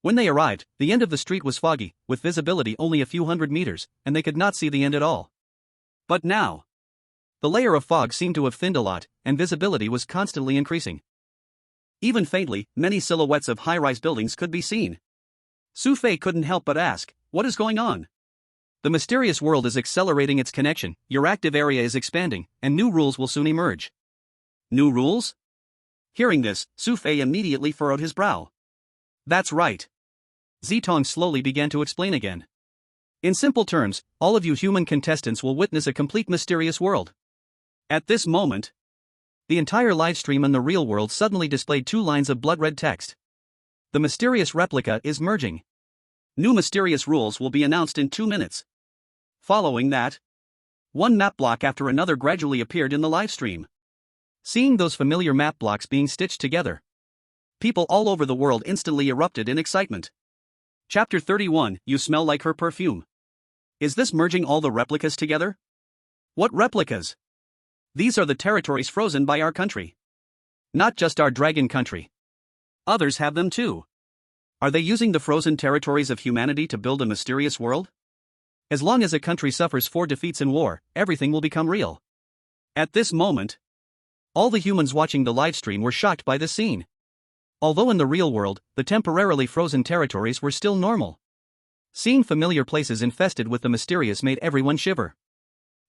When they arrived, the end of the street was foggy, with visibility only a few hundred meters, and they could not see the end at all. But now, the layer of fog seemed to have thinned a lot, and visibility was constantly increasing. Even faintly, many silhouettes of high-rise buildings could be seen. Xu Fei couldn't help but ask, what is going on? The mysterious world is accelerating its connection, your active area is expanding, and new rules will soon emerge. New rules? Hearing this, Xu Fei immediately furrowed his brow. That's right. Zitong slowly began to explain again. In simple terms, all of you human contestants will witness a complete mysterious world. At this moment, the entire livestream in the real world suddenly displayed 2 lines of blood-red text. The mysterious replica is merging. New mysterious rules will be announced in 2 minutes. Following that, one map block after another gradually appeared in the livestream. Seeing those familiar map blocks being stitched together, people all over the world instantly erupted in excitement. Chapter 31, You Smell Like Her Perfume. Is this merging all the replicas together? What replicas? These are the territories frozen by our country. Not just our dragon country. Others have them too. Are they using the frozen territories of humanity to build a mysterious world? As long as a country suffers 4 defeats in war, everything will become real. At this moment, all the humans watching the livestream were shocked by this scene. Although in the real world, the temporarily frozen territories were still normal. Seeing familiar places infested with the mysterious made everyone shiver.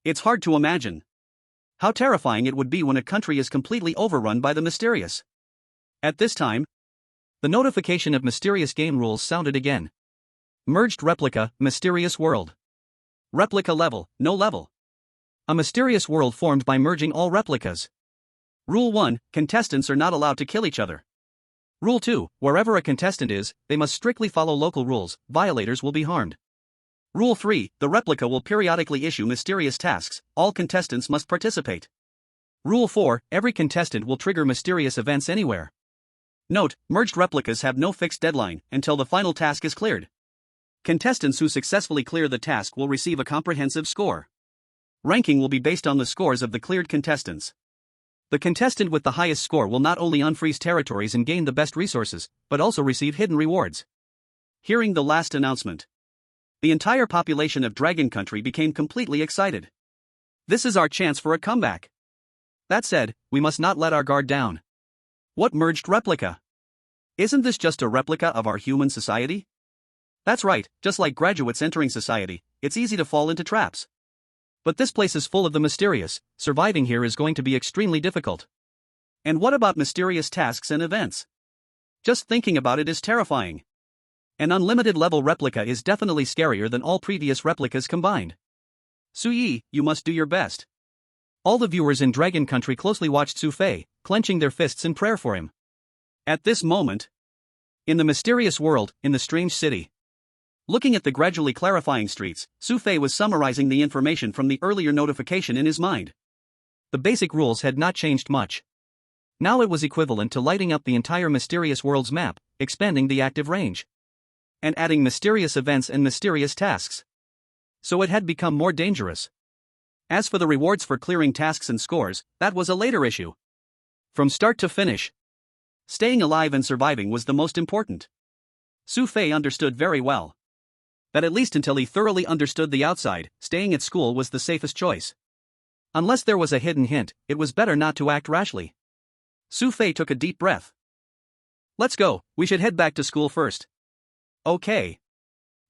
It's hard to imagine how terrifying it would be when a country is completely overrun by the mysterious. At this time, the notification of mysterious game rules sounded again. Merged replica, mysterious world. Replica level, no level. A mysterious world formed by merging all replicas. Rule 1, contestants are not allowed to kill each other. Rule 2, wherever a contestant is, they must strictly follow local rules, violators will be harmed. Rule 3, the replica will periodically issue mysterious tasks, all contestants must participate. Rule 4, every contestant will trigger mysterious events anywhere. Note, merged replicas have no fixed deadline until the final task is cleared. Contestants who successfully clear the task will receive a comprehensive score. Ranking will be based on the scores of the cleared contestants. The contestant with the highest score will not only unfreeze territories and gain the best resources, but also receive hidden rewards. Hearing the last announcement, the entire population of Dragon Country became completely excited. This is our chance for a comeback. That said, we must not let our guard down. What merged replica? Isn't this just a replica of our human society? That's right, just like graduates entering society, it's easy to fall into traps. But this place is full of the mysterious, surviving here is going to be extremely difficult. And what about mysterious tasks and events? Just thinking about it is terrifying. An unlimited level replica is definitely scarier than all previous replicas combined. Suyi, you must do your best. All the viewers in Dragon Country closely watched Xu Fei, clenching their fists in prayer for him. At this moment, in the mysterious world, in the strange city, looking at the gradually clarifying streets, Xu Fei was summarizing the information from the earlier notification in his mind. The basic rules had not changed much. Now it was equivalent to lighting up the entire mysterious world's map, expanding the active range, and adding mysterious events and mysterious tasks. So it had become more dangerous. As for the rewards for clearing tasks and scores, that was a later issue. From start to finish, staying alive and surviving was the most important. Xu Fei understood very well that at least until he thoroughly understood the outside, staying at school was the safest choice. Unless there was a hidden hint, it was better not to act rashly. Xu Fei took a deep breath. Let's go, we should head back to school first. Okay.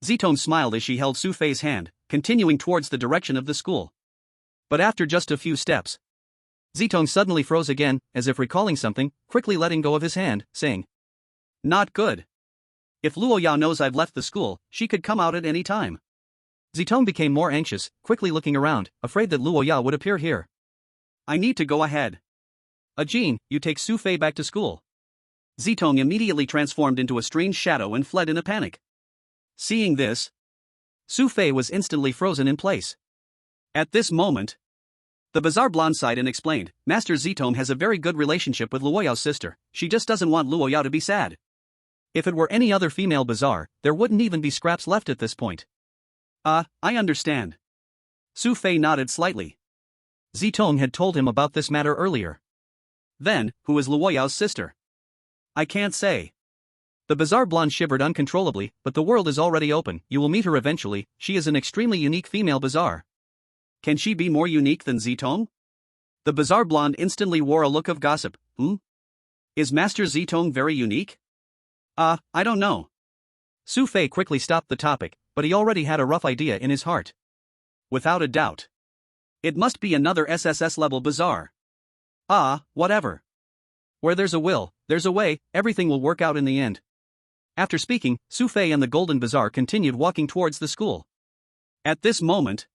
Zitong smiled as she held Xu Fei's hand, continuing towards the direction of the school. But after just a few steps, Zitong suddenly froze again, as if recalling something, quickly letting go of his hand, saying, "Not good. If Luo Yao knows I've left the school, she could come out at any time." Zitong became more anxious, quickly looking around, afraid that Luo Yao would appear here. "I need to go ahead. Ajin, you take Xu Fei back to school." Zitong immediately transformed into a strange shadow and fled in a panic. Seeing this, Xu Fei was instantly frozen in place. At this moment, the bizarre blonde sighed and explained, "Master Zitong has a very good relationship with Luo Yao's sister, she just doesn't want Luo Yao to be sad. If it were any other female bizarre, there wouldn't even be scraps left at this point." I understand." Xu Fei nodded slightly. Zitong had told him about this matter earlier. "Then, who is Luo Yao's sister?" "I can't say." The bizarre blonde shivered uncontrollably, "But the world is already open, you will meet her eventually, she is an extremely unique female bizarre." "Can she be more unique than Zitong?" The bizarre blonde instantly wore a look of gossip. Is Master Zitong very unique?" I don't know." Xu Fei quickly stopped the topic, but he already had a rough idea in his heart. Without a doubt, it must be another SSS-level bizarre. Whatever. Where there's a will, there's a way, everything will work out in the end. After speaking, Xu Fei and the Golden Bazaar continued walking towards the school. At this moment,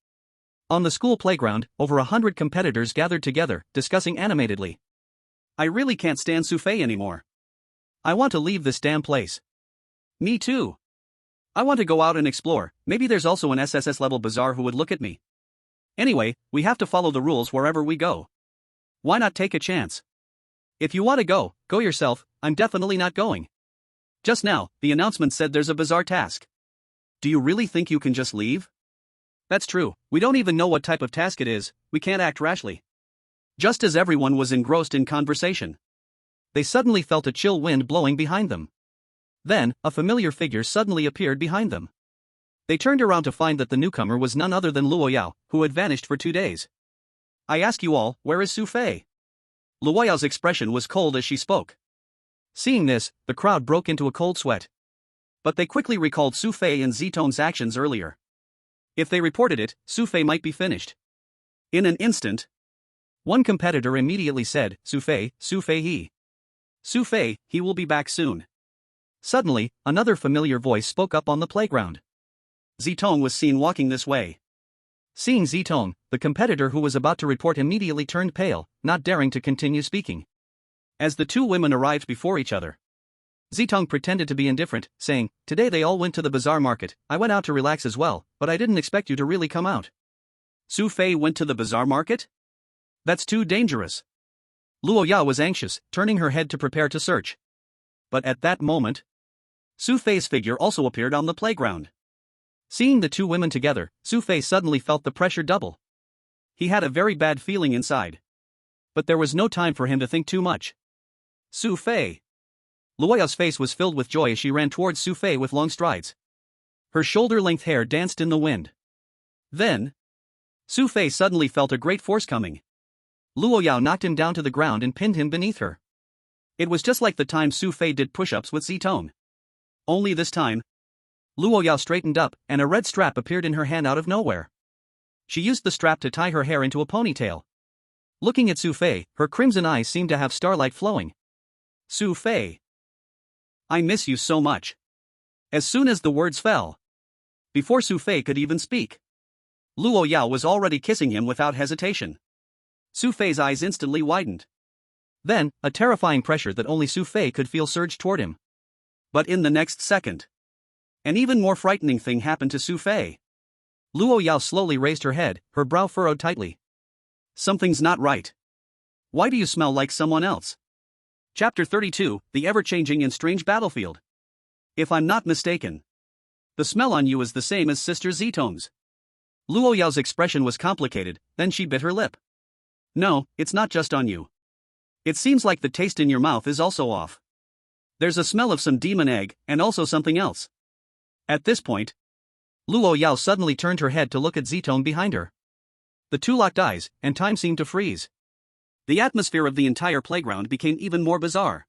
on the school playground, over 100 competitors gathered together, discussing animatedly. "I really can't stand Xu Fei anymore. I want to leave this damn place." "Me too. I want to go out and explore, maybe there's also an SSS-level bazaar who would look at me. Anyway, we have to follow the rules wherever we go. Why not take a chance? If you want to go, go yourself, I'm definitely not going. Just now, the announcement said there's a bizarre task. Do you really think you can just leave?" "That's true, we don't even know what type of task it is, we can't act rashly." Just as everyone was engrossed in conversation, they suddenly felt a chill wind blowing behind them. Then, a familiar figure suddenly appeared behind them. They turned around to find that the newcomer was none other than Luo Yao, who had vanished for 2 days. "I ask you all, where is Xu Fei?" Luo Yao's expression was cold as she spoke. Seeing this, the crowd broke into a cold sweat. But they quickly recalled Xu Fei and Zitong's actions earlier. If they reported it, Xu Fei might be finished. In an instant, one competitor immediately said, Xu Fei he. Xu Fei, he will be back soon." Suddenly, another familiar voice spoke up on the playground. Zitong was seen walking this way. Seeing Zitong, the competitor who was about to report immediately turned pale, not daring to continue speaking. As the two women arrived before each other, Zitong pretended to be indifferent, saying, "Today they all went to the bazaar market, I went out to relax as well, but I didn't expect you to really come out." "Xu Fei went to the bazaar market? That's too dangerous." Luo Yao was anxious, turning her head to prepare to search. But at that moment, Xu Fei's figure also appeared on the playground. Seeing the two women together, Xu Fei suddenly felt the pressure double. He had a very bad feeling inside. But there was no time for him to think too much. "Xu Fei." Luo Yao's face was filled with joy as she ran towards Xu Fei with long strides. Her shoulder-length hair danced in the wind. Then, Xu Fei suddenly felt a great force coming. Luo Yao knocked him down to the ground and pinned him beneath her. It was just like the time Xu Fei did push-ups with Zitong. Only this time, Luo Yao straightened up, and a red strap appeared in her hand out of nowhere. She used the strap to tie her hair into a ponytail. Looking at Xu Fei, her crimson eyes seemed to have starlight flowing. "Xu Fei, I miss you so much." As soon as the words fell, before Xu Fei could even speak, Luo Yao was already kissing him without hesitation. Xu Fei's eyes instantly widened. Then, a terrifying pressure that only Xu Fei could feel surged toward him. But in the next second, an even more frightening thing happened to Xu Fei. Luo Yao slowly raised her head, her brow furrowed tightly. "Something's not right. Why do you smell like someone else?" Chapter 32, The Ever-Changing and Strange Battlefield. "If I'm not mistaken, the smell on you is the same as Sister Zitong's." Luo Yao's expression was complicated, then she bit her lip. "No, it's not just on you. It seems like the taste in your mouth is also off. There's a smell of some demon egg, and also something else." At this point, Luo Yao suddenly turned her head to look at Zitong behind her. The two locked eyes, and time seemed to freeze. The atmosphere of the entire playground became even more bizarre.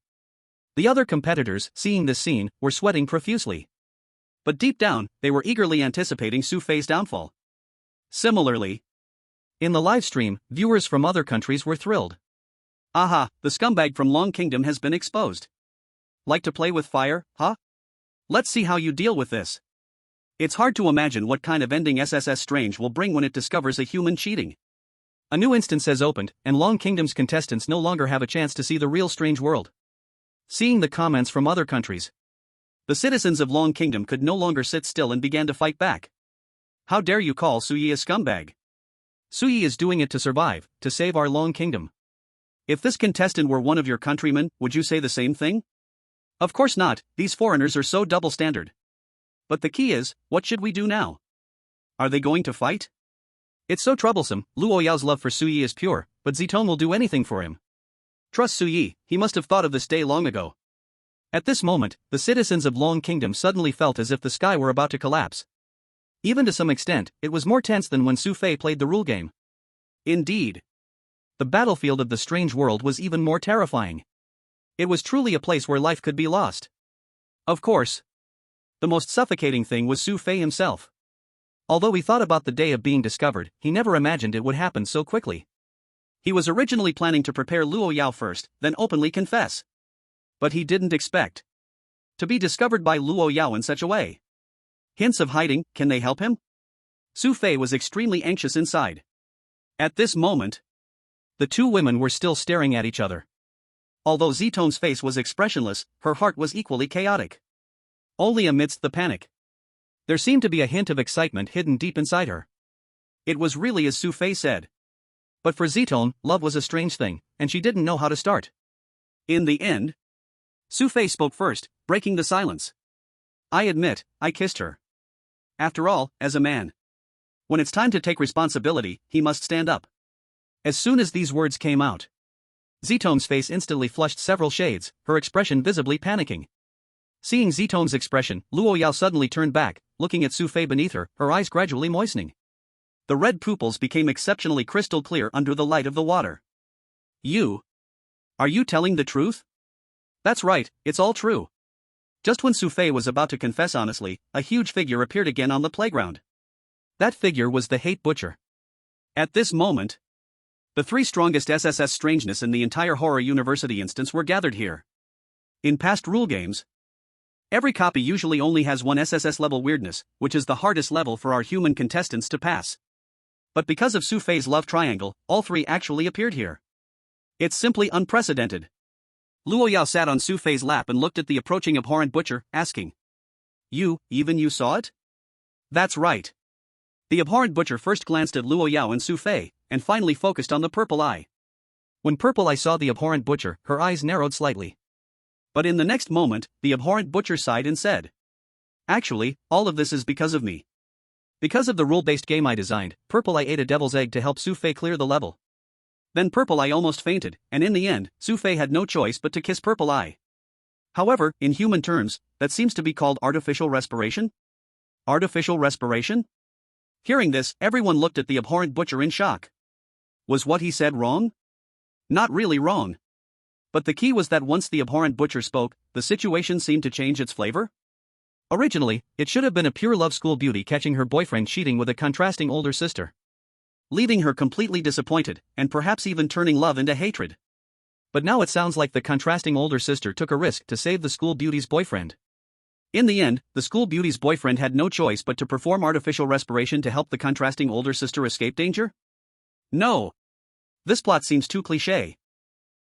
The other competitors, seeing this scene, were sweating profusely. But deep down, they were eagerly anticipating Xu Fei's downfall. Similarly, in the live stream, viewers from other countries were thrilled. Aha, the scumbag from Long Kingdom has been exposed. Like to play with fire, huh? Let's see how you deal with this. It's hard to imagine what kind of ending SSS Strange will bring when it discovers a human cheating. A new instance has opened, and Long Kingdom's contestants no longer have a chance to see the real Strange world. Seeing the comments from other countries, the citizens of Long Kingdom could no longer sit still and began to fight back. How dare you call Xu Yi a scumbag? Xu Yi is doing it to survive, to save our Long Kingdom. If this contestant were one of your countrymen, would you say the same thing? Of course not, these foreigners are so double-standard. But the key is, what should we do now? Are they going to fight? It's so troublesome. Luo Yao's love for Xu Yi is pure, but Zitong will do anything for him. Trust Xu Yi, he must have thought of this day long ago. At this moment, the citizens of Long Kingdom suddenly felt as if the sky were about to collapse. Even to some extent, it was more tense than when Xu Fei played the rule game. Indeed. The battlefield of the strange world was even more terrifying. It was truly a place where life could be lost. Of course. The most suffocating thing was Xu Fei himself. Although he thought about the day of being discovered, he never imagined it would happen so quickly. He was originally planning to prepare Luo Yao first, then openly confess. But he didn't expect to be discovered by Luo Yao in such a way. Hints of hiding, can they help him? Xu Fei was extremely anxious inside. At this moment, the two women were still staring at each other. Although Zitong's face was expressionless, her heart was equally chaotic. Only amidst the panic, there seemed to be a hint of excitement hidden deep inside her. It was really as Xu Fei said. But for Zitong, love was a strange thing, and she didn't know how to start. In the end, Xu Fei spoke first, breaking the silence. I admit, I kissed her. After all, as a man, when it's time to take responsibility, he must stand up. As soon as these words came out, Zitong's face instantly flushed several shades, her expression visibly panicking. Seeing Zitong's expression, Luo Yao suddenly turned back, looking at Xu Fei beneath her, her eyes gradually moistening. The red pupils became exceptionally crystal clear under the light of the water. Are you telling the truth? That's right, it's all true. Just when Xu Fei was about to confess honestly, a huge figure appeared again on the playground. That figure was the Hate Butcher. At this moment, the three strongest SSS strangeness in the entire Horror University instance were gathered here. In past rule games, every copy usually only has one SSS-level weirdness, which is the hardest level for our human contestants to pass. But because of Xu Fei's love triangle, all three actually appeared here. It's simply unprecedented. Luo Yao sat on Xu Fei's lap and looked at the approaching abhorrent butcher, asking, Even you saw it? That's right. The abhorrent butcher first glanced at Luo Yao and Xu Fei, and finally focused on the purple eye. When Purple Eye saw the abhorrent butcher, her eyes narrowed slightly. But in the next moment, the abhorrent butcher sighed and said, Actually, all of this is because of me. Because of the rule-based game I designed, Purple Eye ate a devil's egg to help Xu Fei clear the level. Then Purple Eye almost fainted, and in the end, Xu Fei had no choice but to kiss Purple Eye. However, in human terms, that seems to be called artificial respiration? Artificial respiration? Hearing this, everyone looked at the abhorrent butcher in shock. Was what he said wrong? Not really wrong. But the key was that once the abhorrent butcher spoke, the situation seemed to change its flavor? Originally, it should have been a pure love school beauty catching her boyfriend cheating with a contrasting older sister, leaving her completely disappointed, and perhaps even turning love into hatred. But now it sounds like the contrasting older sister took a risk to save the school beauty's boyfriend. In the end, the school beauty's boyfriend had no choice but to perform artificial respiration to help the contrasting older sister escape danger? No. This plot seems too cliché.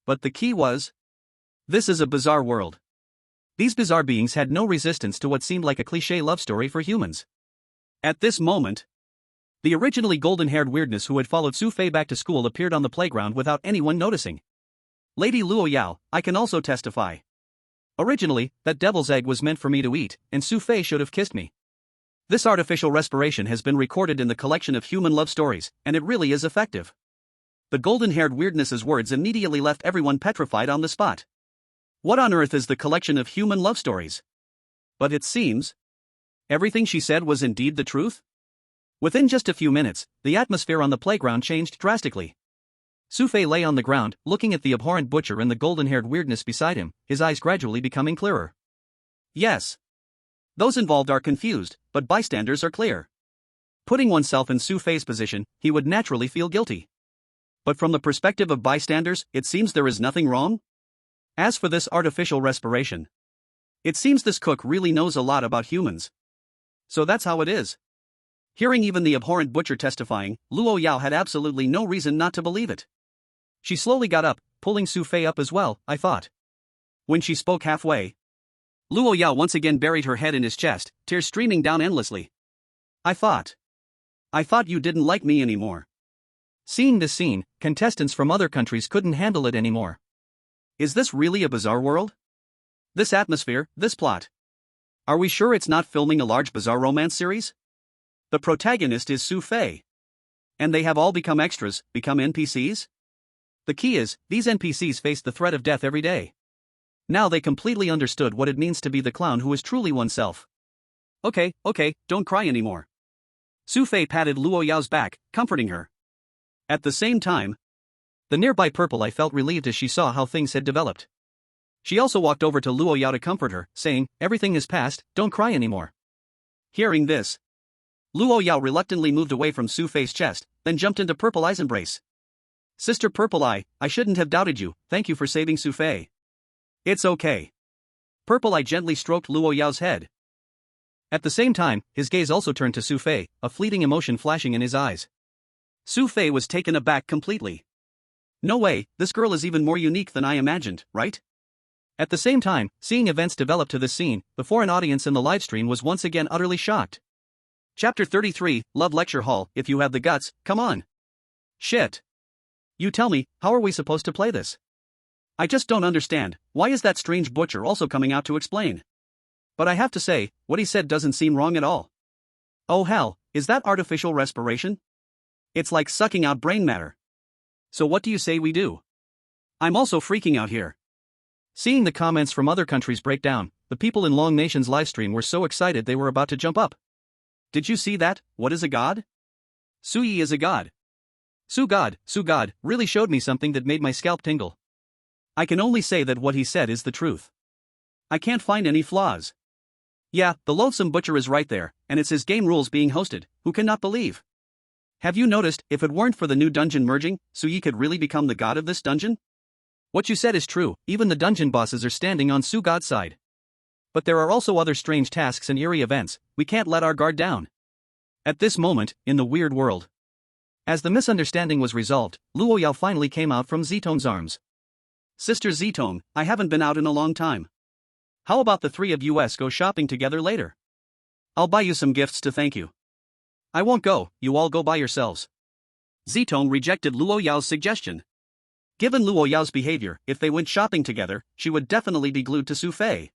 But the key was, this is a bizarre world. These bizarre beings had no resistance to what seemed like a cliché love story for humans. At this moment, the originally golden-haired weirdness who had followed Xu Fei back to school appeared on the playground without anyone noticing. Lady Luo Yao, I can also testify. Originally, that devil's egg was meant for me to eat, and Xu Fei should have kissed me. This artificial respiration has been recorded in the collection of human love stories, and it really is effective. The golden-haired weirdness's words immediately left everyone petrified on the spot. What on earth is the collection of human love stories? But it seems everything she said was indeed the truth? Within just a few minutes, the atmosphere on the playground changed drastically. Xu Fei lay on the ground, looking at the abhorrent butcher and the golden-haired weirdness beside him, his eyes gradually becoming clearer. Yes. Those involved are confused, but bystanders are clear. Putting oneself in Xu Fei's position, he would naturally feel guilty. But from the perspective of bystanders, it seems there is nothing wrong. As for this artificial respiration, it seems this cook really knows a lot about humans. So that's how it is. Hearing even the abhorrent butcher testifying, Luo Yao had absolutely no reason not to believe it. She slowly got up, pulling Xu Fei up as well, I thought. When she spoke halfway, Luo Yao once again buried her head in his chest, tears streaming down endlessly. I thought you didn't like me anymore. Seeing this scene, contestants from other countries couldn't handle it anymore. Is this really a bizarre world? This atmosphere, this plot. Are we sure it's not filming a large bizarre romance series? The protagonist is Xu Fei. And they have all become extras, become NPCs? The key is, these NPCs face the threat of death every day. Now they completely understood what it means to be the clown who is truly oneself. Okay, don't cry anymore. Xu Fei patted Luo Yao's back, comforting her. At the same time, the nearby Purple Eye felt relieved as she saw how things had developed. She also walked over to Luo Yao to comfort her, saying, everything is past, don't cry anymore. Hearing this, Luo Yao reluctantly moved away from Xu Fei's chest, then jumped into Purple Eye's embrace. Sister Purple Eye, I shouldn't have doubted you, thank you for saving Xu Fei. It's okay. Purple Eye gently stroked Luo Yao's head. At the same time, his gaze also turned to Xu Fei, a fleeting emotion flashing in his eyes. Xu Fei was taken aback completely. No way, this girl is even more unique than I imagined, right? At the same time, seeing events develop to this scene, before an audience in the livestream was once again utterly shocked. Chapter 33, Love Lecture Hall, if you have the guts, come on. Shit. You tell me, how are we supposed to play this? I just don't understand, why is that strange butcher also coming out to explain? But I have to say, what he said doesn't seem wrong at all. Oh hell, is that artificial respiration? It's like sucking out brain matter. So what do you say we do? I'm also freaking out here. Seeing the comments from other countries break down, the people in Long Nation's livestream were so excited they were about to jump up. Did you see that? What is a god? Su Yi is a god. Su God, really showed me something that made my scalp tingle. I can only say that what he said is the truth. I can't find any flaws. Yeah, the loathsome butcher is right there, and it's his game rules being hosted, who cannot believe? Have you noticed, if it weren't for the new dungeon merging, Su Yi could really become the god of this dungeon? What you said is true, even the dungeon bosses are standing on Su God's side. But there are also other strange tasks and eerie events, we can't let our guard down. At this moment, in the weird world. As the misunderstanding was resolved, Luo Yao finally came out from Zitong's arms. Sister Zitong, I haven't been out in a long time. How about the three of us go shopping together later? I'll buy you some gifts to thank you. I won't go, you all go by yourselves. Zitong rejected Luo Yao's suggestion. Given Luo Yao's behavior, if they went shopping together, she would definitely be glued to Xu Fei.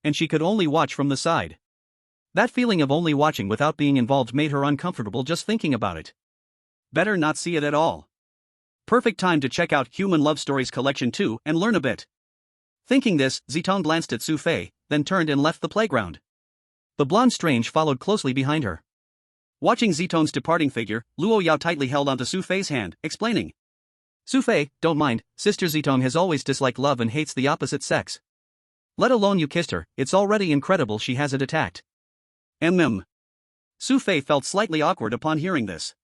And she could only watch from the side. That feeling of only watching without being involved made her uncomfortable just thinking about it. Better not see it at all. Perfect time to check out Human Love Stories Collection 2 and learn a bit. Thinking this, Zitong glanced at Xu Fei, then turned and left the playground. The blonde strange followed closely behind her. Watching Zitong's departing figure, Luo Yao tightly held onto Xu Fei's hand, explaining. Xu Fei, don't mind, Sister Zitong has always disliked love and hates the opposite sex. Let alone you kissed her, it's already incredible she hasn't attacked. Xu Fei felt slightly awkward upon hearing this.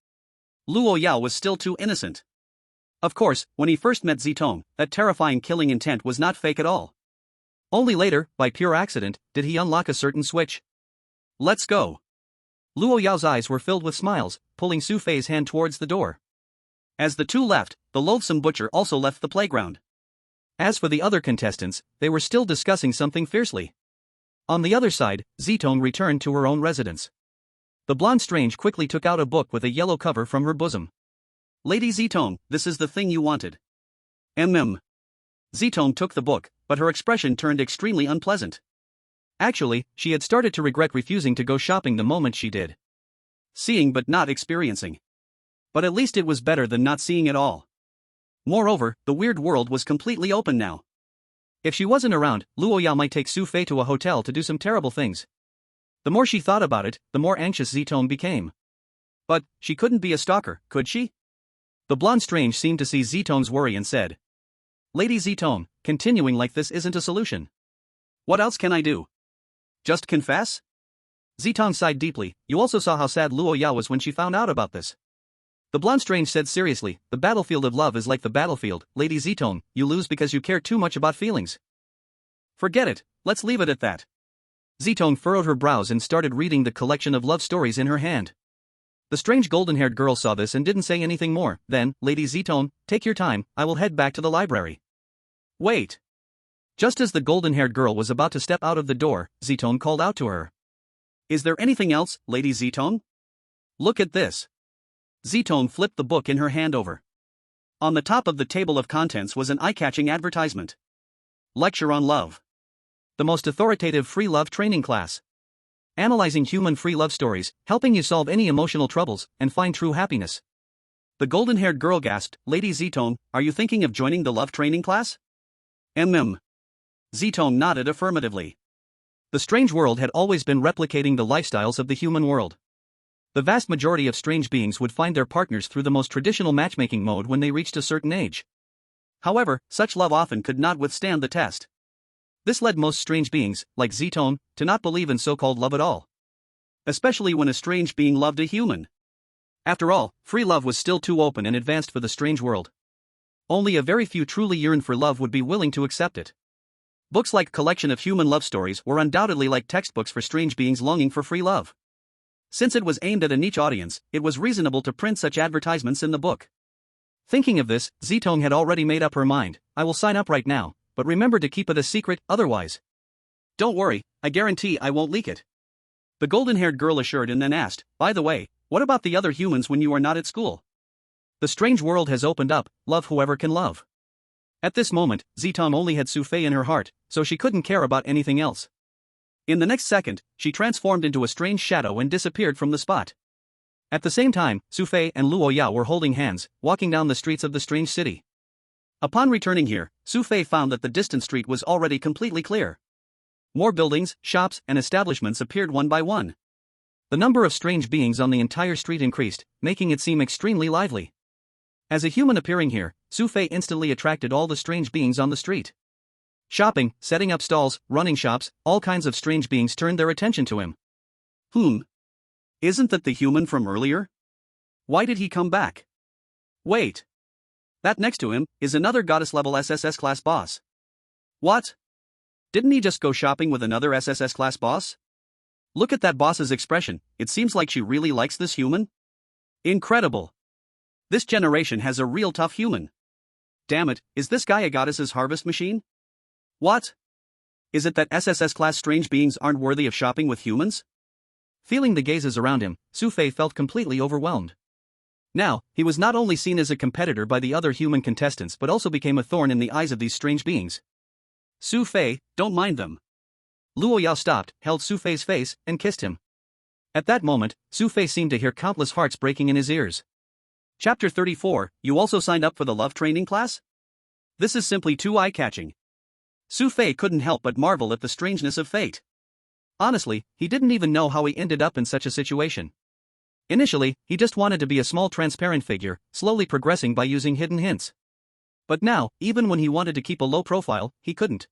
Luo Yao was still too innocent. Of course, when he first met Zitong, that terrifying killing intent was not fake at all. Only later, by pure accident, did he unlock a certain switch. Let's go. Luo Yao's eyes were filled with smiles, pulling Xu Fei's hand towards the door. As the two left, the loathsome butcher also left the playground. As for the other contestants, they were still discussing something fiercely. On the other side, Zitong returned to her own residence. The blonde strange quickly took out a book with a yellow cover from her bosom. Lady Zitong, this is the thing you wanted. Zitong took the book, but her expression turned extremely unpleasant. Actually, she had started to regret refusing to go shopping the moment she did. Seeing but not experiencing. But at least it was better than not seeing at all. Moreover, the weird world was completely open now. If she wasn't around, Luo Yao might take Xu Fei to a hotel to do some terrible things. The more she thought about it, the more anxious Zitong became. But, she couldn't be a stalker, could she? The blonde strange seemed to see Zitong's worry and said. Lady Zitong, continuing like this isn't a solution. What else can I do? Just confess? Zitong sighed deeply. You also saw how sad Luo Yao was when she found out about this. The blonde strange said seriously, the battlefield of love is like the battlefield, Lady Zitong, you lose because you care too much about feelings. Forget it, let's leave it at that. Zitong furrowed her brows and started reading the collection of love stories in her hand. The strange golden-haired girl saw this and didn't say anything more. Then, Lady Zitong, take your time, I will head back to the library. Wait. Just as the golden-haired girl was about to step out of the door, Zitong called out to her. Is there anything else, Lady Zitong? Look at this. Zitong flipped the book in her hand over. On the top of the table of contents was an eye-catching advertisement. Lecture on Love. The most authoritative free love training class. Analyzing human free love stories, helping you solve any emotional troubles, and find true happiness. The golden-haired girl gasped, Lady Zitong, are you thinking of joining the love training class? Zitong nodded affirmatively. The strange world had always been replicating the lifestyles of the human world. The vast majority of strange beings would find their partners through the most traditional matchmaking mode when they reached a certain age. However, such love often could not withstand the test. This led most strange beings, like Zitong, to not believe in so-called love at all. Especially when a strange being loved a human. After all, free love was still too open and advanced for the strange world. Only a very few truly yearned for love would be willing to accept it. Books like Collection of Human Love Stories were undoubtedly like textbooks for strange beings longing for free love. Since it was aimed at a niche audience, it was reasonable to print such advertisements in the book. Thinking of this, Zitong had already made up her mind, I will sign up right now, but remember to keep it a secret, otherwise. Don't worry, I guarantee I won't leak it. The golden-haired girl assured and then asked, by the way, what about the other humans when you are not at school? The strange world has opened up, love whoever can love. At this moment, Zitong only had Xu Fei in her heart, so she couldn't care about anything else. In the next second, she transformed into a strange shadow and disappeared from the spot. At the same time, Xu Fei and Luo Yao were holding hands, walking down the streets of the strange city. Upon returning here, Xu Fei found that the distant street was already completely clear. More buildings, shops, and establishments appeared one by one. The number of strange beings on the entire street increased, making it seem extremely lively. As a human appearing here, Xu Fei instantly attracted all the strange beings on the street. Shopping, setting up stalls, running shops, all kinds of strange beings turned their attention to him. Isn't that the human from earlier? Why did he come back? Wait. That next to him is another goddess-level SSS class boss. What? Didn't he just go shopping with another SSS class boss? Look at that boss's expression, it seems like she really likes this human. Incredible. This generation has a real tough human. Damn it, is this guy a goddess's harvest machine? What? Is it that SSS class strange beings aren't worthy of shopping with humans? Feeling the gazes around him, Xu Fei felt completely overwhelmed. Now, he was not only seen as a competitor by the other human contestants but also became a thorn in the eyes of these strange beings. Xu Fei, don't mind them. Luo Yao stopped, held Xu Fei's face, and kissed him. At that moment, Xu Fei seemed to hear countless hearts breaking in his ears. Chapter 34, you also signed up for the love training class? This is simply too eye-catching. Xu Fei couldn't help but marvel at the strangeness of fate. Honestly, he didn't even know how he ended up in such a situation. Initially, he just wanted to be a small transparent figure, slowly progressing by using hidden hints. But now, even when he wanted to keep a low profile, he couldn't.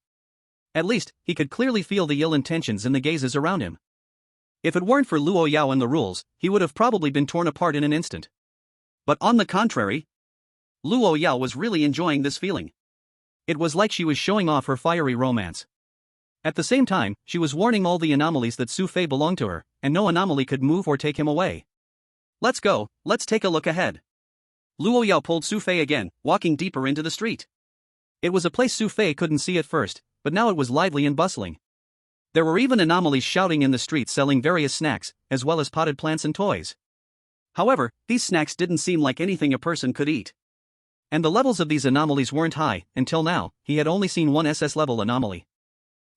At least, he could clearly feel the ill intentions in the gazes around him. If it weren't for Luo Yao and the rules, he would have probably been torn apart in an instant. But on the contrary, Luo Yao was really enjoying this feeling. It was like she was showing off her fiery romance. At the same time, she was warning all the anomalies that Xu Fei belonged to her, and no anomaly could move or take him away. Let's go, let's take a look ahead. Luo Yao pulled Xu Fei again, walking deeper into the street. It was a place Xu Fei couldn't see at first, but now it was lively and bustling. There were even anomalies shouting in the street selling various snacks, as well as potted plants and toys. However, these snacks didn't seem like anything a person could eat. And the levels of these anomalies weren't high. Until now, he had only seen one SS-level anomaly.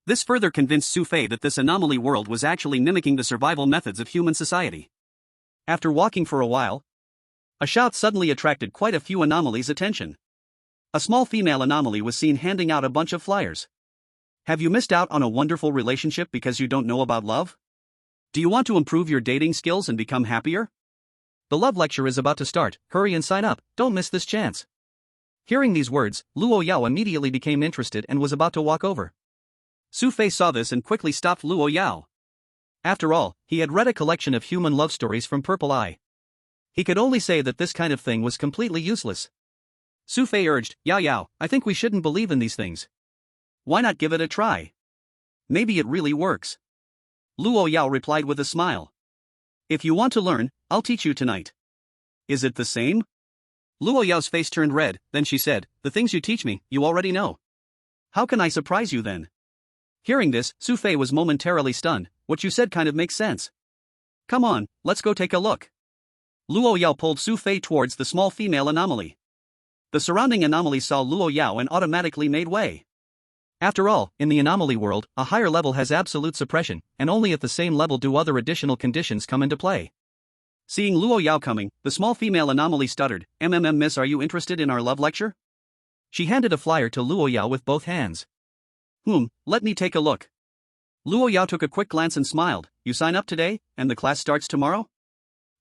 This further convinced Xu Fei that this anomaly world was actually mimicking the survival methods of human society. After walking for a while, a shout suddenly attracted quite a few anomalies' attention. A small female anomaly was seen handing out a bunch of flyers. Have you missed out on a wonderful relationship because you don't know about love? Do you want to improve your dating skills and become happier? The love lecture is about to start, hurry and sign up, don't miss this chance. Hearing these words, Luo Yao immediately became interested and was about to walk over. Xu Fei saw this and quickly stopped Luo Yao. After all, he had read a collection of human love stories from Purple Eye. He could only say that this kind of thing was completely useless. Xu Fei urged, Yao, I think we shouldn't believe in these things. Why not give it a try? Maybe it really works. Luo Yao replied with a smile. If you want to learn, I'll teach you tonight. Is it the same? Luo Yao's face turned red, then she said, the things you teach me, you already know. How can I surprise you then? Hearing this, Xu Fei was momentarily stunned. What you said kind of makes sense. Come on, let's go take a look. Luo Yao pulled Xu Fei towards the small female anomaly. The surrounding anomaly saw Luo Yao and automatically made way. After all, in the anomaly world, a higher level has absolute suppression, and only at the same level do other additional conditions come into play. Seeing Luo Yao coming, the small female anomaly stuttered, Miss, are you interested in our love lecture? She handed a flyer to Luo Yao with both hands. Let me take a look. Luo Yao took a quick glance and smiled. You sign up today, and the class starts tomorrow?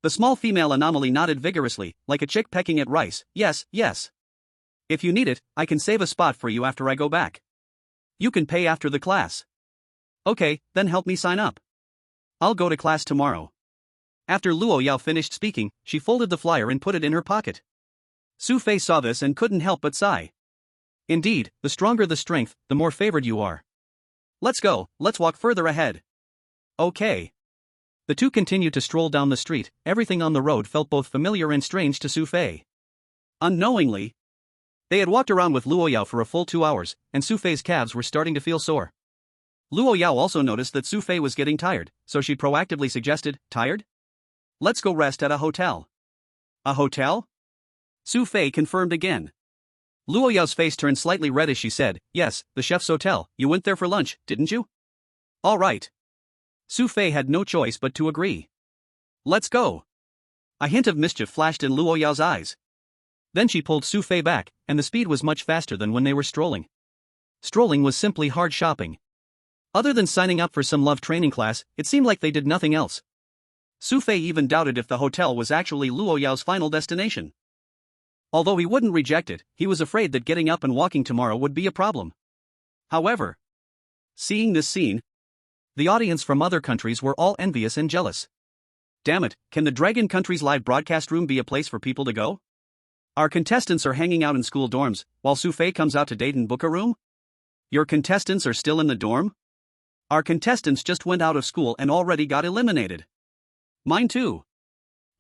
The small female anomaly nodded vigorously, like a chick pecking at rice. Yes. If you need it, I can save a spot for you after I go back. You can pay after the class. Okay, then help me sign up. I'll go to class tomorrow. After Luo Yao finished speaking, she folded the flyer and put it in her pocket. Xu Fei saw this and couldn't help but sigh. Indeed, the stronger the strength, the more favored you are. Let's go, let's walk further ahead. Okay. The two continued to stroll down the street. Everything on the road felt both familiar and strange to Xu Fei. Unknowingly, they had walked around with Luo Yao for a full 2 hours, and Xu Fei's calves were starting to feel sore. Luo Yao also noticed that Xu Fei was getting tired, so she proactively suggested, tired? Let's go rest at a hotel. A hotel? Xu Fei confirmed again. Luo Yao's face turned slightly red as she said, yes, the chef's hotel. You went there for lunch, didn't you? All right. Xu Fei had no choice but to agree. Let's go. A hint of mischief flashed in Luo Yao's eyes. Then she pulled Xu Fei back, and the speed was much faster than when they were strolling. Strolling was simply hard shopping. Other than signing up for some love training class, it seemed like they did nothing else. Xu Fei even doubted if the hotel was actually Luo Yao's final destination. Although he wouldn't reject it, he was afraid that getting up and walking tomorrow would be a problem. However, seeing this scene, the audience from other countries were all envious and jealous. Damn it, can the Dragon Country's live broadcast room be a place for people to go? Our contestants are hanging out in school dorms, while Xu Fei comes out to date and book a room? Your contestants are still in the dorm? Our contestants just went out of school and already got eliminated. Mine too.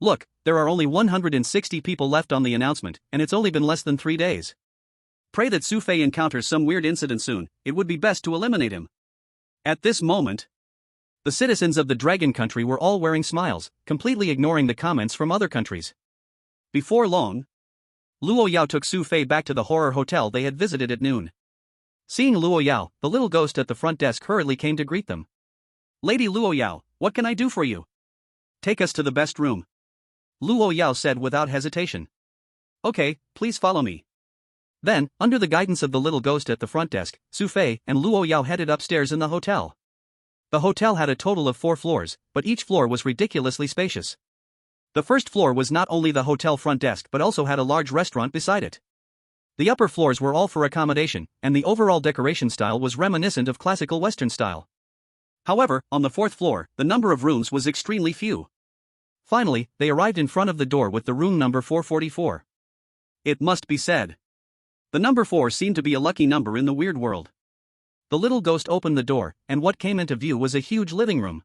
Look, there are only 160 people left on the announcement, and it's only been less than 3 days. Pray that Xu Fei encounters some weird incident soon. It would be best to eliminate him. At this moment, the citizens of the Dragon Country were all wearing smiles, completely ignoring the comments from other countries. Before long, Luo Yao took Xu Fei back to the horror hotel they had visited at noon. Seeing Luo Yao, the little ghost at the front desk hurriedly came to greet them. Lady Luo Yao, what can I do for you? Take us to the best room. Luo Yao said without hesitation. Okay, please follow me. Then, under the guidance of the little ghost at the front desk, Xu Fei and Luo Yao headed upstairs in the hotel. The hotel had a total of 4 floors, but each floor was ridiculously spacious. The first floor was not only the hotel front desk but also had a large restaurant beside it. The upper floors were all for accommodation, and the overall decoration style was reminiscent of classical Western style. However, on the 4th floor, the number of rooms was extremely few. Finally, they arrived in front of the door with the room number 444. It must be said, the number 4 seemed to be a lucky number in the weird world. The little ghost opened the door, and what came into view was a huge living room.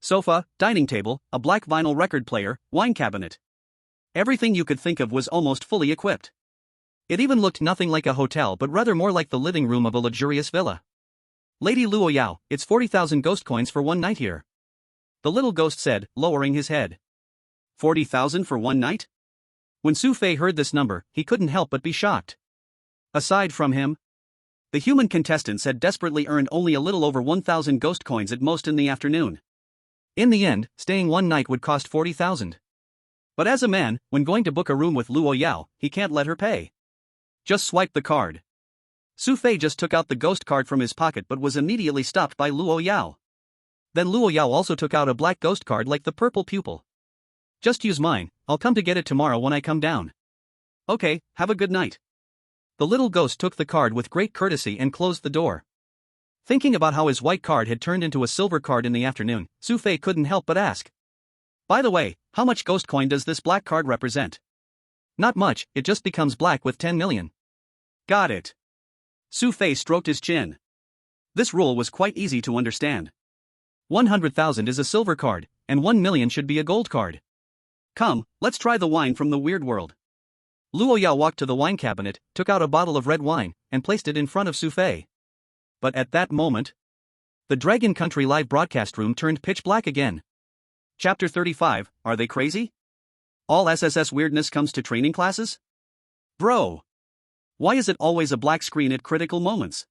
Sofa, dining table, a black vinyl record player, wine cabinet. Everything you could think of was almost fully equipped. It even looked nothing like a hotel but rather more like the living room of a luxurious villa. Lady Luo Yao, it's 40,000 ghost coins for 1 night here. The little ghost said, lowering his head. 40,000 for 1 night? When Xu Fei heard this number, he couldn't help but be shocked. Aside from him, the human contestants had desperately earned only a little over 1,000 ghost coins at most in the afternoon. In the end, staying 1 night would cost 40,000. But as a man, when going to book a room with Luo Yao, he can't let her pay. Just swipe the card. Xu Fei just took out the ghost card from his pocket but was immediately stopped by Luo Yao. Then Luo Yao also took out a black ghost card like the purple pupil. Just use mine, I'll come to get it tomorrow when I come down. Okay, have a good night. The little ghost took the card with great courtesy and closed the door. Thinking about how his white card had turned into a silver card in the afternoon, Xu Fei couldn't help but ask. By the way, how much ghost coin does this black card represent? Not much, it just becomes black with 10 million. Got it. Xu Fei stroked his chin. This rule was quite easy to understand. 100,000 is a silver card, and 1 million should be a gold card. Come, let's try the wine from the weird world. Luo Yao walked to the wine cabinet, took out a bottle of red wine, and placed it in front of Xu Fei. But at that moment, the Dragon Country live broadcast room turned pitch black again. Chapter 35, Are They Crazy? All SSS weirdness comes to training classes? Bro! Why is it always a black screen at critical moments?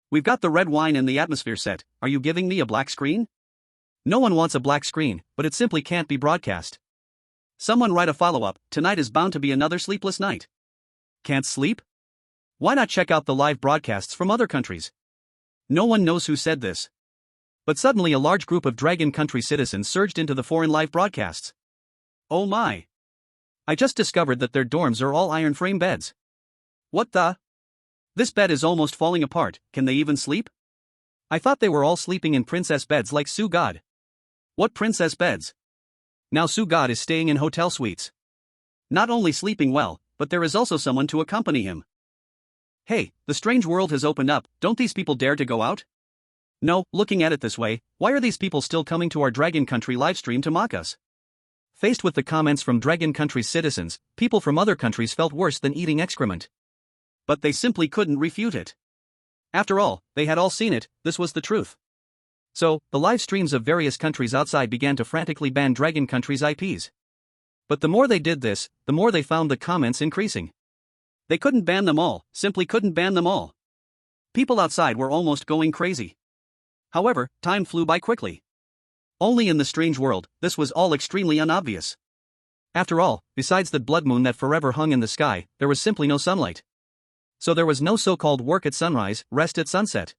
We've got the red wine and the atmosphere set, are you giving me a black screen? No one wants a black screen, but it simply can't be broadcast. Someone write a follow-up, tonight is bound to be another sleepless night. Can't sleep? Why not check out the live broadcasts from other countries? No one knows who said this. But suddenly a large group of Dragon Country citizens surged into the foreign live broadcasts. Oh my! I just discovered that their dorms are all iron frame beds. What the? This bed is almost falling apart, can they even sleep? I thought they were all sleeping in princess beds like Su God. What princess beds? Now Su God is staying in hotel suites. Not only sleeping well, but there is also someone to accompany him. Hey, the strange world has opened up, don't these people dare to go out? No, looking at it this way, why are these people still coming to our Dragon Country livestream to mock us? Faced with the comments from Dragon Country's citizens, people from other countries felt worse than eating excrement. But they simply couldn't refute it. After all, they had all seen it, this was the truth. So, the live streams of various countries outside began to frantically ban Dragon Country's IPs. But the more they did this, the more they found the comments increasing. They couldn't ban them all, simply couldn't ban them all. People outside were almost going crazy. However, time flew by quickly. Only in the strange world, this was all extremely unobvious. After all, besides the blood moon that forever hung in the sky, there was simply no sunlight. So there was no so-called work at sunrise, rest at sunset.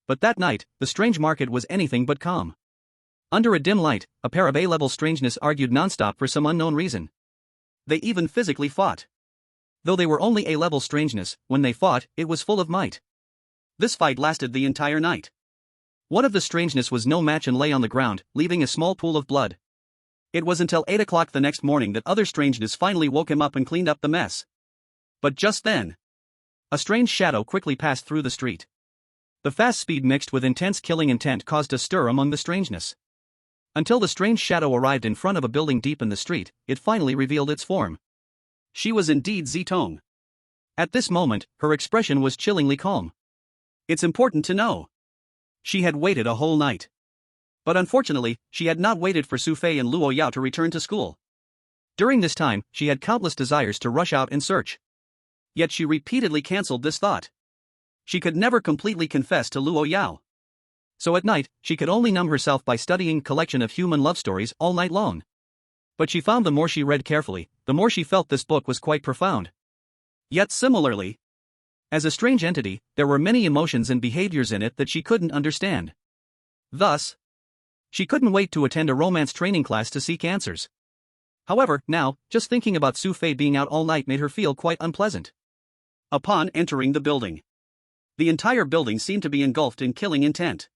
But that night, the strange market was anything but calm. Under a dim light, a pair of A-level strangeness argued non-stop for some unknown reason. They even physically fought. Though they were only A-level strangeness, when they fought, it was full of might. This fight lasted the entire night. One of the strangeness was no match and lay on the ground, leaving a small pool of blood. It was until 8 o'clock the next morning that other strangeness finally woke him up and cleaned up the mess. But just then, a strange shadow quickly passed through the street. The fast speed mixed with intense killing intent caused a stir among the strangeness. Until the strange shadow arrived in front of a building deep in the street, it finally revealed its form. She was indeed Zitong. At this moment, her expression was chillingly calm. It's important to know. She had waited a whole night. But unfortunately, she had not waited for Xu Fei and Luo Yao to return to school. During this time, she had countless desires to rush out and search. Yet she repeatedly cancelled this thought. She could never completely confess to Luo Yao. So at night, she could only numb herself by studying a collection of human love stories all night long. But she found the more she read carefully, the more she felt this book was quite profound. Yet similarly, as a strange entity, there were many emotions and behaviors in it that she couldn't understand. Thus, she couldn't wait to attend a romance training class to seek answers. However, now, just thinking about Xu Fei being out all night made her feel quite unpleasant. Upon entering the building, the entire building seemed to be engulfed in killing intent.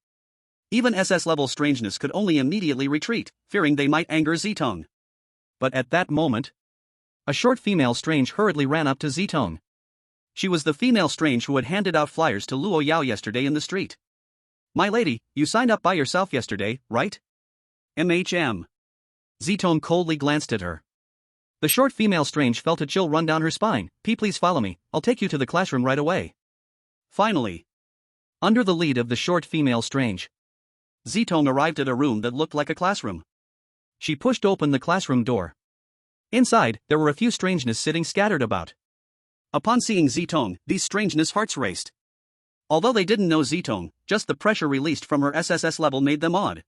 Even SS-level strangeness could only immediately retreat, fearing they might anger Zitong. But at that moment, a short female strange hurriedly ran up to Zitong. She was the female strange who had handed out flyers to Luo Yao yesterday in the street. My lady, you signed up by yourself yesterday, right? MHM. Zitong coldly glanced at her. The short female strange felt a chill run down her spine. Please follow me, I'll take you to the classroom right away. Finally, under the lead of the short female strange, Zitong arrived at a room that looked like a classroom. She pushed open the classroom door. Inside, there were a few strangeness sitting scattered about. Upon seeing Zitong, these strangeness hearts raced. Although they didn't know Zitong, just the pressure released from her SSS level made them awed.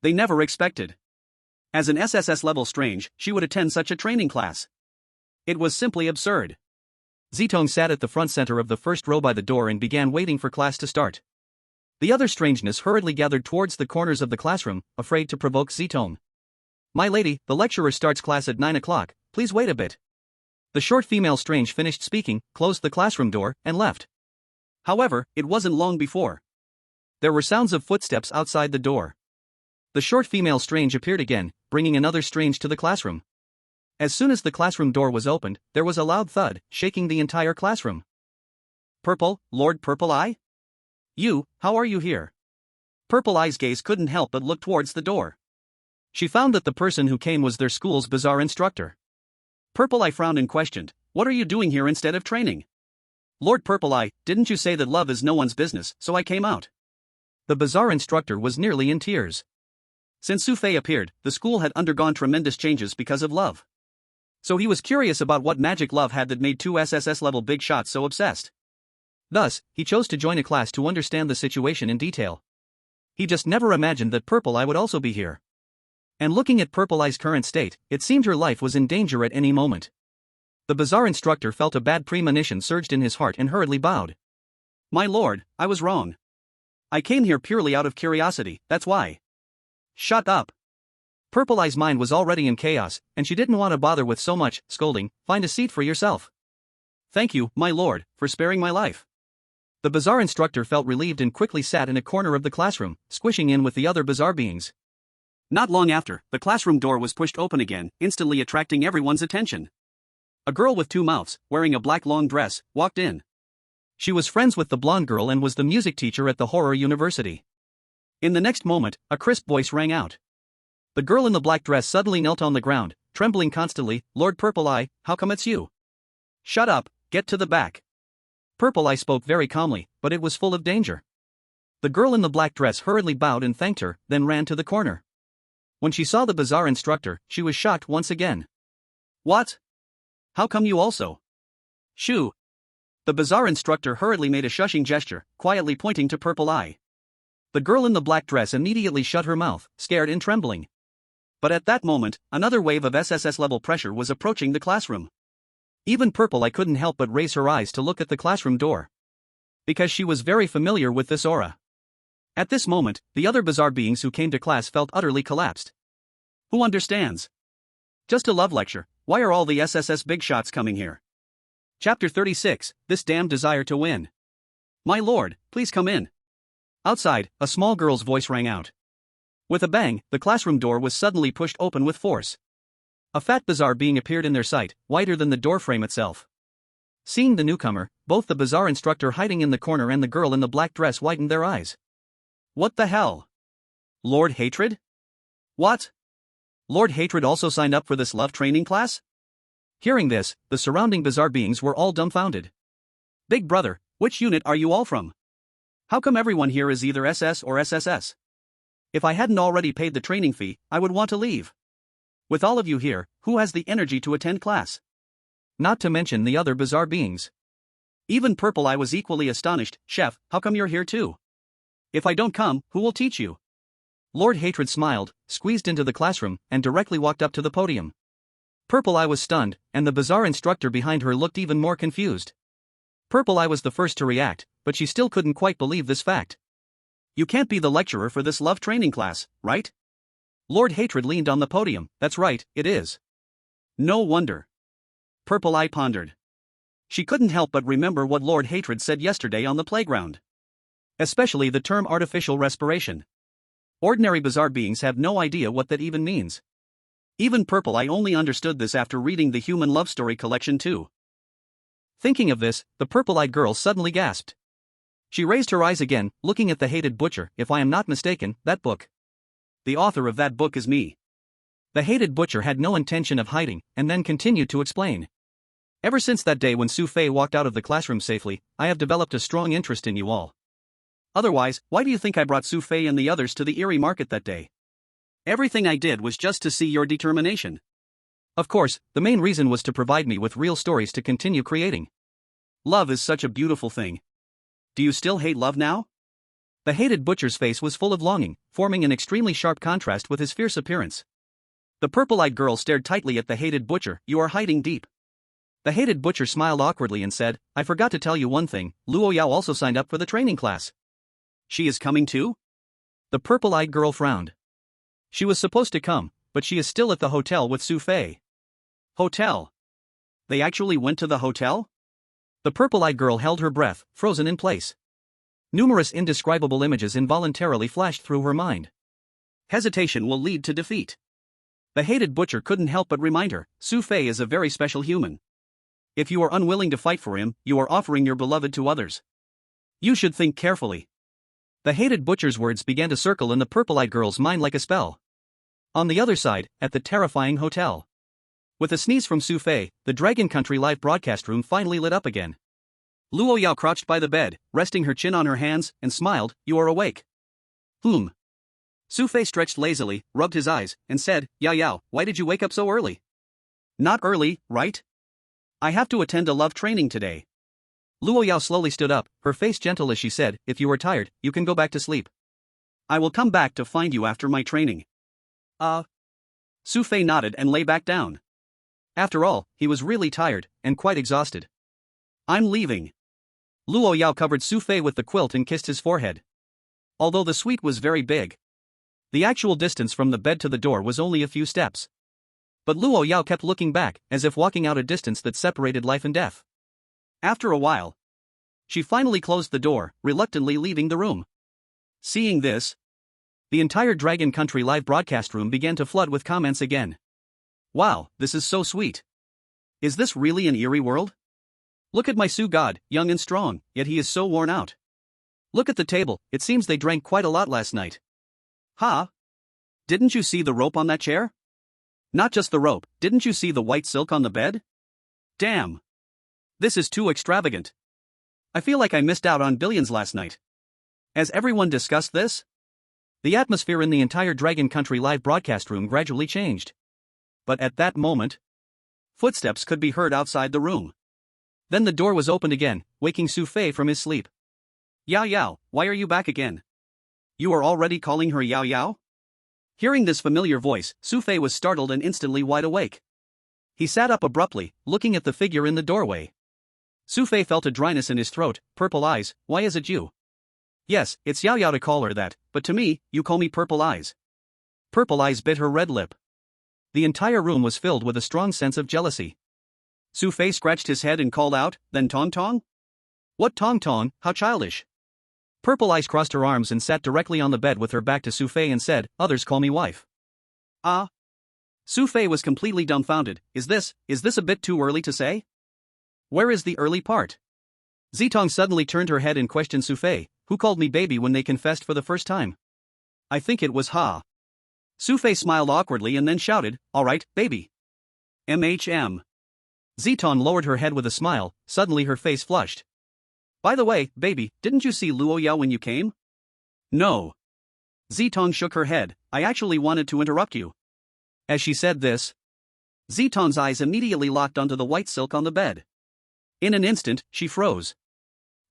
They never expected. As an SSS level strange, she would attend such a training class. It was simply absurd. Zitong sat at the front center of the first row by the door and began waiting for class to start. The other strangeness hurriedly gathered towards the corners of the classroom, afraid to provoke Zitong. My lady, the lecturer starts class at 9 o'clock, please wait a bit. The short female strange finished speaking, closed the classroom door, and left. However, it wasn't long before There were sounds of footsteps outside the door. The short female strange appeared again, bringing another strange to the classroom. As soon as the classroom door was opened, there was a loud thud, shaking the entire classroom. Purple, Lord Purple Eye? You, how are you here? Purple Eye's gaze couldn't help but look towards the door. She found that the person who came was their school's bizarre instructor. Purple Eye frowned and questioned, "What are you doing here instead of training?" "Lord Purple Eye, didn't you say that love is no one's business, so I came out." The bizarre instructor was nearly in tears. Since Xu Fei appeared, the school had undergone tremendous changes because of love. So he was curious about what magic love had that made two SSS-level big shots so obsessed. Thus, he chose to join a class to understand the situation in detail. He just never imagined that Purple Eye would also be here. And looking at Purple Eye's current state, it seemed her life was in danger at any moment. The bizarre instructor felt a bad premonition surged in his heart and hurriedly bowed. "My lord, I was wrong. I came here purely out of curiosity, that's why." "Shut up." Purple Eye's mind was already in chaos, and she didn't want to bother with so much scolding. "Find a seat for yourself." "Thank you, my lord, for sparing my life." The bizarre instructor felt relieved and quickly sat in a corner of the classroom, squishing in with the other bizarre beings. Not long after, the classroom door was pushed open again, instantly attracting everyone's attention. A girl with two mouths, wearing a black long dress, walked in. She was friends with the blonde girl and was the music teacher at the horror university. In the next moment, a crisp voice rang out. The girl in the black dress suddenly knelt on the ground, trembling constantly. "Lord Purple Eye, how come it's you?" "Shut up, get to the back." Purple Eye spoke very calmly, but it was full of danger. The girl in the black dress hurriedly bowed and thanked her, then ran to the corner. When she saw the bizarre instructor, she was shocked once again. "What? How come you also?" "Shoo." The bizarre instructor hurriedly made a shushing gesture, quietly pointing to Purple Eye. The girl in the black dress immediately shut her mouth, scared and trembling. But at that moment, another wave of SSS-level pressure was approaching the classroom. Even Purple Eye couldn't help but raise her eyes to look at the classroom door. Because she was very familiar with this aura. At this moment, the other bizarre beings who came to class felt utterly collapsed. Who understands? Just a love lecture, why are all the SSS big shots coming here? Chapter 36, This Damned Desire to Win. "My lord, please come in." Outside, a small girl's voice rang out. With a bang, the classroom door was suddenly pushed open with force. A fat bizarre being appeared in their sight, wider than the doorframe itself. Seeing the newcomer, both the bizarre instructor hiding in the corner and the girl in the black dress widened their eyes. "What the hell? Lord Hatred? What? Lord Hatred also signed up for this love training class?" Hearing this, the surrounding bizarre beings were all dumbfounded. "Big brother, which unit are you all from? How come everyone here is either SS or SSS? If I hadn't already paid the training fee, I would want to leave. With all of you here, who has the energy to attend class?" Not to mention the other bizarre beings. Even Purple Eye was equally astonished. "Chef, how come you're here too? If I don't come, who will teach you?" Lord Hatred smiled, squeezed into the classroom, and directly walked up to the podium. Purple Eye was stunned, and the bizarre instructor behind her looked even more confused. Purple Eye was the first to react, but she still couldn't quite believe this fact. "You can't be the lecturer for this love training class, right?" Lord Hatred leaned on the podium. "That's right, it is." "No wonder." Purple Eye pondered. She couldn't help but remember what Lord Hatred said yesterday on the playground. Especially the term artificial respiration. Ordinary bizarre beings have no idea what that even means. Even Purple Eye only understood this after reading the Human Love Story collection too. Thinking of this, the purple-eyed girl suddenly gasped. She raised her eyes again, looking at the hated butcher. "If I am not mistaken, that book. The author of that book is me." The hated butcher had no intention of hiding, and then continued to explain. "Ever since that day when Xu Fei walked out of the classroom safely, I have developed a strong interest in you all. Otherwise, why do you think I brought Xu Fei and the others to the Eerie market that day? Everything I did was just to see your determination. Of course, the main reason was to provide me with real stories to continue creating. Love is such a beautiful thing. Do you still hate love now?" The hated butcher's face was full of longing, forming an extremely sharp contrast with his fierce appearance. The purple-eyed girl stared tightly at the hated butcher. "You are hiding deep." The hated butcher smiled awkwardly and said, "I forgot to tell you one thing, Luo Yao also signed up for the training class." "She is coming too?" The purple-eyed girl frowned. "She was supposed to come, but she is still at the hotel with Xu Fei." "Hotel? They actually went to the hotel?" The purple-eyed girl held her breath, frozen in place. Numerous indescribable images involuntarily flashed through her mind. Hesitation will lead to defeat. The hated butcher couldn't help but remind her, Xu Fei is a very special human. If you are unwilling to fight for him, you are offering your beloved to others. You should think carefully. The hated butcher's words began to circle in the purple-eyed girl's mind like a spell. On the other side, at the terrifying hotel. With a sneeze from Xu Fei, the Dragon Country live broadcast room finally lit up again. Luo Yao crouched by the bed, resting her chin on her hands, and smiled, "You are awake." Xu Fei stretched lazily, rubbed his eyes, and said, "Yao Yao, why did you wake up so early?" "Not early, right? I have to attend a love training today." Luo Yao slowly stood up, her face gentle as she said, "If you are tired, you can go back to sleep. I will come back to find you after my training." Xu Fei nodded and lay back down. After all, he was really tired, and quite exhausted. "I'm leaving." Luo Yao covered Xu Fei with the quilt and kissed his forehead. Although the suite was very big, the actual distance from the bed to the door was only a few steps. But Luo Yao kept looking back, as if walking out a distance that separated life and death. After a while, she finally closed the door, reluctantly leaving the room. Seeing this, the entire Dragon Country live broadcast room began to flood with comments again. "Wow, this is so sweet. Is this really an eerie world? Look at my Su God, young and strong, yet he is so worn out. Look at the table, it seems they drank quite a lot last night. Didn't you see the rope on that chair? Not just the rope, didn't you see the white silk on the bed? Damn. This is too extravagant. I feel like I missed out on billions last night. Has everyone discussed this?" The atmosphere in the entire Dragon Country live broadcast room gradually changed. But at that moment, footsteps could be heard outside the room. Then the door was opened again, waking Xu Fei from his sleep. "Yao Yao, why are you back again? You are already calling her Yao Yao?" Hearing this familiar voice, Xu Fei was startled and instantly wide awake. He sat up abruptly, looking at the figure in the doorway. Xu Fei felt a dryness in his throat. "Purple eyes, why is it you?" "Yes, it's Yao Yao to call her that, but to me, you call me Purple Eyes." Purple Eyes bit her red lip. The entire room was filled with a strong sense of jealousy. Xu Fei scratched his head and called out, "Then Tong Tong?" "What Tong Tong, how childish." Purple Eyes crossed her arms and sat directly on the bed with her back to Xu Fei and said, "Others call me wife." Xu Fei was completely dumbfounded. Is this a bit too early to say? Where is the early part? Zitong suddenly turned her head and questioned Xu Fei, "Who called me baby when they confessed for the first time?" "I think it was Ha." Xu Fei smiled awkwardly and then shouted, "All right, baby." MHM. Zitong lowered her head with a smile, suddenly her face flushed. "By the way, baby, didn't you see Luo Yao when you came?" "No." Zitong shook her head, "I actually wanted to interrupt you." As she said this, Zitong's eyes immediately locked onto the white silk on the bed. In an instant, she froze.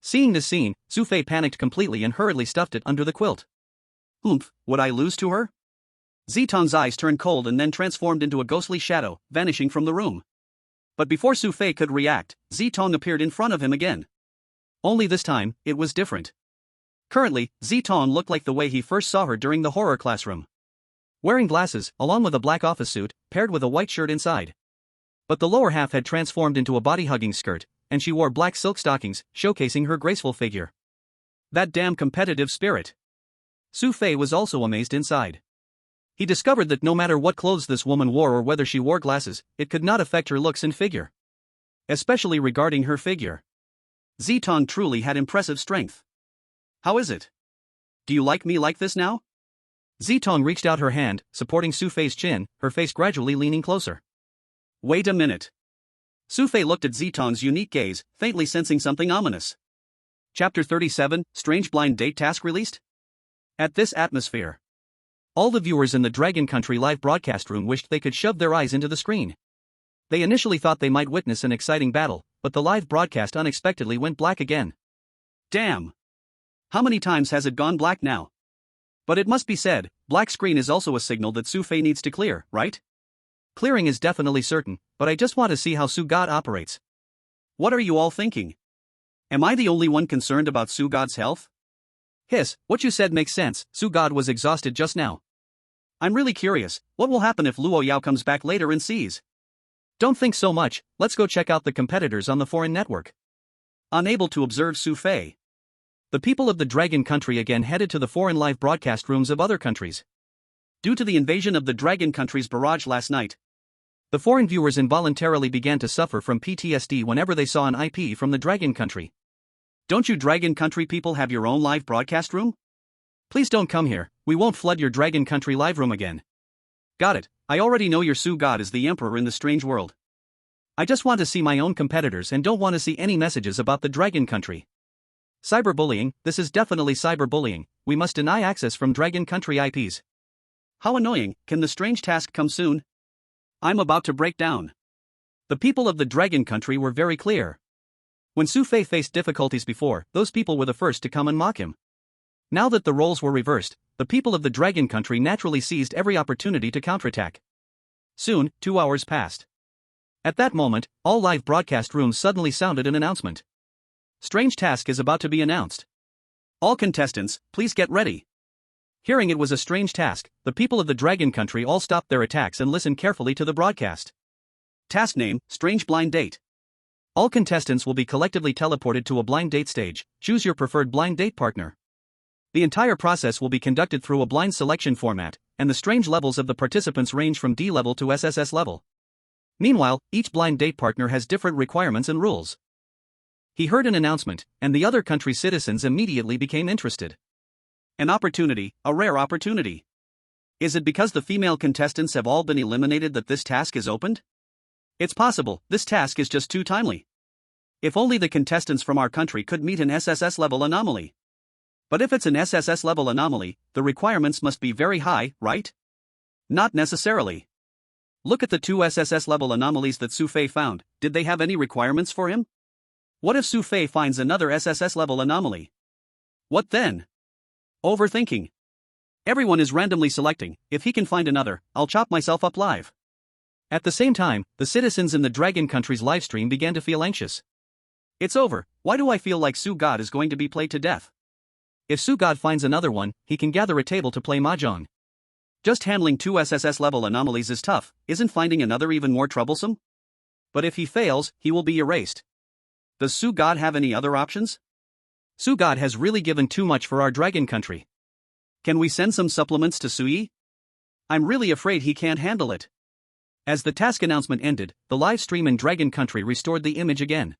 Seeing this scene, Xu Fei panicked completely and hurriedly stuffed it under the quilt. Would I lose to her? Zitong's eyes turned cold and then transformed into a ghostly shadow, vanishing from the room. But before Xu Fei could react, Zitong appeared in front of him again. Only this time, it was different. Currently, Zitong looked like the way he first saw her during the horror classroom. Wearing glasses, along with a black office suit, paired with a white shirt inside. But the lower half had transformed into a body-hugging skirt, and she wore black silk stockings, showcasing her graceful figure. That damn competitive spirit. Xu Fei was also amazed inside. He discovered that no matter what clothes this woman wore or whether she wore glasses, it could not affect her looks and figure. Especially regarding her figure. Zitong truly had impressive strength. How is it? Do you like me like this now? Zitong reached out her hand, supporting Xu Fei's chin, her face gradually leaning closer. Wait a minute. Xu Fei looked at Zitong's unique gaze, faintly sensing something ominous. Chapter 37, Strange Blind Date Task released? At this atmosphere, all the viewers in the Dragon Country live broadcast room wished they could shove their eyes into the screen. They initially thought they might witness an exciting battle, but the live broadcast unexpectedly went black again. Damn! How many times has it gone black now? But it must be said, black screen is also a signal that Xu Fei needs to clear, right? Clearing is definitely certain, but I just want to see how Su God operates. What are you all thinking? Am I the only one concerned about Su God's health? Hiss, what you said makes sense, Su God was exhausted just now. I'm really curious, what will happen if Luo Yao comes back later and sees? Don't think so much, let's go check out the competitors on the foreign network. Unable to observe Xu Fei, The people of the Dragon Country again headed to the foreign live broadcast rooms of other countries. Due to the invasion of the Dragon Country's barrage last night, the foreign viewers involuntarily began to suffer from PTSD whenever they saw an IP from the Dragon Country. Don't you Dragon Country people have your own live broadcast room? Please don't come here, we won't flood your Dragon Country live room again. Got it, I already know your Su God is the emperor in the strange world. I just want to see my own competitors and don't want to see any messages about the Dragon Country. Cyberbullying, this is definitely cyberbullying, we must deny access from Dragon Country IPs. How annoying, can the strange task come soon? I'm about to break down. The people of the Dragon Country were very clear. When Xu Fei faced difficulties before, those people were the first to come and mock him. Now that the roles were reversed, the people of the Dragon Country naturally seized every opportunity to counterattack. Soon, 2 hours passed. At that moment, all live broadcast rooms suddenly sounded an announcement. Strange task is about to be announced. All contestants, please get ready. Hearing it was a strange task, the people of the Dragon Country all stopped their attacks and listened carefully to the broadcast. Task name, Strange Blind Date. All contestants will be collectively teleported to a blind date stage. Choose your preferred blind date partner. The entire process will be conducted through a blind selection format, and the strange levels of the participants range from D level to SSS level. Meanwhile, each blind date partner has different requirements and rules. He heard an announcement, and the other country citizens immediately became interested. An opportunity, a rare opportunity. Is it because the female contestants have all been eliminated that this task is opened? It's possible, this task is just too timely. If only the contestants from our country could meet an SSS-level anomaly. But if it's an SSS-level anomaly, the requirements must be very high, right? Not necessarily. Look at the 2 SSS-level anomalies that Xu Fei found, did they have any requirements for him? What if Xu Fei finds another SSS-level anomaly? What then? Overthinking. Everyone is randomly selecting, if he can find another, I'll chop myself up live. At the same time, the citizens in the Dragon Country's livestream began to feel anxious. It's over, why do I feel like Su God is going to be played to death? If Su God finds another one, he can gather a table to play mahjong. Just handling 2 SSS-level anomalies is tough, isn't finding another even more troublesome? But if he fails, he will be erased. Does Su God have any other options? Su God has really given too much for our Dragon Country. Can we send some supplements to Sui? I'm really afraid he can't handle it. As the task announcement ended, the live stream in Dragon Country restored the image again.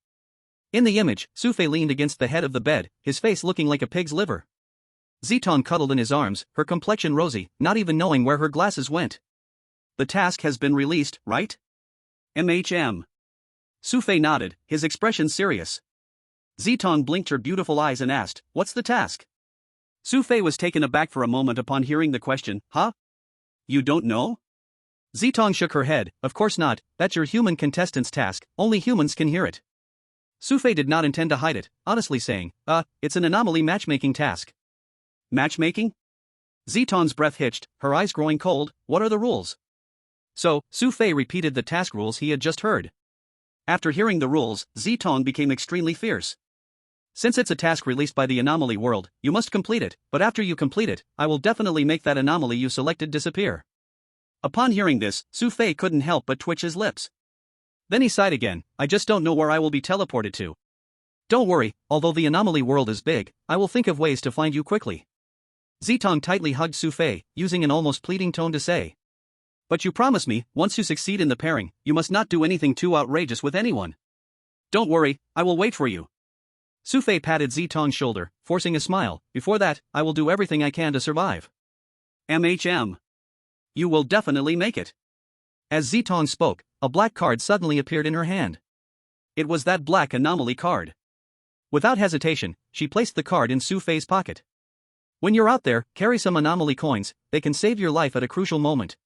In the image, Xu Fei leaned against the head of the bed, his face looking like a pig's liver. Zitong cuddled in his arms, her complexion rosy, not even knowing where her glasses went. The task has been released, right? MHM. Xu Fei nodded, his expression serious. Zitong blinked her beautiful eyes and asked, what's the task? Xu Fei was taken aback for a moment upon hearing the question, huh? You don't know? Zitong shook her head, of course not, that's your human contestant's task, only humans can hear it. Xu Fei did not intend to hide it, honestly saying, it's an anomaly matchmaking task. Matchmaking? Zitong's breath hitched, her eyes growing cold, what are the rules? So, Xu Fei repeated the task rules he had just heard. After hearing the rules, Zitong became extremely fierce. Since it's a task released by the anomaly world, you must complete it, but after you complete it, I will definitely make that anomaly you selected disappear. Upon hearing this, Xu Fei couldn't help but twitch his lips. Then he sighed again, I just don't know where I will be teleported to. Don't worry, although the anomaly world is big, I will think of ways to find you quickly. Zitong tightly hugged Xu Fei, using an almost pleading tone to say. But you promise me, once you succeed in the pairing, you must not do anything too outrageous with anyone. Don't worry, I will wait for you. Xu Fei patted Zitong's shoulder, forcing a smile, before that, I will do everything I can to survive. MHM. You will definitely make it. As Zitong spoke, a black card suddenly appeared in her hand. It was that black anomaly card. Without hesitation, she placed the card in Xu Fei's pocket. When you're out there, carry some anomaly coins, they can save your life at a crucial moment.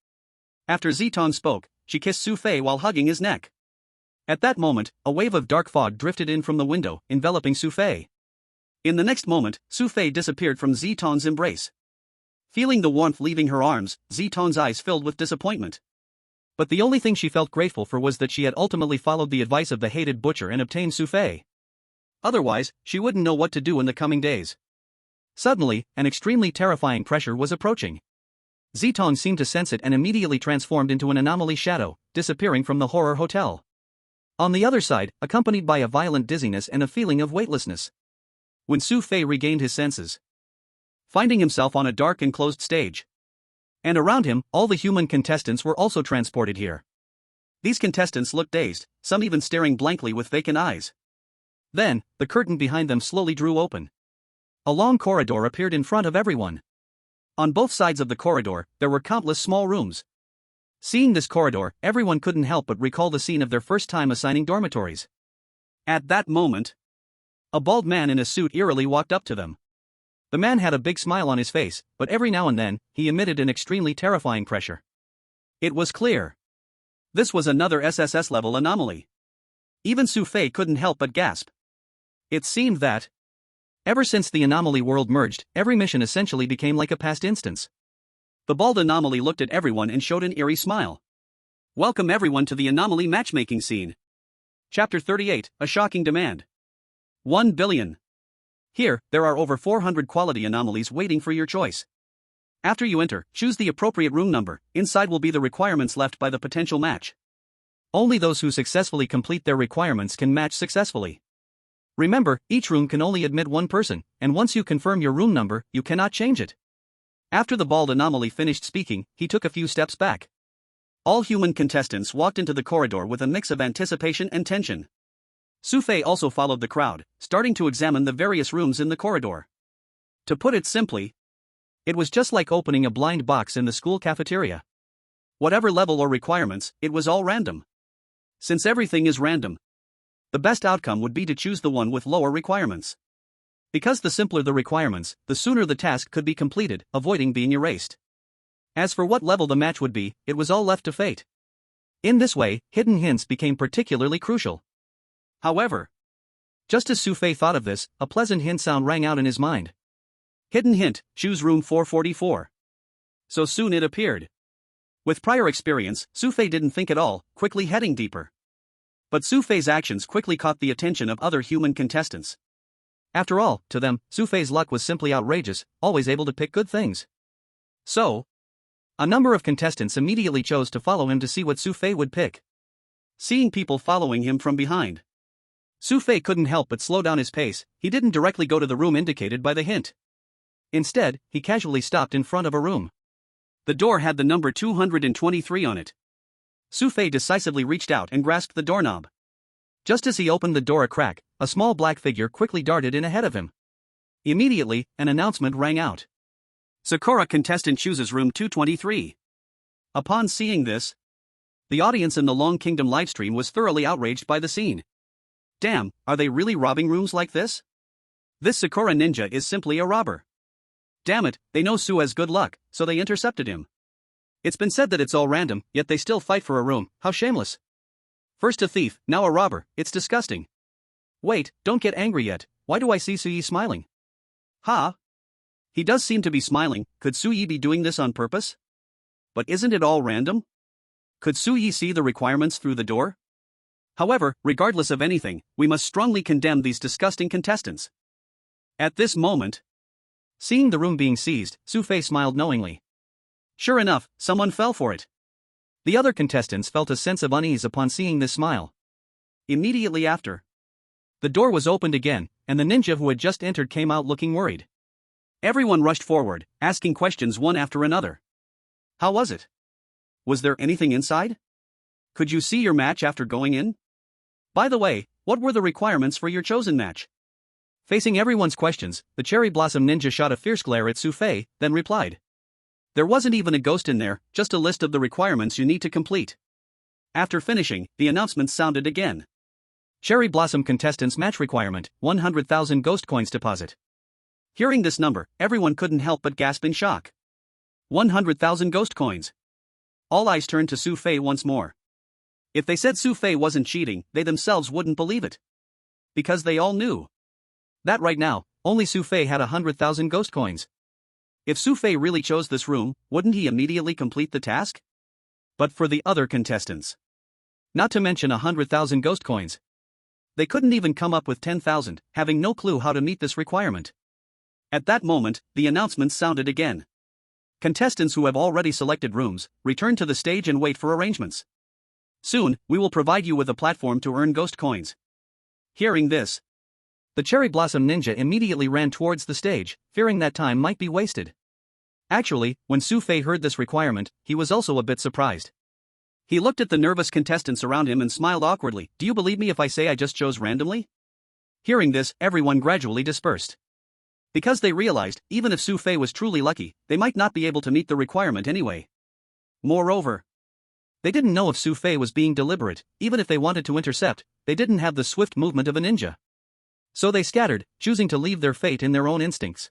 After Zitong spoke, she kissed Xu Fei while hugging his neck. At that moment, a wave of dark fog drifted in from the window, enveloping Xu Fei. In the next moment, Xu Fei disappeared from Zitong's embrace. Feeling the warmth leaving her arms, Zitong's eyes filled with disappointment. But the only thing she felt grateful for was that she had ultimately followed the advice of the hated butcher and obtained Xu Fei. Otherwise, she wouldn't know what to do in the coming days. Suddenly, an extremely terrifying pressure was approaching. Zitong seemed to sense it and immediately transformed into an anomaly shadow, disappearing from the horror hotel. On the other side, accompanied by a violent dizziness and a feeling of weightlessness. when Xu Fei regained his senses, finding himself on a dark and closed stage. And around him, all the human contestants were also transported here. These contestants looked dazed, some even staring blankly with vacant eyes. Then, the curtain behind them slowly drew open. A long corridor appeared in front of everyone. On both sides of the corridor, there were countless small rooms. Seeing this corridor, everyone couldn't help but recall the scene of their first time assigning dormitories. At that moment, a bald man in a suit eerily walked up to them. The man had a big smile on his face, but every now and then, he emitted an extremely terrifying pressure. It was clear. This was another SSS-level anomaly. Even Xu Fei couldn't help but gasp. It seemed that, ever since the anomaly world merged, every mission essentially became like a past instance. The bald anomaly looked at everyone and showed an eerie smile. Welcome everyone to the anomaly matchmaking scene. Chapter 38, A Shocking Demand. 1 billion. Here, there are over 400 quality anomalies waiting for your choice. After you enter, choose the appropriate room number. Inside will be the requirements left by the potential match. Only those who successfully complete their requirements can match successfully. Remember, each room can only admit one person, and once you confirm your room number, you cannot change it. After the bald anomaly finished speaking, he took a few steps back. All human contestants walked into the corridor with a mix of anticipation and tension. Xu Fei also followed the crowd, starting to examine the various rooms in the corridor. To put it simply, it was just like opening a blind box in the school cafeteria. Whatever level or requirements, it was all random. Since everything is random, the best outcome would be to choose the one with lower requirements. Because the simpler the requirements, the sooner the task could be completed, avoiding being erased. As for what level the match would be, it was all left to fate. In this way, hidden hints became particularly crucial. However, just as Xu Fei thought of this, a pleasant hint sound rang out in his mind. Hidden hint, choose room 444. So soon it appeared. With prior experience, Xu Fei didn't think at all, quickly heading deeper. But Xu Fei's actions quickly caught the attention of other human contestants. After all, to them, Xu Fei's luck was simply outrageous, always able to pick good things. So, a number of contestants immediately chose to follow him to see what Xu Fei would pick. Seeing people following him from behind, Xu Fei couldn't help but slow down his pace. He didn't directly go to the room indicated by the hint. Instead, he casually stopped in front of a room. The door had the number 223 on it. Xu Fei decisively reached out and grasped the doorknob. Just as he opened the door a crack, a small black figure quickly darted in ahead of him. Immediately, an announcement rang out. Sakura contestant chooses room 223. Upon seeing this, the audience in the Long Kingdom livestream was thoroughly outraged by the scene. Damn, are they really robbing rooms like this? This Sakura ninja is simply a robber. Damn it, they know Su has good luck, so they intercepted him. It's been said that it's all random, yet they still fight for a room. How shameless. First a thief, now a robber, it's disgusting. Wait, don't get angry yet, why do I see Su Yi smiling? Ha! He does seem to be smiling. Could Su Yi be doing this on purpose? But isn't it all random? Could Su Yi see the requirements through the door? However, regardless of anything, we must strongly condemn these disgusting contestants. At this moment, seeing the room being seized, Xu Fei smiled knowingly. Sure enough, someone fell for it. The other contestants felt a sense of unease upon seeing this smile. Immediately after, the door was opened again, and the ninja who had just entered came out looking worried. Everyone rushed forward, asking questions one after another. How was it? Was there anything inside? Could you see your match after going in? By the way, what were the requirements for your chosen match? Facing everyone's questions, the Cherry Blossom Ninja shot a fierce glare at Xu Fei, then replied. There wasn't even a ghost in there, just a list of the requirements you need to complete. After finishing, the announcement sounded again. Cherry Blossom contestants match requirement, 100,000 ghost coins deposit. Hearing this number, everyone couldn't help but gasp in shock. 100,000 ghost coins. All eyes turned to Xu Fei once more. If they said Xu Fei wasn't cheating, they themselves wouldn't believe it. Because they all knew that right now, only Xu Fei had 100,000 ghost coins. If Xu Fei really chose this room, wouldn't he immediately complete the task? But for the other contestants, not to mention 100,000 ghost coins, they couldn't even come up with 10,000, having no clue how to meet this requirement. At that moment, the announcement sounded again. Contestants who have already selected rooms, return to the stage and wait for arrangements. Soon, we will provide you with a platform to earn ghost coins. Hearing this, The cherry blossom ninja immediately ran towards the stage, fearing that time might be wasted. Actually, when Xu Fei heard this requirement, he was also a bit surprised. He looked at the nervous contestants around him and smiled awkwardly. Do you believe me if I say I just chose randomly? Hearing this, everyone gradually dispersed. Because they realized, even if Xu Fei was truly lucky, they might not be able to meet the requirement anyway. Moreover, they didn't know if Xu Fei was being deliberate. Even if they wanted to intercept, they didn't have the swift movement of a ninja. So they scattered, choosing to leave their fate in their own instincts.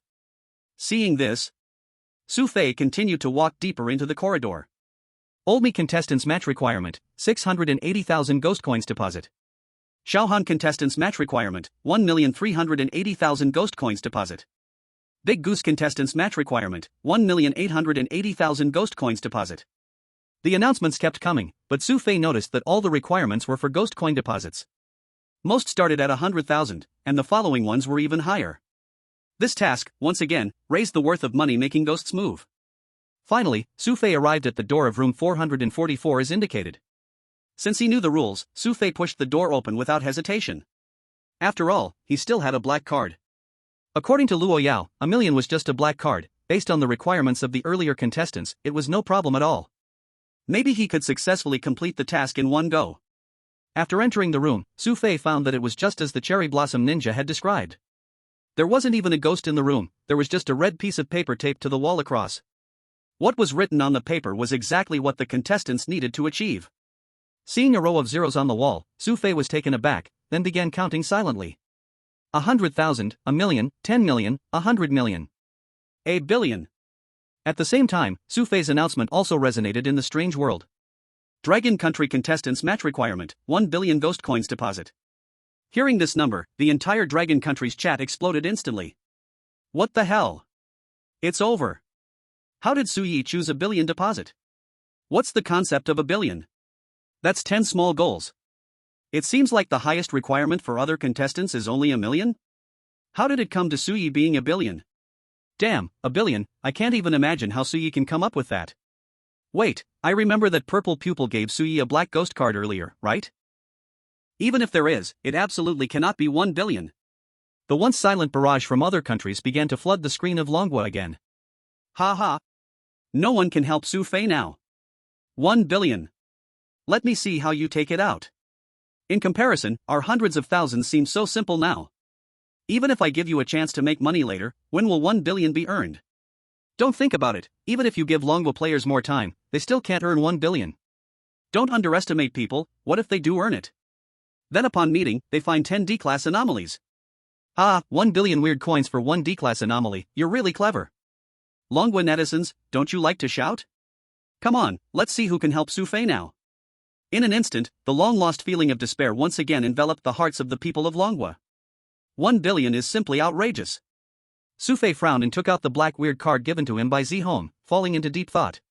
Seeing this, Xu Fei continued to walk deeper into the corridor. Old Me Contestants Match Requirement, 680,000 ghost coins deposit. Shaohan Contestants Match Requirement, 1,380,000 ghost coins deposit. Big Goose Contestants Match Requirement, 1,880,000 ghost coins deposit. The announcements kept coming, but Xu Fei noticed that all the requirements were for ghost coin deposits. Most started at 100,000, and the following ones were even higher. This task, once again, raised the worth of money making ghosts move. Finally, Xu Fei arrived at the door of room 444 as indicated. Since he knew the rules, Xu Fei pushed the door open without hesitation. After all, he still had a black card. According to Luo Yao, a million was just a black card. Based on the requirements of the earlier contestants, it was no problem at all. Maybe he could successfully complete the task in one go. After entering the room, Xu Fei found that it was just as the cherry blossom ninja had described. There wasn't even a ghost in the room, there was just a red piece of paper taped to the wall across. What was written on the paper was exactly what the contestants needed to achieve. Seeing a row of zeros on the wall, Xu Fei was taken aback, then began counting silently. 100,000, a million, 10 million, 100 million. A billion. At the same time, Xu Fei's announcement also resonated in the strange world. Dragon Country Contestants Match Requirement, 1 billion ghost coins deposit. Hearing this number, the entire Dragon Country's chat exploded instantly. What the hell? It's over. How did Su Yi choose a billion deposit? What's the concept of a billion? That's 10 small goals. It seems like the highest requirement for other contestants is only a million? How did it come to Su Yi being a billion? Damn, a billion, I can't even imagine how Su Yi can come up with that. Wait, I remember that Purple Pupil gave Su Yi a black ghost card earlier, right? Even if there is, it absolutely cannot be 1 billion. The once silent barrage from other countries began to flood the screen of Longwa again. Ha ha. No one can help Xu Fei now. 1 billion. Let me see how you take it out. In comparison, our hundreds of thousands seem so simple now. Even if I give you a chance to make money later, when will 1 billion be earned? Don't think about it, even if you give Longwa players more time, they still can't earn 1 billion. Don't underestimate people, what if they do earn it? Then upon meeting, they find 10 D-class anomalies. 1 billion weird coins for 1 D-class anomaly, you're really clever. Longwa netizens, don't you like to shout? Come on, let's see who can help Xu Fei now. In an instant, the long-lost feeling of despair once again enveloped the hearts of the people of Longwa. 1 billion is simply outrageous. Xu Fei frowned and took out the black weird card given to him by Zihong, falling into deep thought.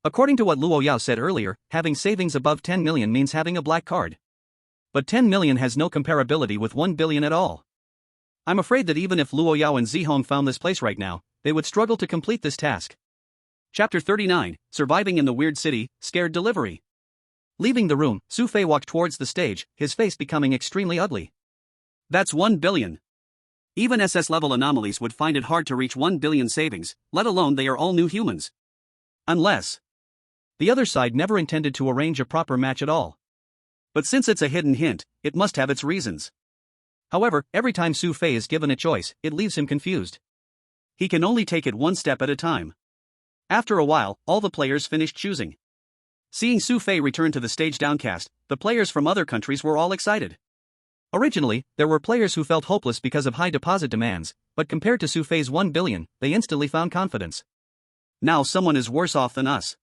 According to what Luo Yao said earlier, having savings above 10 million means having a black card. But 10 million has no comparability with 1 billion at all. I'm afraid that even if Luo Yao and Zihong found this place right now, they would struggle to complete this task. Chapter 39, Surviving in the Weird City, Scared Delivery. Leaving the room, Xu Fei walked towards the stage, his face becoming extremely ugly. That's 1 billion. Even SS-level anomalies would find it hard to reach 1 billion savings, let alone they are all new humans. Unless the other side never intended to arrange a proper match at all. But since it's a hidden hint, it must have its reasons. However, every time Xu Fei is given a choice, it leaves him confused. He can only take it one step at a time. After a while, all the players finished choosing. Seeing Xu Fei return to the stage downcast, the players from other countries were all excited. Originally, there were players who felt hopeless because of high deposit demands, but compared to Xu Fei's 1 billion, they instantly found confidence. Now someone is worse off than us.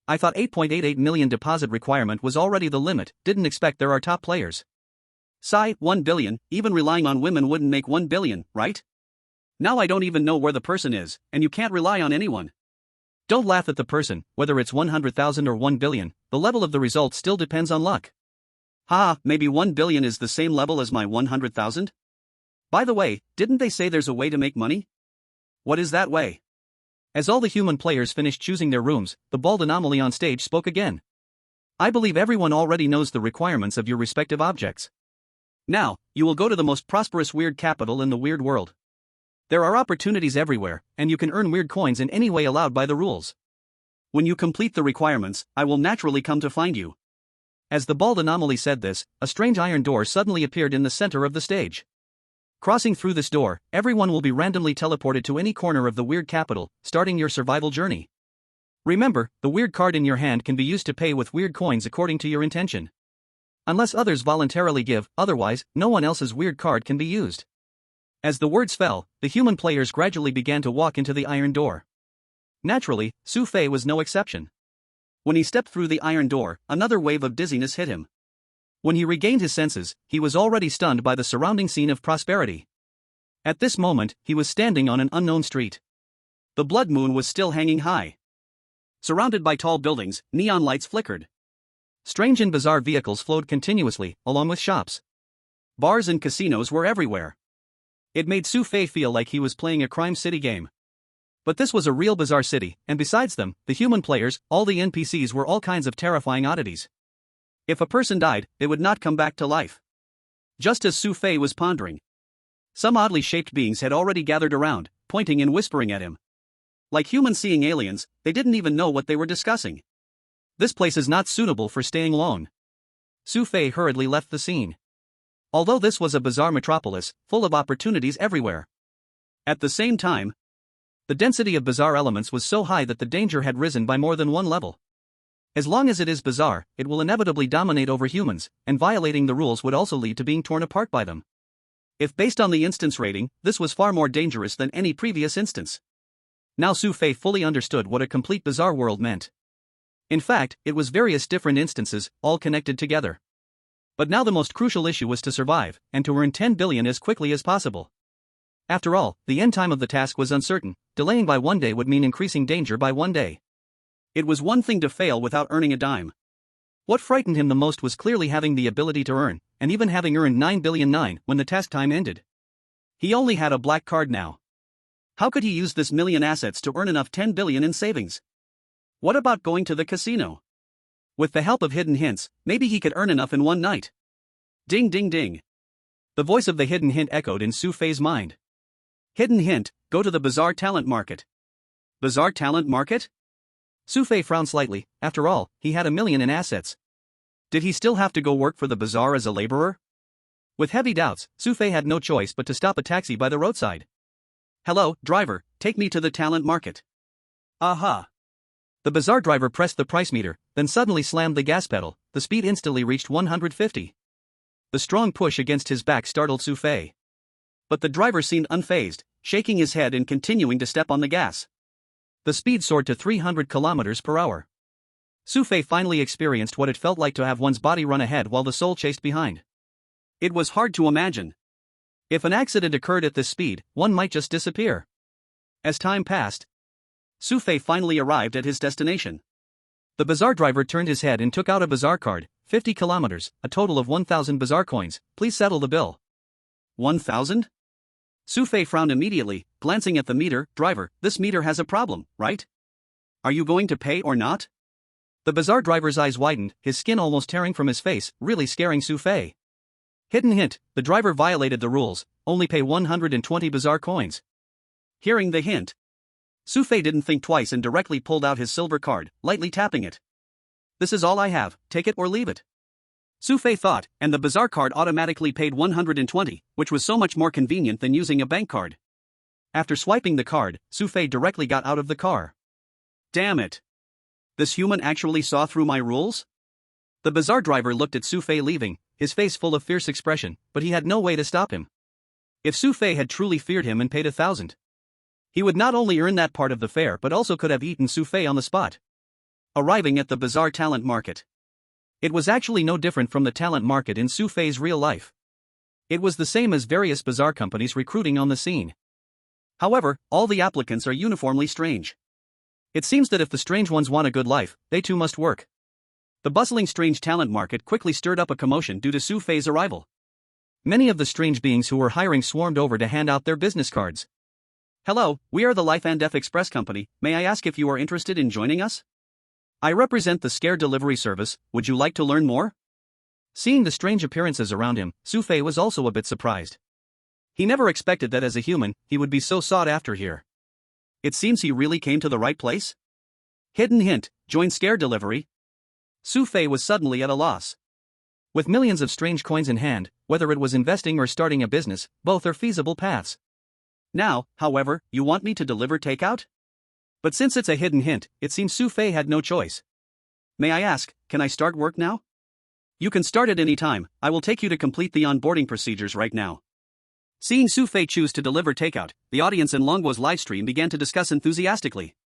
I thought 8.88 million deposit requirement was already the limit, didn't expect there are top players. Sigh, 1 billion, even relying on women wouldn't make 1 billion, right? Now I don't even know where the person is, and you can't rely on anyone. Don't laugh at the person, whether it's 100,000 or 1 billion, the level of the result still depends on luck. Maybe 1 billion is the same level as my 100,000? By the way, didn't they say there's a way to make money? What is that way? As all the human players finished choosing their rooms, the bald anomaly on stage spoke again. I believe everyone already knows the requirements of your respective objects. Now, you will go to the most prosperous weird capital in the weird world. There are opportunities everywhere, and you can earn weird coins in any way allowed by the rules. When you complete the requirements, I will naturally come to find you. As the bald anomaly said this, a strange iron door suddenly appeared in the center of the stage. Crossing through this door, everyone will be randomly teleported to any corner of the weird capital, starting your survival journey. Remember, the weird card in your hand can be used to pay with weird coins according to your intention. Unless others voluntarily give, otherwise, no one else's weird card can be used. As the words fell, the human players gradually began to walk into the iron door. Naturally, Xu Fei was no exception. When he stepped through the iron door, another wave of dizziness hit him. When he regained his senses, he was already stunned by the surrounding scene of prosperity. At this moment, he was standing on an unknown street. The blood moon was still hanging high. Surrounded by tall buildings, neon lights flickered. Strange and bizarre vehicles flowed continuously, along with shops. Bars and casinos were everywhere. It made Xu Fei feel like he was playing a Crime City game. But this was a real bizarre city, and besides them, the human players, all the NPCs were all kinds of terrifying oddities. If a person died, they would not come back to life. Just as Xu Fei was pondering, some oddly shaped beings had already gathered around, pointing and whispering at him. Like humans seeing aliens, they didn't even know what they were discussing. This place is not suitable for staying long. Xu Fei hurriedly left the scene. Although this was a bizarre metropolis, full of opportunities everywhere. At the same time, the density of bizarre elements was so high that the danger had risen by more than one level. As long as it is bizarre, it will inevitably dominate over humans, and violating the rules would also lead to being torn apart by them. If based on the instance rating, this was far more dangerous than any previous instance. Now Xu Fei fully understood what a complete bizarre world meant. In fact, it was various different instances, all connected together. But now the most crucial issue was to survive, and to earn 10 billion as quickly as possible. After all, the end time of the task was uncertain. Delaying by one day would mean increasing danger by one day. It was one thing to fail without earning a dime. What frightened him the most was clearly having the ability to earn, and even having earned 9 billion 9 when the task time ended. He only had a black card now. How could he use this million assets to earn enough 10 billion in savings? What about going to the casino? With the help of hidden hints, maybe he could earn enough in one night. Ding ding ding. The voice of the hidden hint echoed in Xu Fei's mind. Hidden hint, go to the bizarre talent market. Bizarre talent market? Xu Fei frowned slightly. After all, he had 1 million in assets. Did he still have to go work for the bazaar as a laborer? With heavy doubts, Xu Fei had no choice but to stop a taxi by the roadside. Hello, driver, take me to the talent market. Aha. The bazaar driver pressed the price meter, then suddenly slammed the gas pedal. The speed instantly reached 150. The strong push against his back startled Xu Fei. But the driver seemed unfazed, shaking his head and continuing to step on the gas. The speed soared to 300 kilometers per hour. Xu Fei finally experienced what it felt like to have one's body run ahead while the soul chased behind. It was hard to imagine. If an accident occurred at this speed, one might just disappear. As time passed, Xu Fei finally arrived at his destination. The bazaar driver turned his head and took out a bazaar card. 50 kilometers, a total of 1,000 bazaar coins. Please settle the bill. 1,000? Xu Fei frowned immediately, glancing at the meter. Driver, this meter has a problem, right? Are you going to pay or not? The bazaar driver's eyes widened, his skin almost tearing from his face, really scaring Xu Fei. Hidden hint, the driver violated the rules, only pay 120 bazaar coins. Hearing the hint, Xu Fei didn't think twice and directly pulled out his silver card, lightly tapping it. This is all I have, take it or leave it. Xu Fei thought, and the bazaar card automatically paid 120, which was so much more convenient than using a bank card. After swiping the card, Xu Fei directly got out of the car. Damn it. This human actually saw through my rules? The bazaar driver looked at Xu Fei leaving, his face full of fierce expression, but he had no way to stop him. If Xu Fei had truly feared him and paid 1,000, he would not only earn that part of the fare but also could have eaten Xu Fei on the spot. Arriving at the bazaar talent market. It was actually no different from the talent market in Xu Fei's real life. It was the same as various bazaar companies recruiting on the scene. However, all the applicants are uniformly strange. It seems that if the strange ones want a good life, they too must work. The bustling strange talent market quickly stirred up a commotion due to Xu Fei's arrival. Many of the strange beings who were hiring swarmed over to hand out their business cards. Hello, we are the Life and Death Express Company. May I ask if you are interested in joining us? I represent the Scare Delivery Service. Would you like to learn more? Seeing the strange appearances around him, Xu Fei was also a bit surprised. He never expected that as a human, he would be so sought after here. It seems he really came to the right place? Hidden hint, join scare delivery. Xu Fei was suddenly at a loss. With millions of strange coins in hand, whether it was investing or starting a business, both are feasible paths. Now, however, you want me to deliver takeout? But since it's a hidden hint, it seems Xu Fei had no choice. May I ask, can I start work now? You can start at any time, I will take you to complete the onboarding procedures right now. Seeing Xu Fei choose to deliver takeout, the audience in Longbo's livestream began to discuss enthusiastically.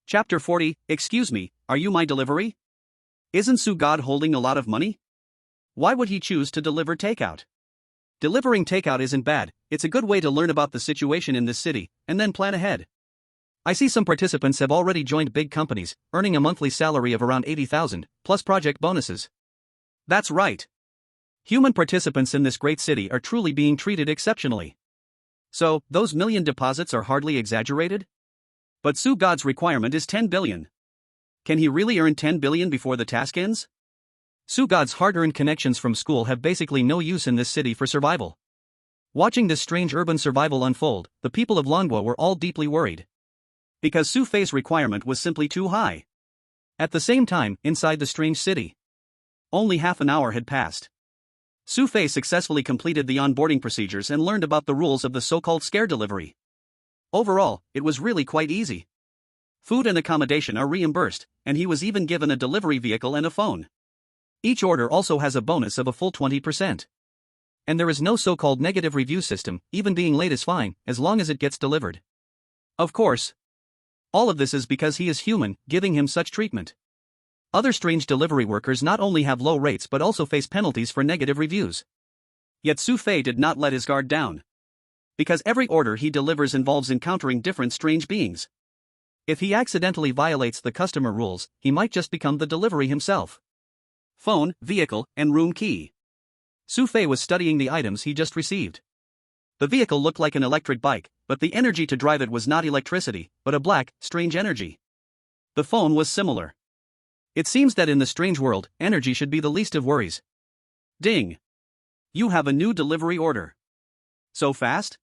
Chapter 40, excuse me, are you my delivery? Isn't Su God holding a lot of money? Why would he choose to deliver takeout? Delivering takeout isn't bad, it's a good way to learn about the situation in this city, and then plan ahead. I see some participants have already joined big companies, earning a monthly salary of around 80,000, plus project bonuses. That's right. Human participants in this great city are truly being treated exceptionally. So, those million deposits are hardly exaggerated? But Su God's requirement is 10 billion. Can he really earn 10 billion before the task ends? Su God's hard-earned connections from school have basically no use in this city for survival. Watching this strange urban survival unfold, the people of Longbo were all deeply worried. Because Xu Fei's requirement was simply too high. At the same time, inside the strange city, only half an hour had passed. Xu Fei successfully completed the onboarding procedures and learned about the rules of the so-called scare delivery. Overall, it was really quite easy. Food and accommodation are reimbursed, and he was even given a delivery vehicle and a phone. Each order also has a bonus of a full 20%. And there is no so-called negative review system, even being late is fine, as long as it gets delivered. Of course. All of this is because he is human, giving him such treatment. Other strange delivery workers not only have low rates but also face penalties for negative reviews. Yet Xu Fei did not let his guard down. Because every order he delivers involves encountering different strange beings. If he accidentally violates the customer rules, he might just become the delivery himself. Phone, vehicle, and room key. Xu Fei was studying the items he just received. The vehicle looked like an electric bike, but the energy to drive it was not electricity, but a black, strange energy. The phone was similar. It seems that in the strange world, energy should be the least of worries. Ding! You have a new delivery order. So fast?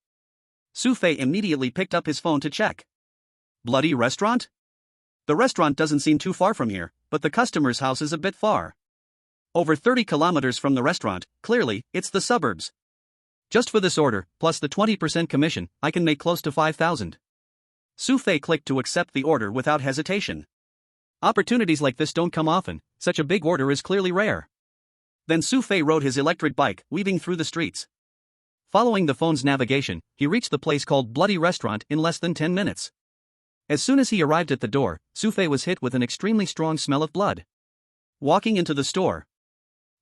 Xu Fei immediately picked up his phone to check. Bloody restaurant? The restaurant doesn't seem too far from here, but the customer's house is a bit far. Over 30 kilometers from the restaurant, clearly, it's the suburbs. Just for this order, plus the 20% commission, I can make close to 5,000. Xu Fei clicked to accept the order without hesitation. Opportunities like this don't come often, such a big order is clearly rare. Then Xu Fei rode his electric bike, weaving through the streets. Following the phone's navigation, he reached the place called Bloody Restaurant in less than 10 minutes. As soon as he arrived at the door, Xu Fei was hit with an extremely strong smell of blood. Walking into the store,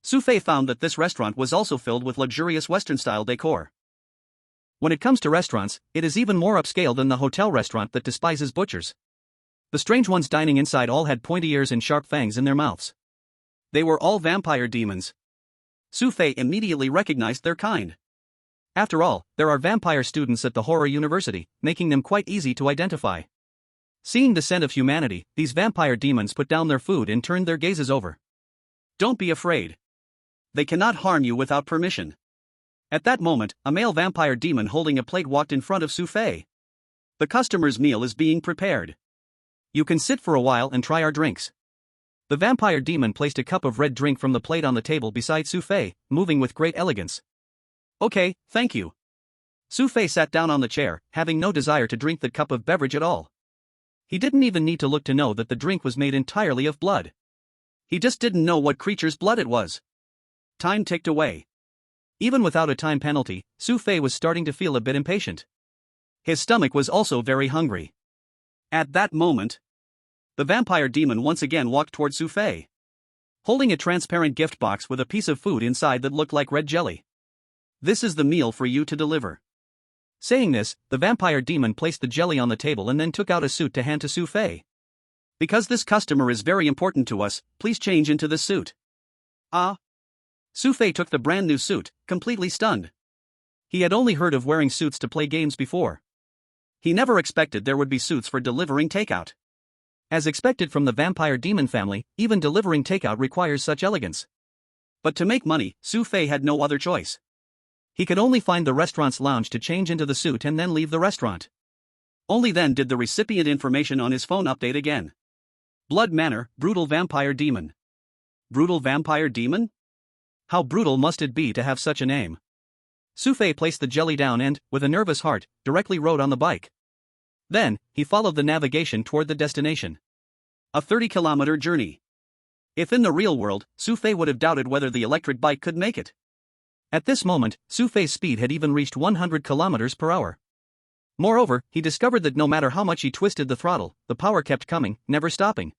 Xu Fei found that this restaurant was also filled with luxurious Western-style decor. When it comes to restaurants, it is even more upscale than the hotel restaurant that despises butchers. The strange ones dining inside all had pointy ears and sharp fangs in their mouths. They were all vampire demons. Xu Fei immediately recognized their kind. After all, there are vampire students at the horror university, making them quite easy to identify. Seeing the scent of humanity, these vampire demons put down their food and turned their gazes over. Don't be afraid. They cannot harm you without permission. At that moment, a male vampire demon holding a plate walked in front of Xu Fei. The customer's meal is being prepared. You can sit for a while and try our drinks. The vampire demon placed a cup of red drink from the plate on the table beside Xu Fei, moving with great elegance. Okay, thank you. Xu Fei sat down on the chair, having no desire to drink that cup of beverage at all. He didn't even need to look to know that the drink was made entirely of blood. He just didn't know what creature's blood it was. Time ticked away. Even without a time penalty, Xu Fei was starting to feel a bit impatient. His stomach was also very hungry. At that moment, the vampire demon once again walked toward Xu Fei, holding a transparent gift box with a piece of food inside that looked like red jelly. This is the meal for you to deliver. Saying this, the vampire demon placed the jelly on the table and then took out a suit to hand to Xu Fei. Because this customer is very important to us, please change into this suit. Ah. Xu Fei took the brand new suit, completely stunned. He had only heard of wearing suits to play games before. He never expected there would be suits for delivering takeout. As expected from the vampire demon family, even delivering takeout requires such elegance. But to make money, Xu Fei had no other choice. He could only find the restaurant's lounge to change into the suit and then leave the restaurant. Only then did the recipient information on his phone update again. Blood Manor, brutal vampire demon. Brutal vampire demon? How brutal must it be to have such a name? Xu Fei placed the jelly down and, with a nervous heart, directly rode on the bike. Then, he followed the navigation toward the destination. A 30-kilometer journey. If in the real world, Xu Fei would have doubted whether the electric bike could make it. At this moment, Xu Fei's speed had even reached 100 kilometers per hour. Moreover, he discovered that no matter how much he twisted the throttle, the power kept coming, never stopping.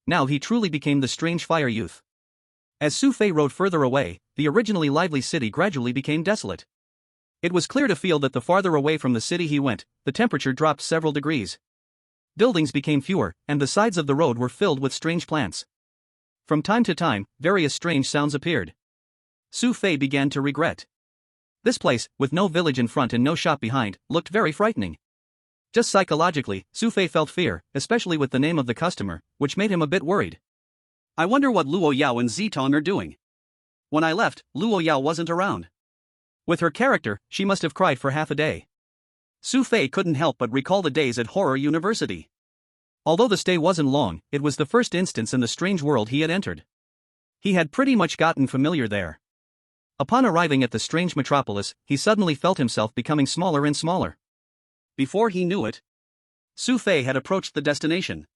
Now he truly became the strange fire youth. As Xu Fei rode further away, the originally lively city gradually became desolate. It was clear to feel that the farther away from the city he went, the temperature dropped several degrees. Buildings became fewer, and the sides of the road were filled with strange plants. From time to time, various strange sounds appeared. Xu Fei began to regret. This place, with no village in front and no shop behind, looked very frightening. Just psychologically, Xu Fei felt fear, especially with the name of the customer, which made him a bit worried. I wonder what Luo Yao and Zitong are doing. When I left, Luo Yao wasn't around. With her character, she must have cried for half a day. Xu Fei couldn't help but recall the days at Horror University. Although the stay wasn't long, it was the first instance in the strange world he had entered. He had pretty much gotten familiar there. Upon arriving at the strange metropolis, he suddenly felt himself becoming smaller and smaller. Before he knew it, Xu Fei had approached the destination.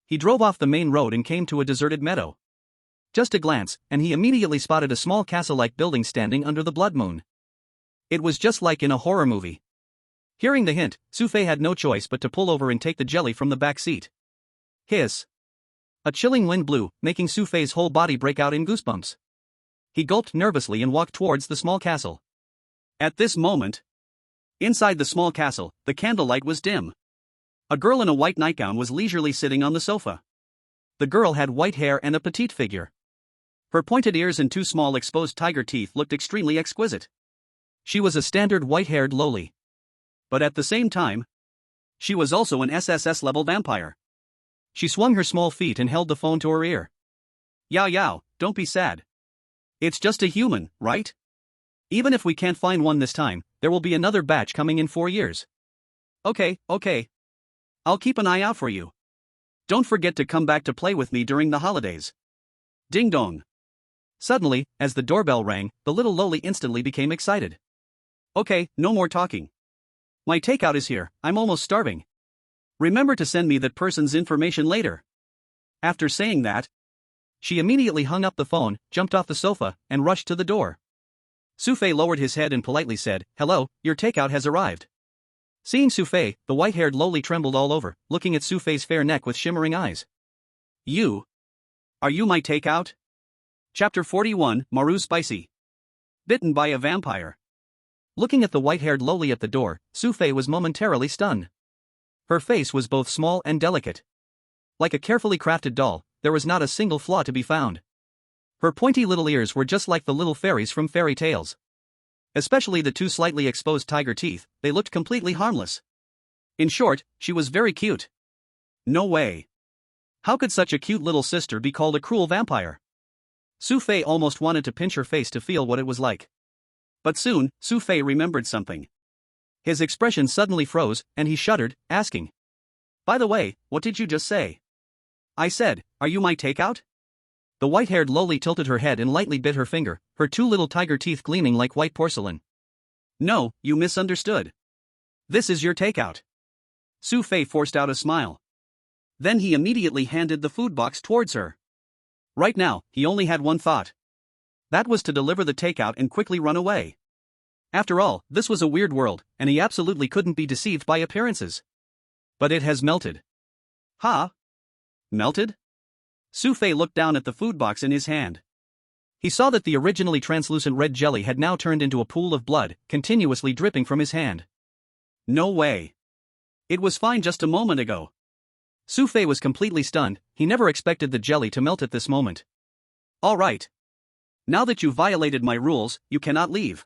He drove off the main road and came to a deserted meadow. Just a glance, and he immediately spotted a small castle-like building standing under the blood moon. It was just like in a horror movie. Hearing the hint, Xu Fei had no choice but to pull over and take the jelly from the back seat. Hiss! A chilling wind blew, making Xu Fei's whole body break out in goosebumps. He gulped nervously and walked towards the small castle. At this moment, inside the small castle, the candlelight was dim. A girl in a white nightgown was leisurely sitting on the sofa. The girl had white hair and a petite figure. Her pointed ears and two small exposed tiger teeth looked extremely exquisite. She was a standard white-haired loli. But at the same time, she was also an SSS-level vampire. She swung her small feet and held the phone to her ear. Yao Yao, don't be sad. It's just a human, right? Even if we can't find one this time, there will be another batch coming in 4 years. Okay. I'll keep an eye out for you. Don't forget to come back to play with me during the holidays. Ding dong. Suddenly, as the doorbell rang, the little loli instantly became excited. Okay, no more talking. My takeout is here, I'm almost starving. Remember to send me that person's information later. After saying that, she immediately hung up the phone, jumped off the sofa, and rushed to the door. Xu Fei lowered his head and politely said, "Hello, your takeout has arrived." Seeing Xu Fei, the white-haired loli trembled all over, looking at Xu Fei's fair neck with shimmering eyes. Are you my takeout? Chapter 41, Maru Spicy. Bitten by a vampire. Looking at the white-haired loli at the door, Xu Fei was momentarily stunned. Her face was both small and delicate. Like a carefully crafted doll, there was not a single flaw to be found. Her pointy little ears were just like the little fairies from fairy tales. Especially the two slightly exposed tiger teeth, they looked completely harmless. In short, she was very cute. No way. How could such a cute little sister be called a cruel vampire? Xu Fei almost wanted to pinch her face to feel what it was like. But soon, Xu Fei remembered something. His expression suddenly froze, and he shuddered, asking, "By the way, what did you just say?" I said, "Are you my takeout?" The white-haired loli tilted her head and lightly bit her finger, her two little tiger teeth gleaming like white porcelain. "No, you misunderstood. This is your takeout." Xu Fei forced out a smile. Then he immediately handed the food box towards her. Right now, he only had one thought. That was to deliver the takeout and quickly run away. After all, this was a weird world, and he absolutely couldn't be deceived by appearances. But it has melted. Huh? Melted? Xu Fei looked down at the food box in his hand. He saw that the originally translucent red jelly had now turned into a pool of blood, continuously dripping from his hand. No way. It was fine just a moment ago. Xu Fei was completely stunned, he never expected the jelly to melt at this moment. All right. Now that you violated my rules, you cannot leave.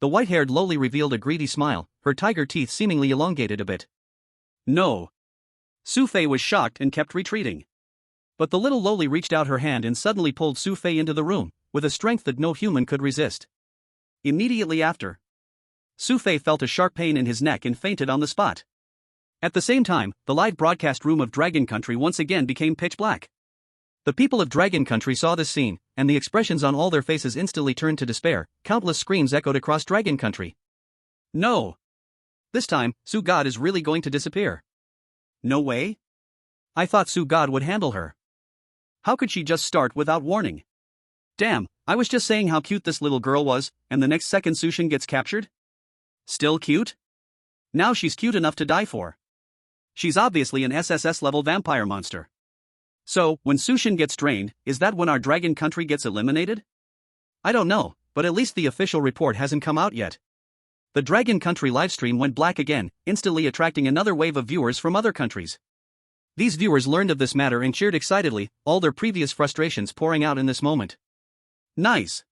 The white-haired loli revealed a greedy smile, her tiger teeth seemingly elongated a bit. No. Xu Fei was shocked and kept retreating. But the little loli reached out her hand and suddenly pulled Xu Fei into the room, with a strength that no human could resist. Immediately after, Xu Fei felt a sharp pain in his neck and fainted on the spot. At the same time, the live broadcast room of Dragon Country once again became pitch black. The people of Dragon Country saw this scene, and the expressions on all their faces instantly turned to despair. Countless screams echoed across Dragon Country. No! This time, Su God is really going to disappear. No way? I thought Su God would handle her. How could she just start without warning? Damn, I was just saying how cute this little girl was, and the next second Sushin gets captured? Still cute? Now she's cute enough to die for. She's obviously an SSS-level vampire monster. So, when Sushin gets drained, is that when our Dragon Country gets eliminated? I don't know, but at least the official report hasn't come out yet. The Dragon Country livestream went black again, instantly attracting another wave of viewers from other countries. These viewers learned of this matter and cheered excitedly, all their previous frustrations pouring out in this moment. Nice.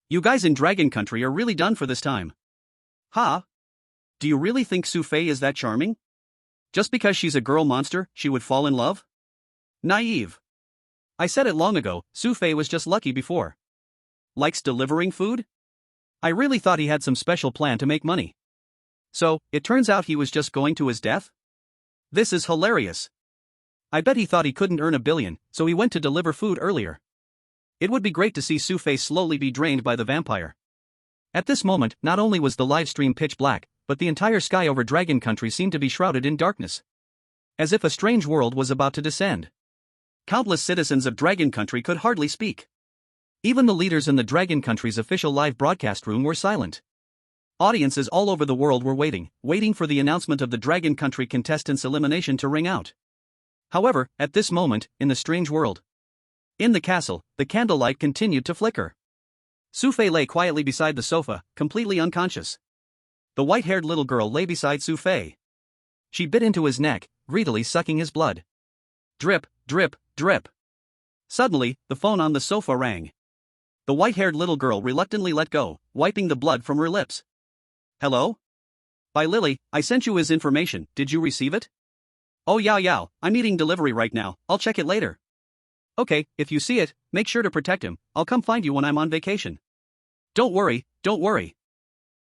You guys in Dragon Country are really done for this time. Huh? Do you really think Xu Fei is that charming? Just because she's a girl monster, she would fall in love? Naive. I said it long ago, Xu Fei was just lucky before. Likes delivering food? I really thought he had some special plan to make money. So, it turns out he was just going to his death? This is hilarious. I bet he thought he couldn't earn $1 billion, so he went to deliver food earlier. It would be great to see Xu Fei slowly be drained by the vampire. At this moment, not only was the live stream pitch black, but the entire sky over Dragon Country seemed to be shrouded in darkness. As if a strange world was about to descend. Countless citizens of Dragon Country could hardly speak. Even the leaders in the Dragon Country's official live broadcast room were silent. Audiences all over the world were waiting for the announcement of the Dragon Country contestants' elimination to ring out. However, at this moment, in the strange world, in the castle, the candlelight continued to flicker. Xu Fei lay quietly beside the sofa, completely unconscious. The white-haired little girl lay beside Xu Fei. She bit into his neck, greedily sucking his blood. Drip, drip, drip. Suddenly, the phone on the sofa rang. The white-haired little girl reluctantly let go, wiping the blood from her lips. Hello? By Lily, I sent you his information, did you receive it? Oh Yao, I'm eating delivery right now, I'll check it later. Okay, if you see it, make sure to protect him, I'll come find you when I'm on vacation. Don't worry.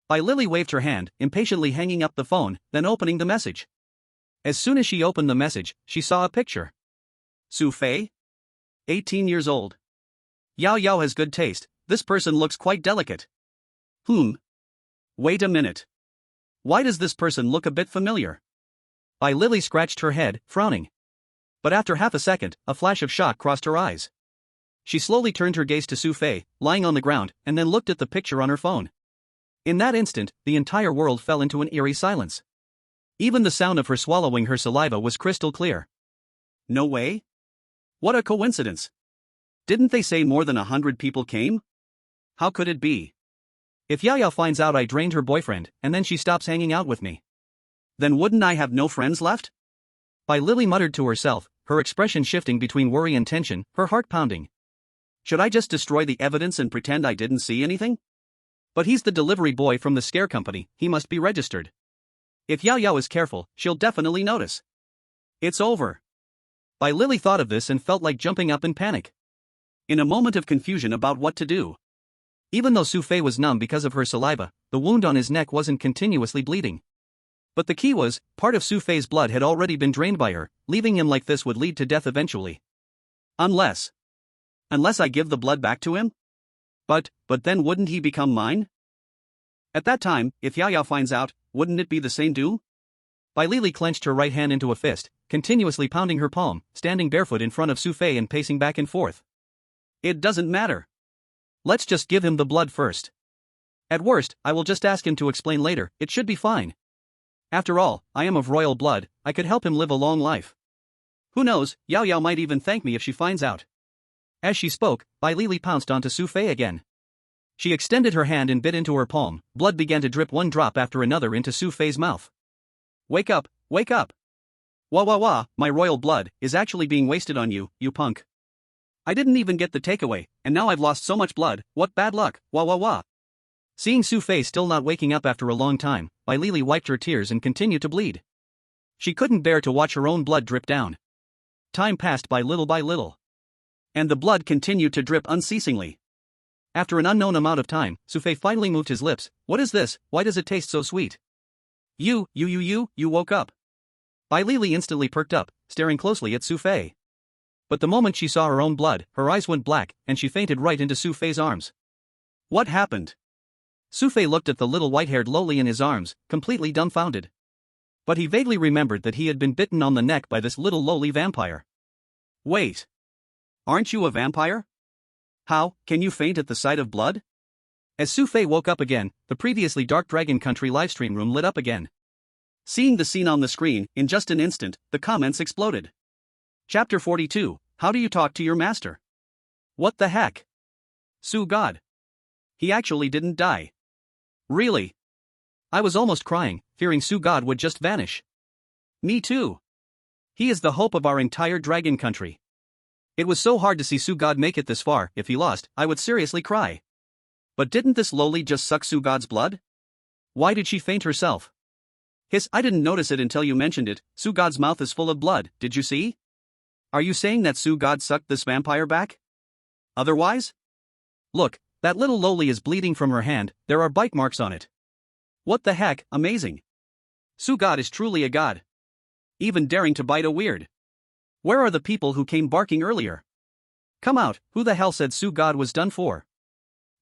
By Lily waved her hand, impatiently hanging up the phone, then opening the message. As soon as she opened the message, she saw a picture. Xu Fei? 18 years old. Yao has good taste, this person looks quite delicate. Wait a minute. Why does this person look a bit familiar? By Lily scratched her head, frowning. But after half a second, a flash of shock crossed her eyes. She slowly turned her gaze to Xu Fei, lying on the ground, and then looked at the picture on her phone. In that instant, the entire world fell into an eerie silence. Even the sound of her swallowing her saliva was crystal clear. No way? What a coincidence. Didn't they say more than 100 people came? How could it be? If Yao finds out I drained her boyfriend, and then she stops hanging out with me, then wouldn't I have no friends left? By Lily muttered to herself, her expression shifting between worry and tension, her heart pounding. Should I just destroy the evidence and pretend I didn't see anything? But he's the delivery boy from the scare company, he must be registered. If Yao is careful, she'll definitely notice. It's over. By Lily thought of this and felt like jumping up in panic. In a moment of confusion about what to do. Even though Xu Fei was numb because of her saliva, the wound on his neck wasn't continuously bleeding. But the key was, part of Xu Fei's blood had already been drained by her, leaving him like this would lead to death eventually. Unless I give the blood back to him? But then wouldn't he become mine? At that time, if Yao finds out, wouldn't it be the same doom? Bai Lili clenched her right hand into a fist, continuously pounding her palm, standing barefoot in front of Xu Fei and pacing back and forth. It doesn't matter. Let's just give him the blood first. At worst, I will just ask him to explain later, it should be fine. After all, I am of royal blood, I could help him live a long life. Who knows, Yao might even thank me if she finds out. As she spoke, Bai Lili pounced onto Xu Fei again. She extended her hand and bit into her palm, blood began to drip one drop after another into Xu Fei's mouth. Wake up, wake up. Wah, my royal blood is actually being wasted on you, you punk. I didn't even get the takeaway, and now I've lost so much blood, what bad luck, wah. Seeing Xu Fei still not waking up after a long time, Bai Lili wiped her tears and continued to bleed. She couldn't bear to watch her own blood drip down. Time passed by little, and the blood continued to drip unceasingly. After an unknown amount of time, Xu Fei finally moved his lips. What is this? Why does it taste so sweet? You woke up. Bai Lili instantly perked up, staring closely at Xu Fei. But the moment she saw her own blood, her eyes went black, and she fainted right into Xu Fei's arms. What happened? Xu Fei looked at the little white-haired loli in his arms, completely dumbfounded. But he vaguely remembered that he had been bitten on the neck by this little loli vampire. Wait. Aren't you a vampire? How can you faint at the sight of blood? As Xu Fei woke up again, the previously dark Dragon Country livestream room lit up again. Seeing the scene on the screen, in just an instant, the comments exploded. Chapter 42, How do you talk to your master? What the heck? Xu God. He actually didn't die. Really? I was almost crying, fearing Xu God would just vanish. Me too. He is the hope of our entire Dragon Country. It was so hard to see Xu God make it this far. If he lost, I would seriously cry. But didn't this loli just suck Xu God's blood? Why did she faint herself? Hiss, I didn't notice it until you mentioned it. Xu God's mouth is full of blood, did you see? Are you saying that Xu God sucked this vampire back? Otherwise? Look, that little loli is bleeding from her hand, there are bite marks on it. What the heck, amazing. Xu God is truly a god. Even daring to bite a weird. Where are the people who came barking earlier? Come out, who the hell said Xu God was done for?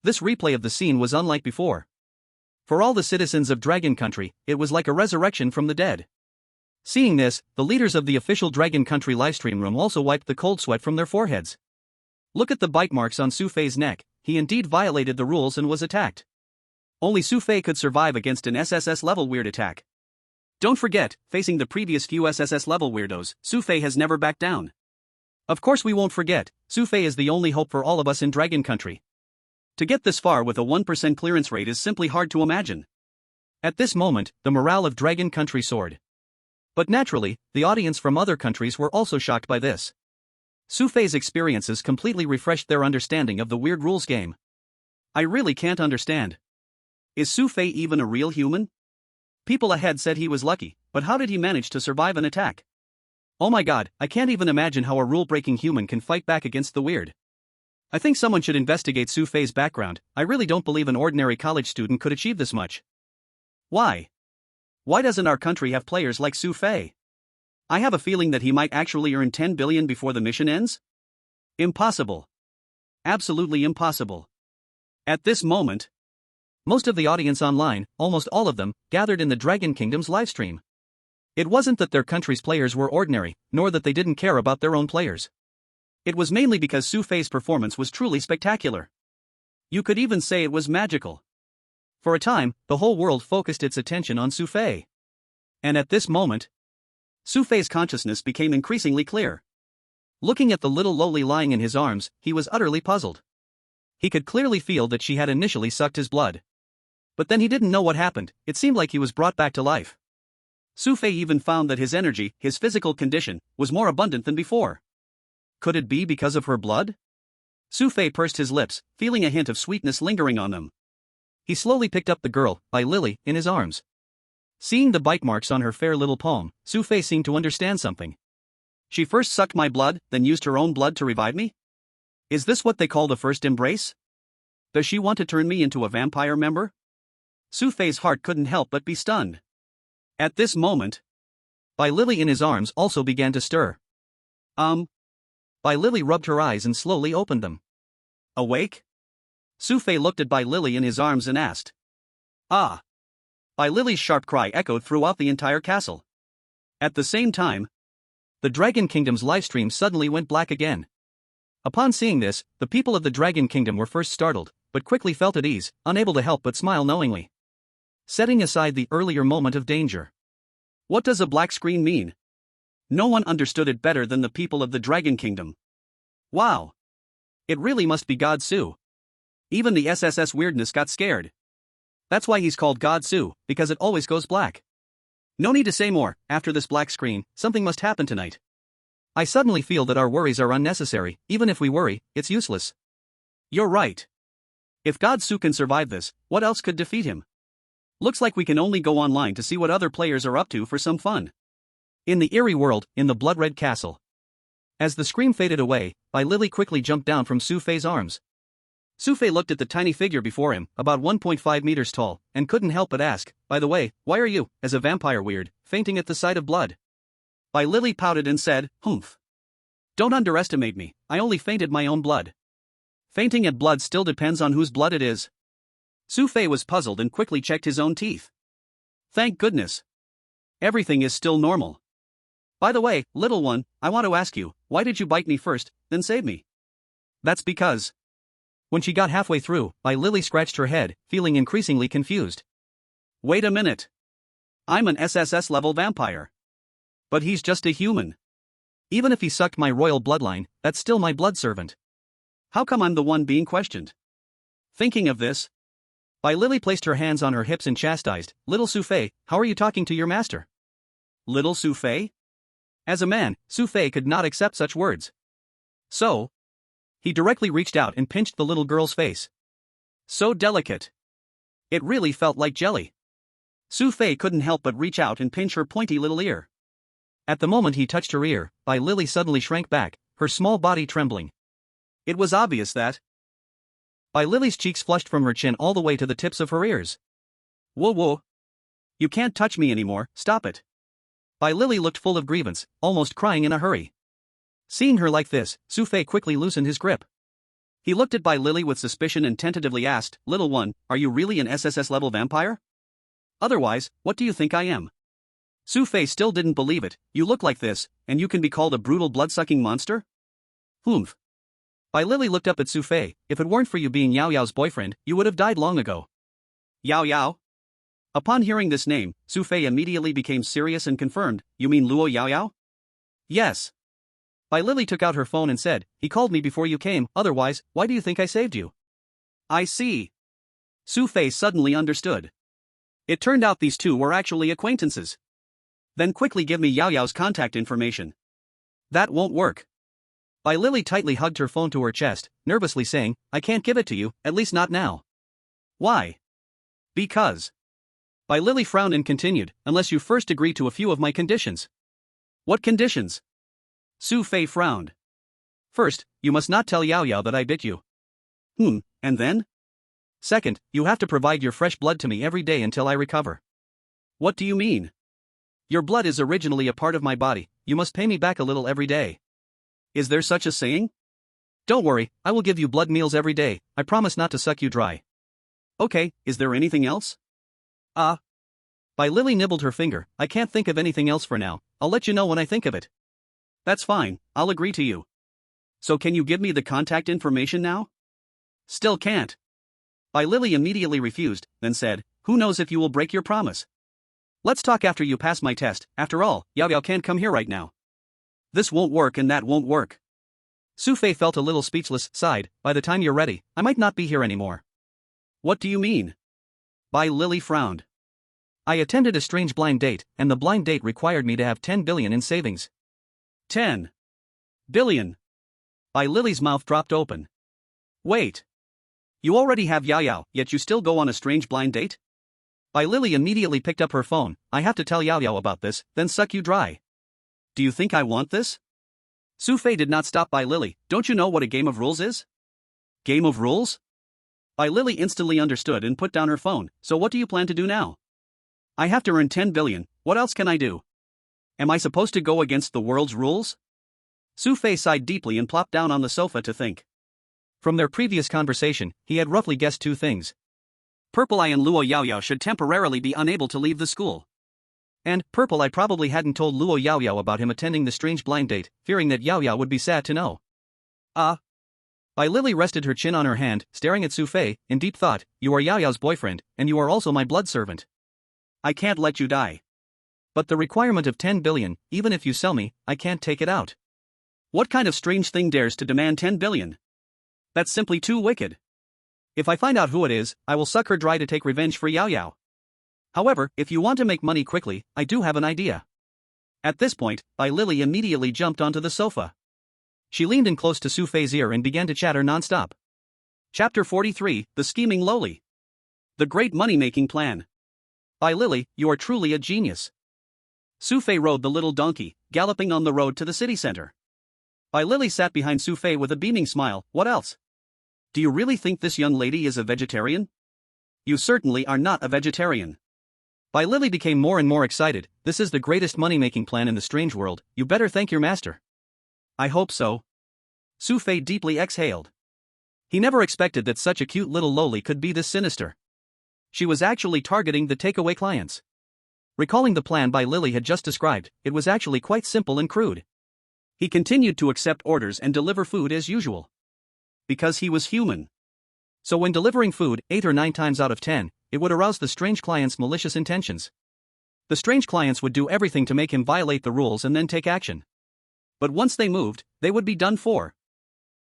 This replay of the scene was unlike before. For all the citizens of Dragon Country, it was like a resurrection from the dead. Seeing this, the leaders of the official Dragon Country livestream room also wiped the cold sweat from their foreheads. Look at the bite marks on Xu Fei's neck, he indeed violated the rules and was attacked. Only Xu Fei could survive against an SSS-level weird attack. Don't forget, facing the previous few SSS-level weirdos, Xu Fei has never backed down. Of course we won't forget, Xu Fei is the only hope for all of us in Dragon Country. To get this far with a 1% clearance rate is simply hard to imagine. At this moment, the morale of Dragon Country soared. But naturally, the audience from other countries were also shocked by this. Xu Fei's experiences completely refreshed their understanding of the weird rules game. I really can't understand. Is Xu Fei even a real human? People ahead said he was lucky, but how did he manage to survive an attack? Oh my god, I can't even imagine how a rule-breaking human can fight back against the weird. I think someone should investigate Xu Fei's background. I really don't believe an ordinary college student could achieve this much. Why? Why doesn't our country have players like Xu Fei? I have a feeling that he might actually earn 10 billion before the mission ends? Impossible. Absolutely impossible. At this moment, most of the audience online, almost all of them, gathered in the Dragon Kingdom's livestream. It wasn't that their country's players were ordinary, nor that they didn't care about their own players. It was mainly because Xu Fei's performance was truly spectacular. You could even say it was magical. For a time, the whole world focused its attention on Xu Fei. And at this moment, Xu Fei's consciousness became increasingly clear. Looking at the little loli lying in his arms, he was utterly puzzled. He could clearly feel that she had initially sucked his blood. But then he didn't know what happened, it seemed like he was brought back to life. Xu Fei even found that his energy, his physical condition, was more abundant than before. Could it be because of her blood? Xu Fei pursed his lips, feeling a hint of sweetness lingering on them. He slowly picked up the girl, Bai Lili, in his arms. Seeing the bite marks on her fair little palm, Xu Fei seemed to understand something. She first sucked my blood, then used her own blood to revive me? Is this what they call the first embrace? Does she want to turn me into a vampire member? Xu Fei's heart couldn't help but be stunned. At this moment, Bai Lili in his arms also began to stir. Bai Lili rubbed her eyes and slowly opened them. Awake? Xu Fei looked at Bai Lili in his arms and asked. Ah! Bai Lili's sharp cry echoed throughout the entire castle. At the same time, the Dragon Kingdom's livestream suddenly went black again. Upon seeing this, the people of the Dragon Kingdom were first startled, but quickly felt at ease, unable to help but smile knowingly. Setting aside the earlier moment of danger. What does a black screen mean? No one understood it better than the people of the Dragon Kingdom. Wow! It really must be God Xu. Even the SSS weirdness got scared. That's why he's called God Xu, because it always goes black. No need to say more, after this black screen, something must happen tonight. I suddenly feel that our worries are unnecessary, even if we worry, it's useless. You're right. If God Xu can survive this, what else could defeat him? Looks like we can only go online to see what other players are up to for some fun. In the eerie world, in the blood-red castle. As the scream faded away, Bai Lili quickly jumped down from Xu Fei's arms. Xu Fei looked at the tiny figure before him, about 1.5 meters tall, and couldn't help but ask, by the way, why are you, as a vampire weird, fainting at the sight of blood? Bai Lily pouted and said, humph. Don't underestimate me, I only fainted my own blood. Fainting at blood still depends on whose blood it is. Xu Fei was puzzled and quickly checked his own teeth. Thank goodness. Everything is still normal. By the way, little one, I want to ask you, why did you bite me first, then save me? That's because. When she got halfway through, Bai Lily scratched her head, feeling increasingly confused. Wait a minute. I'm an SSS-level vampire. But he's just a human. Even if he sucked my royal bloodline, that's still my blood servant. How come I'm the one being questioned? Thinking of this, Bai Lily placed her hands on her hips and chastised, Little Xu Fei, how are you talking to your master? Little Xu Fei? As a man, Xu Fei could not accept such words. So, he directly reached out and pinched the little girl's face. So delicate. It really felt like jelly. Xu Fei couldn't help but reach out and pinch her pointy little ear. At the moment he touched her ear, Bai Lily suddenly shrank back, her small body trembling. It was obvious that. Bai Lily's cheeks flushed from her chin all the way to the tips of her ears. Whoa whoa. You can't touch me anymore, stop it. Bai Lily looked full of grievance, almost crying in a hurry. Seeing her like this, Xu Fei quickly loosened his grip. He looked at Bai Lily with suspicion and tentatively asked, Little one, are you really an SSS-level vampire? Otherwise, what do you think I am? Xu Fei still didn't believe it, you look like this, and you can be called a brutal blood-sucking monster? Humph. Bai Lily looked up at Xu Fei, if it weren't for you being Yao Yao's boyfriend, you would have died long ago. Yao Yao? Upon hearing this name, Xu Fei immediately became serious and confirmed, you mean Luo Yao Yao? Yes. Bai Lily took out her phone and said, he called me before you came, otherwise, why do you think I saved you? I see. Xu Fei suddenly understood. It turned out these two were actually acquaintances. Then quickly give me Yao Yao's contact information. That won't work. Bai Lily tightly hugged her phone to her chest, nervously saying, I can't give it to you, at least not now. Why? Because. Bai Lily frowned and continued, unless you first agree to a few of my conditions. What conditions? Xu Fei frowned. First, you must not tell Yao Yao that I bit you. And then? Second, you have to provide your fresh blood to me every day until I recover. What do you mean? Your blood is originally a part of my body, you must pay me back a little every day. Is there such a saying? Don't worry, I will give you blood meals every day, I promise not to suck you dry. Okay, is there anything else? Bai Lily nibbled her finger, I can't think of anything else for now, I'll let you know when I think of it. That's fine, I'll agree to you. So can you give me the contact information now? Still can't. Bai Lily immediately refused, then said, who knows if you will break your promise? Let's talk after you pass my test, after all, Yao Yao can't come here right now. This won't work and that won't work. Xu Fei felt a little speechless, sighed, by the time you're ready, I might not be here anymore. What do you mean? Bai Lily frowned. I attended a strange blind date, and the blind date required me to have 10 billion in savings. 10 billion. Bai Lily's mouth dropped open. Wait. You already have Yao Yao, yet you still go on a strange blind date? Bai Lily immediately picked up her phone, I have to tell Yao Yao about this, then suck you dry. Do you think I want this? Xu Fei did not stop Bai Lily, don't you know what a game of rules is? Game of rules? Bai Lily instantly understood and put down her phone, so what do you plan to do now? I have to earn 10 billion, what else can I do? Am I supposed to go against the world's rules? Xu Fei sighed deeply and plopped down on the sofa to think. From their previous conversation, he had roughly guessed two things. Purple Eye and Luo Yao Yao should temporarily be unable to leave the school. And, Purple Eye probably hadn't told Luo Yao Yao about him attending the strange blind date, fearing that Yao Yao would be sad to know. Bai Lily rested her chin on her hand, staring at Xu Fei, in deep thought, you are Yao Yao's boyfriend, and you are also my blood servant. I can't let you die. But the requirement of 10 billion, even if you sell me, I can't take it out. What kind of strange thing dares to demand 10 billion? That's simply too wicked. If I find out who it is, I will suck her dry to take revenge for Yao Yao. However, if you want to make money quickly, I do have an idea. At this point, Bai Lily immediately jumped onto the sofa. She leaned in close to Xu Fei's ear and began to chatter non-stop. Chapter 43, The Scheming Lowly. The Great Money-Making Plan. Bai Lily, you are truly a genius. Xu Fei rode the little donkey, galloping on the road to the city center. Bai Lily sat behind Xu Fei with a beaming smile, what else? Do you really think this young lady is a vegetarian? You certainly are not a vegetarian. Bai Lily became more and more excited. This is the greatest money-making plan in the strange world. You better thank your master. I hope so. Xu Fei deeply exhaled. He never expected that such a cute little loli could be this sinister. She was actually targeting the takeaway clients. Recalling the plan Bai Lily had just described, it was actually quite simple and crude. He continued to accept orders and deliver food as usual. Because he was human. So when delivering food, 8 or 9 times out of 10, it would arouse the strange client's malicious intentions. The strange clients would do everything to make him violate the rules and then take action. But once they moved, they would be done for.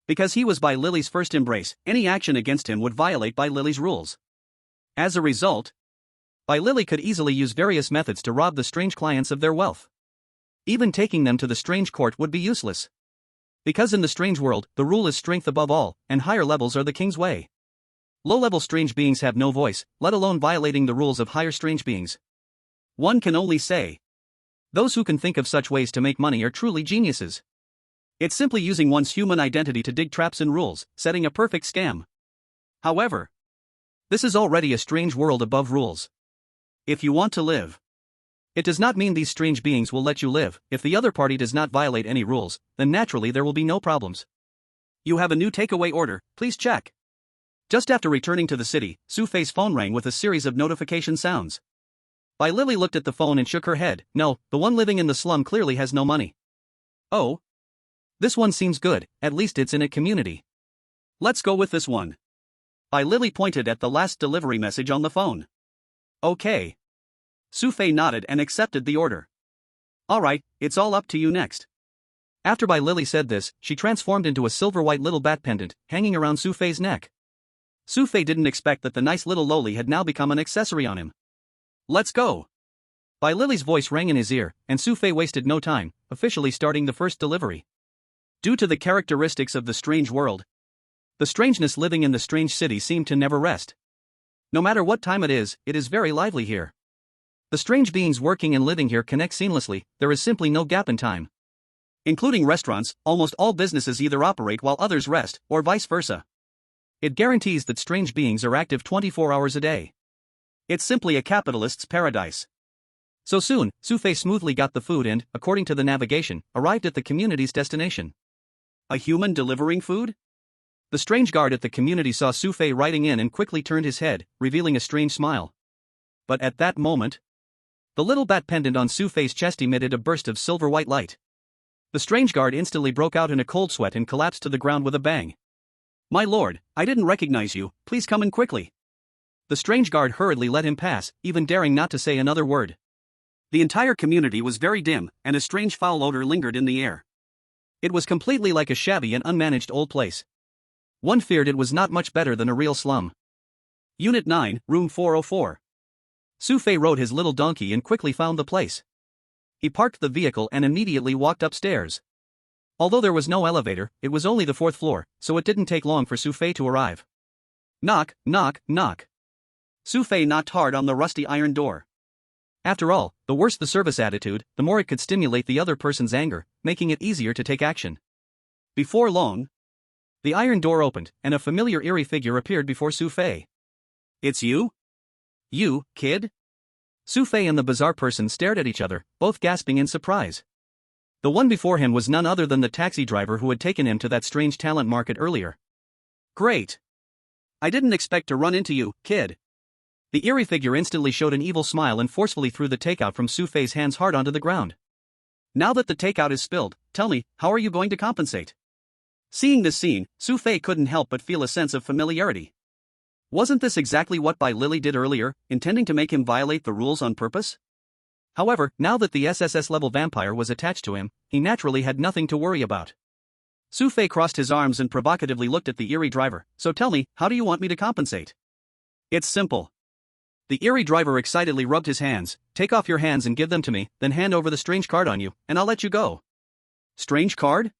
Because he was Bai Lily's first embrace, any action against him would violate Bai Lily's rules. As a result, Bai Lily could easily use various methods to rob the strange clients of their wealth. Even taking them to the strange court would be useless. Because in the strange world, the rule is strength above all, and higher levels are the king's way. Low-level strange beings have no voice, let alone violating the rules of higher strange beings. One can only say, those who can think of such ways to make money are truly geniuses. It's simply using one's human identity to dig traps in rules, setting a perfect scam. However, this is already a strange world above rules. If you want to live, it does not mean these strange beings will let you live. If the other party does not violate any rules, then naturally there will be no problems. You have a new takeaway order, please check. Just after returning to the city, Xu Fei's phone rang with a series of notification sounds. Bai Lily looked at the phone and shook her head. No, the one living in the slum clearly has no money. Oh. This one seems good, at least it's in a community. Let's go with this one. Bai Lily pointed at the last delivery message on the phone. Okay. Xu Fei nodded and accepted the order. Alright, it's all up to you next. After Bai Lily said this, she transformed into a silver-white little bat pendant, hanging around Xu Fei's neck. Xu Fei didn't expect that the nice little loli had now become an accessory on him. Let's go. Bai Lily's voice rang in his ear, and Xu Fei wasted no time, officially starting the first delivery. Due to the characteristics of the strange world, the strangeness living in the strange city seemed to never rest. No matter what time it is very lively here. The strange beings working and living here connect seamlessly, there is simply no gap in time. Including restaurants, almost all businesses either operate while others rest, or vice versa. It guarantees that strange beings are active 24 hours a day. It's simply a capitalist's paradise. So soon, Xu Fei smoothly got the food and, according to the navigation, arrived at the community's destination. A human delivering food? The strange guard at the community saw Xu Fei riding in and quickly turned his head, revealing a strange smile. But at that moment, the little bat pendant on Xu Fei's chest emitted a burst of silver-white light. The strange guard instantly broke out in a cold sweat and collapsed to the ground with a bang. My lord, I didn't recognize you, please come in quickly. The strange guard hurriedly let him pass, even daring not to say another word. The entire community was very dim, and a strange foul odor lingered in the air. It was completely like a shabby and unmanaged old place. One feared it was not much better than a real slum. Unit 9, Room 404. Xu Fei rode his little donkey and quickly found the place. He parked the vehicle and immediately walked upstairs. Although there was no elevator, it was only the 4th floor, so it didn't take long for Xu Fei to arrive. Knock, knock, knock. Xu Fei knocked hard on the rusty iron door. After all, the worse the service attitude, the more it could stimulate the other person's anger, making it easier to take action. Before long, the iron door opened, and a familiar eerie figure appeared before Xu Fei. It's you? You, kid? Xu Fei and the bizarre person stared at each other, both gasping in surprise. The one before him was none other than the taxi driver who had taken him to that strange talent market earlier. Great. I didn't expect to run into you, kid. The eerie figure instantly showed an evil smile and forcefully threw the takeout from Xu Fei's hands hard onto the ground. Now that the takeout is spilled, tell me, how are you going to compensate? Seeing this scene, Xu Fei couldn't help but feel a sense of familiarity. Wasn't this exactly what Bai Lily did earlier, intending to make him violate the rules on purpose? However, now that the SSS-level vampire was attached to him, he naturally had nothing to worry about. Xu Fei crossed his arms and provocatively looked at the eerie driver. So tell me, how do you want me to compensate? It's simple. The eerie driver excitedly rubbed his hands. Take off your hands and give them to me, then hand over the strange card on you, and I'll let you go. Strange card?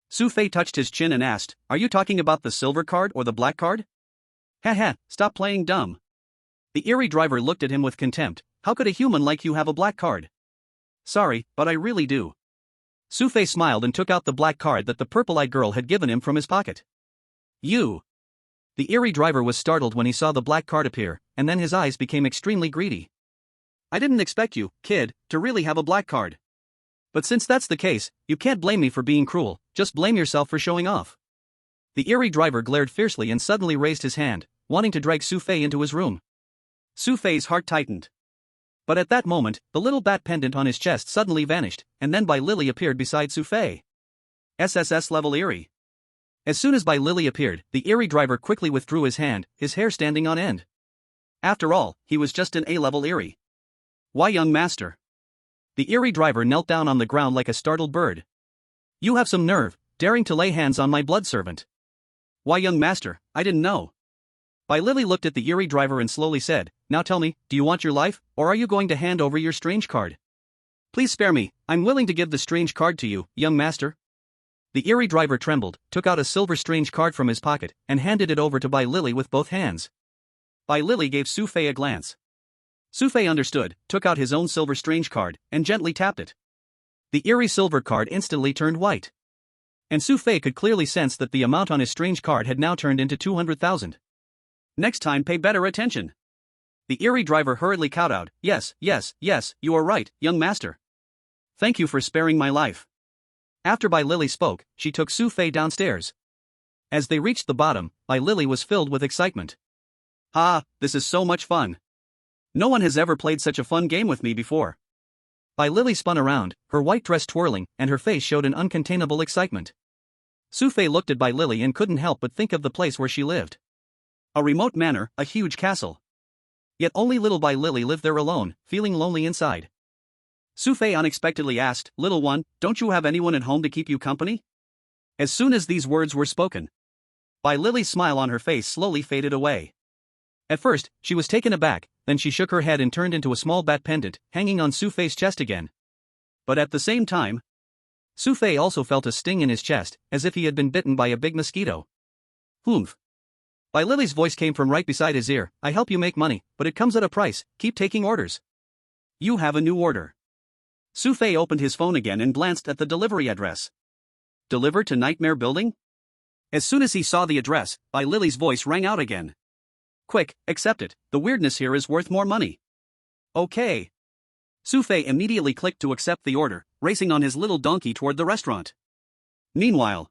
Xu Fei touched his chin and asked, are you talking about the silver card or the black card? Haha, stop playing dumb. The eerie driver looked at him with contempt. How could a human like you have a black card? Sorry, but I really do. Xu Fei smiled and took out the black card that the purple-eyed girl had given him from his pocket. You. The eerie driver was startled when he saw the black card appear, and then his eyes became extremely greedy. I didn't expect you, kid, to really have a black card. But since that's the case, you can't blame me for being cruel, just blame yourself for showing off. The eerie driver glared fiercely and suddenly raised his hand, wanting to drag Xu Fei into his room. Xu Fei's heart tightened. But at that moment, the little bat pendant on his chest suddenly vanished, and then Bai Lily appeared beside Xu Fei. SSS-level eerie. As soon as Bai Lily appeared, the eerie driver quickly withdrew his hand, his hair standing on end. After all, he was just an A-level eerie. Why, young master? The eerie driver knelt down on the ground like a startled bird. You have some nerve, daring to lay hands on my blood servant. Why, young master, I didn't know. Bai Lily looked at the eerie driver and slowly said, now tell me, do you want your life, or are you going to hand over your strange card? Please spare me, I'm willing to give the strange card to you, young master. The eerie driver trembled, took out a silver strange card from his pocket, and handed it over to Bai Lily with both hands. Bai Lily gave Xu Fei a glance. Xu Fei understood, took out his own silver strange card, and gently tapped it. The eerie silver card instantly turned white. And Xu Fei could clearly sense that the amount on his strange card had now turned into 200,000. Next time pay better attention. The eerie driver hurriedly kowtowed, yes, you are right, young master. Thank you for sparing my life. After Bai Lily spoke, she took Xu Fei downstairs. As they reached the bottom, Bai Lily was filled with excitement. Ah, this is so much fun. No one has ever played such a fun game with me before. Bai Lily spun around, her white dress twirling, and her face showed an uncontainable excitement. Xu Fei looked at Bai Lily and couldn't help but think of the place where she lived. A remote manor, a huge castle. Yet only little Bai Lily lived there alone, feeling lonely inside. Xu Fei unexpectedly asked, little one, don't you have anyone at home to keep you company? As soon as these words were spoken, Bai Lily's smile on her face slowly faded away. At first, she was taken aback, then she shook her head and turned into a small bat pendant, hanging on Xu Fei's chest again. But at the same time, Xu Fei also felt a sting in his chest, as if he had been bitten by a big mosquito. Humph. Bai Lily's voice came from right beside his ear, I help you make money, but it comes at a price, keep taking orders. You have a new order. Xu Fei opened his phone again and glanced at the delivery address. Deliver to Nightmare Building? As soon as he saw the address, Bai Lily's voice rang out again. Quick, accept it, the weirdness here is worth more money. Okay. Xu Fei immediately clicked to accept the order, racing on his little donkey toward the restaurant. Meanwhile,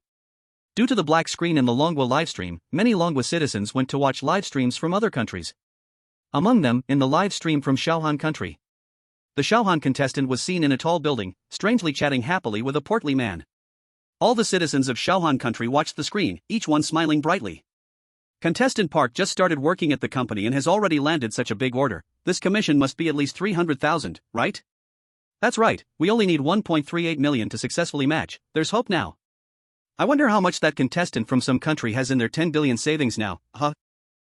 due to the black screen in the Longwa livestream, many Longwa citizens went to watch live streams from other countries. Among them, in the live stream from Shaohan country, the Shaohan contestant was seen in a tall building, strangely chatting happily with a portly man. All the citizens of Shaohan country watched the screen, each one smiling brightly. Contestant Park just started working at the company and has already landed such a big order. This commission must be at least 300,000, right? That's right, we only need 1.38 million to successfully match, there's hope now. I wonder how much that contestant from some country has in their 10 billion savings now, huh?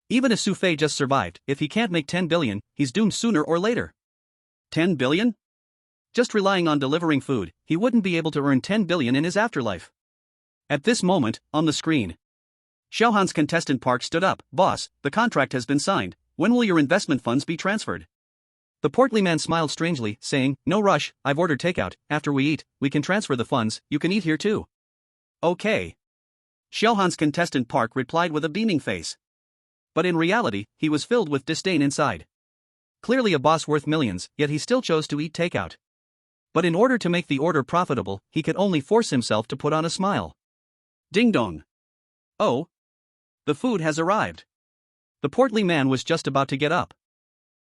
Even if Xu Fei just survived, if he can't make 10 billion, he's doomed sooner or later. 10 billion? Just relying on delivering food, he wouldn't be able to earn 10 billion in his afterlife. At this moment, on the screen, Shaohan's contestant Park stood up, boss, the contract has been signed, when will your investment funds be transferred? The portly man smiled strangely, saying, no rush, I've ordered takeout, after we eat, we can transfer the funds, you can eat here too. Okay. Shaohan's contestant Park replied with a beaming face. But in reality, he was filled with disdain inside. Clearly a boss worth millions, yet he still chose to eat takeout. But in order to make the order profitable, he could only force himself to put on a smile. Ding dong. Oh. The food has arrived. The portly man was just about to get up.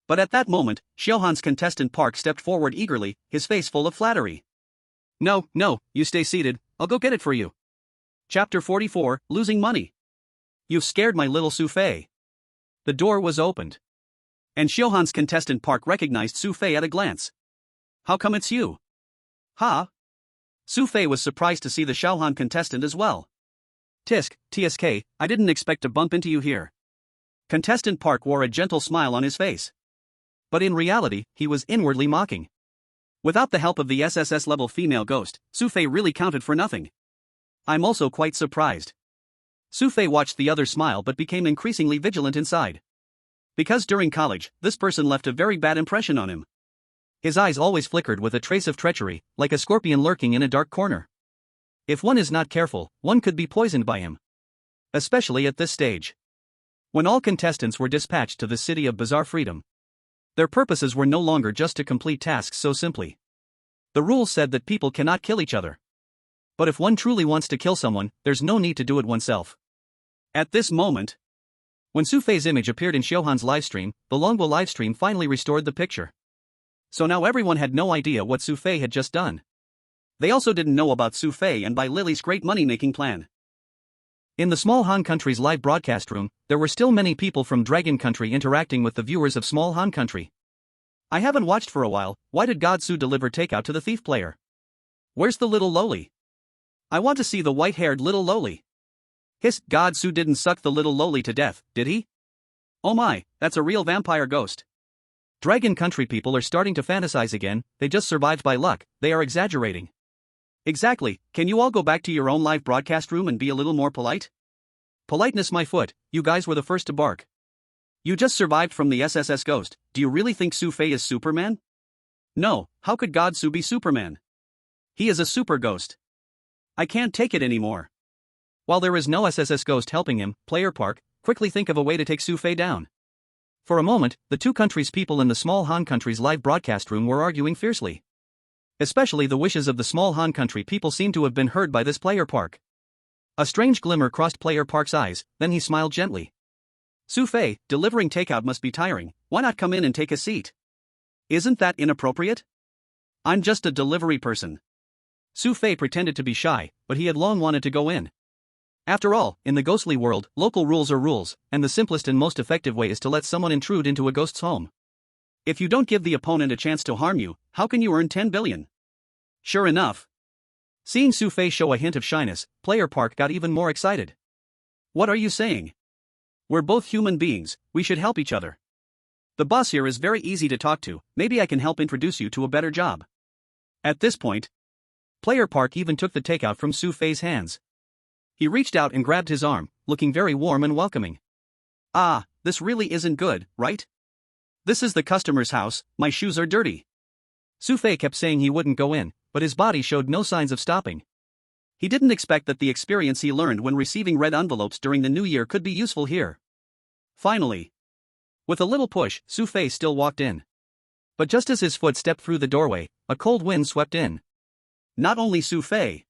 But at that moment, Shaohan's contestant Park stepped forward eagerly, his face full of flattery. No, you stay seated, I'll go get it for you. Chapter 44, Losing Money. You've scared my little Xu Fei. The door was opened. And Shaohan's contestant Park recognized Xu Fei at a glance. How come it's you? Ha? Xu Fei was surprised to see the Shaohan contestant as well. TSK, I didn't expect to bump into you here. Contestant Park wore a gentle smile on his face. But in reality, he was inwardly mocking. Without the help of the SSS-level female ghost, Xu Fei really counted for nothing. I'm also quite surprised. Xu Fei watched the other smile but became increasingly vigilant inside. Because during college, this person left a very bad impression on him. His eyes always flickered with a trace of treachery, like a scorpion lurking in a dark corner. If one is not careful, one could be poisoned by him. Especially at this stage. When all contestants were dispatched to the city of bizarre freedom, their purposes were no longer just to complete tasks so simply. The rules said that people cannot kill each other. But if one truly wants to kill someone, there's no need to do it oneself. At this moment, when Xu Fei's image appeared in Xiuhan's livestream, the Longbo livestream finally restored the picture. So now everyone had no idea what Xu Fei had just done. They also didn't know about Xu Fei and Bai Lily's great money-making plan. In the Small Han Country's live broadcast room, there were still many people from Dragon Country interacting with the viewers of Small Han Country. I haven't watched for a while. Why did God Su deliver takeout to the thief player? Where's the little lowly? I want to see the white-haired little lowly. Hiss, God Su didn't suck the little lowly to death, did he? Oh my, that's a real vampire ghost. Dragon Country people are starting to fantasize again. They just survived by luck. They are exaggerating. Exactly. Can you all go back to your own live broadcast room and be a little more polite? Politeness my foot, you guys were the first to bark. You just survived from the SSS ghost. Do you really think Xu Fei is Superman? No, how could God Su be Superman? He is a super ghost. I can't take it anymore. While there is no SSS ghost helping him, Player Park, quickly think of a way to take Xu Fei down. For a moment, the two countries' people in the Small Han Country's live broadcast room were arguing fiercely. Especially the wishes of the Small Han Country people seemed to have been heard by this Player Park. A strange glimmer crossed Player Park's eyes, then he smiled gently. Xu Fei, delivering takeout must be tiring. Why not come in and take a seat? Isn't that inappropriate? I'm just a delivery person. Xu Fei pretended to be shy, but he had long wanted to go in. After all, in the ghostly world, local rules are rules, and the simplest and most effective way is to let someone intrude into a ghost's home. If you don't give the opponent a chance to harm you, how can you earn 10 billion? Sure enough. Seeing Xu Fei show a hint of shyness, Player Park got even more excited. What are you saying? We're both human beings, we should help each other. The boss here is very easy to talk to, maybe I can help introduce you to a better job. At this point, Player Park even took the takeout from Xu Fei's hands. He reached out and grabbed his arm, looking very warm and welcoming. Ah, this really isn't good, right? This is the customer's house, my shoes are dirty. Xu Fei kept saying he wouldn't go in, but his body showed no signs of stopping. He didn't expect that the experience he learned when receiving red envelopes during the new year could be useful here. Finally, with a little push, Xu Fei still walked in. But just as his foot stepped through the doorway, a cold wind swept in. Not only Xu Fei.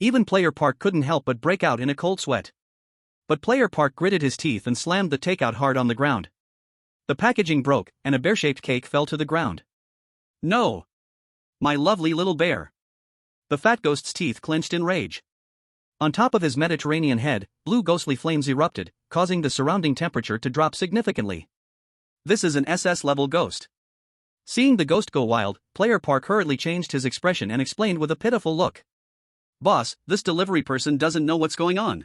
Even Player Park couldn't help but break out in a cold sweat. But Player Park gritted his teeth and slammed the takeout hard on the ground. The packaging broke, and a bear-shaped cake fell to the ground. No! My lovely little bear. The fat ghost's teeth clenched in rage. On top of his Mediterranean head, blue ghostly flames erupted, causing the surrounding temperature to drop significantly. This is an SS-level ghost. Seeing the ghost go wild, Player Park hurriedly changed his expression and explained with a pitiful look. Boss, this delivery person doesn't know what's going on.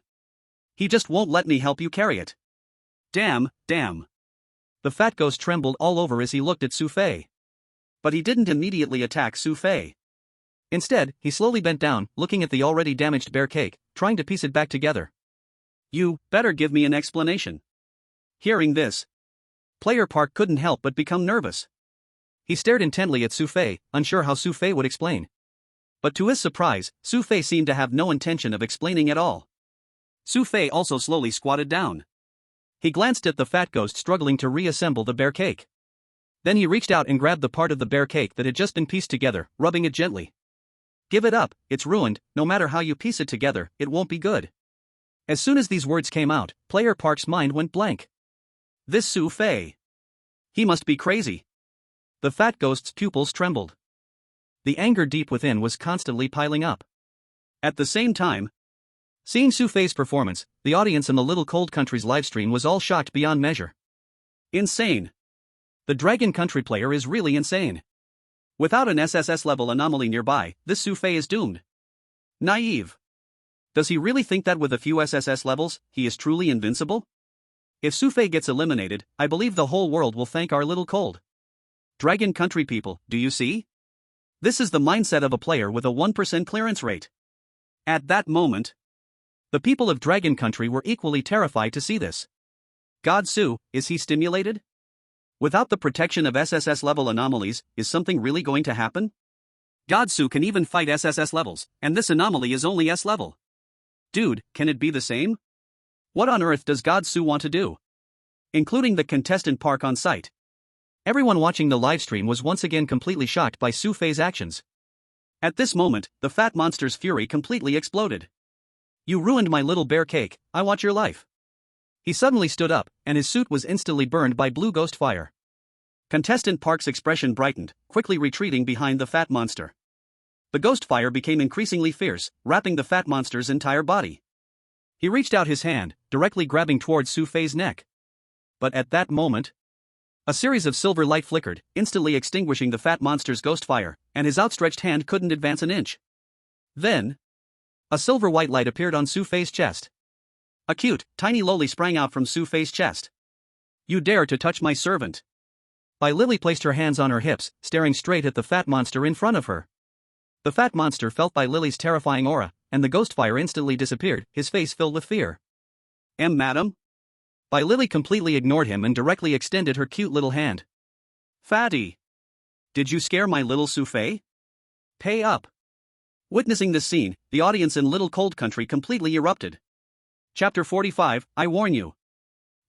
He just won't let me help you carry it. Damn. The fat ghost trembled all over as he looked at Xu Fei. But he didn't immediately attack Xu Fei. Instead, he slowly bent down, looking at the already damaged bear cake, trying to piece it back together. You better give me an explanation. Hearing this, Player Park couldn't help but become nervous. He stared intently at Xu Fei, unsure how Xu Fei would explain. But to his surprise, Xu Fei seemed to have no intention of explaining at all. Xu Fei also slowly squatted down. He glanced at the fat ghost struggling to reassemble the bear cake. Then he reached out and grabbed the part of the bear cake that had just been pieced together, rubbing it gently. Give it up, it's ruined, no matter how you piece it together, it won't be good. As soon as these words came out, Player Park's mind went blank. This Xu Fei. He must be crazy. The fat ghost's pupils trembled. The anger deep within was constantly piling up. At the same time, seeing Xu Fei's performance, the audience in the Little Cold Country's livestream was all shocked beyond measure. Insane. The Dragon Country player is really insane. Without an SSS-level anomaly nearby, this Xu Fei is doomed. Naive. Does he really think that with a few SSS levels, he is truly invincible? If Xu Fei gets eliminated, I believe the whole world will thank our Little Cold. Dragon Country people, do you see? This is the mindset of a player with a 1% clearance rate. At that moment, the people of Dragon Country were equally terrified to see this. God Su, is he stimulated? Without the protection of SSS-level anomalies, is something really going to happen? God Su can even fight SSS levels, and this anomaly is only S-level. Dude, can it be the same? What on earth does God Su want to do? including the contestant park on site. Everyone watching the livestream was once again completely shocked by Xu Fei's actions. At this moment, the fat monster's fury completely exploded. "You ruined my little bear cake, I want your life." He suddenly stood up, and his suit was instantly burned by blue ghost fire. Contestant Park's expression brightened, quickly retreating behind the fat monster. The ghost fire became increasingly fierce, wrapping the fat monster's entire body. He reached out his hand, directly grabbing towards Xu Fei's neck. But at that moment, a series of silver light flickered, instantly extinguishing the fat monster's ghost fire, and his outstretched hand couldn't advance an inch. Then, a silver white light appeared on Xu Fei's chest. A cute, tiny loli sprang out from Xu Fei's chest. "You dare to touch my servant!" Bai Lily placed her hands on her hips, staring straight at the fat monster in front of her. The fat monster felt Bai Lily's terrifying aura, and the ghost fire instantly disappeared, his face filled with fear. Madam?" Bai Lily completely ignored him and directly extended her cute little hand. "Fatty! Did you scare my little Xu Fei? Pay up!" Witnessing this scene, the audience in Little Cold Country completely erupted. Chapter 45, I warn you.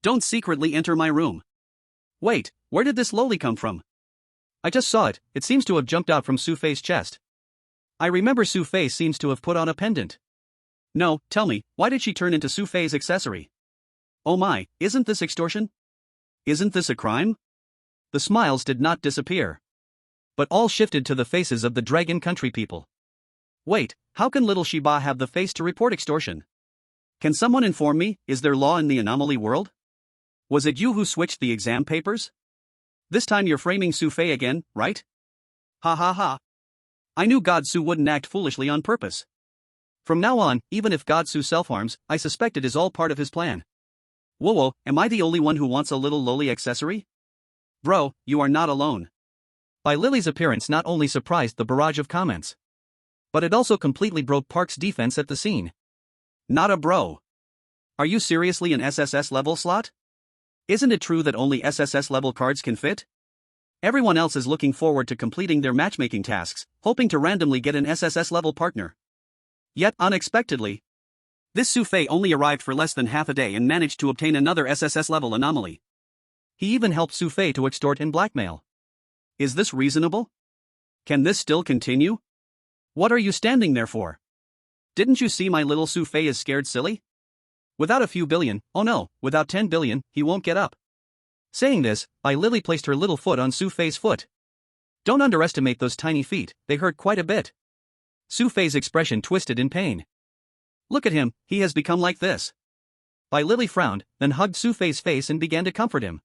Don't secretly enter my room. Wait, where did this loli come from? I just saw it, it seems to have jumped out from Xu Fei's chest. I remember Xu Fei seems to have put on a pendant. No, tell me, why did she turn into Xu Fei's accessory? Oh my, isn't this extortion? Isn't this a crime? The smiles did not disappear, but all shifted to the faces of the Dragon Country people. Wait, how can little Shiba have the face to report extortion? Can someone inform me, is there law in the anomaly world? Was it you who switched the exam papers? This time you're framing Xu Fei again, right? Ha ha ha. I knew God Su wouldn't act foolishly on purpose. From now on, even if God Su self-harms, I suspect it is all part of his plan. Whoa, am I the only one who wants a little loli accessory? Bro, you are not alone. Bai Lily's appearance not only surprised the barrage of comments, but it also completely broke Park's defense at the scene. Not a bro. Are you seriously an SSS-level slot? Isn't it true that only SSS-level cards can fit? Everyone else is looking forward to completing their matchmaking tasks, hoping to randomly get an SSS-level partner. Yet, unexpectedly, this Xu Fei only arrived for less than half a day and managed to obtain another SSS-level anomaly. He even helped Xu Fei to extort and blackmail. Is this reasonable? Can this still continue? What are you standing there for? Didn't you see my little Xu Fei is scared silly? Without a few billion, oh no, without 10 billion, he won't get up. Saying this, Bai Lily placed her little foot on Xu Fei's foot. Don't underestimate those tiny feet, they hurt quite a bit. Xu Fei's expression twisted in pain. Look at him, he has become like this. Bai Lily frowned, then hugged Xu Fei's face and began to comfort him.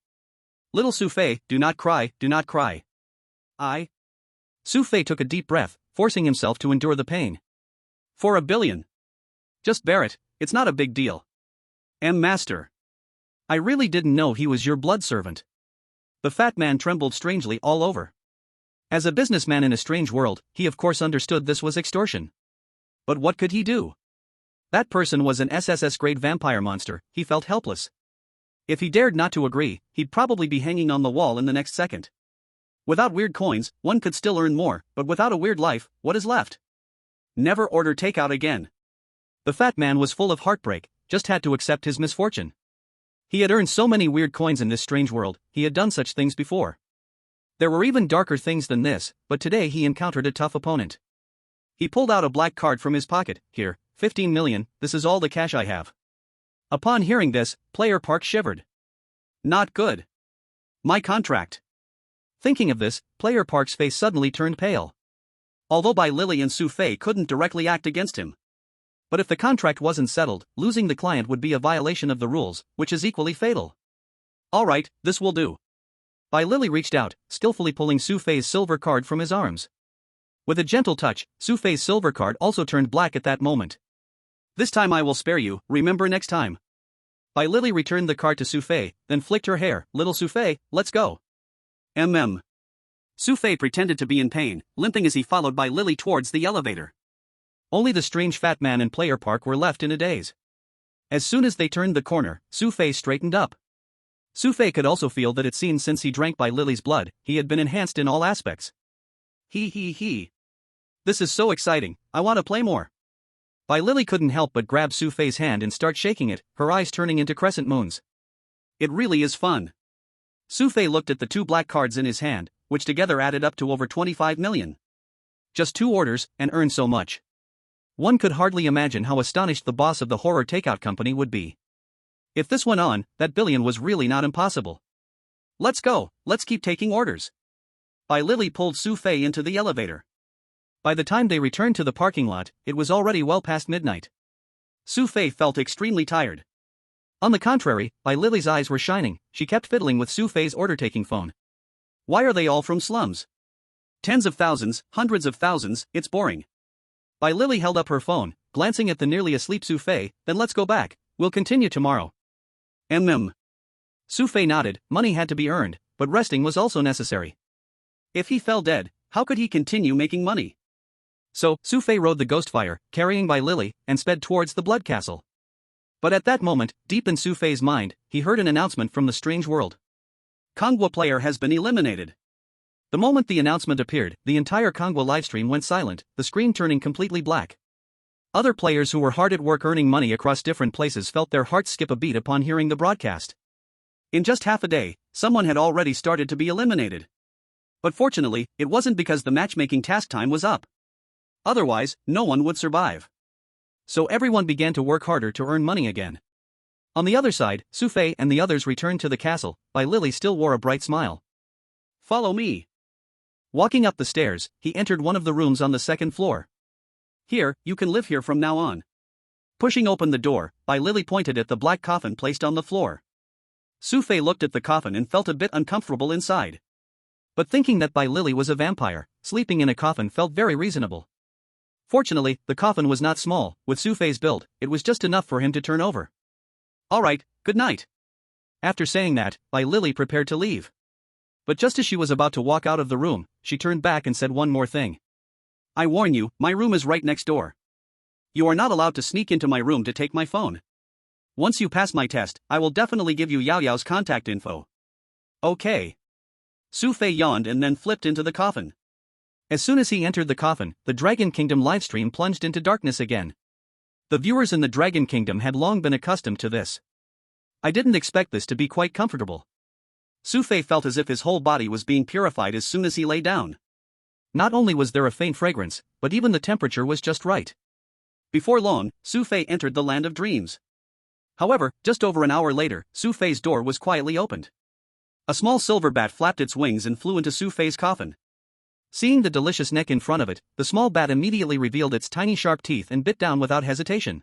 Little Xu Fei, do not cry, do not cry. Xu Fei took a deep breath, forcing himself to endure the pain. For 1 billion. Just bear it, it's not a big deal. Master. I really didn't know he was your blood servant. The fat man trembled strangely all over. As a businessman in a strange world, he of course understood this was extortion. But what could he do? That person was an SSS-grade vampire monster, he felt helpless. If he dared not to agree, he'd probably be hanging on the wall in the next second. Without weird coins, one could still earn more, but without a weird life, what is left? Never order takeout again. The fat man was full of heartbreak, just had to accept his misfortune. He had earned so many weird coins in this strange world, he had done such things before. There were even darker things than this, but today he encountered a tough opponent. He pulled out a black card from his pocket. Here, 15 million, this is all the cash I have. Upon hearing this, Player Park shivered. Not good. My contract. Thinking of this, Player Park's face suddenly turned pale. Although Bai Lily and Xu Fei couldn't directly act against him. But if the contract wasn't settled, losing the client would be a violation of the rules, which is equally fatal. Alright, this will do. Bai Lily reached out, skillfully pulling Xu Fei's silver card from his arms. With a gentle touch, Xu Fei's silver card also turned black at that moment. This time I will spare you, remember next time. Bai Lily returned the card to Xu Fei, then flicked her hair. Little Xu Fei, let's go. Xu Fei pretended to be in pain, limping as he followed Bai Lily towards the elevator. Only the strange fat man and Player Park were left in a daze. As soon as they turned the corner, Xu Fei straightened up. Xu Fei could also feel that it seemed since he drank Bai Lily's blood, he had been enhanced in all aspects. He. This is so exciting, I want to play more. Bai Lily couldn't help but grab Xu Fei's hand and start shaking it, her eyes turning into crescent moons. It really is fun. Xu Fei looked at the 2 black cards in his hand, which together added up to over 25 million. Just 2 orders, and earned so much. One could hardly imagine how astonished the boss of the horror takeout company would be. If this went on, that billion was really not impossible. Let's go, let's keep taking orders. Bai Lily pulled Xu Fei into the elevator. By the time they returned to the parking lot, it was already well past midnight. Xu Fei felt extremely tired. On the contrary, Bai Lily's eyes were shining. She kept fiddling with Xu Fei's order-taking phone. Why are they all from slums? Tens of thousands, hundreds of thousands, it's boring. Bai Lily held up her phone, glancing at the nearly asleep Xu Fei. Then let's go back, we'll continue tomorrow. Xu Fei nodded. Money had to be earned, but resting was also necessary. If he fell dead, how could he continue making money? So, Xu Fei rode the ghost fire, carrying Bai Lily, and sped towards the Blood Castle. But at that moment, deep in Xu Fei's mind, he heard an announcement from the strange world. Kongwa player has been eliminated. The moment the announcement appeared, the entire Kongwa livestream went silent, the screen turning completely black. Other players who were hard at work earning money across different places felt their hearts skip a beat upon hearing the broadcast. In just half a day, someone had already started to be eliminated. But fortunately, it wasn't because the matchmaking task time was up. Otherwise, no one would survive. So everyone began to work harder to earn money again. On the other side, Xu Fei and the others returned to the castle. Bai Lily still wore a bright smile. Follow me. Walking up the stairs, he entered one of the rooms on the 2nd floor. Here, you can live here from now on. Pushing open the door, Bai Lily pointed at the black coffin placed on the floor. Xu Fei looked at the coffin and felt a bit uncomfortable inside. But thinking that Bai Lily was a vampire, sleeping in a coffin felt very reasonable. Fortunately, the coffin was not small. With Xu Fei's build, it was just enough for him to turn over. Alright, good night. After saying that, Bai Lily prepared to leave. But just as she was about to walk out of the room, she turned back and said one more thing. I warn you, my room is right next door. You are not allowed to sneak into my room to take my phone. Once you pass my test, I will definitely give you Yao Yao's contact info. Okay. Xu Fei yawned and then flipped into the coffin. As soon as he entered the coffin, the Dragon Kingdom livestream plunged into darkness again. The viewers in the Dragon Kingdom had long been accustomed to this. I didn't expect this to be quite comfortable. Xu Fei felt as if his whole body was being purified as soon as he lay down. Not only was there a faint fragrance, but even the temperature was just right. Before long, Xu Fei entered the land of dreams. However, just over an hour later, Xu Fei's door was quietly opened. A small silver bat flapped its wings and flew into Xu Fei's coffin. Seeing the delicious neck in front of it, the small bat immediately revealed its tiny sharp teeth and bit down without hesitation.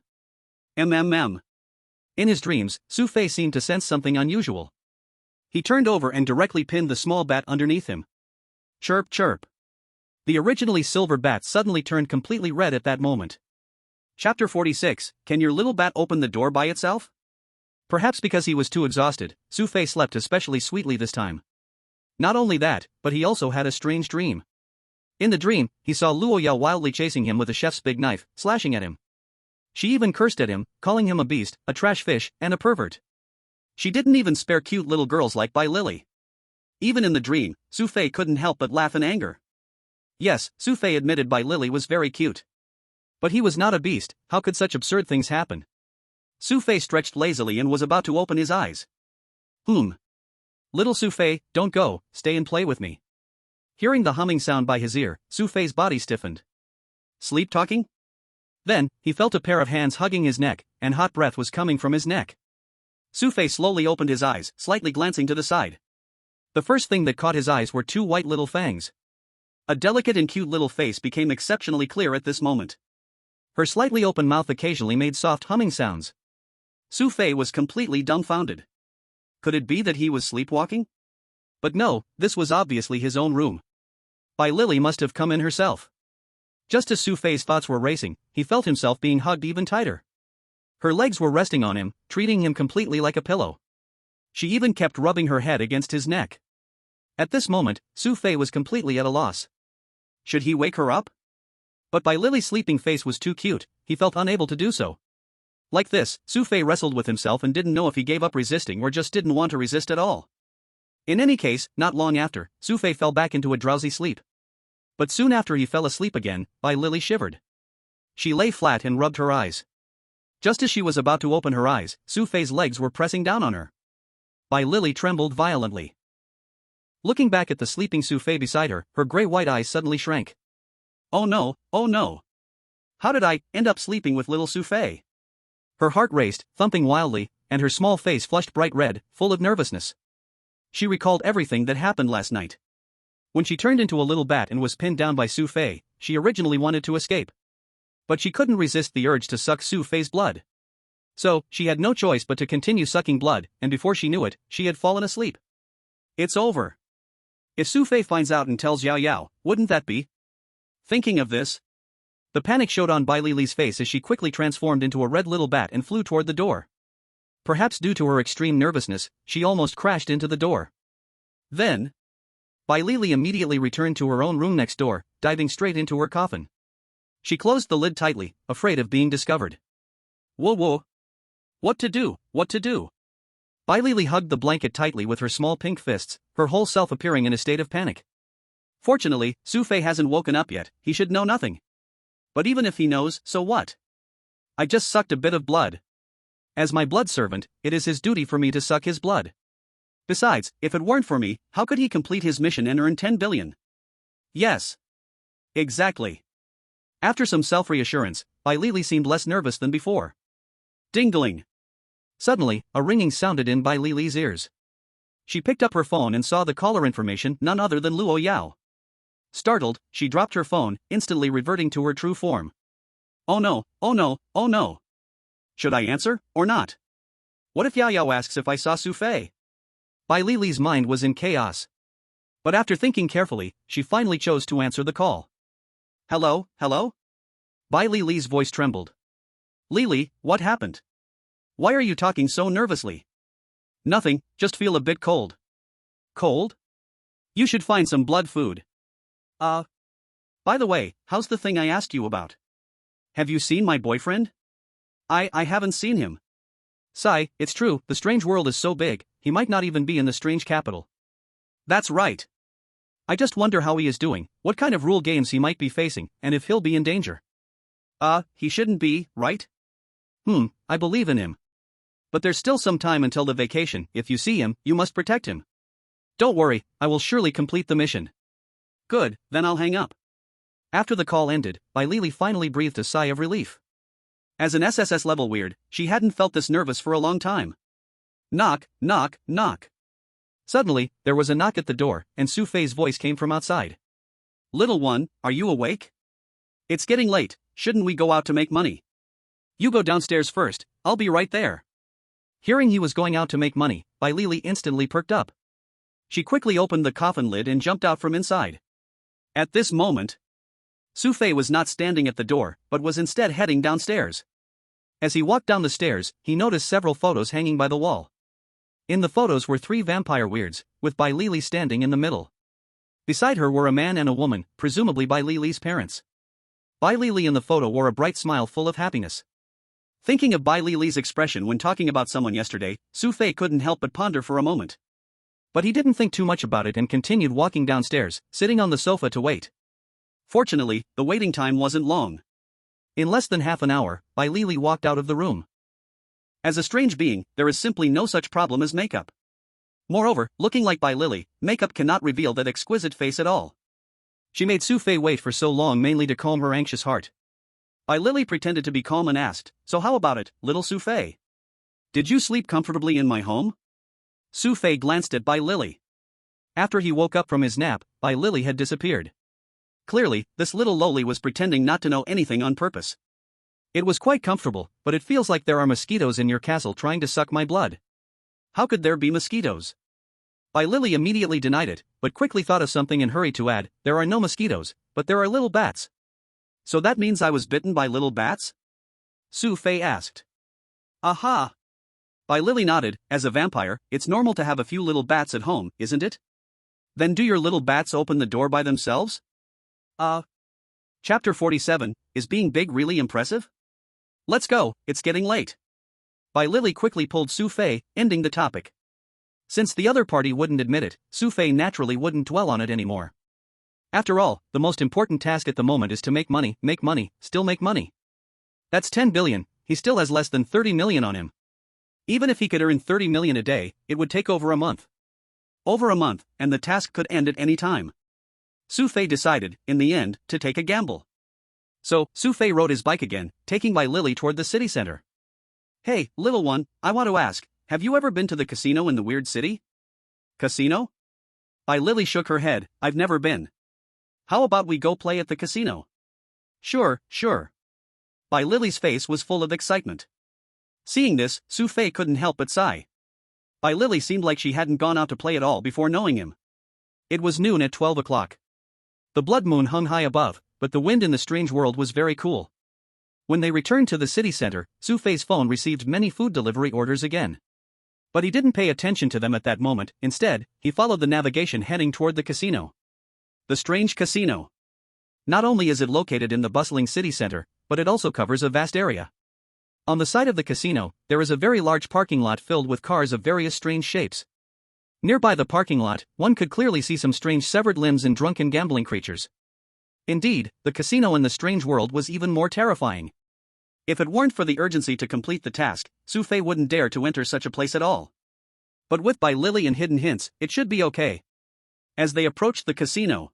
In his dreams, Xu Fei seemed to sense something unusual. He turned over and directly pinned the small bat underneath him. Chirp chirp. The originally silver bat suddenly turned completely red at that moment. Chapter 46, Can your little bat open the door by itself? Perhaps because he was too exhausted, Xu Fei slept especially sweetly this time. Not only that, but he also had a strange dream. In the dream, he saw Luo Yao wildly chasing him with a chef's big knife, slashing at him. She even cursed at him, calling him a beast, a trash fish, and a pervert. She didn't even spare cute little girls like Bai Lily. Even in the dream, Xu Fei couldn't help but laugh in anger. Yes, Xu Fei admitted Bai Lily was very cute. But he was not a beast. How could such absurd things happen? Xu Fei stretched lazily and was about to open his eyes. Little Xu Fei, don't go, stay and play with me. Hearing the humming sound by his ear, Xu Fei's body stiffened. Sleep talking? Then, he felt a pair of hands hugging his neck, and hot breath was coming from his neck. Xu Fei slowly opened his eyes, slightly glancing to the side. The first thing that caught his eyes were 2 white little fangs. A delicate and cute little face became exceptionally clear at this moment. Her slightly open mouth occasionally made soft humming sounds. Xu Fei was completely dumbfounded. Could it be that he was sleepwalking? But no, this was obviously his own room. Bai Lily must have come in herself. Just as Xu Fei's thoughts were racing, he felt himself being hugged even tighter. Her legs were resting on him, treating him completely like a pillow. She even kept rubbing her head against his neck. At this moment, Xu Fei was completely at a loss. Should he wake her up? But Bai Lily's sleeping face was too cute, he felt unable to do so. Like this, Xu Fei wrestled with himself and didn't know if he gave up resisting or just didn't want to resist at all. In any case, not long after, Xu Fei fell back into a drowsy sleep. But soon after he fell asleep again, Bai Lily shivered. She lay flat and rubbed her eyes. Just as she was about to open her eyes, Xu Fei's legs were pressing down on her. Bai Lili trembled violently. Looking back at the sleeping Xu Fei beside her, her gray-white eyes suddenly shrank. Oh no, oh no. How did I end up sleeping with little Xu Fei? Her heart raced, thumping wildly, and her small face flushed bright red, full of nervousness. She recalled everything that happened last night. When she turned into a little bat and was pinned down by Xu Fei, she originally wanted to escape. But she couldn't resist the urge to suck Xu Fei's blood. So, she had no choice but to continue sucking blood, and before she knew it, she had fallen asleep. It's over. If Xu Fei finds out and tells Yao Yao, wouldn't that be? Thinking of this, the panic showed on Bai Lili's face as she quickly transformed into a red little bat and flew toward the door. Perhaps due to her extreme nervousness, she almost crashed into the door. Then, Bai Lili immediately returned to her own room next door, diving straight into her coffin. She closed the lid tightly, afraid of being discovered. Whoa whoa. What to do, what to do? Bai Lili hugged the blanket tightly with her small pink fists, her whole self appearing in a state of panic. Fortunately, Xu Fei hasn't woken up yet, he should know nothing. But even if he knows, so what? I just sucked a bit of blood. As my blood servant, it is his duty for me to suck his blood. Besides, if it weren't for me, how could he complete his mission and earn 10 billion? Yes. Exactly. After some self-reassurance, Bai Lili seemed less nervous than before. Ding-dling. Suddenly, a ringing sounded in Bai Lili's ears. She picked up her phone and saw the caller information, none other than Luo Yao. Startled, she dropped her phone, instantly reverting to her true form. Oh no, oh no, oh no. Should I answer, or not? What if Yao Yao asks if I saw Xu Fei? Bai Lili's mind was in chaos. But after thinking carefully, she finally chose to answer the call. Hello, hello? Bai Lili's voice trembled. Lili, what happened? Why are you talking so nervously? Nothing, just feel a bit cold. Cold? You should find some blood food. By the way, how's the thing I asked you about? Have you seen my boyfriend? I haven't seen him. Sigh, it's true, the strange world is so big, he might not even be in the strange capital. That's right. I just wonder how he is doing, what kind of rule games he might be facing, and if he'll be in danger. He shouldn't be, right? I believe in him. But there's still some time until the vacation, if you see him, you must protect him. Don't worry, I will surely complete the mission. Good, then I'll hang up. After the call ended, Bai Lili finally breathed a sigh of relief. As an SSS-level weird, she hadn't felt this nervous for a long time. Knock, knock, knock. Suddenly, there was a knock at the door, and Xu Fei's voice came from outside. Little one, are you awake? It's getting late, shouldn't we go out to make money? You go downstairs first, I'll be right there. Hearing he was going out to make money, Bai Lili instantly perked up. She quickly opened the coffin lid and jumped out from inside. At this moment, Xu Fei was not standing at the door, but was instead heading downstairs. As he walked down the stairs, he noticed several photos hanging by the wall. In the photos were 3 vampire weirds, with Bai Lili standing in the middle. Beside her were a man and a woman, presumably Bai Lili's parents. Bai Lili in the photo wore a bright smile full of happiness. Thinking of Bai Lili's expression when talking about someone yesterday, Xu Fei couldn't help but ponder for a moment. But he didn't think too much about it and continued walking downstairs, sitting on the sofa to wait. Fortunately, the waiting time wasn't long. In less than half an hour, Bai Lili walked out of the room. As a strange being, there is simply no such problem as makeup. Moreover, looking like Bai Lili, makeup cannot reveal that exquisite face at all. She made Xu Fei wait for so long mainly to calm her anxious heart. Bai Lili pretended to be calm and asked, so how about it, little Xu Fei? Did you sleep comfortably in my home? Xu Fei glanced at Bai Lili. After he woke up from his nap, Bai Lili had disappeared. Clearly, this little loli was pretending not to know anything on purpose. It was quite comfortable, but it feels like there are mosquitoes in your castle trying to suck my blood. How could there be mosquitoes? Bai Lili immediately denied it, but quickly thought of something and hurried to add, there are no mosquitoes, but there are little bats. So that means I was bitten by little bats? Xu Fei asked. Aha! Bai Lili nodded, as a vampire, it's normal to have a few little bats at home, isn't it? Then do your little bats open the door by themselves? Chapter 47, is being big really impressive? Let's go, it's getting late. Bai Lili quickly pulled Xu Fei, ending the topic. Since the other party wouldn't admit it, Xu Fei naturally wouldn't dwell on it anymore. After all, the most important task at the moment is to make money, still make money. That's 10 billion, he still has less than 30 million on him. Even if he could earn 30 million a day, it would take over a month. Over a month, and the task could end at any time. Xu Fei decided, in the end, to take a gamble. So, Xu Fei rode his bike again, taking by Lily toward the city center. Hey, little one, I want to ask, have you ever been to the casino in the weird city? Casino? Bai Lily shook her head, I've never been. How about we go play at the casino? Sure, sure. Bai Lily's face was full of excitement. Seeing this, Xu Fei couldn't help but sigh. Bai Lily seemed like she hadn't gone out to play at all before knowing him. It was noon at 12 o'clock. The blood moon hung high above, but the wind in the strange world was very cool. When they returned to the city center, Xu Fei's phone received many food delivery orders again. But he didn't pay attention to them at that moment. Instead, he followed the navigation heading toward the casino. The strange casino. Not only is it located in the bustling city center, but it also covers a vast area. On the side of the casino, there is a very large parking lot filled with cars of various strange shapes. Nearby the parking lot, one could clearly see some strange severed limbs and drunken gambling creatures. Indeed, the casino in the strange world was even more terrifying. If it weren't for the urgency to complete the task, Xu Fei wouldn't dare to enter such a place at all. But with Bai Lily and hidden hints, it should be okay. As they approached the casino,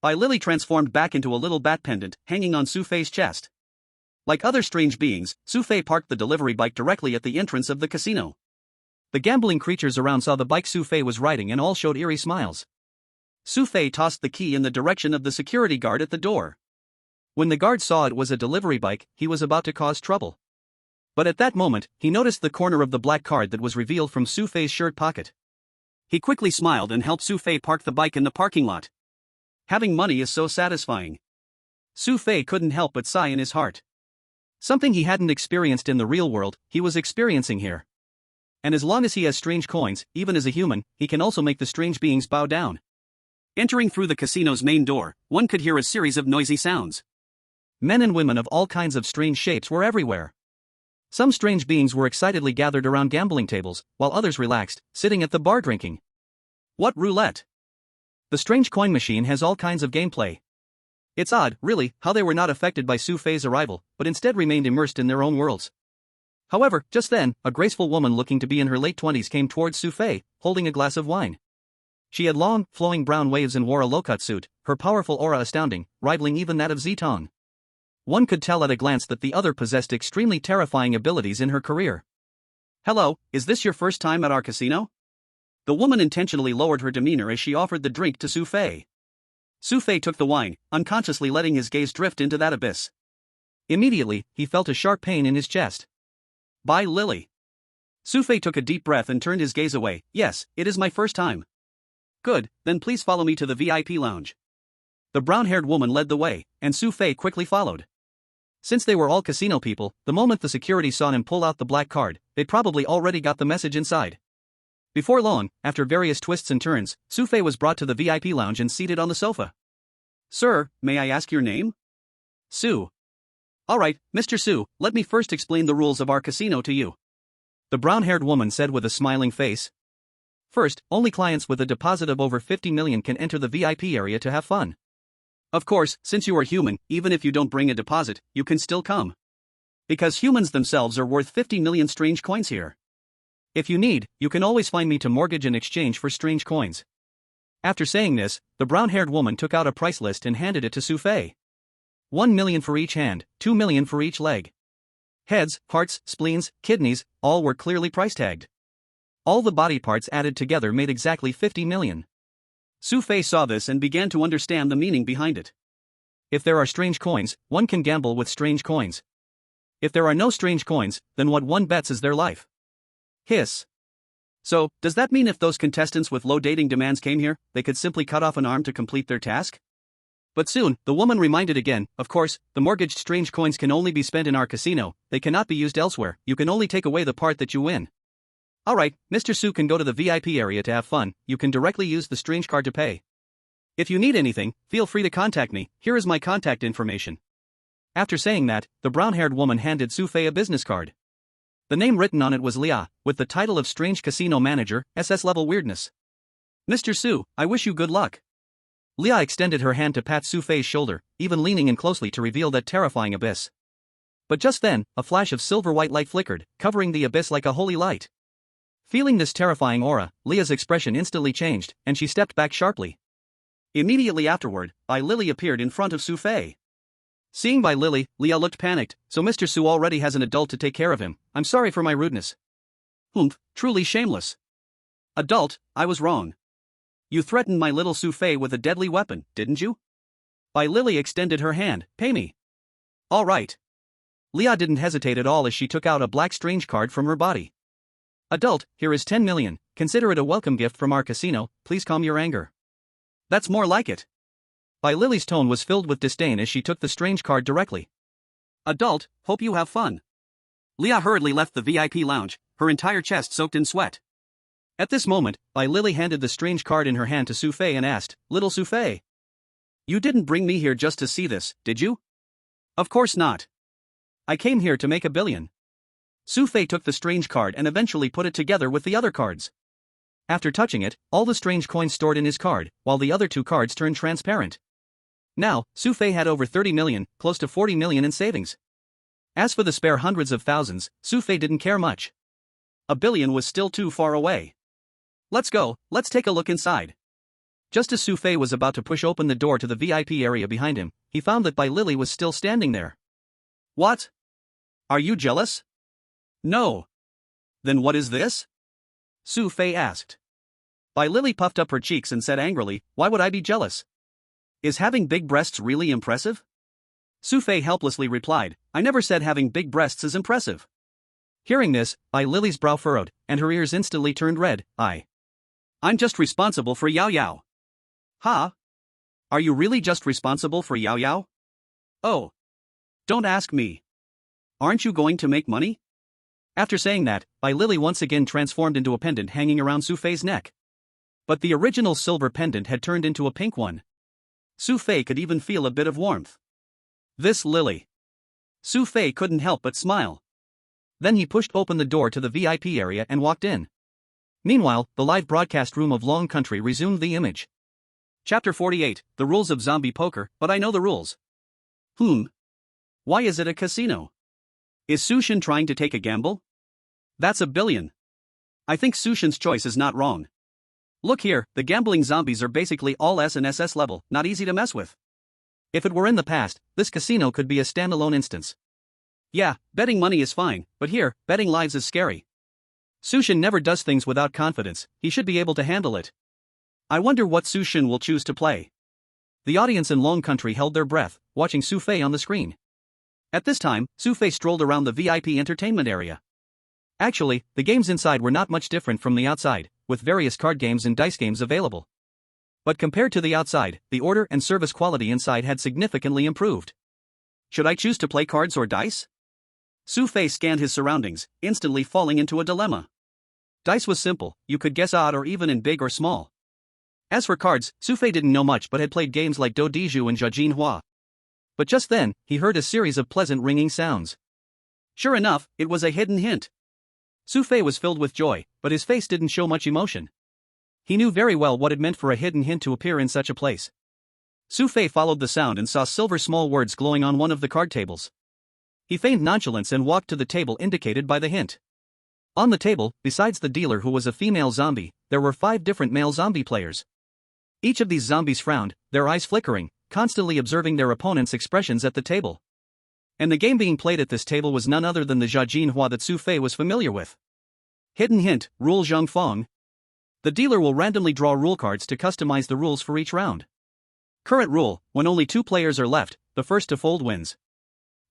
Bai Lily transformed back into a little bat pendant hanging on Xu Fei's chest. Like other strange beings, Xu Fei parked the delivery bike directly at the entrance of the casino. The gambling creatures around saw the bike Xu Fei was riding and all showed eerie smiles. Xu Fei tossed the key in the direction of the security guard at the door. When the guard saw it was a delivery bike, he was about to cause trouble. But at that moment, he noticed the corner of the black card that was revealed from Xu Fei's shirt pocket. He quickly smiled and helped Xu Fei park the bike in the parking lot. Having money is so satisfying. Xu Fei couldn't help but sigh in his heart. Something he hadn't experienced in the real world, he was experiencing here. And as long as he has strange coins, even as a human, he can also make the strange beings bow down. Entering through the casino's main door, one could hear a series of noisy sounds. Men and women of all kinds of strange shapes were everywhere. Some strange beings were excitedly gathered around gambling tables, while others relaxed, sitting at the bar drinking. What roulette? The strange coin machine has all kinds of gameplay. It's odd, really, how they were not affected by Xu Fei's arrival, but instead remained immersed in their own worlds. However, just then, a graceful woman looking to be in her late 20s came towards Xu Fei, holding a glass of wine. She had long, flowing brown waves and wore a low-cut suit, her powerful aura astounding, rivaling even that of Zitong. One could tell at a glance that the other possessed extremely terrifying abilities in her career. Hello, is this your first time at our casino? The woman intentionally lowered her demeanor as she offered the drink to Xu Fei. Xu Fei took the wine, unconsciously letting his gaze drift into that abyss. Immediately, he felt a sharp pain in his chest. Bai Lily. Xu Fei took a deep breath and turned his gaze away. Yes, it is my first time. Good, then please follow me to the VIP lounge. The brown-haired woman led the way, and Xu Fei quickly followed. Since they were all casino people, the moment the security saw him pull out the black card, they'd probably already got the message inside. Before long, after various twists and turns, Xu Fei was brought to the VIP lounge and seated on the sofa. Sir, may I ask your name? Xu. Alright, Mr. Xu, let me first explain the rules of our casino to you. The brown-haired woman said with a smiling face. First, only clients with a deposit of over 50 million can enter the VIP area to have fun. Of course, since you are human, even if you don't bring a deposit, you can still come. Because humans themselves are worth 50 million strange coins here. If you need, you can always find me to mortgage in exchange for strange coins. After saying this, the brown-haired woman took out a price list and handed it to Xu Fei. 1 million for each hand, 2 million for each leg. Heads, hearts, spleens, kidneys, all were clearly price tagged. All the body parts added together made exactly 50 million. Xu Fei saw this and began to understand the meaning behind it. If there are strange coins, one can gamble with strange coins. If there are no strange coins, then what one bets is their life. Hiss. So, does that mean if those contestants with low dating demands came here, they could simply cut off an arm to complete their task? But soon, the woman reminded again, of course, the mortgaged strange coins can only be spent in our casino, they cannot be used elsewhere, you can only take away the part that you win. Alright, Mr. Xu can go to the VIP area to have fun, you can directly use the strange card to pay. If you need anything, feel free to contact me, here is my contact information. After saying that, the brown-haired woman handed Xu Fei a business card. The name written on it was Lia, with the title of Strange Casino Manager, SS-level weirdness. Mr. Xu, I wish you good luck. Lia extended her hand to pat Xu Fei's shoulder, even leaning in closely to reveal that terrifying abyss. But just then, a flash of silver-white light flickered, covering the abyss like a holy light. Feeling this terrifying aura, Leah's expression instantly changed, and she stepped back sharply. Immediately afterward, Bai Lily appeared in front of Xu Fei. Seeing Bai Lily, Leah looked panicked. "So Mr. Xu already has an adult to take care of him. I'm sorry for my rudeness." "Humph, truly shameless." "Adult, I was wrong. You threatened my little Xu Fei with a deadly weapon, didn't you?" Bai Lily extended her hand. "Pay me." "All right." Leah didn't hesitate at all as she took out a black strange card from her body. "Adult, here is 10 million, consider it a welcome gift from our casino, please calm your anger." "That's more like it." Bai Lily's tone was filled with disdain as she took the strange card directly. "Adult, hope you have fun." Leah hurriedly left the VIP lounge, her entire chest soaked in sweat. At this moment, Bai Lily handed the strange card in her hand to Xu Fei and asked, "Little Xu Fei, you didn't bring me here just to see this, did you?" "Of course not. I came here to make a billion." Xu Fei took the strange card and eventually put it together with the other cards. After touching it, all the strange coins stored in his card, while the other two cards turned transparent. Now, Xu Fei had over 30 million, close to 40 million in savings. As for the spare hundreds of thousands, Xu Fei didn't care much. A billion was still too far away. "Let's go, let's take a look inside." Just as Xu Fei was about to push open the door to the VIP area behind him, he found that Bai Lily was still standing there. "What? Are you jealous?" "No." "Then what is this?" Xu Fei asked. Bai Lily puffed up her cheeks and said angrily, "Why would I be jealous? Is having big breasts really impressive?" Xu Fei helplessly replied, "I never said having big breasts is impressive." Hearing this, Bai Lily's brow furrowed, and her ears instantly turned red. I'm just responsible for Yao Yao." "Huh? Are you really just responsible for Yao Yao?" "Oh. Don't ask me. Aren't you going to make money?" After saying that, Bai Lily once again transformed into a pendant hanging around Xu Fei's neck. But the original silver pendant had turned into a pink one. Xu Fei could even feel a bit of warmth. "This Lily." Xu Fei couldn't help but smile. Then he pushed open the door to the VIP area and walked in. Meanwhile, the live broadcast room of Long Country resumed the image. Chapter 48, The Rules of Zombie Poker, but I know the rules. Why is it a casino? Is Sushin trying to take a gamble? That's a billion. I think Sushin's choice is not wrong. Look here, the gambling zombies are basically all SSS level, not easy to mess with. If it were in the past, this casino could be a standalone instance. Yeah, betting money is fine, but here, betting lives is scary. Sushin never does things without confidence, he should be able to handle it. I wonder what Sushin will choose to play. The audience in Long Country held their breath, watching Xu Fei on the screen. At this time, Xu Fei strolled around the VIP entertainment area. Actually, the games inside were not much different from the outside, with various card games and dice games available. But compared to the outside, the order and service quality inside had significantly improved. Should I choose to play cards or dice? Xu Fei scanned his surroundings, instantly falling into a dilemma. Dice was simple, you could guess odd or even in big or small. As for cards, Xu Fei didn't know much but had played games like Do Diju and Jiajin Hua. But just then, he heard a series of pleasant ringing sounds. Sure enough, it was a hidden hint. Xu Fei was filled with joy, but his face didn't show much emotion. He knew very well what it meant for a hidden hint to appear in such a place. Xu Fei followed the sound and saw silver small words glowing on one of the card tables. He feigned nonchalance and walked to the table indicated by the hint. On the table, besides the dealer who was a female zombie, there were 5 different male zombie players. Each of these zombies frowned, their eyes flickering, constantly observing their opponent's expressions at the table. And the game being played at this table was none other than the Jiajin Hua that Xu Fei was familiar with. Hidden hint, Rule Zhang Fong. The dealer will randomly draw rule cards to customize the rules for each round. Current rule, when only 2 players are left, the first to fold wins.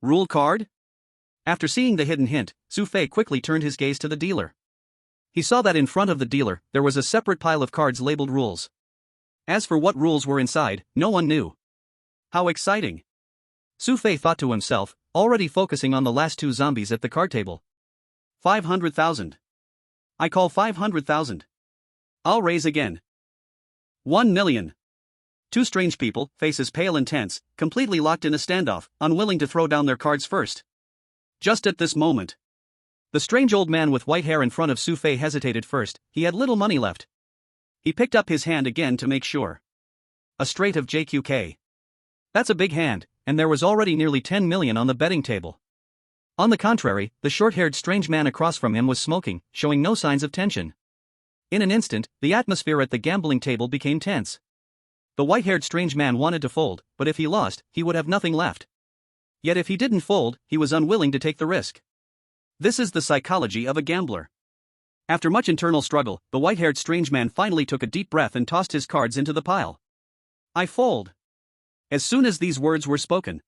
Rule card? After seeing the hidden hint, Xu Fei quickly turned his gaze to the dealer. He saw that in front of the dealer, there was a separate pile of cards labeled rules. As for what rules were inside, no one knew. How exciting! Xu Fei thought to himself, already focusing on the last 2 zombies at the card table. 500,000. I call 500,000. I'll raise again. 1 million. 2 strange people, faces pale and tense, completely locked in a standoff, unwilling to throw down their cards first. Just at this moment, the strange old man with white hair in front of Xu Fei hesitated first. He had little money left. He picked up his hand again to make sure. A straight of JQK. That's a big hand, and there was already nearly 10 million on the betting table. On the contrary, the short-haired strange man across from him was smoking, showing no signs of tension. In an instant, the atmosphere at the gambling table became tense. The white-haired strange man wanted to fold, but if he lost, he would have nothing left. Yet if he didn't fold, he was unwilling to take the risk. This is the psychology of a gambler. After much internal struggle, the white-haired strange man finally took a deep breath and tossed his cards into the pile. "I fold." As soon as these words were spoken,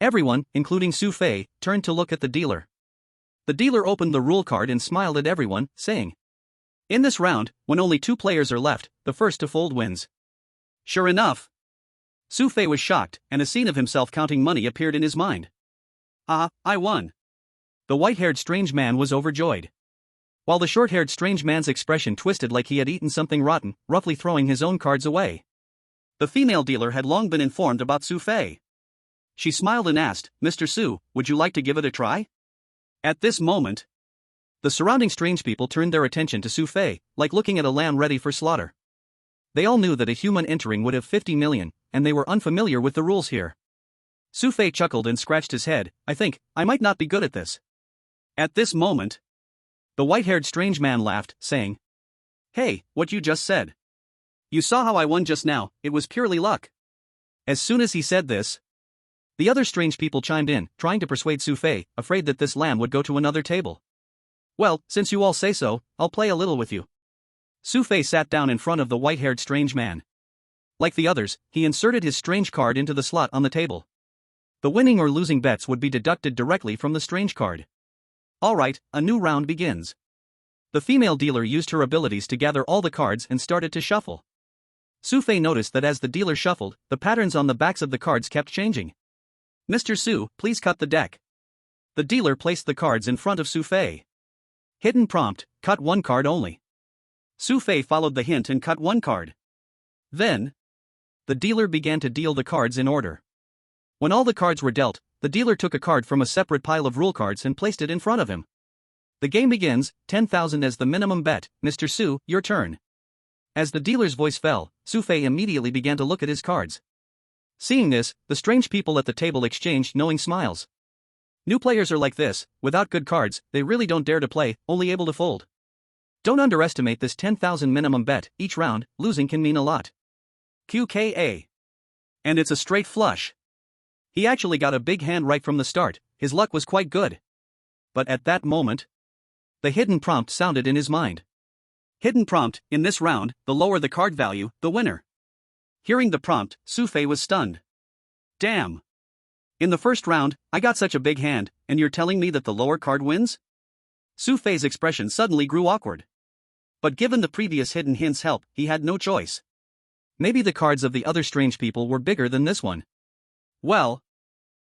everyone, including Xu Fei, turned to look at the dealer. The dealer opened the rule card and smiled at everyone, saying, "In this round, when only 2 players are left, the first to fold wins." Sure enough, Xu Fei was shocked, and a scene of himself counting money appeared in his mind. "Ah, I won." The white-haired strange man was overjoyed, while the short-haired strange man's expression twisted like he had eaten something rotten, roughly throwing his own cards away. The female dealer had long been informed about Xu Fei. She smiled and asked, "Mr. Xu, would you like to give it a try?" At this moment, the surrounding strange people turned their attention to Xu Fei, like looking at a lamb ready for slaughter. They all knew that a human entering would have 50 million, and they were unfamiliar with the rules here. Xu Fei chuckled and scratched his head. "I think I might not be good at this." At this moment, the white-haired strange man laughed, saying, "Hey, what you just said. You saw how I won just now, it was purely luck." As soon as he said this, the other strange people chimed in, trying to persuade Xu Fei, afraid that this lamb would go to another table. "Well, since you all say so, I'll play a little with you." Xu Fei sat down in front of the white-haired strange man. Like the others, he inserted his strange card into the slot on the table. The winning or losing bets would be deducted directly from the strange card. Alright, a new round begins. The female dealer used her abilities to gather all the cards and started to shuffle. Xu Fei noticed that as the dealer shuffled, the patterns on the backs of the cards kept changing. "Mr. Xu, please cut the deck." The dealer placed the cards in front of Xu Fei. Hidden prompt, cut 1 card only. Xu Fei followed the hint and cut 1 card. Then, the dealer began to deal the cards in order. When all the cards were dealt, the dealer took a card from a separate pile of rule cards and placed it in front of him. The game begins, 10,000 as the minimum bet. "Mr. Xu, your turn." As the dealer's voice fell, Xu Fei immediately began to look at his cards. Seeing this, the strange people at the table exchanged knowing smiles. New players are like this, without good cards, they really don't dare to play, only able to fold. Don't underestimate this 10,000 minimum bet. Each round, losing can mean a lot. QKA. And it's a straight flush. He actually got a big hand right from the start, his luck was quite good. But at that moment, the hidden prompt sounded in his mind. Hidden prompt, in this round, the lower the card value, the winner. Hearing the prompt, Xu Fei was stunned. Damn. In the first round, I got such a big hand, and you're telling me that the lower card wins? Xu Fei's expression suddenly grew awkward. But given the previous hidden hint's help, he had no choice. Maybe the cards of the other strange people were bigger than this one. Well,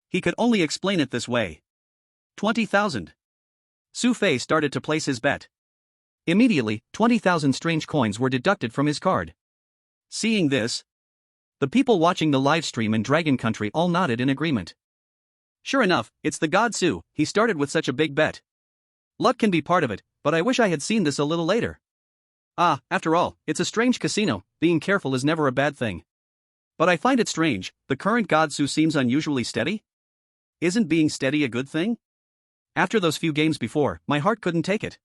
he could only explain it this way. 20,000. Xu Fei started to place his bet. Immediately, 20,000 strange coins were deducted from his card. Seeing this, the people watching the live stream in Dragon Country all nodded in agreement. Sure enough, it's the god Xu, he started with such a big bet. Luck can be part of it, but I wish I had seen this a little later. After all, it's a strange casino, being careful is never a bad thing. But I find it strange, the current god Xu seems unusually steady? Isn't being steady a good thing? After those few games before, my heart couldn't take it.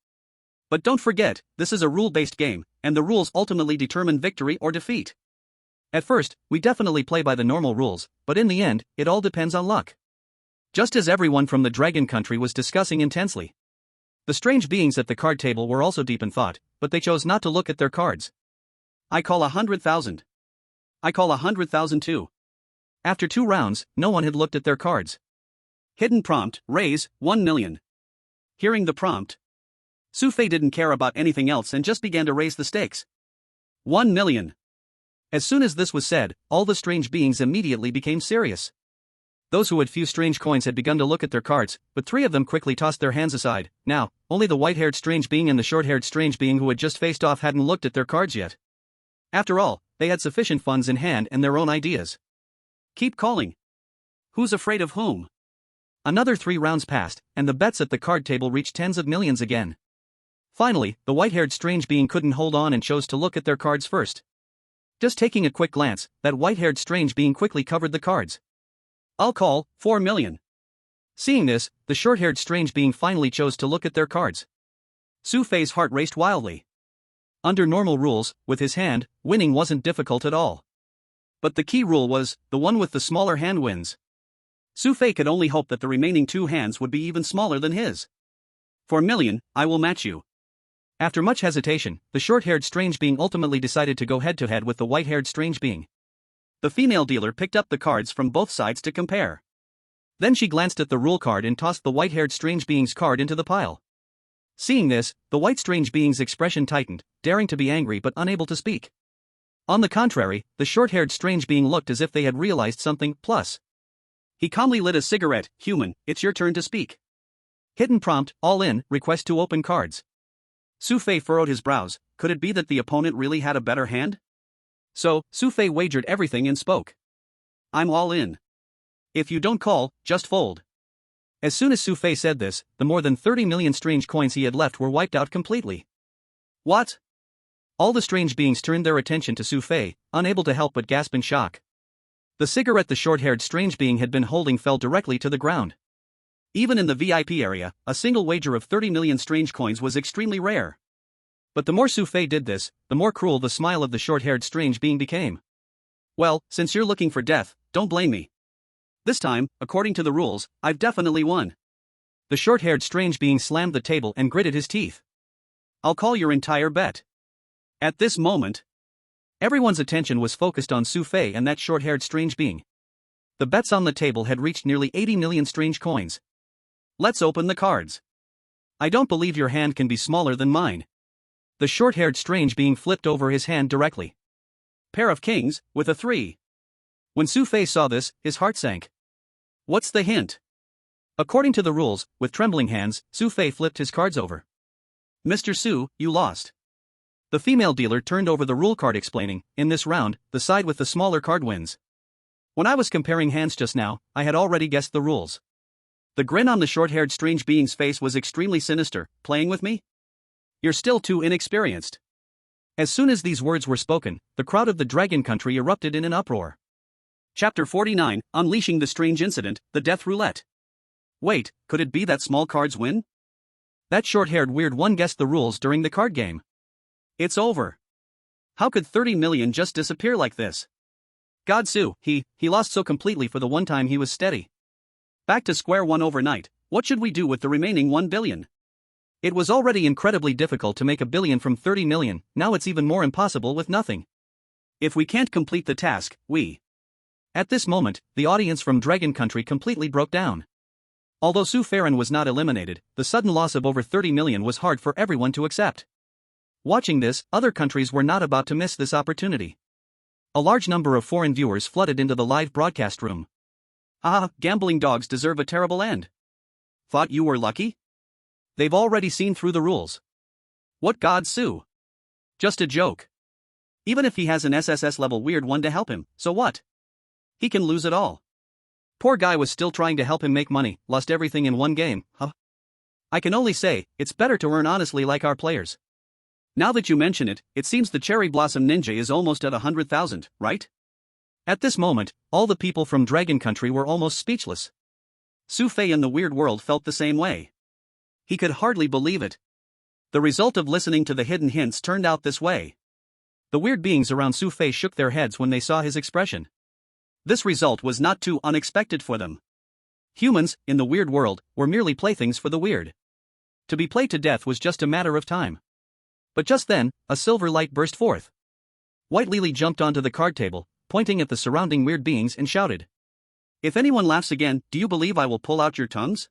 But don't forget, this is a rule-based game, and the rules ultimately determine victory or defeat. At first, we definitely play by the normal rules, but in the end, it all depends on luck. Just as everyone from the Dragon Country was discussing intensely. The strange beings at the card table were also deep in thought, but they chose not to look at their cards. I call 100,000. I call 100,000 too. After 2 rounds, no one had looked at their cards. Hidden prompt, raise, 1 million. Hearing the prompt, Xu Fei didn't care about anything else and just began to raise the stakes. 1 million. As soon as this was said, all the strange beings immediately became serious. Those who had few strange coins had begun to look at their cards, but 3 of them quickly tossed their hands aside. Now, only the white-haired strange being and the short-haired strange being who had just faced off hadn't looked at their cards yet. After all, they had sufficient funds in hand and their own ideas. Keep calling. Who's afraid of whom? Another 3 rounds passed, and the bets at the card table reached tens of millions again. Finally, the white-haired strange being couldn't hold on and chose to look at their cards first. Just taking a quick glance, that white-haired strange being quickly covered the cards. I'll call 4 million. Seeing this, the short-haired strange being finally chose to look at their cards. Xu Fei's heart raced wildly. Under normal rules, with his hand, winning wasn't difficult at all. But the key rule was, the one with the smaller hand wins. Xu Fei could only hope that the remaining two hands would be even smaller than his. For a million, I will match you. After much hesitation, the short-haired strange being ultimately decided to go head-to-head with the white-haired strange being. The female dealer picked up the cards from both sides to compare. Then she glanced at the rule card and tossed the white-haired strange being's card into the pile. Seeing this, the white strange being's expression tightened, daring to be angry but unable to speak. On the contrary, the short-haired strange being looked as if they had realized something, plus. He calmly lit a cigarette. Human, it's your turn to speak. Hidden prompt, all in, request to open cards. Xu Fei furrowed his brows. Could it be that the opponent really had a better hand? So, Xu Fei wagered everything and spoke. I'm all in. If you don't call, just fold. As soon as Xu Fei said this, the more than 30 million strange coins he had left were wiped out completely. What? All the strange beings turned their attention to Xu Fei, unable to help but gasp in shock. The cigarette the short-haired strange being had been holding fell directly to the ground. Even in the VIP area, a single wager of 30 million strange coins was extremely rare. But the more Xu Fei did this, the more cruel the smile of the short-haired strange being became. Well, since you're looking for death, don't blame me. This time, according to the rules, I've definitely won. The short-haired strange being slammed the table and gritted his teeth. I'll call your entire bet. At this moment, everyone's attention was focused on Xu Fei and that short-haired strange being. The bets on the table had reached nearly 80 million strange coins. Let's open the cards. I don't believe your hand can be smaller than mine. The short-haired strange being flipped over his hand directly. Pair of kings, with a 3. When Xu Fei saw this, his heart sank. What's the hint? According to the rules, with trembling hands, Xu Fei flipped his cards over. Mr. Xu, you lost. The female dealer turned over the rule card explaining, in this round, the side with the smaller card wins. When I was comparing hands just now, I had already guessed the rules. The grin on the short-haired strange being's face was extremely sinister. Playing with me? You're still too inexperienced. As soon as these words were spoken, the crowd of the Dragon Country erupted in an uproar. Chapter 49, Unleashing the Strange Incident, the Death Roulette. Wait, could it be that small cards win? That short-haired weird one guessed the rules during the card game. It's over. How could 30 million just disappear like this? God Xu, he lost so completely for the one time he was steady. Back to square one overnight. What should we do with the remaining 1 billion? It was already incredibly difficult to make a billion from 30 million, now it's even more impossible with nothing. If we can't complete the task, we... At this moment, the audience from Dragon Country completely broke down. Although Xu Fei was not eliminated, the sudden loss of over 30 million was hard for everyone to accept. Watching this, other countries were not about to miss this opportunity. A large number of foreign viewers flooded into the live broadcast room. Ah, gambling dogs deserve a terrible end. Thought you were lucky? They've already seen through the rules. What God Xu? Just a joke. Even if he has an SSS-level weird one to help him, so what? He can lose it all. Poor guy was still trying to help him make money, lost everything in one game, huh? I can only say, it's better to earn honestly like our players. Now that you mention it, it seems the Cherry Blossom Ninja is almost at 100,000, right? At this moment, all the people from Dragon Country were almost speechless. Xu Fei in the weird world felt the same way. He could hardly believe it. The result of listening to the hidden hints turned out this way. The weird beings around Xu Fei shook their heads when they saw his expression. This result was not too unexpected for them. Humans, in the weird world, were merely playthings for the weird. To be played to death was just a matter of time. But just then, a silver light burst forth. White Lily jumped onto the card table, pointing at the surrounding weird beings and shouted. If anyone laughs again, do you believe I will pull out your tongues?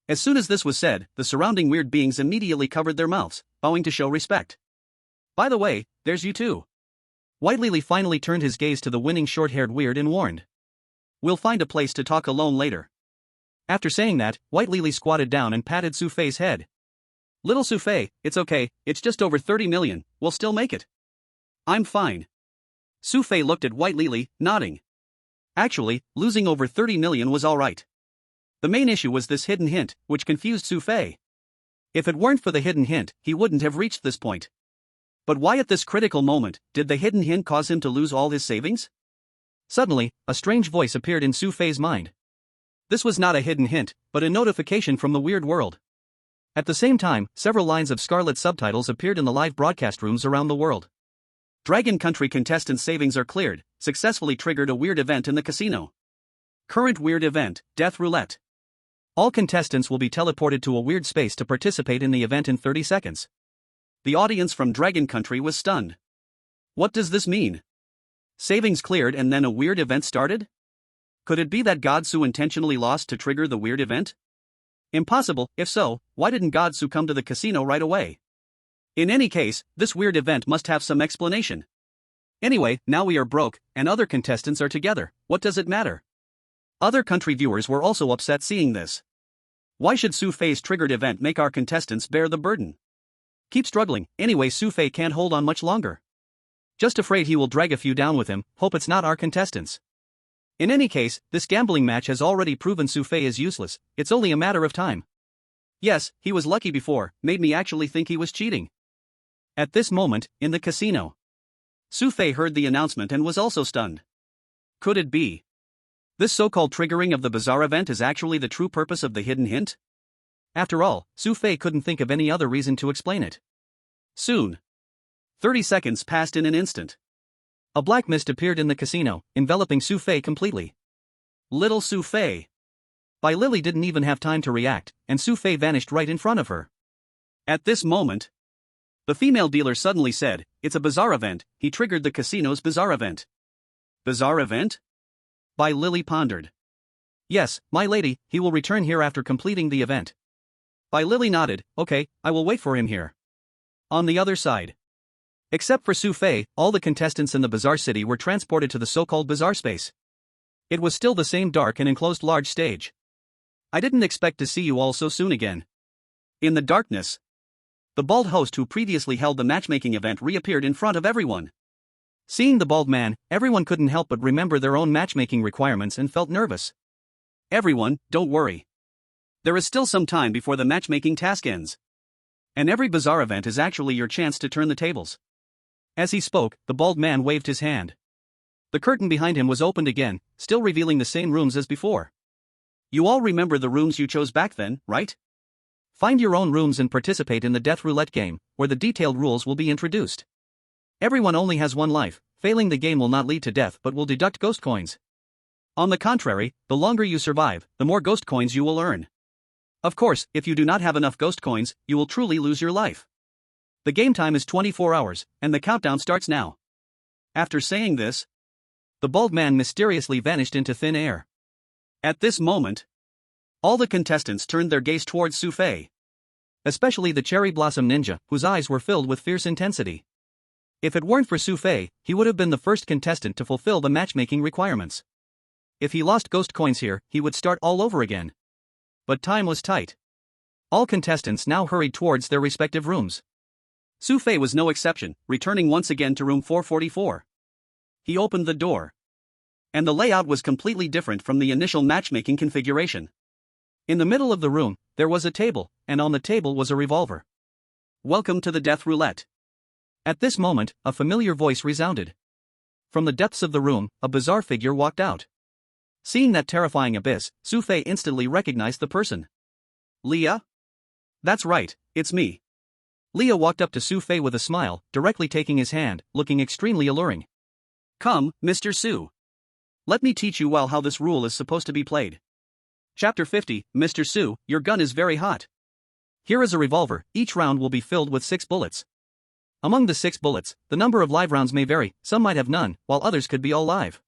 As soon as this was said, the surrounding weird beings immediately covered their mouths, bowing to show respect. By the way, there's you too. White Lily finally turned his gaze to the winning short-haired weird and warned. We'll find a place to talk alone later. After saying that, White Lily squatted down and patted Xu Fei's head. Little Xu Fei, it's okay, it's just over 30 million, we'll still make it. I'm fine. Xu Fei looked at White Lily, nodding. Actually, losing over 30 million was alright. The main issue was this hidden hint, which confused Xu Fei. If it weren't for the hidden hint, he wouldn't have reached this point. But why at this critical moment, did the hidden hint cause him to lose all his savings? Suddenly, a strange voice appeared in Xu Fei's mind. This was not a hidden hint, but a notification from the weird world. At the same time, several lines of scarlet subtitles appeared in the live broadcast rooms around the world. Dragon Country contestant savings are cleared, successfully triggered a weird event in the casino. Current weird event, Death Roulette. All contestants will be teleported to a weird space to participate in the event in 30 seconds. The audience from Dragon Country was stunned. What does this mean? Savings cleared and then a weird event started? Could it be that Godsu intentionally lost to trigger the weird event? Impossible. If so, why didn't Godsu come to the casino right away? In any case, this weird event must have some explanation. Anyway, now we are broke, and other contestants are together. What does it matter? Other country viewers were also upset seeing this. Why should Xu Fei's triggered event make our contestants bear the burden? Keep struggling, anyway Xu Fei can't hold on much longer. Just afraid he will drag a few down with him, hope it's not our contestants. In any case, this gambling match has already proven Xu Fei is useless, it's only a matter of time. Yes, he was lucky before, made me actually think he was cheating. At this moment, in the casino, Xu Fei heard the announcement and was also stunned. Could it be? This so-called triggering of the bizarre event is actually the true purpose of the hidden hint? After all, Xu Fei couldn't think of any other reason to explain it. Soon. 30 seconds passed in an instant. A black mist appeared in the casino, enveloping Xu Fei completely. Little Xu Fei. Bai Lily didn't even have time to react, and Xu Fei vanished right in front of her. At this moment, the female dealer suddenly said, "It's a bizarre event, he triggered the casino's bizarre event." Bizarre event? Bai Lily pondered. Yes, my lady, he will return here after completing the event. Bai Lily nodded, okay, I will wait for him here. On the other side. Except for Xu Fei, all the contestants in the Bazaar City were transported to the so-called Bazaar Space. It was still the same dark and enclosed large stage. I didn't expect to see you all so soon again. In the darkness, the bald host who previously held the matchmaking event reappeared in front of everyone. Seeing the bald man, everyone couldn't help but remember their own matchmaking requirements and felt nervous. Everyone, don't worry. There is still some time before the matchmaking task ends. And every Bazaar event is actually your chance to turn the tables. As he spoke, the bald man waved his hand. The curtain behind him was opened again, still revealing the same rooms as before. You all remember the rooms you chose back then, right? Find your own rooms and participate in the Death Roulette game, where the detailed rules will be introduced. Everyone only has one life, failing the game will not lead to death but will deduct ghost coins. On the contrary, the longer you survive, the more ghost coins you will earn. Of course, if you do not have enough ghost coins, you will truly lose your life. The game time is 24 hours, and the countdown starts now. After saying this, the bald man mysteriously vanished into thin air. At this moment, all the contestants turned their gaze towards Xu Fei. Especially the cherry blossom ninja, whose eyes were filled with fierce intensity. If it weren't for Xu Fei, he would have been the first contestant to fulfill the matchmaking requirements. If he lost ghost coins here, he would start all over again. But time was tight. All contestants now hurried towards their respective rooms. Xu Fei was no exception, returning once again to room 444. He opened the door. And the layout was completely different from the initial matchmaking configuration. In the middle of the room, there was a table, and on the table was a revolver. Welcome to the Death Roulette. At this moment, a familiar voice resounded. From the depths of the room, a bizarre figure walked out. Seeing that terrifying abyss, Xu Fei instantly recognized the person. Leah? That's right, it's me. Leah walked up to Xu Fei with a smile, directly taking his hand, looking extremely alluring. Come, Mr. Xu. Let me teach you well how this rule is supposed to be played. Chapter 50, Mr. Xu, your gun is very hot. Here is a revolver, each round will be filled with 6 bullets. Among the 6 bullets, the number of live rounds may vary, some might have none, while others could be all live.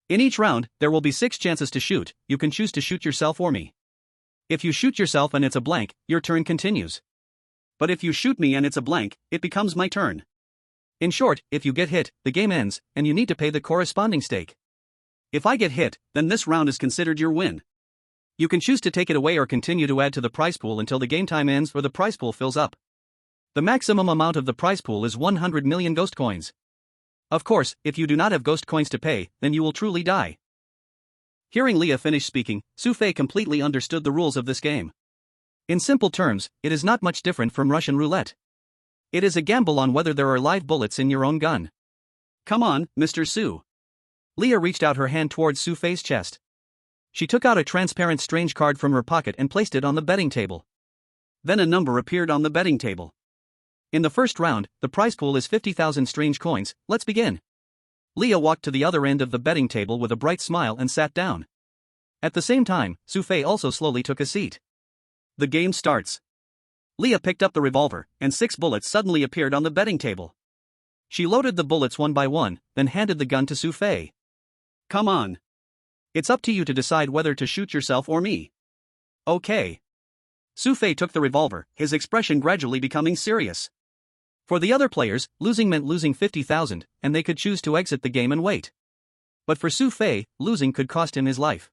In each round, there will be 6 chances to shoot, you can choose to shoot yourself or me. If you shoot yourself and it's a blank, your turn continues. But if you shoot me and it's a blank, it becomes my turn. In short, if you get hit, the game ends, and you need to pay the corresponding stake. If I get hit, then this round is considered your win. You can choose to take it away or continue to add to the prize pool until the game time ends or the prize pool fills up. The maximum amount of the prize pool is 100 million ghost coins. Of course, if you do not have ghost coins to pay, then you will truly die. Hearing Leah finish speaking, Xu Fei completely understood the rules of this game. In simple terms, it is not much different from Russian roulette. It is a gamble on whether there are live bullets in your own gun. Come on, Mr. Xu. Leah reached out her hand towards Xu Fei's chest. She took out a transparent strange card from her pocket and placed it on the betting table. Then a number appeared on the betting table. In the first round, the prize pool is 50,000 strange coins. Let's begin. Leah walked to the other end of the betting table with a bright smile and sat down. At the same time, Xu Fei also slowly took a seat. The game starts. Leah picked up the revolver, and 6 bullets suddenly appeared on the betting table. She loaded the bullets one by one, then handed the gun to Xu Fei. Come on. It's up to you to decide whether to shoot yourself or me. Okay. Xu Fei took the revolver, his expression gradually becoming serious. For the other players, losing meant losing 50,000, and they could choose to exit the game and wait. But for Xu Fei, losing could cost him his life.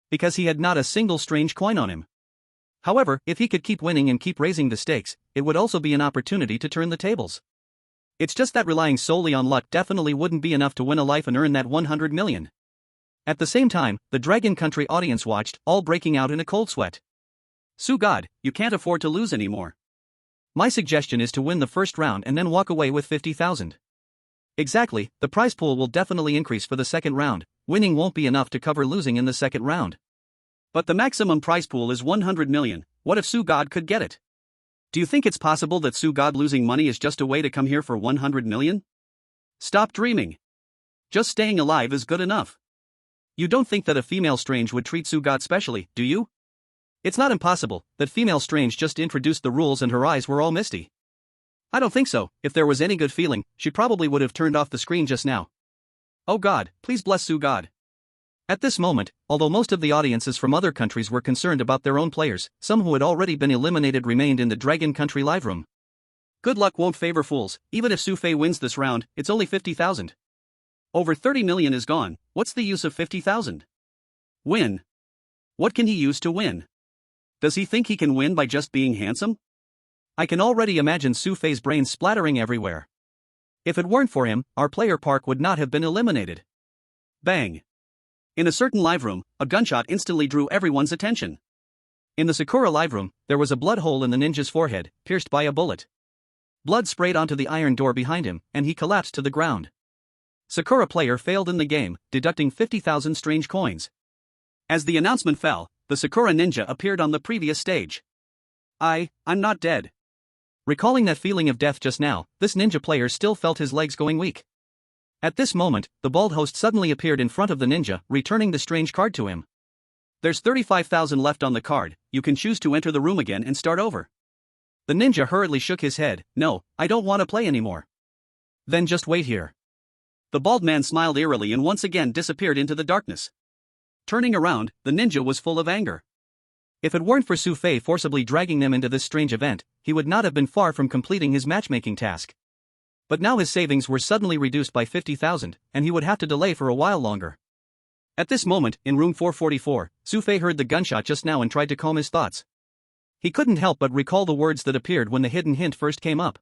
Because he had not a single strange coin on him. However, if he could keep winning and keep raising the stakes, it would also be an opportunity to turn the tables. It's just that relying solely on luck definitely wouldn't be enough to win a life and earn that 100 million. At the same time, the Dragon Country audience watched, all breaking out in a cold sweat. Su God, you can't afford to lose anymore. My suggestion is to win the first round and then walk away with 50,000. Exactly, the prize pool will definitely increase for the second round. Winning won't be enough to cover losing in the second round. But the maximum prize pool is 100 million, what if Su God could get it? Do you think it's possible that Su God losing money is just a way to come here for 100 million? Stop dreaming. Just staying alive is good enough. You don't think that a female strange would treat Su God specially, do you? It's not impossible that female strange just introduced the rules and her eyes were all misty. I don't think so. If there was any good feeling, she probably would have turned off the screen just now. Oh God, please bless Su God. At this moment, although most of the audiences from other countries were concerned about their own players, some who had already been eliminated remained in the Dragon Country live room. Good luck won't favor fools. Even if Xu Fei wins this round, it's only 50,000. Over 30 million is gone. What's the use of 50,000? Win. What can he use to win? Does he think he can win by just being handsome? I can already imagine Xu Fei's brains splattering everywhere. If it weren't for him, our player park would not have been eliminated. Bang. In a certain live room, a gunshot instantly drew everyone's attention. In the Sakura live room, there was a blood hole in the ninja's forehead, pierced by a bullet. Blood sprayed onto the iron door behind him, and he collapsed to the ground. Sakura player failed in the game, deducting 50,000 strange coins. As the announcement fell, the Sakura ninja appeared on the previous stage. I'm not dead. Recalling that feeling of death just now, this ninja player still felt his legs going weak. At this moment, the bald host suddenly appeared in front of the ninja, returning the strange card to him. There's 35,000 left on the card, you can choose to enter the room again and start over. The ninja hurriedly shook his head. No, I don't want to play anymore. Then just wait here. The bald man smiled eerily and once again disappeared into the darkness. Turning around, the ninja was full of anger. If it weren't for Xu Fei forcibly dragging them into this strange event, he would not have been far from completing his matchmaking task. But now his savings were suddenly reduced by 50,000, and he would have to delay for a while longer. At this moment, in room 444, Xu Fei heard the gunshot just now and tried to calm his thoughts. He couldn't help but recall the words that appeared when the hidden hint first came up.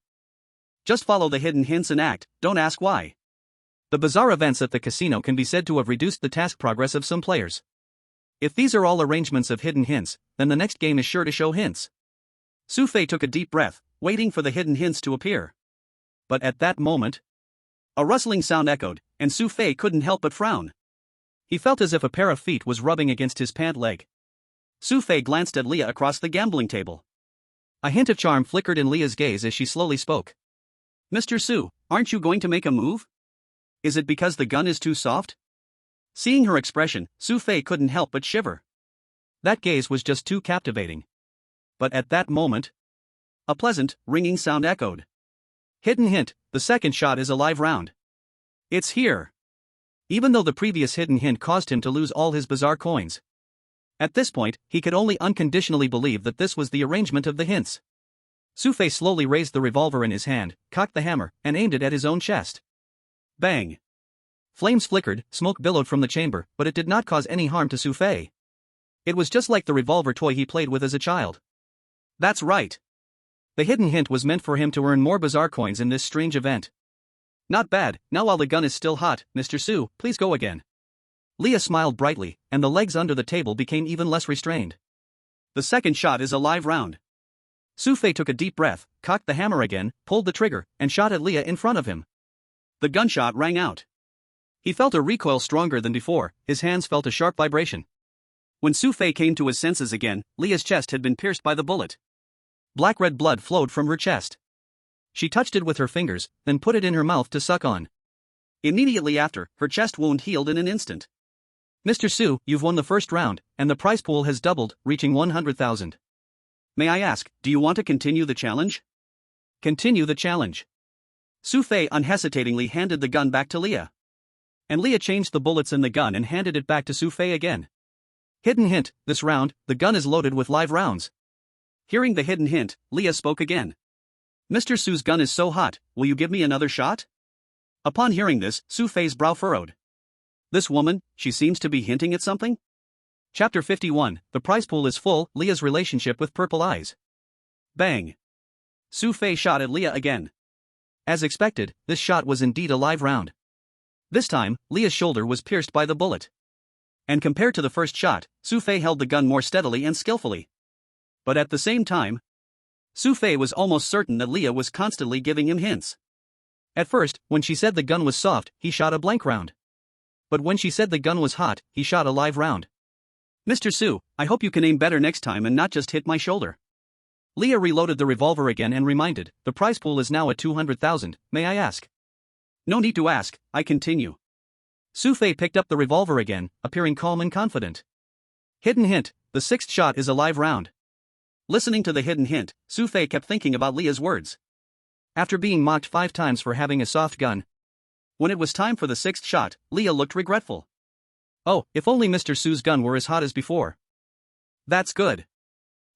Just follow the hidden hints and act, don't ask why. The bizarre events at the casino can be said to have reduced the task progress of some players. If these are all arrangements of hidden hints, then the next game is sure to show hints. Xu Fei took a deep breath, waiting for the hidden hints to appear. But at that moment, a rustling sound echoed, and Xu Fei couldn't help but frown. He felt as if a pair of feet was rubbing against his pant leg. Xu Fei glanced at Leah across the gambling table. A hint of charm flickered in Leah's gaze as she slowly spoke. Mr. Xu, aren't you going to make a move? Is it because the gun is too soft? Seeing her expression, Xu Fei couldn't help but shiver. That gaze was just too captivating. But at that moment, a pleasant, ringing sound echoed. Hidden hint, the second shot is a live round. It's here. Even though the previous hidden hint caused him to lose all his bizarre coins. At this point, he could only unconditionally believe that this was the arrangement of the hints. Xu Fei slowly raised the revolver in his hand, cocked the hammer, and aimed it at his own chest. Bang! Flames flickered, smoke billowed from the chamber, but it did not cause any harm to Xu Fei. It was just like the revolver toy he played with as a child. That's right. The hidden hint was meant for him to earn more bizarre coins in this strange event. Not bad. Now while the gun is still hot, Mr. Xu, please go again. Leah smiled brightly, and the legs under the table became even less restrained. The second shot is a live round. Xu Fei took a deep breath, cocked the hammer again, pulled the trigger, and shot at Leah in front of him. The gunshot rang out. He felt a recoil stronger than before, his hands felt a sharp vibration. When Xu Fei came to his senses again, Leah's chest had been pierced by the bullet. Black-red blood flowed from her chest. She touched it with her fingers, then put it in her mouth to suck on. Immediately after, her chest wound healed in an instant. Mr. Xu, you've won the first round, and the prize pool has doubled, reaching 100,000. May I ask, do you want to continue the challenge? Continue the challenge. Xu Fei unhesitatingly handed the gun back to Leah. And Leah changed the bullets in the gun and handed it back to Xu Fei again. Hidden hint, this round, the gun is loaded with live rounds. Hearing the hidden hint, Leah spoke again. Mr. Xu's gun is so hot, will you give me another shot? Upon hearing this, Xu Fei's brow furrowed. This woman, she seems to be hinting at something? Chapter 51, the prize pool is full, Leah's relationship with purple eyes. Bang! Xu Fei shot at Leah again. As expected, this shot was indeed a live round. This time, Leah's shoulder was pierced by the bullet. And compared to the first shot, Xu Fei held the gun more steadily and skillfully. But at the same time, Xu Fei was almost certain that Leah was constantly giving him hints. At first, when she said the gun was soft, he shot a blank round. But when she said the gun was hot, he shot a live round. Mr. Xu, I hope you can aim better next time and not just hit my shoulder. Leah reloaded the revolver again and reminded, the prize pool is now at 200,000, may I ask? No need to ask, I continue. Xu Fei picked up the revolver again, appearing calm and confident. Hidden hint, the sixth shot is a live round. Listening to the hidden hint, Xu Fei kept thinking about Leah's words. After being mocked 5 times for having a soft gun, when it was time for the sixth shot, Leah looked regretful. Oh, if only Mr. Xu's gun were as hot as before. That's good.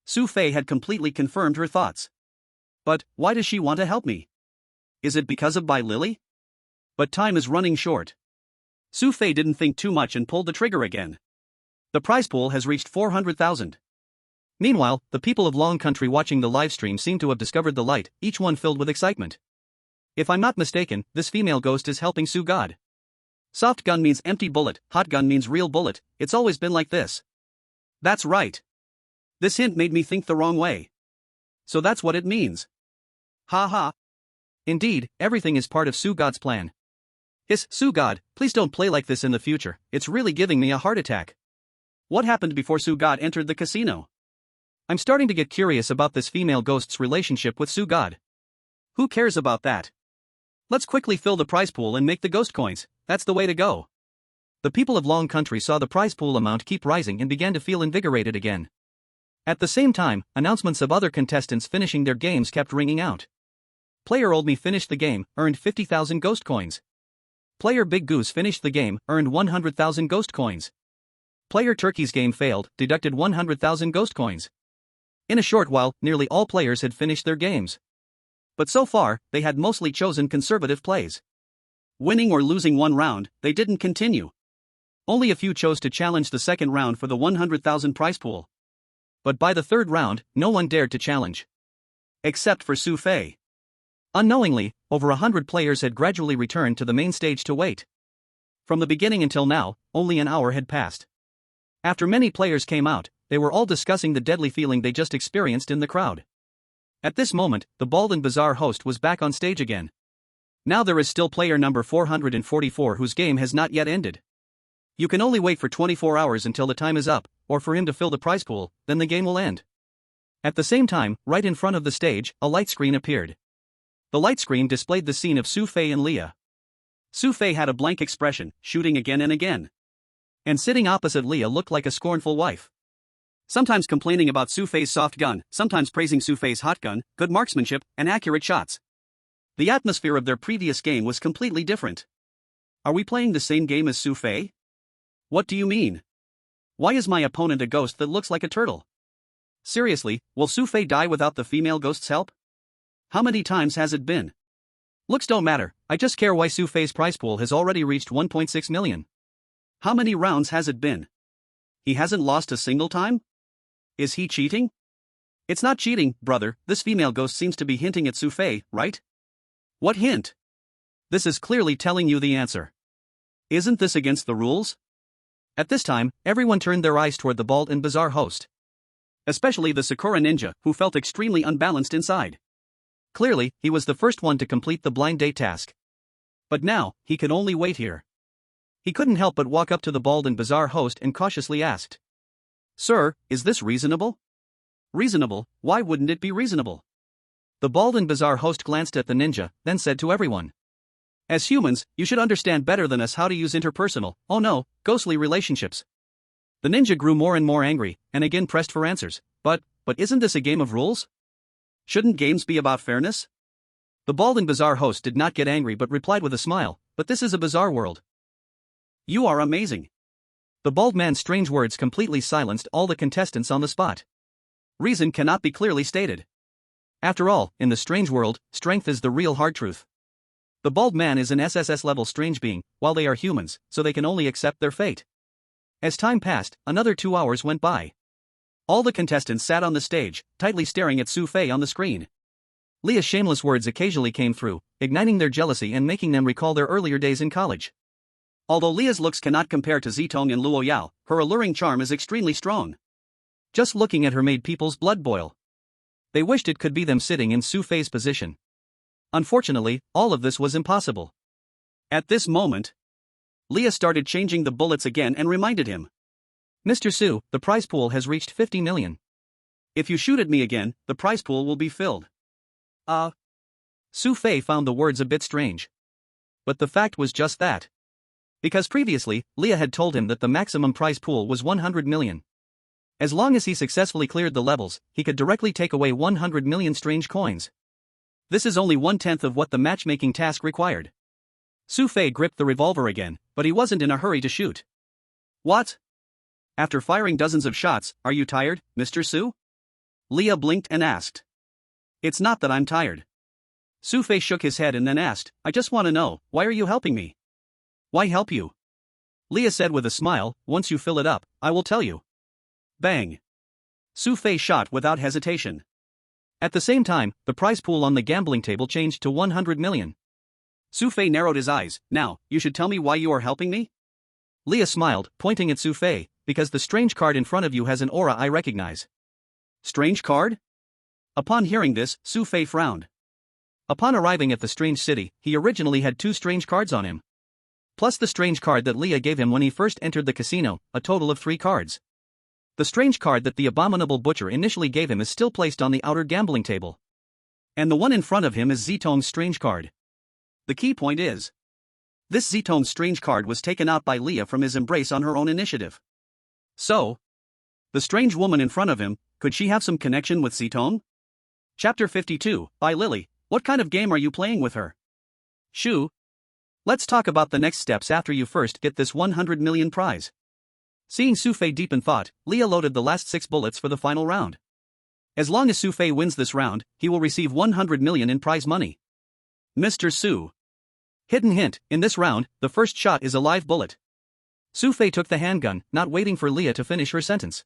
Xu Fei had completely confirmed her thoughts. But, why does she want to help me? Is it because of Bai Lily? But time is running short. Xu Fei didn't think too much and pulled the trigger again. The prize pool has reached 400,000. Meanwhile, the people of Long Country watching the livestream seem to have discovered the light, each one filled with excitement. If I'm not mistaken, this female ghost is helping Xu God. Soft gun means empty bullet, hot gun means real bullet, it's always been like this. That's right. This hint made me think the wrong way. So that's what it means. Ha ha. Indeed, everything is part of Xu God's plan. Hiss, Xu God, please don't play like this in the future, it's really giving me a heart attack. What happened before Xu God entered the casino? I'm starting to get curious about this female ghost's relationship with Xu God. Who cares about that? Let's quickly fill the prize pool and make the ghost coins, that's the way to go. The people of Long Country saw the prize pool amount keep rising and began to feel invigorated again. At the same time, announcements of other contestants finishing their games kept ringing out. Player Old Me finished the game, earned 50,000 ghost coins. Player Big Goose finished the game, earned 100,000 ghost coins. Player Turkey's game failed, deducted 100,000 ghost coins. In a short while, nearly all players had finished their games. But so far, they had mostly chosen conservative plays. Winning or losing one round, they didn't continue. Only a few chose to challenge the second round for the 100,000 prize pool. But by the third round, no one dared to challenge. Except for Xu Fei. Unknowingly, over 100 players had gradually returned to the main stage to wait. From the beginning until now, only an hour had passed. After many players came out, they were all discussing the deadly feeling they just experienced in the crowd. At this moment, the bald and bizarre host was back on stage again. Now there is still player number 444 whose game has not yet ended. You can only wait for 24 hours until the time is up, or for him to fill the prize pool, then the game will end. At the same time, right in front of the stage, a light screen appeared. The light screen displayed the scene of Xu Fei and Leah. Xu Fei had a blank expression, shooting again and again. And sitting opposite Leah looked like a scornful wife. Sometimes complaining about Xu Fei's soft gun, sometimes praising Xu Fei's hot gun, good marksmanship, and accurate shots. The atmosphere of their previous game was completely different. Are we playing the same game as Xu Fei? What do you mean? Why is my opponent a ghost that looks like a turtle? Seriously, will Xu Fei die without the female ghost's help? How many times has it been? Looks don't matter, I just care why Xu Fei's prize pool has already reached 1.6 million. How many rounds has it been? He hasn't lost a single time? Is he cheating? It's not cheating, brother, this female ghost seems to be hinting at Xu Fei, right? What hint? This is clearly telling you the answer. Isn't this against the rules? At this time, everyone turned their eyes toward the bald and bizarre host. Especially the Sakura ninja, who felt extremely unbalanced inside. Clearly, he was the first one to complete the blind date task. But now, he could only wait here. He couldn't help but walk up to the bald and bizarre host and cautiously asked. Sir, is this reasonable? Reasonable, why wouldn't it be reasonable? The bald and bizarre host glanced at the ninja, then said to everyone. As humans, you should understand better than us how to use interpersonal, oh no, ghostly relationships. The ninja grew more and more angry, and again pressed for answers. But isn't this a game of rules? Shouldn't games be about fairness? The bald and bizarre host did not get angry but replied with a smile, but this is a bizarre world. You are amazing. The bald man's strange words completely silenced all the contestants on the spot. Reason cannot be clearly stated. After all, in the strange world, strength is the real hard truth. The bald man is an SSS-level strange being, while they are humans, so they can only accept their fate. As time passed, another 2 hours went by. All the contestants sat on the stage, tightly staring at Xu Fei on the screen. Leah's shameless words occasionally came through, igniting their jealousy and making them recall their earlier days in college. Although Leah's looks cannot compare to Zitong and Luo Yao, her alluring charm is extremely strong. Just looking at her made people's blood boil. They wished it could be them sitting in Xu Fei's position. Unfortunately, all of this was impossible. At this moment, Leah started changing the bullets again and reminded him. Mr. Xu, the prize pool has reached 50 million. If you shoot at me again, the prize pool will be filled. Xu Fei found the words a bit strange. But the fact was just that. Because previously, Leah had told him that the maximum prize pool was 100 million. As long as he successfully cleared the levels, he could directly take away 100 million strange coins. This is only 1/10 of what the matchmaking task required. Xu Fei gripped the revolver again, but he wasn't in a hurry to shoot. What? After firing dozens of shots, are you tired, Mr. Xu? Leah blinked and asked. It's not that I'm tired. Xu Fei shook his head and then asked, I just want to know, why are you helping me? Why help you? Leah said with a smile, once you fill it up, I will tell you. Bang. Xu Fei shot without hesitation. At the same time, the prize pool on the gambling table changed to 100 million. Xu Fei narrowed his eyes. Now, you should tell me why you are helping me? Leah smiled, pointing at Xu Fei, because the strange card in front of you has an aura I recognize. Strange card? Upon hearing this, Xu Fei frowned. Upon arriving at the strange city, he originally had 2 strange cards on him. Plus the strange card that Leah gave him when he first entered the casino, a total of 3 cards. The strange card that the abominable butcher initially gave him is still placed on the outer gambling table. And the one in front of him is Zitong's strange card. The key point is, this Zitong's strange card was taken out by Leah from his embrace on her own initiative. So, the strange woman in front of him, could she have some connection with Zitong? Chapter 52, by Lily. What kind of game are you playing with her? Xu. Let's talk about the next steps after you first get this 100 million prize. Seeing Xu Fei deep in thought, Leah loaded the last 6 bullets for the final round. As long as Xu Fei wins this round, he will receive 100 million in prize money. Mr. Xu. Hidden hint, in this round, the first shot is a live bullet. Xu Fei took the handgun, not waiting for Leah to finish her sentence.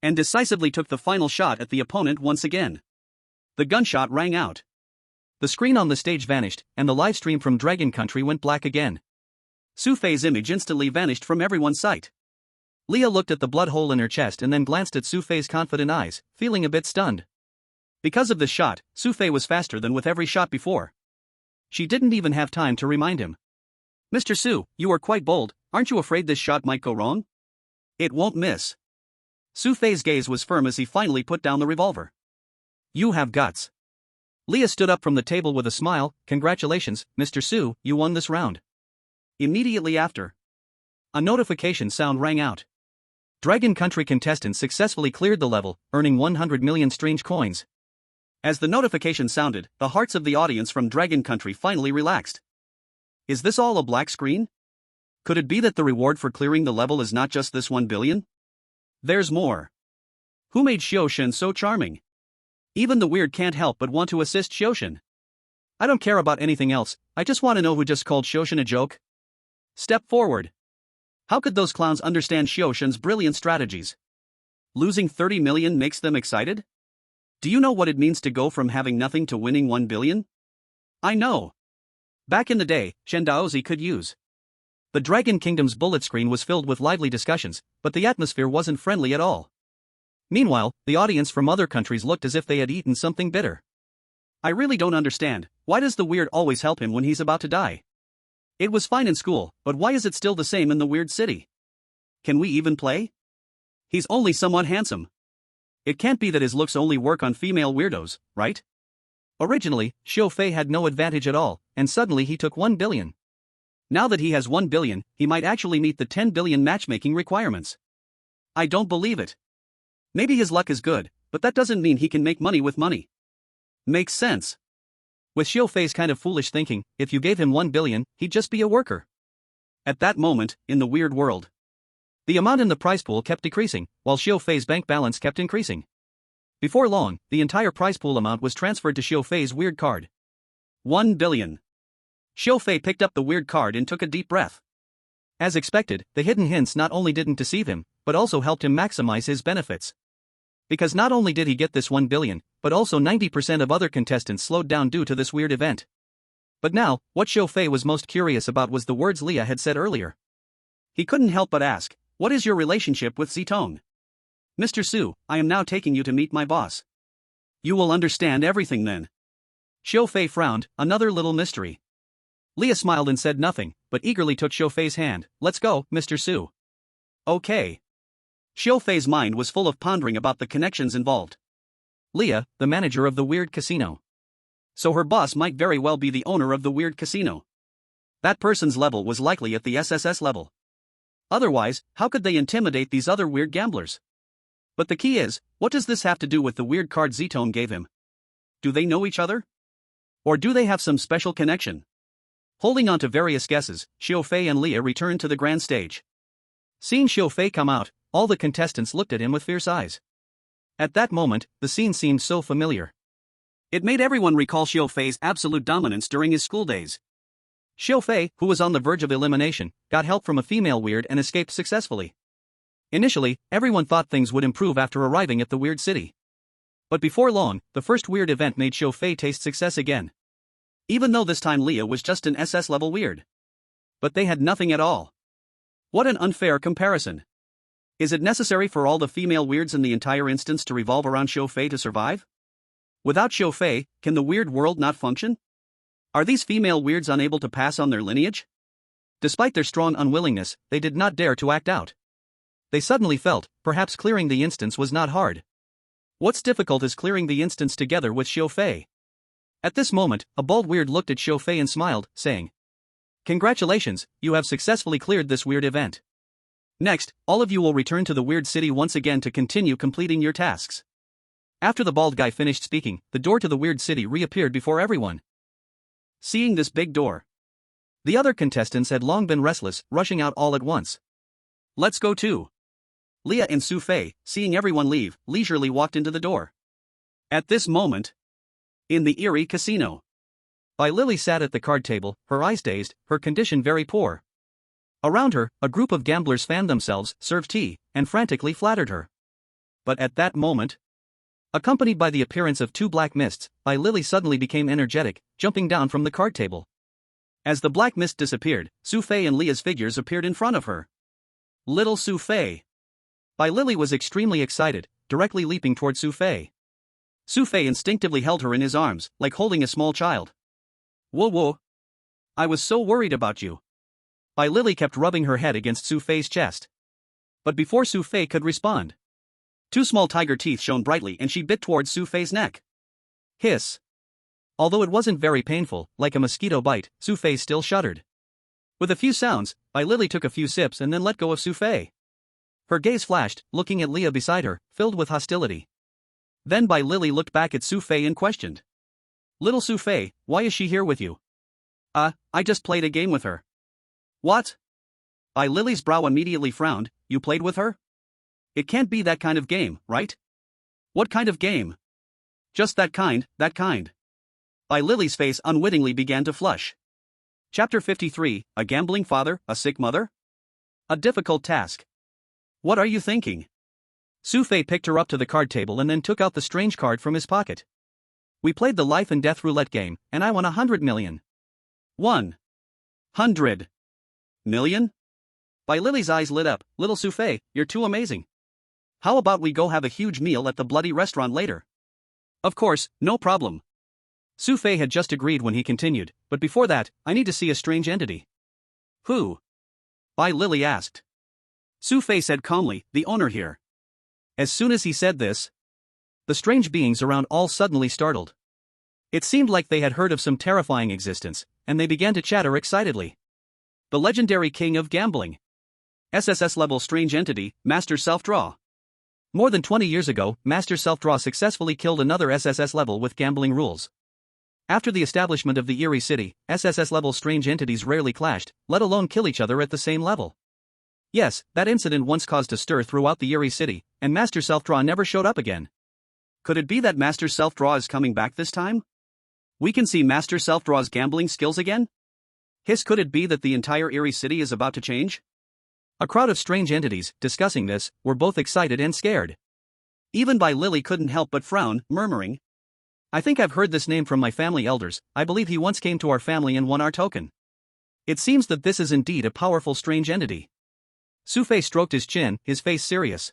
And decisively took the final shot at the opponent once again. The gunshot rang out. The screen on the stage vanished, and the live stream from Dragon Country went black again. Xu Fei's image instantly vanished from everyone's sight. Leah looked at the blood hole in her chest and then glanced at Xu Fei's confident eyes, feeling a bit stunned. Because of this shot, Xu Fei was faster than with every shot before. She didn't even have time to remind him. Mr. Xu, you are quite bold, aren't you afraid this shot might go wrong? It won't miss. Xu Fei's gaze was firm as he finally put down the revolver. You have guts. Leah stood up from the table with a smile. Congratulations, Mr. Xu, you won this round. Immediately after, a notification sound rang out. Dragon Country contestants successfully cleared the level, earning 100 million strange coins. As the notification sounded, the hearts of the audience from Dragon Country finally relaxed. Is this all a black screen? Could it be that the reward for clearing the level is not just this 1 billion? There's more. Who made Xioshin so charming? Even the weird can't help but want to assist Xioshin. I don't care about anything else, I just want to know who just called Xioshin a joke. Step forward. How could those clowns understand Xioshin's brilliant strategies? Losing 30 million makes them excited? Do you know what it means to go from having nothing to winning 1 billion? I know. Back in the day, Shen Daozi could use. The Dragon Kingdom's bullet screen was filled with lively discussions, but the atmosphere wasn't friendly at all. Meanwhile, the audience from other countries looked as if they had eaten something bitter. I really don't understand, why does the weird always help him when he's about to die? It was fine in school, but why is it still the same in the weird city? Can we even play? He's only somewhat handsome. It can't be that his looks only work on female weirdos, right? Originally, Xu Fei had no advantage at all, and suddenly he took 1 billion. Now that he has 1 billion, he might actually meet the 10 billion matchmaking requirements. I don't believe it. Maybe his luck is good, but that doesn't mean he can make money with money. Makes sense. With Xu Fei's kind of foolish thinking, if you gave him 1 billion, he'd just be a worker. At that moment, in the weird world, the amount in the prize pool kept decreasing, while Xu Fei's bank balance kept increasing. Before long, the entire prize pool amount was transferred to Xu Fei's weird card. 1 billion. Xu Fei picked up the weird card and took a deep breath. As expected, the hidden hints not only didn't deceive him, but also helped him maximize his benefits. Because not only did he get this 1 billion, but also 90% of other contestants slowed down due to this weird event. But now, what Xu Fei was most curious about was the words Leah had said earlier. He couldn't help but ask, "What is your relationship with Zitong?" "Mr. Su, I am now taking you to meet my boss." "You will understand everything then." Xu Fei frowned, another little mystery. Leah smiled and said nothing, but eagerly took Xu Fei's hand. "Let's go, Mr. Su." "Okay." Xu Fei's mind was full of pondering about the connections involved. Leah, the manager of the weird casino. So her boss might very well be the owner of the weird casino. That person's level was likely at the SSS level. Otherwise, how could they intimidate these other weird gamblers? But the key is, what does this have to do with the weird card Zitong gave him? Do they know each other? Or do they have some special connection? Holding on to various guesses, Xu Fei and Leah returned to the grand stage. Seeing Xu Fei come out, all the contestants looked at him with fierce eyes. At that moment, the scene seemed so familiar. It made everyone recall Xu Fei's absolute dominance during his school days. Xu Fei, who was on the verge of elimination, got help from a female weird and escaped successfully. Initially, everyone thought things would improve after arriving at the weird city. But before long, the first weird event made Xu Fei taste success again. Even though this time Leah was just an SS-level weird. But they had nothing at all. What an unfair comparison. Is it necessary for all the female weirds in the entire instance to revolve around Xu Fei to survive? Without Xu Fei, can the weird world not function? Are these female weirds unable to pass on their lineage? Despite their strong unwillingness, they did not dare to act out. They suddenly felt, perhaps clearing the instance was not hard. What's difficult is clearing the instance together with Xu Fei. At this moment, a bald weird looked at Xu Fei and smiled, saying, "Congratulations, you have successfully cleared this weird event. Next, all of you will return to the weird city once again to continue completing your tasks." After the bald guy finished speaking, the door to the weird city reappeared before everyone. Seeing this big door, the other contestants had long been restless, rushing out all at once. "Let's go too." Leah and Xu Fei, seeing everyone leave, leisurely walked into the door. At this moment, in the eerie casino, Bai Lily sat at the card table, her eyes dazed, her condition very poor. Around her, a group of gamblers fanned themselves, served tea, and frantically flattered her. But at that moment, accompanied by the appearance of two black mists, Bai Lily suddenly became energetic, jumping down from the card table. As the black mist disappeared, Xu Fei and Leah's figures appeared in front of her. Little Xu Fei. Bai Lily was extremely excited, directly leaping toward Xu Fei. Xu Fei instinctively held her in his arms, like holding a small child. "Whoa whoa. I was so worried about you." Bai Lily kept rubbing her head against Xu Fei's chest. But before Xu Fei could respond, two small tiger teeth shone brightly and she bit towards Xu Fei's neck. Hiss. Although it wasn't very painful, like a mosquito bite, Xu Fei still shuddered. With a few sounds, Bai Lily took a few sips and then let go of Xu Fei. Her gaze flashed, looking at Leah beside her, filled with hostility. Then Bai Lily looked back at Xu Fei and questioned. "Little Xu Fei, why is she here with you?" I just played a game with her." "What?" Bai Lily's brow immediately frowned. "You played with her? It can't be that kind of game, right?" "What kind of game?" "Just that kind, that kind." Bai Lily's face unwittingly began to flush. Chapter 53, A Gambling Father, a Sick Mother? A difficult task. What are you thinking? Xu Fei picked her up to the card table and then took out the strange card from his pocket. "We played the life and death roulette game, and I won 100 million. 100 million? Bai Lily's eyes lit up. "Little Xu Fei, you're too amazing. How about we go have a huge meal at the bloody restaurant later?" "Of course, no problem." Xu Fei had just agreed when he continued, "But before that, I need to see a strange entity." "Who?" Bai Lily asked. Xu Fei said calmly, "The owner here. As soon as he said this, the strange beings around all suddenly startled. It seemed like they had heard of some terrifying existence, and they began to chatter excitedly. The legendary king of gambling. SSS-level strange entity, Master Self-Draw. More than 20 years ago, Master Self-Draw successfully killed another SSS-level with gambling rules. After the establishment of the Eerie City, SSS-level strange entities rarely clashed, let alone kill each other at the same level. Yes, that incident once caused a stir throughout the Eerie City, and Master Self-Draw never showed up again. Could it be that Master Self-Draw is coming back this time? We can see Master Self-Draw's gambling skills again? Could it be that the entire Eerie City is about to change? A crowd of strange entities, discussing this, were both excited and scared. Even Bai Lily couldn't help but frown, murmuring, "I think I've heard this name from my family elders. I believe he once came to our family and won our token. It seems that this is indeed a powerful strange entity." Xu Fei stroked his chin, his face serious.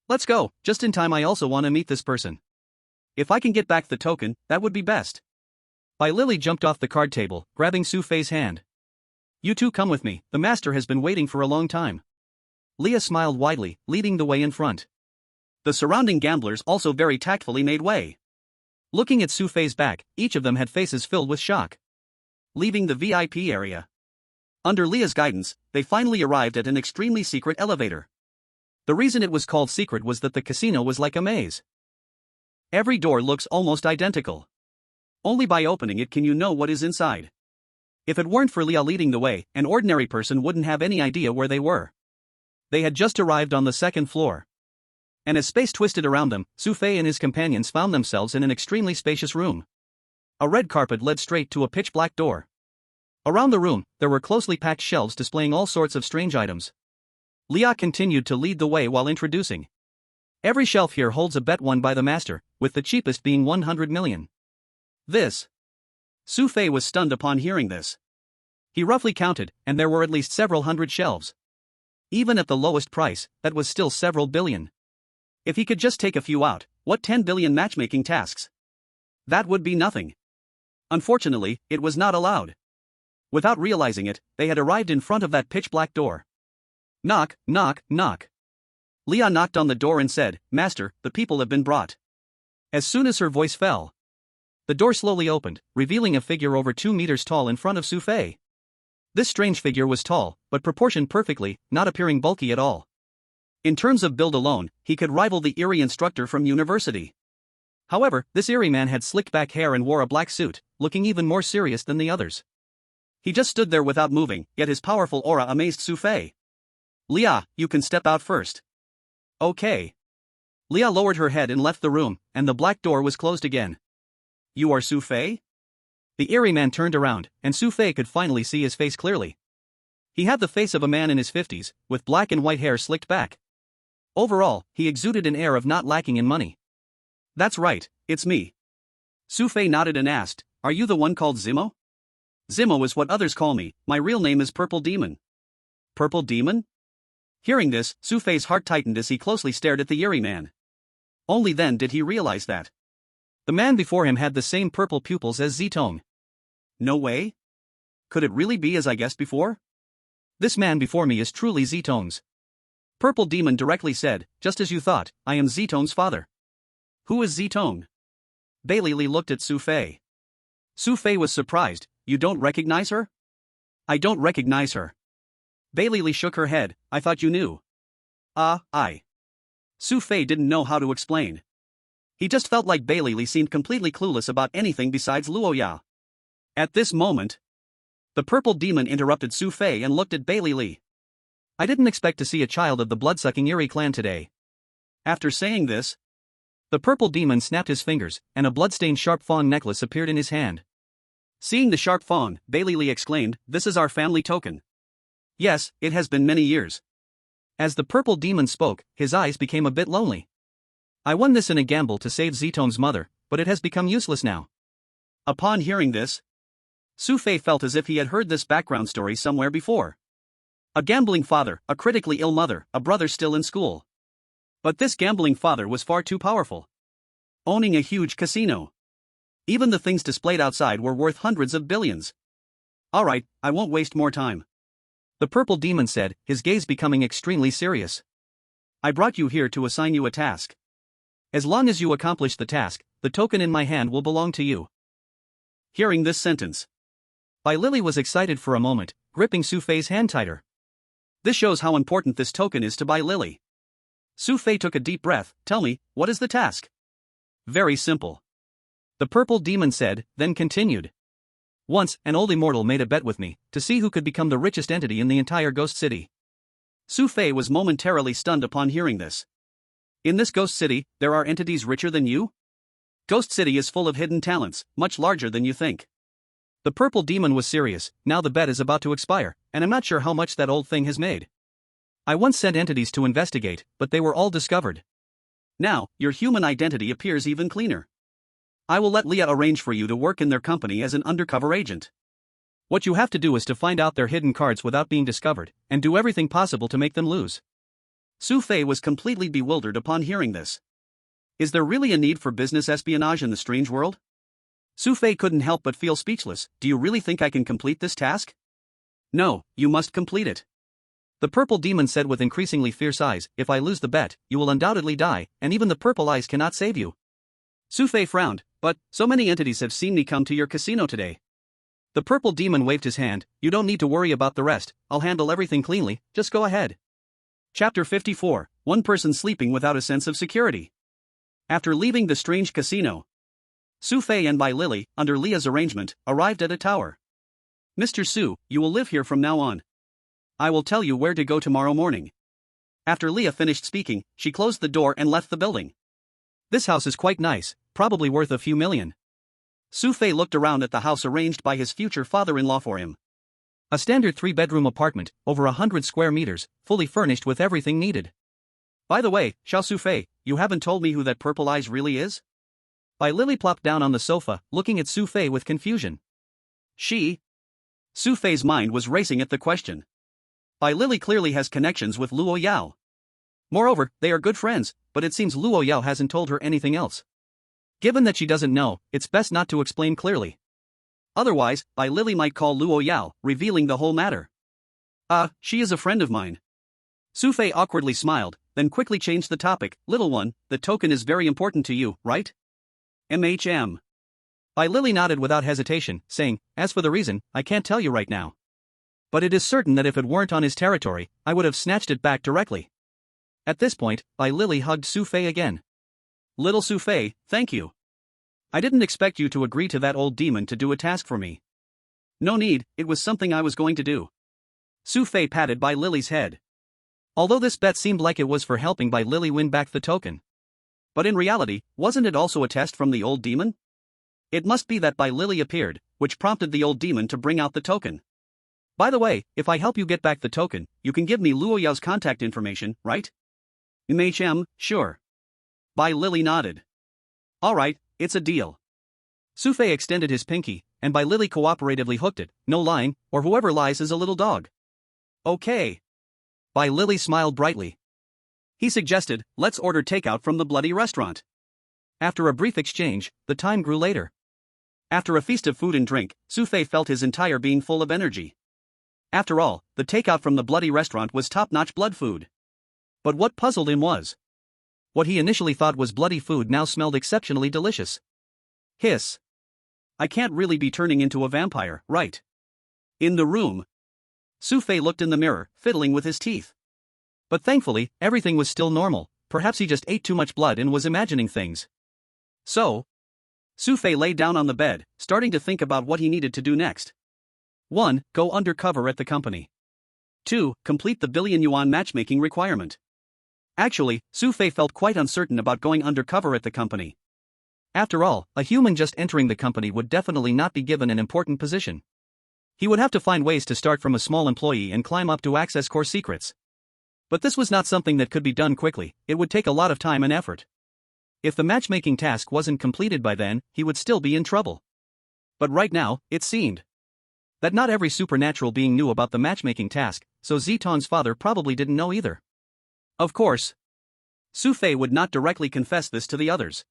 "Let's go, just in time. I also want to meet this person. If I can get back the token, that would be best." Bai Lily jumped off the card table, grabbing Xu Fei's hand. "You two come with me, the master has been waiting for a long time." Leah smiled widely, leading the way in front. The surrounding gamblers also very tactfully made way. Looking at Xu Fei's back, each of them had faces filled with shock. Leaving the VIP area. Under Leah's guidance, they finally arrived at an extremely secret elevator. The reason it was called secret was that the casino was like a maze. Every door looks almost identical. Only by opening it can you know what is inside. If it weren't for Leah leading the way, an ordinary person wouldn't have any idea where they were. They had just arrived on the second floor. And as space twisted around them, Xu Fei and his companions found themselves in an extremely spacious room. A red carpet led straight to a pitch-black door. Around the room, there were closely packed shelves displaying all sorts of strange items. Leah continued to lead the way while introducing. Every shelf here holds a bet won by the master, with the cheapest being 100 million. This. Xu Fei was stunned upon hearing this. He roughly counted, and there were at least several hundred shelves. Even at the lowest price, that was still several billion. If he could just take a few out, what 10 billion matchmaking tasks? That would be nothing. Unfortunately, it was not allowed. Without realizing it, they had arrived in front of that pitch-black door. Knock, knock, knock. Leah knocked on the door and said, "Master, the people have been brought." As soon as her voice fell, the door slowly opened, revealing a figure over 2 meters tall in front of Xu Fei. This strange figure was tall, but proportioned perfectly, not appearing bulky at all. In terms of build alone, he could rival the eerie instructor from university. However, this eerie man had slicked back hair and wore a black suit, looking even more serious than the others. He just stood there without moving, yet his powerful aura amazed Xu Fei. "Leah, you can step out first." "Okay." Leah lowered her head and left the room, and the black door was closed again. "You are Xu Fei?" The eerie man turned around, and Xu Fei could finally see his face clearly. He had the face of a man in his 50s, with black and white hair slicked back. Overall, he exuded an air of not lacking in money. "That's right, it's me." Xu Fei nodded and asked, "Are you the one called Zimo?" "Zimo is what others call me, my real name is Purple Demon." "Purple Demon?" Hearing this, Xu Fei's heart tightened as he closely stared at the eerie man. Only then did he realize that the man before him had the same purple pupils as Zitong. No way? Could it really be as I guessed before? This man before me is truly Zitong's. Purple Demon directly said, "Just as you thought, I am Zitong's father." "Who is Zitong?" Bailey Li looked at Xu Fei. Xu Fei was surprised. "You don't recognize her?" "I don't recognize her." Bailey Li shook her head. "I thought you knew." I. Xu Fei didn't know how to explain. He just felt like Bailey Li seemed completely clueless about anything besides Luoya. At this moment, the Purple Demon interrupted Xu Fei and looked at Bailey Li. "I didn't expect to see a child of the blood-sucking Eerie clan today." After saying this, the Purple Demon snapped his fingers, and a blood-stained sharp fawn necklace appeared in his hand. Seeing the sharp fawn, Bailey Li exclaimed, "This is our family token." "Yes, it has been many years." As the Purple Demon spoke, his eyes became a bit lonely. "I won this in a gamble to save Zitong's mother, but it has become useless now." Upon hearing this, Xu Fei felt as if he had heard this background story somewhere before. A gambling father, a critically ill mother, a brother still in school. But this gambling father was far too powerful. Owning a huge casino. Even the things displayed outside were worth hundreds of billions. "Alright, I won't waste more time," the Purple Demon said, his gaze becoming extremely serious. I brought you here to assign you a task. As long as you accomplish the task, the token in my hand will belong to you. Hearing this sentence, Bai Lily was excited for a moment, gripping Xu Fei's hand tighter. This shows how important this token is to Bai Lily. Xu Fei took a deep breath. Tell me, what is the task? Very simple. The purple demon said, then continued. Once, an old immortal made a bet with me, to see who could become the richest entity in the entire ghost city. Xu Fei was momentarily stunned upon hearing this. In this ghost city, there are entities richer than you? Ghost City is full of hidden talents, much larger than you think. The purple demon was serious. Now the bet is about to expire, and I'm not sure how much that old thing has made. I once sent entities to investigate, but they were all discovered. Now, your human identity appears even cleaner. I will let Leah arrange for you to work in their company as an undercover agent. What you have to do is to find out their hidden cards without being discovered, and do everything possible to make them lose. Xu Fei was completely bewildered upon hearing this. Is there really a need for business espionage in the strange world? Xu Fei couldn't help but feel speechless. Do you really think I can complete this task? No, you must complete it. The purple demon said with increasingly fierce eyes, if I lose the bet, you will undoubtedly die, and even the purple eyes cannot save you. Xu Fei frowned, but, so many entities have seen me come to your casino today. The purple demon waved his hand. You don't need to worry about the rest, I'll handle everything cleanly, just go ahead. Chapter 54, One person sleeping without a sense of security. After leaving the strange casino, Xu Fei and Bai Lily, under Leah's arrangement, arrived at a tower. Mr. Su, you will live here from now on. I will tell you where to go tomorrow morning. After Leah finished speaking, she closed the door and left the building. This house is quite nice, probably worth a few million. Xu Fei looked around at the house arranged by his future father-in-law for him. A standard 3-bedroom apartment, over 100 square meters, fully furnished with everything needed. By the way, Xu Fei, you haven't told me who that purple eyes really is? Bai Lily plopped down on the sofa, looking at Xu Fei with confusion. She? Xu Fei's mind was racing at the question. Bai Lily clearly has connections with Luo Yao. Moreover, they are good friends, but it seems Luo Yao hasn't told her anything else. Given that she doesn't know, it's best not to explain clearly. Otherwise, Bai Lily might call Luo Yao, revealing the whole matter. She is a friend of mine. Xu Fei awkwardly smiled, then quickly changed the topic. Little one, the token is very important to you, right? MHM. Bai Lily nodded without hesitation, saying, as for the reason, I can't tell you right now. But it is certain that if it weren't on his territory, I would have snatched it back directly. At this point, Bai Lily hugged Xu Fei again. Little Xu Fei, thank you. I didn't expect you to agree to that old demon to do a task for me. No need, it was something I was going to do. Xu Fei patted Bai Lily's head. Although this bet seemed like it was for helping Bai Lily win back the token. But in reality, wasn't it also a test from the old demon? It must be that Bai Lily appeared, which prompted the old demon to bring out the token. By the way, if I help you get back the token, you can give me Luo Yao's contact information, right? MHM, sure. Bai Lily nodded. Alright, it's a deal. Xu Fei extended his pinky, and Bai Lily cooperatively hooked it. No lying, or whoever lies is a little dog. Okay. Bai Lily smiled brightly. He suggested, let's order takeout from the bloody restaurant. After a brief exchange, the time grew later. After a feast of food and drink, Xu Fei felt his entire being full of energy. After all, the takeout from the bloody restaurant was top-notch blood food. But what puzzled him was, what he initially thought was bloody food now smelled exceptionally delicious. Hiss. I can't really be turning into a vampire, right? In the room, Xu Fei looked in the mirror, fiddling with his teeth. But thankfully, everything was still normal. Perhaps he just ate too much blood and was imagining things. So, Xu Fei lay down on the bed, starting to think about what he needed to do next. 1. Go undercover at the company. 2. Complete the billion-yuan matchmaking requirement. Actually, Xu Fei felt quite uncertain about going undercover at the company. After all, a human just entering the company would definitely not be given an important position. He would have to find ways to start from a small employee and climb up to access core secrets. But this was not something that could be done quickly. It would take a lot of time and effort. If the matchmaking task wasn't completed by then, he would still be in trouble. But right now, it seemed that not every supernatural being knew about the matchmaking task, so Zitong's father probably didn't know either. Of course, Xu Fei would not directly confess this to the others.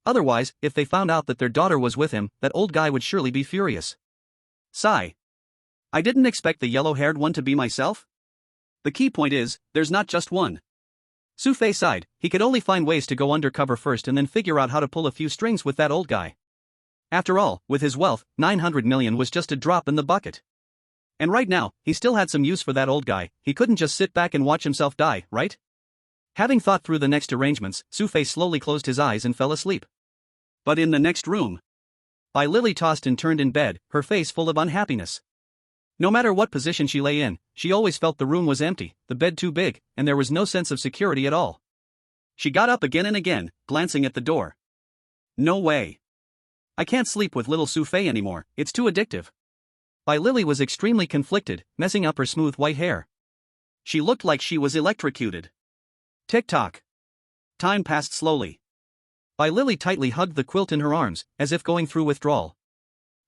Otherwise, if they found out that their daughter was with him, that old guy would surely be furious. Sigh. I didn't expect the yellow-haired one to be myself? The key point is, there's not just one. Xu Fei sighed. He could only find ways to go undercover first and then figure out how to pull a few strings with that old guy. After all, with his wealth, 900 million was just a drop in the bucket. And right now, he still had some use for that old guy. He couldn't just sit back and watch himself die, right? Having thought through the next arrangements, Xu Fei slowly closed his eyes and fell asleep. But in the next room, Bai Lily tossed and turned in bed, her face full of unhappiness. No matter what position she lay in, she always felt the room was empty, the bed too big, and there was no sense of security at all. She got up again and again, glancing at the door. No way. I can't sleep with little Xu Fei anymore, it's too addictive. Bai Lily was extremely conflicted, messing up her smooth white hair. She looked like she was electrocuted. Tick-tock. Time passed slowly. Bai Lily tightly hugged the quilt in her arms, as if going through withdrawal.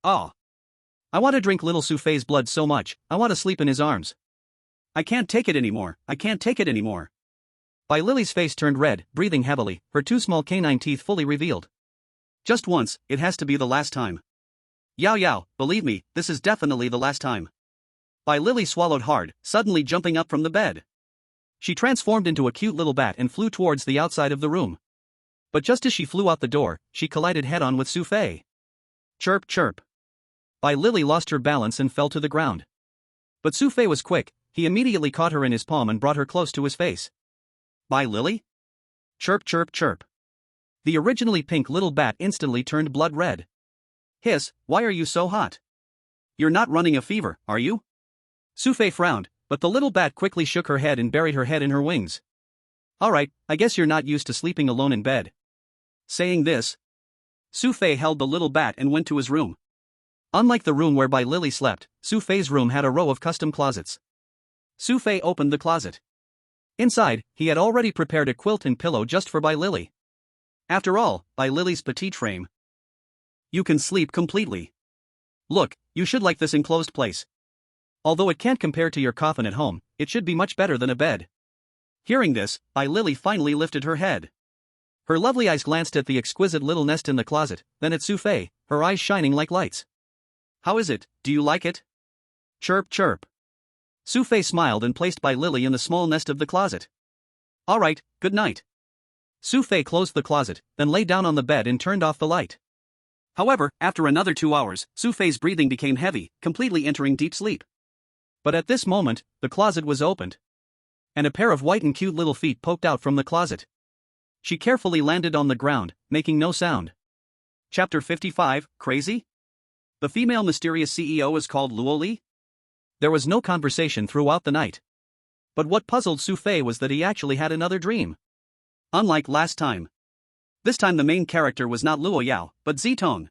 Ah. I want to drink little Xu Fei's blood so much, I want to sleep in his arms. I can't take it anymore, I can't take it anymore. Bai Lily's face turned red, breathing heavily, her two small canine teeth fully revealed. Just once, it has to be the last time. Yao Yao, believe me, this is definitely the last time. Bai Lily swallowed hard, suddenly jumping up from the bed. She transformed into a cute little bat and flew towards the outside of the room. But just as she flew out the door, she collided head-on with Xu Fei. Chirp chirp. Bai Lily lost her balance and fell to the ground. But Xu Fei was quick, he immediately caught her in his palm and brought her close to his face. Bai Lily? Chirp chirp chirp. The originally pink little bat instantly turned blood red. Hiss, why are you so hot? You're not running a fever, are you? Xu Fei frowned, but the little bat quickly shook her head and buried her head in her wings. Alright, I guess you're not used to sleeping alone in bed. Saying this, Xu Fei held the little bat and went to his room. Unlike the room where Bai Lily slept, Xu Fei's room had a row of custom closets. Xu Fei opened the closet. Inside, he had already prepared a quilt and pillow just for Bai Lily. After all, Bai Lily's petite frame. You can sleep completely. Look, you should like this enclosed place. Although it can't compare to your coffin at home, it should be much better than a bed. Hearing this, Bai Lily finally lifted her head. Her lovely eyes glanced at the exquisite little nest in the closet, then at Xu Fei, her eyes shining like lights. How is it, do you like it? Chirp chirp. Xu Fei smiled and placed Bai Lily in the small nest of the closet. Alright, good night. Xu Fei closed the closet, then lay down on the bed and turned off the light. However, after another 2 hours, Xu Fei's breathing became heavy, completely entering deep sleep. But at this moment, the closet was opened. And a pair of white and cute little feet poked out from the closet. She carefully landed on the ground, making no sound. Chapter 55, Crazy? The female mysterious CEO is called Luo Li? There was no conversation throughout the night. But what puzzled Xu Fei was that he actually had another dream. Unlike last time. This time the main character was not Luo Yao, but Zitong.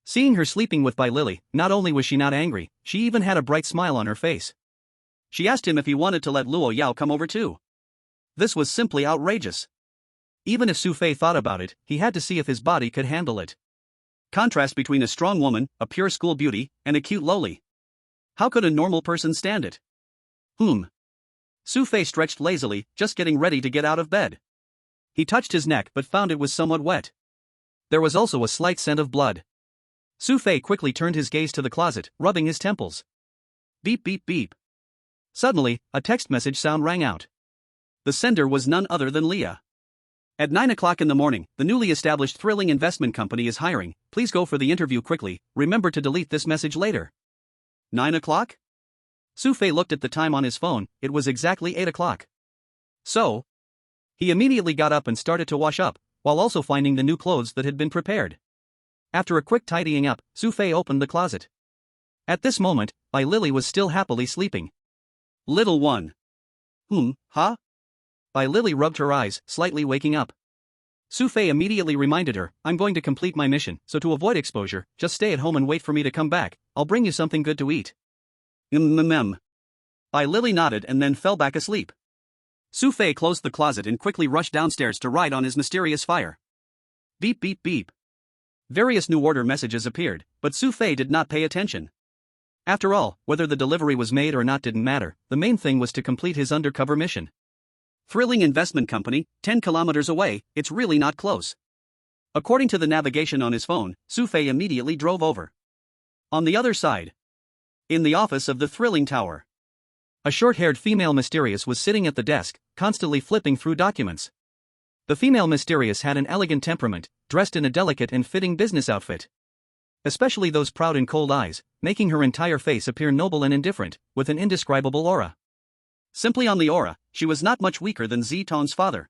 Seeing her sleeping with Bai Lily, not only was she not angry, she even had a bright smile on her face. She asked him if he wanted to let Luo Yao come over too. This was simply outrageous. Even if Xu Fei thought about it, he had to see if his body could handle it. Contrast between a strong woman, a pure school beauty, and a cute lowly. How could a normal person stand it? Xu Fei stretched lazily, just getting ready to get out of bed. He touched his neck but found it was somewhat wet. There was also a slight scent of blood. Xu Fei quickly turned his gaze to the closet, rubbing his temples. Beep beep beep. Suddenly, a text message sound rang out. The sender was none other than Leah. At 9 o'clock in the morning, the newly established thrilling investment company is hiring. Please go for the interview quickly, remember to delete this message later. 9 o'clock? Xu Fei looked at the time on his phone, it was exactly 8 o'clock. So? He immediately got up and started to wash up, while also finding the new clothes that had been prepared. After a quick tidying up, Xu Fei opened the closet. At this moment, Bai Lily was still happily sleeping. Little one. Huh? Bai Lily rubbed her eyes, slightly waking up. Xu Fei immediately reminded her, I'm going to complete my mission, so to avoid exposure, just stay at home and wait for me to come back, I'll bring you something good to eat. Bai Lily nodded and then fell back asleep. Xu Fei closed the closet and quickly rushed downstairs to ride on his mysterious fire. Beep beep beep. Various new order messages appeared, but Xu Fei did not pay attention. After all, whether the delivery was made or not didn't matter, the main thing was to complete his undercover mission. Thrilling investment company, 10 kilometers away, it's really not close. According to the navigation on his phone, Xu Fei immediately drove over. On the other side. In the office of the thrilling tower. A short-haired female mysterious was sitting at the desk, constantly flipping through documents. The female mysterious had an elegant temperament, dressed in a delicate and fitting business outfit. Especially those proud and cold eyes, making her entire face appear noble and indifferent, with an indescribable aura. Simply on the aura, she was not much weaker than Ztong's father.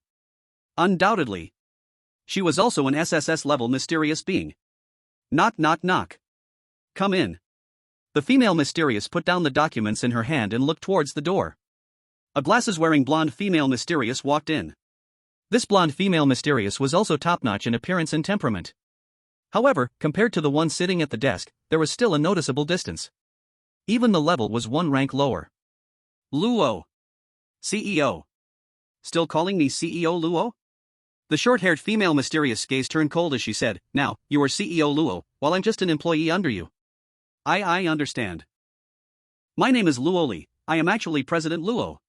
Undoubtedly. She was also an SSS-level mysterious being. Knock knock knock. Come in. The female mysterious put down the documents in her hand and looked towards the door. A glasses-wearing blonde female mysterious walked in. This blonde female mysterious was also top-notch in appearance and temperament. However, compared to the one sitting at the desk, there was still a noticeable distance. Even the level was one rank lower. Luo. CEO. Still calling me CEO Luo? The short-haired female mysterious gaze turned cold as she said, "Now, you are CEO Luo, while I'm just an employee under you." I understand. My name is Luoli, I am actually President Luo.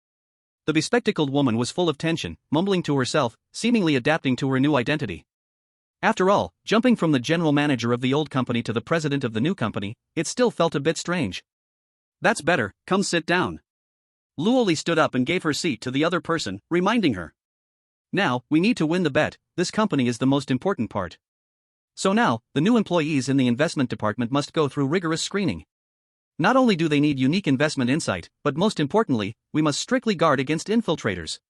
The bespectacled woman was full of tension, mumbling to herself, seemingly adapting to her new identity. After all, jumping from the general manager of the old company to the president of the new company, it still felt a bit strange. That's better, come sit down. Luoli stood up and gave her seat to the other person, reminding her. Now, we need to win the bet, this company is the most important part. So now, the new employees in the investment department must go through rigorous screening. Not only do they need unique investment insight, but most importantly, we must strictly guard against infiltrators.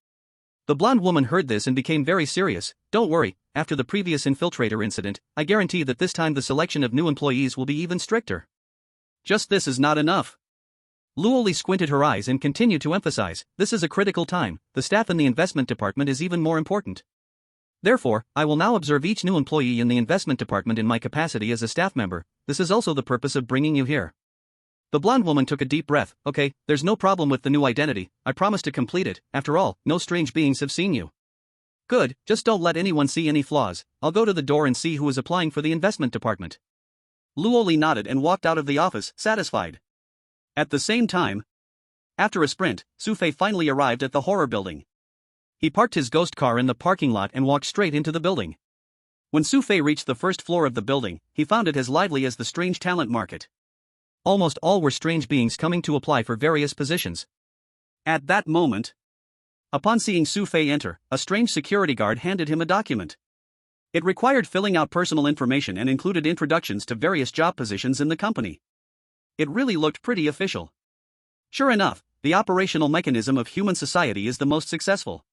The blonde woman heard this and became very serious. Don't worry, after the previous infiltrator incident, I guarantee that this time the selection of new employees will be even stricter. Just this is not enough. Luoli squinted her eyes and continued to emphasize, this is a critical time, the staff in the investment department is even more important. Therefore, I will now observe each new employee in the investment department in my capacity as a staff member. This is also the purpose of bringing you here. The blonde woman took a deep breath. Okay, there's no problem with the new identity, I promise to complete it, after all, no strange beings have seen you. Good, just don't let anyone see any flaws, I'll go to the door and see who is applying for the investment department. Luoli nodded and walked out of the office, satisfied. At the same time, after a sprint, Xu Fei finally arrived at the horror building. He parked his ghost car in the parking lot and walked straight into the building. When Xu Fei reached the first floor of the building, he found it as lively as the strange talent market. Almost all were strange beings coming to apply for various positions. At that moment, upon seeing Xu Fei enter, a strange security guard handed him a document. It required filling out personal information and included introductions to various job positions in the company. It really looked pretty official. Sure enough, the operational mechanism of human society is the most successful.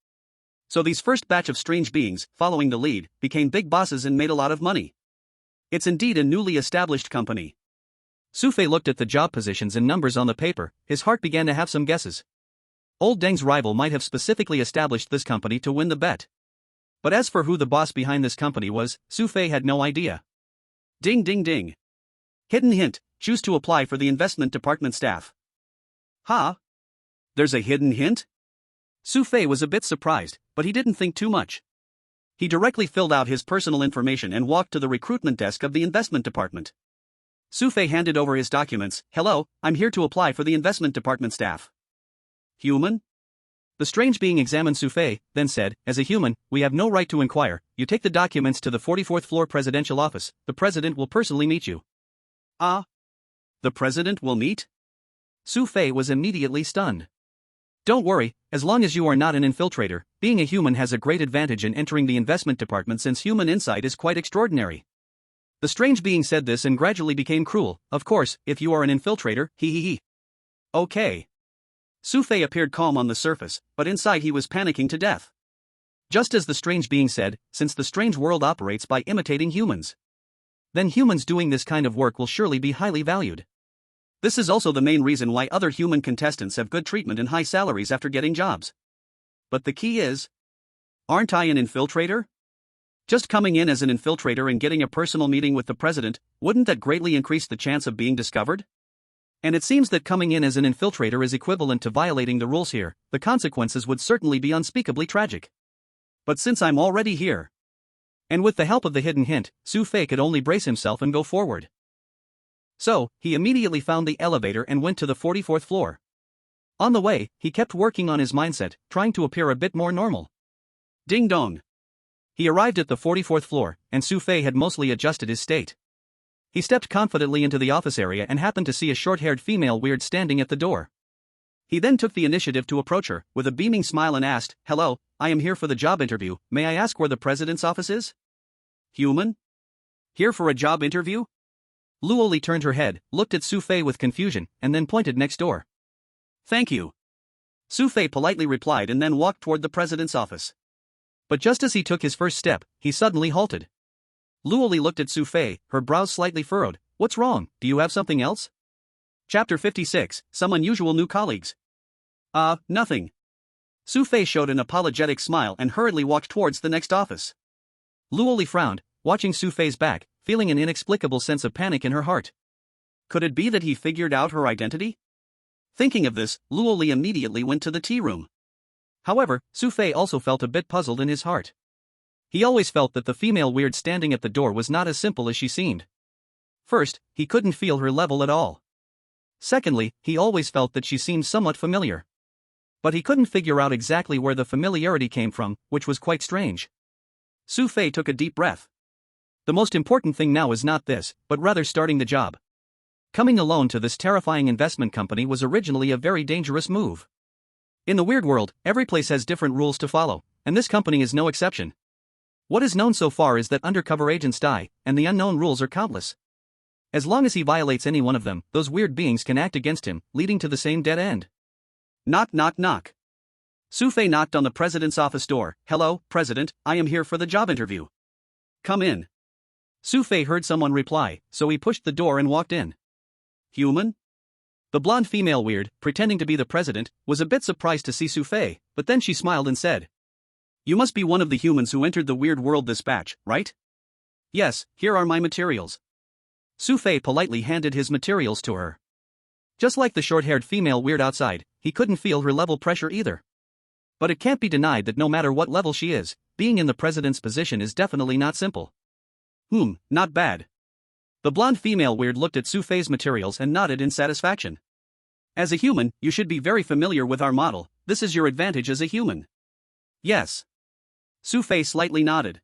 So these first batch of strange beings, following the lead, became big bosses and made a lot of money. It's indeed a newly established company. Xu Fei looked at the job positions and numbers on the paper, his heart began to have some guesses. Old Deng's rival might have specifically established this company to win the bet. But as for who the boss behind this company was, Xu Fei had no idea. Ding ding ding. Hidden hint, choose to apply for the investment department staff. Huh? There's a hidden hint? Xu Fei was a bit surprised, but he didn't think too much. He directly filled out his personal information and walked to the recruitment desk of the investment department. Xu Fei handed over his documents. Hello, I'm here to apply for the investment department staff. Human? The strange being examined Xu Fei, then said, as a human, we have no right to inquire, you take the documents to the 44th floor presidential office, the president will personally meet you. Ah? The president will meet? Xu Fei was immediately stunned. Don't worry, as long as you are not an infiltrator, being a human has a great advantage in entering the investment department since human insight is quite extraordinary. The strange being said this and gradually became cruel. Of course, if you are an infiltrator, he. Okay. Xu Fei appeared calm on the surface, but inside he was panicking to death. Just as the strange being said, since the strange world operates by imitating humans, then humans doing this kind of work will surely be highly valued. This is also the main reason why other human contestants have good treatment and high salaries after getting jobs. But the key is, aren't I an infiltrator? Just coming in as an infiltrator and getting a personal meeting with the president, wouldn't that greatly increase the chance of being discovered? And it seems that coming in as an infiltrator is equivalent to violating the rules here, the consequences would certainly be unspeakably tragic. But since I'm already here, and with the help of the hidden hint, Xu Fei could only brace himself and go forward. So, he immediately found the elevator and went to the 44th floor. On the way, he kept working on his mindset, trying to appear a bit more normal. Ding dong. He arrived at the 44th floor, and Xu Fei had mostly adjusted his state. He stepped confidently into the office area and happened to see a short-haired female weird standing at the door. He then took the initiative to approach her, with a beaming smile and asked, "Hello, I am here for the job interview, may I ask where the president's office is?" Human? Here for a job interview? Luoli turned her head, looked at Xu Fei with confusion, and then pointed next door. "Thank you." Xu Fei politely replied and then walked toward the president's office. But just as he took his first step, he suddenly halted. Luoli looked at Xu Fei, her brows slightly furrowed. "What's wrong, do you have something else?" Chapter 56, Some Unusual New Colleagues. Nothing. Xu Fei showed an apologetic smile and hurriedly walked towards the next office. Luoli frowned, watching Xu Fei's back, feeling an inexplicable sense of panic in her heart. Could it be that he figured out her identity? Thinking of this, Luoli immediately went to the tea room. However, Xu Fei also felt a bit puzzled in his heart. He always felt that the female weird standing at the door was not as simple as she seemed. First, he couldn't feel her level at all. Secondly, he always felt that she seemed somewhat familiar. But he couldn't figure out exactly where the familiarity came from, which was quite strange. Xu Fei took a deep breath. The most important thing now is not this, but rather starting the job. Coming alone to this terrifying investment company was originally a very dangerous move. In the weird world, every place has different rules to follow, and this company is no exception. What is known so far is that undercover agents die, and the unknown rules are countless. As long as he violates any one of them, those weird beings can act against him, leading to the same dead end. Knock knock knock. Xu Fei knocked on the president's office door. "Hello, President, I am here for the job interview." "Come in." Xu Fei heard someone reply, so he pushed the door and walked in. Human? The blonde female weird, pretending to be the president, was a bit surprised to see Xu Fei, but then she smiled and said, "You must be one of the humans who entered the weird world this batch, right?" "Yes, here are my materials." Xu Fei politely handed his materials to her. Just like the short-haired female weird outside, he couldn't feel her level pressure either. But it can't be denied that no matter what level she is, being in the president's position is definitely not simple. Not bad. The blonde female weird looked at Xu Fei's materials and nodded in satisfaction. "As a human, you should be very familiar with our model, this is your advantage as a human." "Yes." Xu Fei slightly nodded.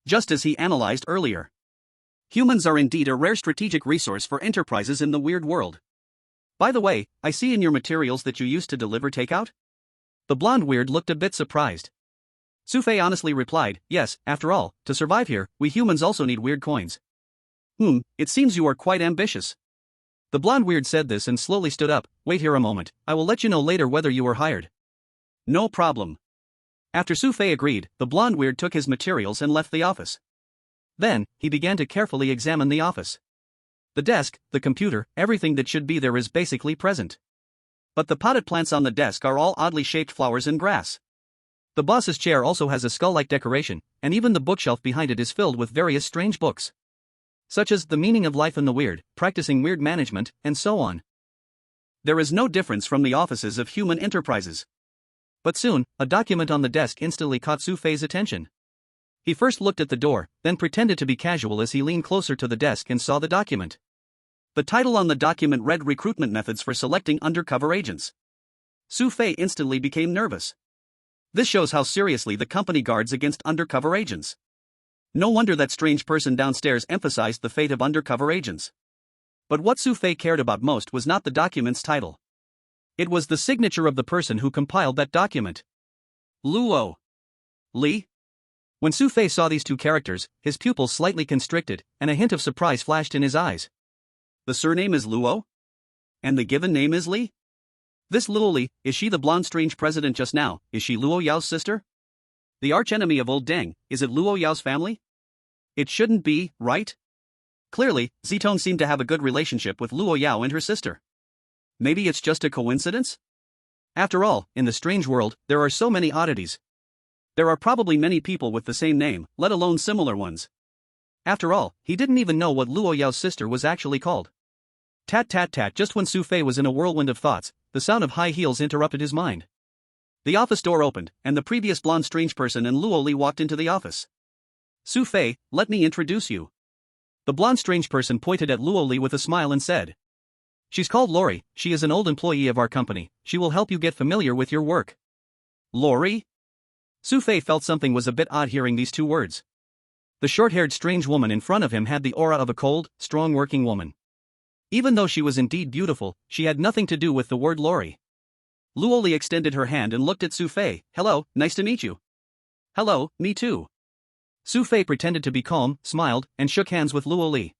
Just as he analyzed earlier. Humans are indeed a rare strategic resource for enterprises in the weird world. By the way, I see in your materials that you used to deliver takeout? The blonde weird looked a bit surprised. Xu Fei honestly replied, "Yes, after all, to survive here, we humans also need weird coins." It seems you are quite ambitious." The blonde weird said this and slowly stood up. "Wait here a moment, I will let you know later whether you were hired." "No problem." After Xu Fei agreed, the blonde weird took his materials and left the office. Then, he began to carefully examine the office. The desk, the computer, everything that should be there is basically present. But the potted plants on the desk are all oddly shaped flowers and grass. The boss's chair also has a skull-like decoration, and even the bookshelf behind it is filled with various strange books. Such as The Meaning of Life in the Weird, Practicing Weird Management, and so on. There is no difference from the offices of human enterprises. But soon, a document on the desk instantly caught Xu Fei's attention. He first looked at the door, then pretended to be casual as he leaned closer to the desk and saw the document. The title on the document read Recruitment Methods for Selecting Undercover Agents. Xu Fei instantly became nervous. This shows how seriously the company guards against undercover agents. No wonder that strange person downstairs emphasized the fate of undercover agents. But what Xu Fei cared about most was not the document's title. It was the signature of the person who compiled that document. Luo. Li? When Xu Fei saw these two characters, his pupils slightly constricted, and a hint of surprise flashed in his eyes. The surname is Luo? And the given name is Li? This Luo Li, is she the blonde strange president just now? Is she Luo Yao's sister? The archenemy of old Deng, is it Luo Yao's family? It shouldn't be, right? Clearly, Zitong seemed to have a good relationship with Luo Yao and her sister. Maybe it's just a coincidence? After all, in the strange world, there are so many oddities. There are probably many people with the same name, let alone similar ones. After all, he didn't even know what Luo Yao's sister was actually called. Tat tat tat. Just when Xu Fei was in a whirlwind of thoughts, the sound of high heels interrupted his mind. The office door opened, and the previous blonde strange person and Luo Li walked into the office. "Xu Fei, let me introduce you." The blonde strange person pointed at Luo Li with a smile and said, "She's called Lori, she is an old employee of our company, she will help you get familiar with your work." Lori? Xu Fei felt something was a bit odd hearing these two words. The short-haired strange woman in front of him had the aura of a cold, strong working woman. Even though she was indeed beautiful, she had nothing to do with the word Lori. Luoli extended her hand and looked at Xu Fei. Hello, nice to meet you. Hello, me too. Xu Fei pretended to be calm, smiled, and shook hands with Luoli.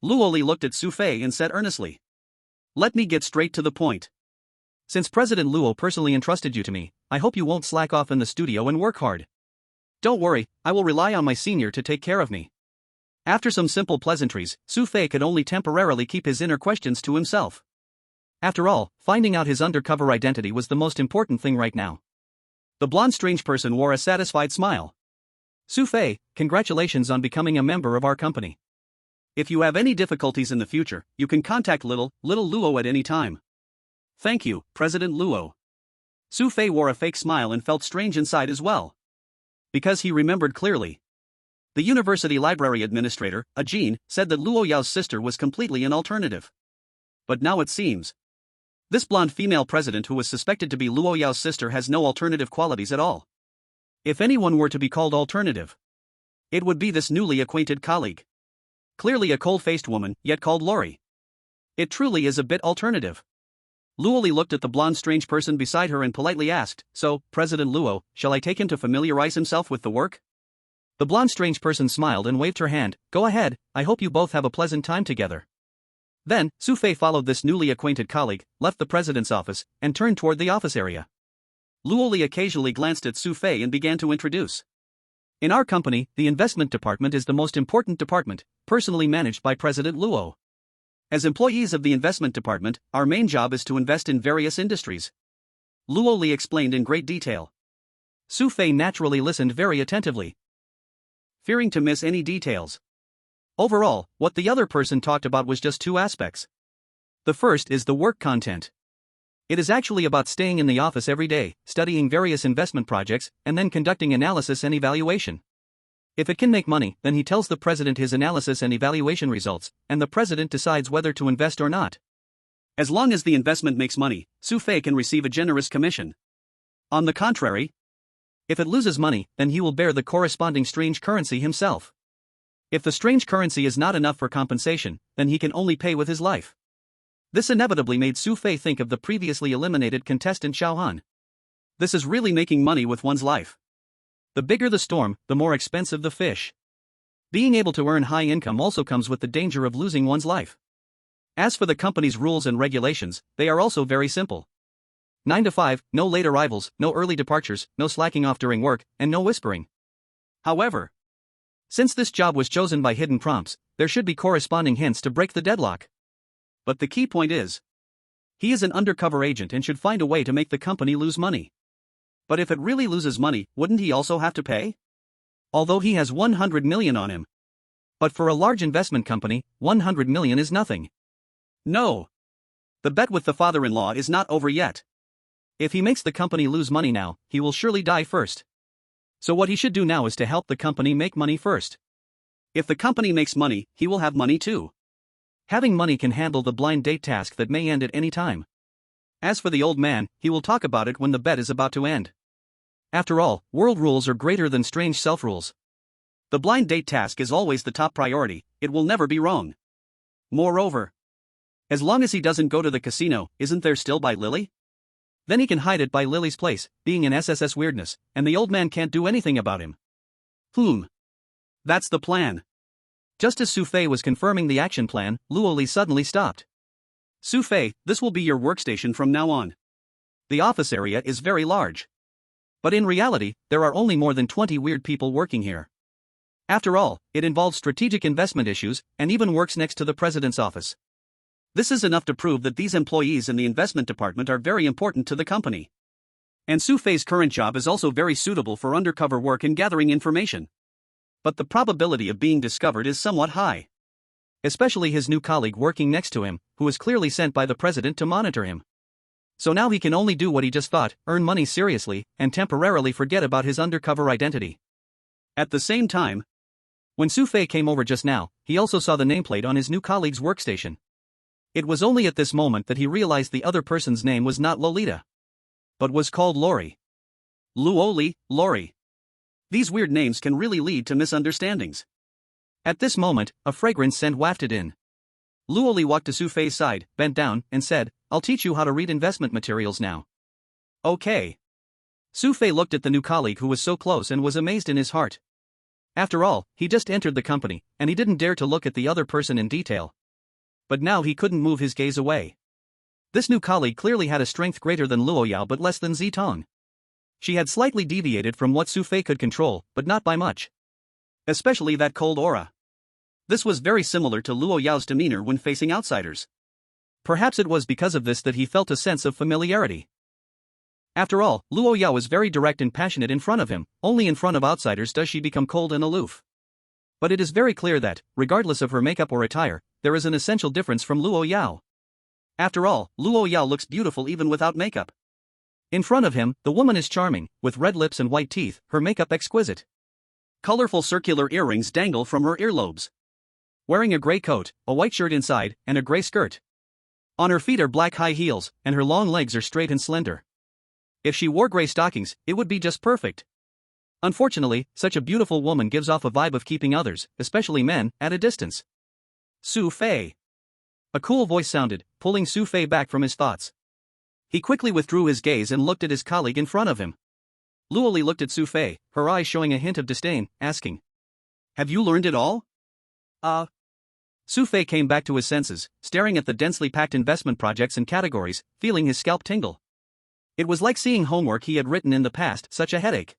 Luoli looked at Xu Fei and said earnestly, "Let me get straight to the point. Since President Luo personally entrusted you to me, I hope you won't slack off in the studio and work hard. Don't worry, I will rely on my senior to take care of me." After some simple pleasantries, Xu Fei could only temporarily keep his inner questions to himself. After all, finding out his undercover identity was the most important thing right now. The blonde strange person wore a satisfied smile. "Xu Fei, congratulations on becoming a member of our company. If you have any difficulties in the future, you can contact little Luo at any time." "Thank you, President Luo." Xu Fei wore a fake smile and felt strange inside as well. Because he remembered clearly. The university library administrator, Jean, said that Luo Yao's sister was completely an alternative. But now it seems. This blonde female president who was suspected to be Luo Yao's sister has no alternative qualities at all. If anyone were to be called alternative, it would be this newly acquainted colleague. Clearly a cold-faced woman, yet called Lori. It truly is a bit alternative. Luoli looked at the blonde strange person beside her and politely asked, "So, President Luo, shall I take him to familiarize himself with the work?" The blonde strange person smiled and waved her hand. "Go ahead, I hope you both have a pleasant time together." Then, Xu Fei followed this newly acquainted colleague, left the president's office, and turned toward the office area. Luoli occasionally glanced at Xu Fei and began to introduce. "In our company, the investment department is the most important department, personally managed by President Luo. As employees of the investment department, our main job is to invest in various industries." Luoli explained in great detail. Xu Fei naturally listened very attentively, fearing to miss any details. Overall, what the other person talked about was just two aspects. The first is the work content. It is actually about staying in the office every day, studying various investment projects, and then conducting analysis and evaluation. If it can make money, then he tells the president his analysis and evaluation results, and the president decides whether to invest or not. As long as the investment makes money, Xu Fei can receive a generous commission. On the contrary, if it loses money, then he will bear the corresponding strange currency himself. If the strange currency is not enough for compensation, then he can only pay with his life. This inevitably made Xu Fei think of the previously eliminated contestant Xiaohan. This is really making money with one's life. The bigger the storm, the more expensive the fish. Being able to earn high income also comes with the danger of losing one's life. As for the company's rules and regulations, they are also very simple. 9 to 5, no late arrivals, no early departures, no slacking off during work, and no whispering. However, since this job was chosen by hidden prompts, there should be corresponding hints to break the deadlock. But the key point is, he is an undercover agent and should find a way to make the company lose money. But if it really loses money, wouldn't he also have to pay? Although he has 100 million on him. But for a large investment company, 100 million is nothing. No. The bet with the father-in-law is not over yet. If he makes the company lose money now, he will surely die first. So what he should do now is to help the company make money first. If the company makes money, he will have money too. Having money can handle the blind date task that may end at any time. As for the old man, he will talk about it when the bet is about to end. After all, world rules are greater than strange self-rules. The blind date task is always the top priority, it will never be wrong. Moreover, as long as he doesn't go to the casino, isn't there still by Lily? Then he can hide it by Lily's place, being an SSS weirdness, and the old man can't do anything about him. That's the plan. Just as Xu Fei was confirming the action plan, Luoli suddenly stopped. "Xu Fei, this will be your workstation from now on. The office area is very large. But in reality, there are only more than 20 weird people working here. After all, it involves strategic investment issues, and even works next to the president's office. This is enough to prove that these employees in the investment department are very important to the company. And Xu Fei's current job is also very suitable for undercover work and gathering information. But the probability of being discovered is somewhat high. Especially his new colleague working next to him, who is clearly sent by the president to monitor him. So now he can only do what he just thought, earn money seriously, and temporarily forget about his undercover identity." At the same time, when Xu Fei came over just now, he also saw the nameplate on his new colleague's workstation. It was only at this moment that he realized the other person's name was not Lolita, but was called Lori. Luoli, Lori. These weird names can really lead to misunderstandings. At this moment, a fragrance scent wafted in. Luoli walked to Xu Fei's side, bent down, and said, "I'll teach you how to read investment materials now." Okay. Xu Fei looked at the new colleague who was so close and was amazed in his heart. After all, he just entered the company, and he didn't dare to look at the other person in detail. But now he couldn't move his gaze away. This new colleague clearly had a strength greater than Luo Yao but less than Zitong. She had slightly deviated from what Xu Fei could control, but not by much. Especially that cold aura. This was very similar to Luo Yao's demeanor when facing outsiders. Perhaps it was because of this that he felt a sense of familiarity. After all, Luo Yao is very direct and passionate in front of him, only in front of outsiders does she become cold and aloof. But it is very clear that, regardless of her makeup or attire, there is an essential difference from Luo Yao. After all, Luo Yao looks beautiful even without makeup. In front of him, the woman is charming, with red lips and white teeth, her makeup exquisite. Colorful circular earrings dangle from her earlobes. Wearing a gray coat, a white shirt inside, and a gray skirt. On her feet are black high heels, and her long legs are straight and slender. If she wore gray stockings, it would be just perfect. Unfortunately, such a beautiful woman gives off a vibe of keeping others, especially men, at a distance. Xu Fei. A cool voice sounded, pulling Xu Fei back from his thoughts. He quickly withdrew his gaze and looked at his colleague in front of him. Luoli looked at Xu Fei, her eyes showing a hint of disdain, asking, "Have you learned it all?" Xu Fei came back to his senses, staring at the densely packed investment projects and categories, feeling his scalp tingle. It was like seeing homework he had written in the past, such a headache.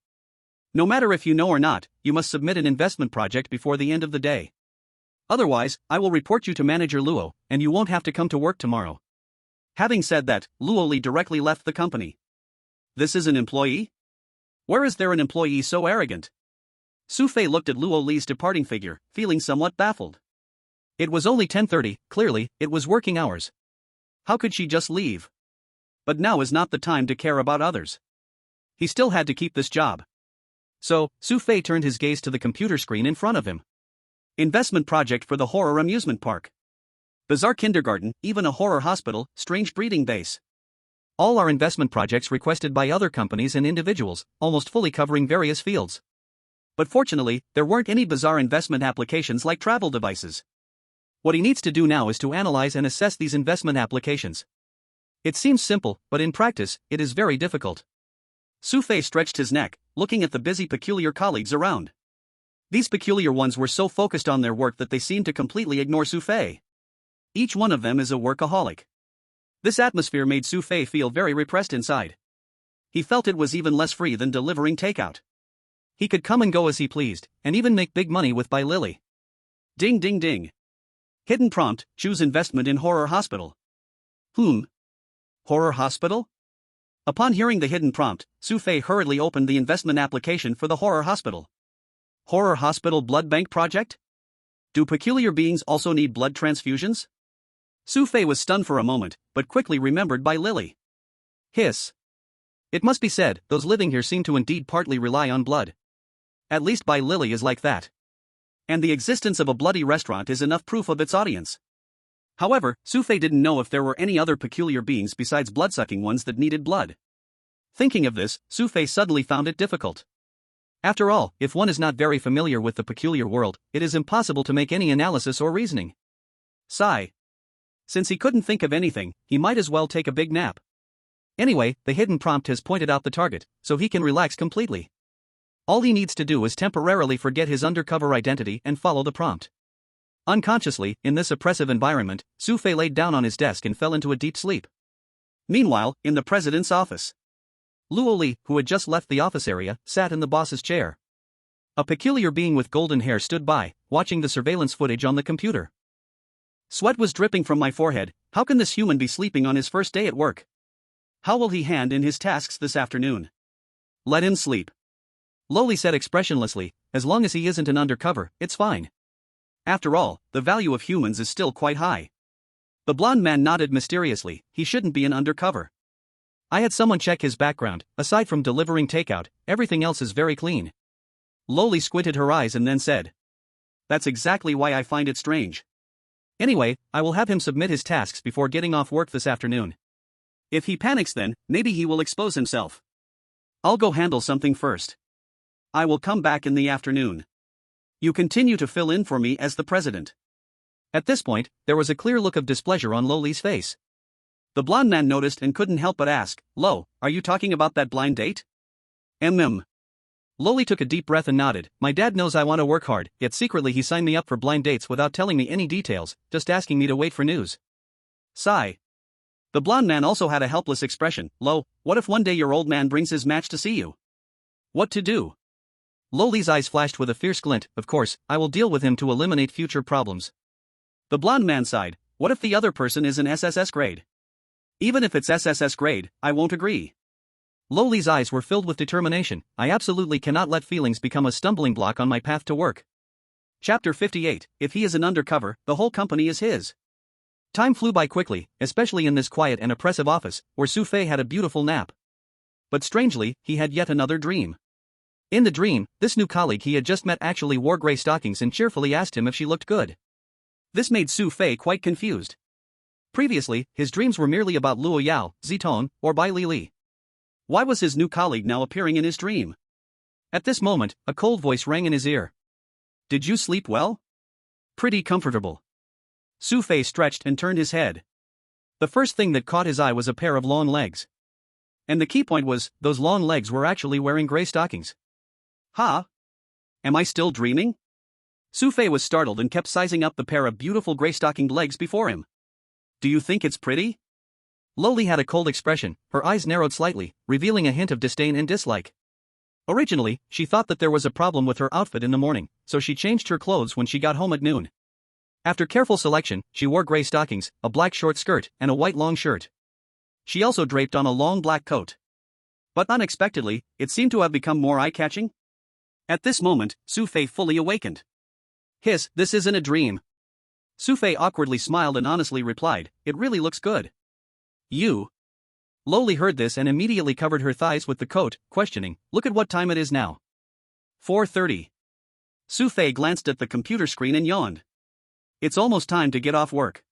No matter if you know or not, you must submit an investment project before the end of the day. Otherwise, I will report you to Manager Luo, and you won't have to come to work tomorrow. Having said that, Luo Li directly left the company. This is an employee? Where is there an employee so arrogant? Xu Fei looked at Luo Li's departing figure, feeling somewhat baffled. It was only 10:30, clearly, it was working hours. How could she just leave? But now is not the time to care about others. He still had to keep this job. So, Xu Fei turned his gaze to the computer screen in front of him. Investment project for the horror amusement park. Bizarre kindergarten, even a horror hospital, strange breeding base. All are investment projects requested by other companies and individuals, almost fully covering various fields. But fortunately, there weren't any bizarre investment applications like travel devices. What he needs to do now is to analyze and assess these investment applications. It seems simple, but in practice, it is very difficult. Xu Fei stretched his neck, looking at the busy peculiar colleagues around. These peculiar ones were so focused on their work that they seemed to completely ignore Xu Fei. Each one of them is a workaholic. This atmosphere made Xu Fei feel very repressed inside. He felt it was even less free than delivering takeout. He could come and go as he pleased, and even make big money with Bai Lily. Ding ding ding. Hidden prompt, choose investment in horror hospital. Horror hospital? Upon hearing the hidden prompt, Xu Fei hurriedly opened the investment application for the horror hospital. Horror hospital blood bank project? Do peculiar beings also need blood transfusions? Xu Fei was stunned for a moment, but quickly remembered Bai Lily. Hiss. It must be said, those living here seem to indeed partly rely on blood. At least Bai Lily is like that. And the existence of a bloody restaurant is enough proof of its audience. However, Xu Fei didn't know if there were any other peculiar beings besides blood-sucking ones that needed blood. Thinking of this, Xu Fei suddenly found it difficult. After all, if one is not very familiar with the peculiar world, it is impossible to make any analysis or reasoning. Sigh. Since he couldn't think of anything, he might as well take a big nap. Anyway, the hidden prompt has pointed out the target, so he can relax completely. All he needs to do is temporarily forget his undercover identity and follow the prompt. Unconsciously, in this oppressive environment, Xu Fei laid down on his desk and fell into a deep sleep. Meanwhile, in the president's office, Luo Li, who had just left the office area, sat in the boss's chair. A peculiar being with golden hair stood by, watching the surveillance footage on the computer. Sweat was dripping from my forehead. How can this human be sleeping on his first day at work? How will he hand in his tasks this afternoon? Let him sleep. Loli said expressionlessly, as long as he isn't an undercover, it's fine. After all, the value of humans is still quite high. The blonde man nodded mysteriously, he shouldn't be an undercover. I had someone check his background, aside from delivering takeout, everything else is very clean. Loli squinted her eyes and then said, "That's exactly why I find it strange. Anyway, I will have him submit his tasks before getting off work this afternoon. If he panics then, maybe he will expose himself. I'll go handle something first. I will come back in the afternoon. You continue to fill in for me as the president." At this point, there was a clear look of displeasure on Loli's face. The blonde man noticed and couldn't help but ask, "Lo, are you talking about that blind date?" Loli took a deep breath and nodded. "My dad knows I want to work hard, yet secretly he signed me up for blind dates without telling me any details, just asking me to wait for news." Sigh. The blonde man also had a helpless expression. "Lo, what if one day your old man brings his match to see you? What to do?" Loli's eyes flashed with a fierce glint. "Of course, I will deal with him to eliminate future problems." The blonde man sighed. "What if the other person is an SSS grade? Even if it's SSS grade, I won't agree." Loli's eyes were filled with determination. "I absolutely cannot let feelings become a stumbling block on my path to work." Chapter 58. If he is an undercover, the whole company is his. Time flew by quickly, especially in this quiet and oppressive office, where Xu Fei had a beautiful nap. But strangely, he had yet another dream. In the dream, this new colleague he had just met actually wore gray stockings and cheerfully asked him if she looked good. This made Xu Fei quite confused. Previously, his dreams were merely about Luo Yao, Ziton, or Bai Li. Why was his new colleague now appearing in his dream? At this moment, a cold voice rang in his ear. "Did you sleep well?" "Pretty comfortable." Xu Fei stretched and turned his head. The first thing that caught his eye was a pair of long legs. And the key point was, those long legs were actually wearing gray stockings. Huh? Am I still dreaming? Xu Fei was startled and kept sizing up the pair of beautiful gray-stockinged legs before him. "Do you think it's pretty?" Loli had a cold expression, her eyes narrowed slightly, revealing a hint of disdain and dislike. Originally, she thought that there was a problem with her outfit in the morning, so she changed her clothes when she got home at noon. After careful selection, she wore gray stockings, a black short skirt, and a white long shirt. She also draped on a long black coat. But unexpectedly, it seemed to have become more eye-catching. At this moment, Xu Fei fully awakened. "Hiss, this isn't a dream." Xu Fei awkwardly smiled and honestly replied, "It really looks good." "You?" Loli heard this and immediately covered her thighs with the coat, questioning, "Look at what time it is now." 4:30. Xu Fei glanced at the computer screen and yawned. "It's almost time to get off work.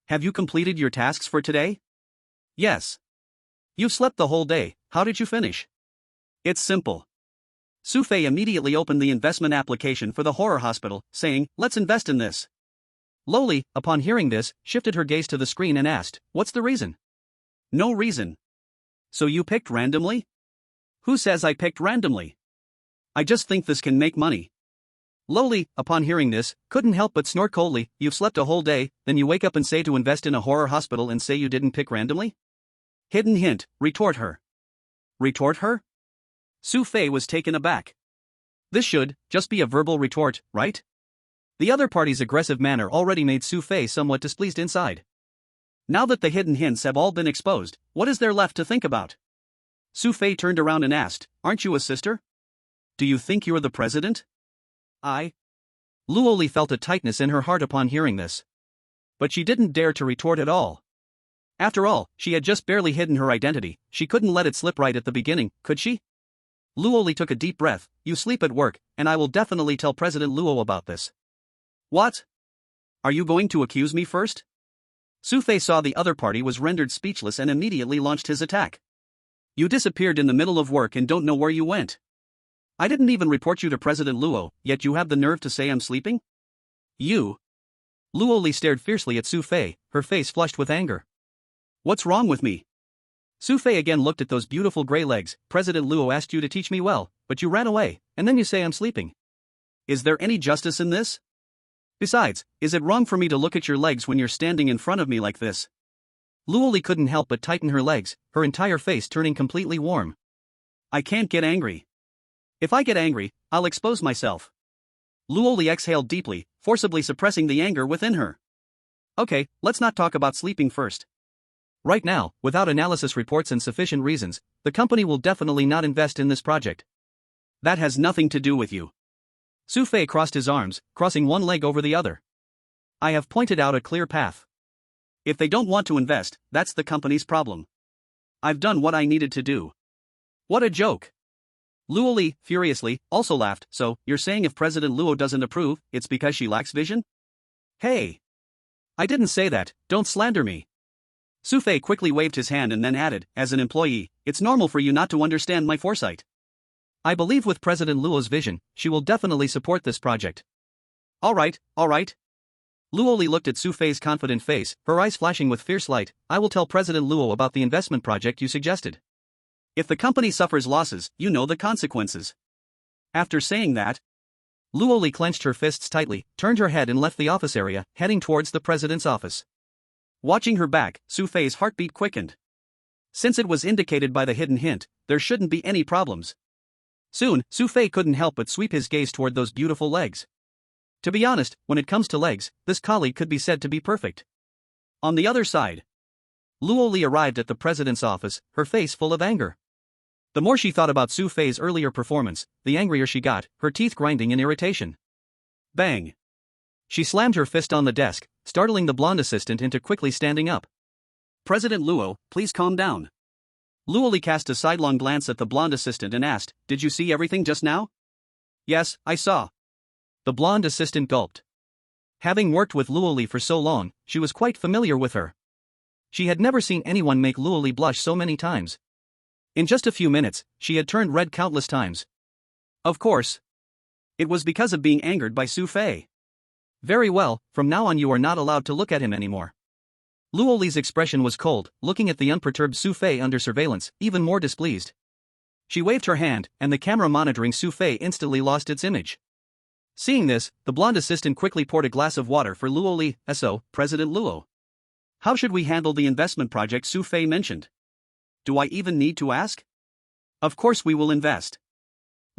Have you completed your tasks for today?" "Yes." "You've slept the whole day, how did you finish?" "It's simple." Xu Fei immediately opened the investment application for the horror hospital, saying, "Let's invest in this." Loli, upon hearing this, shifted her gaze to the screen and asked, "What's the reason?" "No reason." "So you picked randomly?" "Who says I picked randomly? I just think this can make money." Loli, upon hearing this, couldn't help but snort coldly. "You've slept a whole day, then you wake up and say to invest in a horror hospital and say you didn't pick randomly?" "Hidden hint, retort her." "Retort her?" Xu Fei was taken aback. This should just be a verbal retort, right? The other party's aggressive manner already made Xu Fei somewhat displeased inside. Now that the hidden hints have all been exposed, what is there left to think about? Xu Fei turned around and asked, "Aren't you a sister? Do you think you're the president?" Luoli felt a tightness in her heart upon hearing this. But she didn't dare to retort at all. After all, she had just barely hidden her identity, she couldn't let it slip right at the beginning, could she? Luoli took a deep breath. "You sleep at work, and I will definitely tell President Luo about this." "What? Are you going to accuse me first?" Xu Fei saw the other party was rendered speechless and immediately launched his attack. "You disappeared in the middle of work and don't know where you went. I didn't even report you to President Luo, yet you have the nerve to say I'm sleeping? You?" Luoli stared fiercely at Xu Fei, her face flushed with anger. "What's wrong with me?" Xu Fei again looked at those beautiful gray legs. "President Luo asked you to teach me well, but you ran away, and then you say I'm sleeping. Is there any justice in this? Besides, is it wrong for me to look at your legs when you're standing in front of me like this?" Luoli couldn't help but tighten her legs, her entire face turning completely warm. "I can't get angry. If I get angry, I'll expose myself." Luoli exhaled deeply, forcibly suppressing the anger within her. "Okay, let's not talk about sleeping first. Right now, without analysis reports and sufficient reasons, the company will definitely not invest in this project. That has nothing to do with you." Xu Fei crossed his arms, crossing one leg over the other. "I have pointed out a clear path. If they don't want to invest, that's the company's problem. I've done what I needed to do." "What a joke." Luoli, furiously, also laughed. "So, you're saying if President Luo doesn't approve, it's because she lacks vision?" "Hey! I didn't say that, don't slander me." Xu Fei quickly waved his hand and then added, "As an employee, it's normal for you not to understand my foresight. I believe with President Luo's vision, she will definitely support this project." All right. Luoli looked at Xu Fei's confident face, her eyes flashing with fierce light. I will tell President Luo about the investment project you suggested. If the company suffers losses, you know the consequences. After saying that, Luoli clenched her fists tightly, turned her head and left the office area, heading towards the president's office. Watching her back, Xu Fei's heartbeat quickened. Since it was indicated by the hidden hint, there shouldn't be any problems. Soon, Xu Fei couldn't help but sweep his gaze toward those beautiful legs. To be honest, when it comes to legs, this colleague could be said to be perfect. On the other side, Luoli arrived at the president's office, her face full of anger. The more she thought about Xu Fei's earlier performance, the angrier she got, her teeth grinding in irritation. Bang! She slammed her fist on the desk, startling the blonde assistant into quickly standing up. President Luo, please calm down. Luoli cast a sidelong glance at the blonde assistant and asked, Did you see everything just now? Yes, I saw. The blonde assistant gulped. Having worked with Luoli for so long, she was quite familiar with her. She had never seen anyone make Luoli blush so many times. In just a few minutes, she had turned red countless times. Of course. It was because of being angered by Xu Fei. Very well, from now on you are not allowed to look at him anymore. Luoli's expression was cold, looking at the unperturbed Xu Fei under surveillance, even more displeased. She waved her hand, and the camera monitoring Xu Fei instantly lost its image. Seeing this, the blonde assistant quickly poured a glass of water for Luoli. So, President Luo, how should we handle the investment project Xu Fei mentioned? Do I even need to ask? Of course we will invest.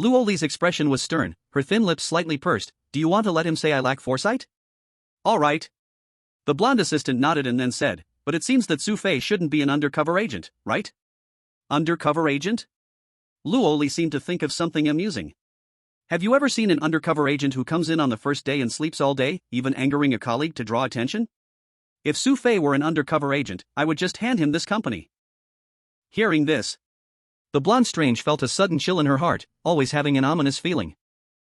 Luoli's expression was stern, her thin lips slightly pursed. Do you want to let him say I lack foresight? All right. The blonde assistant nodded and then said, but it seems that Xu Fei shouldn't be an undercover agent, right? Undercover agent? Luoli seemed to think of something amusing. Have you ever seen an undercover agent who comes in on the first day and sleeps all day, even angering a colleague to draw attention? If Xu Fei were an undercover agent, I would just hand him this company. Hearing this, the blonde strange felt a sudden chill in her heart, always having an ominous feeling.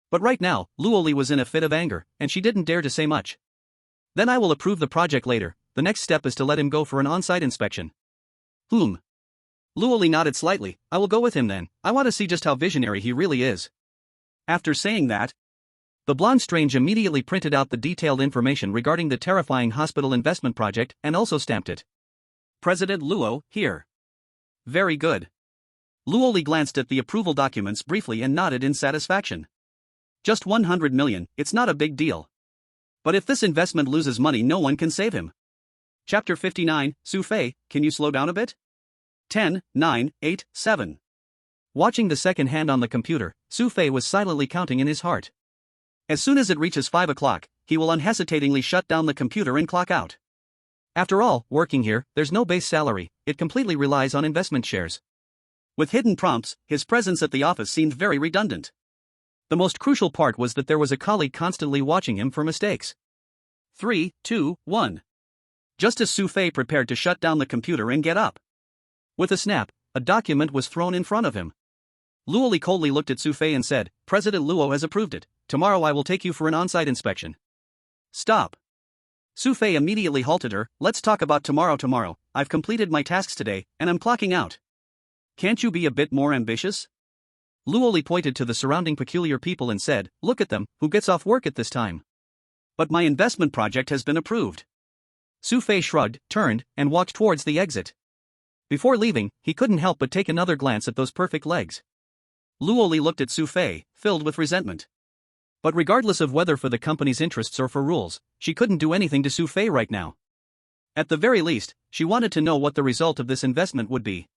But right now, Luoli was in a fit of anger, and she didn't dare to say much. Then I will approve the project later. The next step is to let him go for an on-site inspection. Luoli nodded slightly. I will go with him then. I want to see just how visionary he really is. After saying that, the blonde strange immediately printed out the detailed information regarding the terrifying hospital investment project and also stamped it. President Luo, here. Very good. Luoli glanced at the approval documents briefly and nodded in satisfaction. Just 100 million, it's not a big deal. But if this investment loses money, no one can save him. Chapter 59, Xu Fei, can you slow down a bit? 10, 9, 8, 7. Watching the second hand on the computer, Xu Fei was silently counting in his heart. As soon as it reaches 5 o'clock, he will unhesitatingly shut down the computer and clock out. After all, working here, there's no base salary, it completely relies on investment shares. With hidden prompts, his presence at the office seemed very redundant. The most crucial part was that there was a colleague constantly watching him for mistakes. 3, 2, 1. Just as Xu Fei prepared to shut down the computer and get up. With a snap, a document was thrown in front of him. Luoli coldly looked at Xu Fei and said, President Luo has approved it. Tomorrow I will take you for an on-site inspection. Stop. Xu Fei immediately halted her. Let's talk about tomorrow. I've completed my tasks today, and I'm clocking out. Can't you be a bit more ambitious? Luoli pointed to the surrounding peculiar people and said, Look at them, who gets off work at this time? But my investment project has been approved. Xu Fei shrugged, turned, and walked towards the exit. Before leaving, he couldn't help but take another glance at those perfect legs. Luoli looked at Xu Fei, filled with resentment. But regardless of whether for the company's interests or for rules, she couldn't do anything to Xu Fei right now. At the very least, she wanted to know what the result of this investment would be.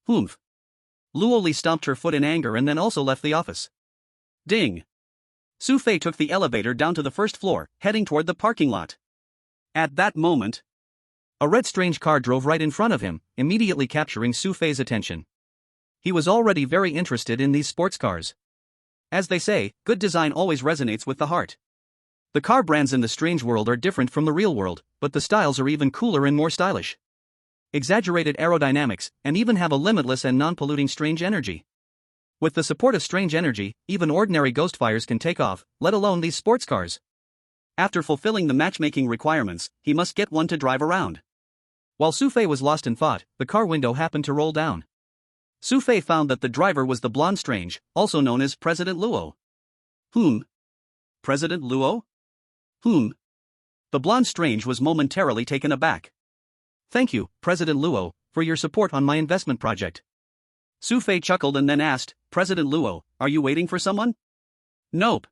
Luoli stomped her foot in anger and then also left the office. Ding! Xu Fei took the elevator down to the first floor, heading toward the parking lot. At that moment, a red strange car drove right in front of him, immediately capturing Xu Fei's attention. He was already very interested in these sports cars. As they say, good design always resonates with the heart. The car brands in the strange world are different from the real world, but the styles are even cooler and more stylish. Exaggerated aerodynamics, and even have a limitless and non-polluting strange energy. With the support of strange energy, even ordinary ghost fires can take off, let alone these sports cars. After fulfilling the matchmaking requirements, he must get one to drive around. While Xu Fei was lost in thought, the car window happened to roll down. Xu Fei found that the driver was the blonde strange, also known as President Luo. President Luo? The blonde strange was momentarily taken aback. "Thank you, President Luo, for your support on my investment project." Xu Fei chuckled and then asked, "President Luo, are you waiting for someone?" "Nope."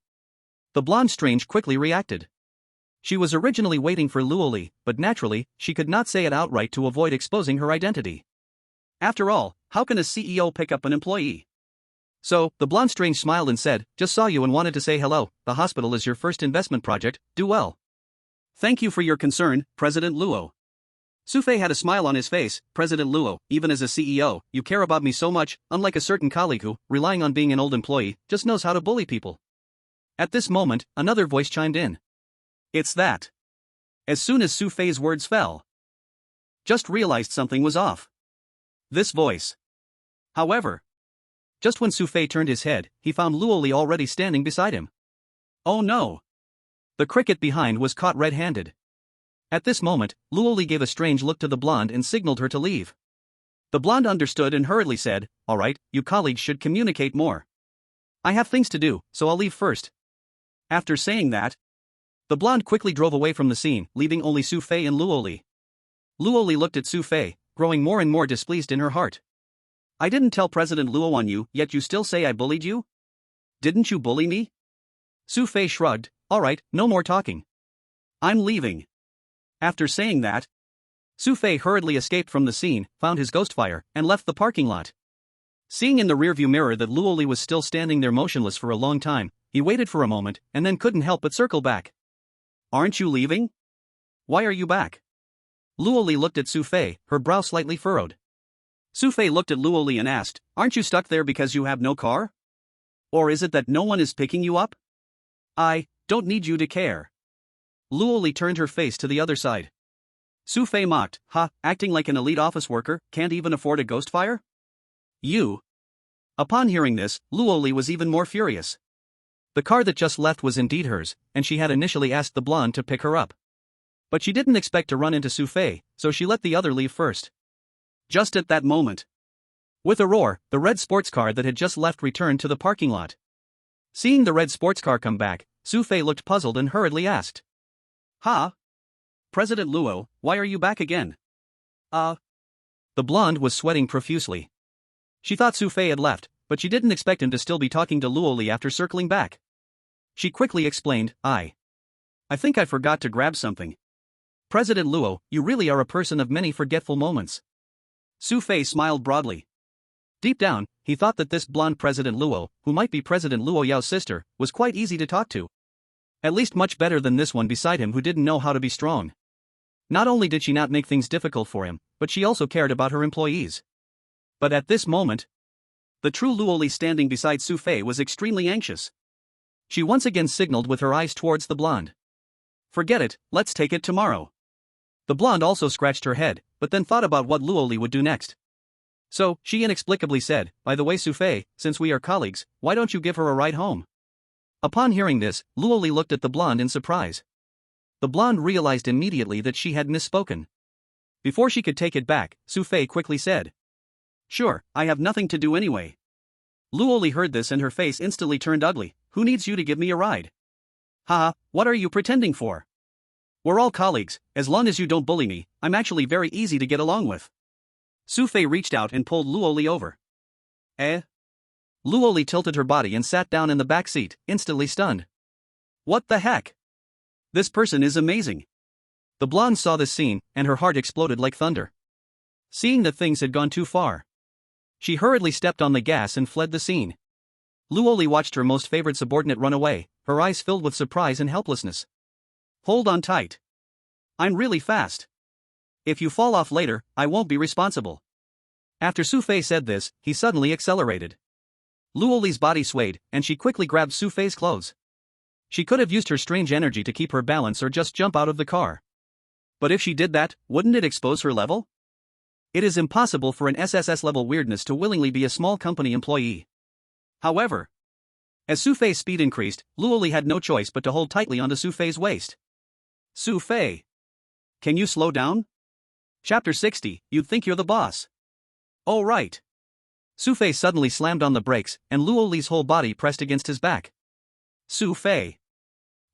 The blonde strange quickly reacted. She was originally waiting for Luoli, but naturally, she could not say it outright to avoid exposing her identity. After all, how can a CEO pick up an employee? So, the blonde strange smiled and said, "Just saw you and wanted to say hello. The hospital is your first investment project, do well." "Thank you for your concern, President Luo." Xu Fei had a smile on his face. "President Luo, even as a CEO, you care about me so much, unlike a certain colleague who, relying on being an old employee, just knows how to bully people." At this moment, another voice chimed in. "It's that." As soon as Xu Fei's words fell, just realized something was off. This voice. However, just when Xu Fei turned his head, he found Luoli already standing beside him. Oh no! The cricket behind was caught red-handed. At this moment, Luoli gave a strange look to the blonde and signaled her to leave. The blonde understood and hurriedly said, "All right, you colleagues should communicate more. I have things to do, so I'll leave first." After saying that, the blonde quickly drove away from the scene, leaving only Xu Fei and Luoli. Luoli looked at Xu Fei, growing more and more displeased in her heart. "I didn't tell President Luo on you, yet you still say I bullied you? Didn't you bully me?" Xu Fei shrugged. "All right, no more talking. I'm leaving." After saying that, Xu Fei hurriedly escaped from the scene, found his ghost fire, and left the parking lot. Seeing in the rearview mirror that Luoli was still standing there motionless for a long time, he waited for a moment and then couldn't help but circle back. "Aren't you leaving? Why are you back?" Luoli looked at Xu Fei, her brow slightly furrowed. Xu Fei looked at Luoli and asked, "Aren't you stuck there because you have no car? Or is it that no one is picking you up? I don't need you to care." Luoli turned her face to the other side. Xu Fei mocked, acting like an elite office worker, can't even afford a ghost fire? You. Upon hearing this, Luoli was even more furious. The car that just left was indeed hers, and she had initially asked the blonde to pick her up. But she didn't expect to run into Xu Fei, so she let the other leave first. Just at that moment, with a roar, the red sports car that had just left returned to the parking lot. Seeing the red sports car come back, Xu Fei looked puzzled and hurriedly asked, President Luo, why are you back again?" The blonde was sweating profusely. She thought Xu Fei had left, but she didn't expect him to still be talking to Luoli after circling back. She quickly explained, I think I forgot to grab something. President Luo, you really are a person of many forgetful moments." Xu Fei smiled broadly. Deep down, he thought that this blonde President Luo, who might be President Luo Yao's sister, was quite easy to talk to. At least much better than this one beside him who didn't know how to be strong. Not only did she not make things difficult for him, but she also cared about her employees. But at this moment, the true Luoli standing beside Xu Fei was extremely anxious. She once again signaled with her eyes towards the blonde. "Forget it, let's take it tomorrow." The blonde also scratched her head, but then thought about what Luoli would do next. So, she inexplicably said, "By the way Xu Fei, since we are colleagues, why don't you give her a ride home?" Upon hearing this, Luoli looked at the blonde in surprise. The blonde realized immediately that she had misspoken. Before she could take it back, Xu Fei quickly said, "Sure, I have nothing to do anyway." Luoli heard this and her face instantly turned ugly. "Who needs you to give me a ride? What are you pretending for? We're all colleagues, as long as you don't bully me, I'm actually very easy to get along with." Xu Fei reached out and pulled Luoli over. Luoli tilted her body and sat down in the back seat, instantly stunned. What the heck? This person is amazing. The blonde saw this scene, and her heart exploded like thunder. Seeing that things had gone too far, she hurriedly stepped on the gas and fled the scene. Luoli watched her most favored subordinate run away, her eyes filled with surprise and helplessness. "Hold on tight. I'm really fast. If you fall off later, I won't be responsible." After Xu Fei said this, he suddenly accelerated. Luoli's body swayed, and she quickly grabbed Xu Fei's clothes. She could have used her strange energy to keep her balance or just jump out of the car. But if she did that, wouldn't it expose her level? It is impossible for an SSS-level weirdness to willingly be a small company employee. However, as Xu Fei's speed increased, Luoli had no choice but to hold tightly onto Xu Fei's waist. "Xu Fei, can you slow down? Chapter 60, you'd think you're the boss." "Oh right." Xu Fei suddenly slammed on the brakes, and Luoli's whole body pressed against his back. "Xu Fei."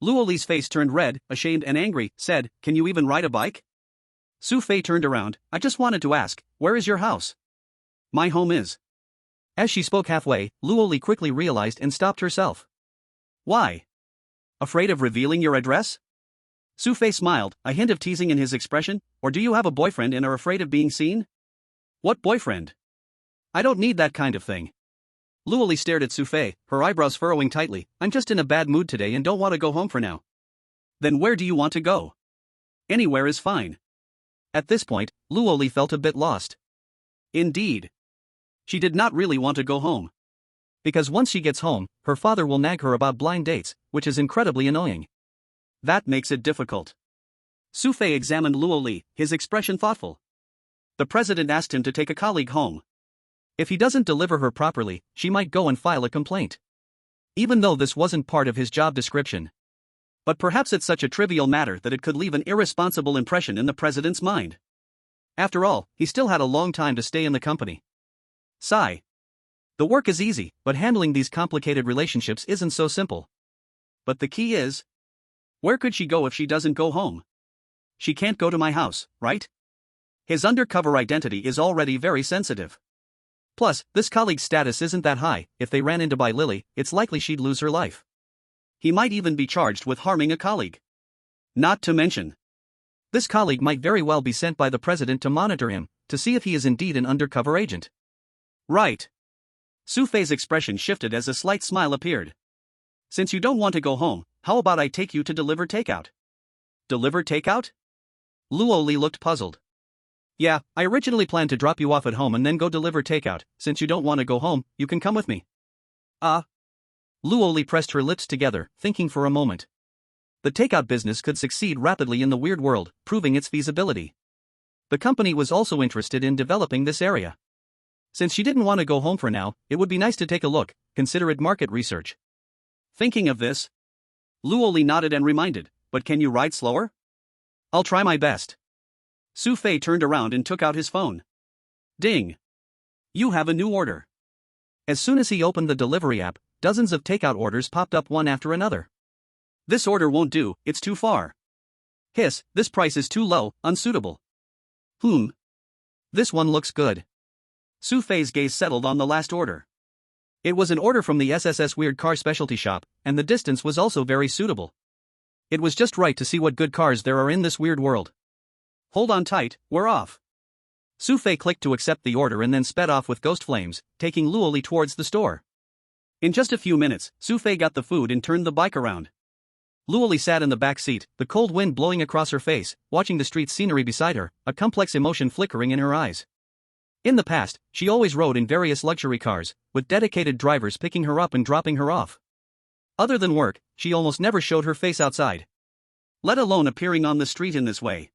Luo Li's face turned red, ashamed and angry, said, "Can you even ride a bike?" Xu Fei turned around. "I just wanted to ask, where is your house?" "My home is." As she spoke halfway, Luo Li quickly realized and stopped herself. "Why? Afraid of revealing your address?" Xu Fei smiled, a hint of teasing in his expression. "Or do you have a boyfriend and are afraid of being seen?" "What boyfriend? I don't need that kind of thing." Luo Li stared at Xu Fei, her eyebrows furrowing tightly. "I'm just in a bad mood today and don't want to go home for now." "Then where do you want to go?" "Anywhere is fine." At this point, Luo Li felt a bit lost. Indeed. She did not really want to go home. Because once she gets home, her father will nag her about blind dates, which is incredibly annoying. That makes it difficult. Xu Fei examined Luo Li, his expression thoughtful. The president asked him to take a colleague home. If he doesn't deliver her properly, she might go and file a complaint. Even though this wasn't part of his job description. But perhaps it's such a trivial matter that it could leave an irresponsible impression in the president's mind. After all, he still had a long time to stay in the company. Sigh. The work is easy, but handling these complicated relationships isn't so simple. But the key is, where could she go if she doesn't go home? She can't go to my house, right? His undercover identity is already very sensitive. Plus, this colleague's status isn't that high. If they ran into by Lily, it's likely she'd lose her life. He might even be charged with harming a colleague. Not to mention, this colleague might very well be sent by the president to monitor him, to see if he is indeed an undercover agent. Right. Xu Fei's expression shifted as a slight smile appeared. Since you don't want to go home, how about I take you to deliver takeout? Deliver takeout? Luo Li looked puzzled. Yeah, I originally planned to drop you off at home and then go deliver takeout. Since you don't want to go home, you can come with me. Luo Li pressed her lips together, thinking for a moment. The takeout business could succeed rapidly in the weird world, proving its feasibility. The company was also interested in developing this area. Since she didn't want to go home for now, it would be nice to take a look, consider it market research. Thinking of this, Luo Li nodded and reminded, "But can you ride slower?" "I'll try my best." Xu Fei turned around and took out his phone. Ding! You have a new order. As soon as he opened the delivery app, dozens of takeout orders popped up one after another. This order won't do, it's too far. Hiss, this price is too low, unsuitable. This one looks good. Xu Fei's gaze settled on the last order. It was an order from the SSS Weird Car Specialty Shop, and the distance was also very suitable. It was just right to see what good cars there are in this weird world. Hold on tight, we're off. Xu Fei clicked to accept the order and then sped off with ghost flames, taking Luo Li towards the store. In just a few minutes, Xu Fei got the food and turned the bike around. Luo Li sat in the back seat, the cold wind blowing across her face, watching the street scenery beside her, a complex emotion flickering in her eyes. In the past, she always rode in various luxury cars, with dedicated drivers picking her up and dropping her off. Other than work, she almost never showed her face outside. Let alone appearing on the street in this way.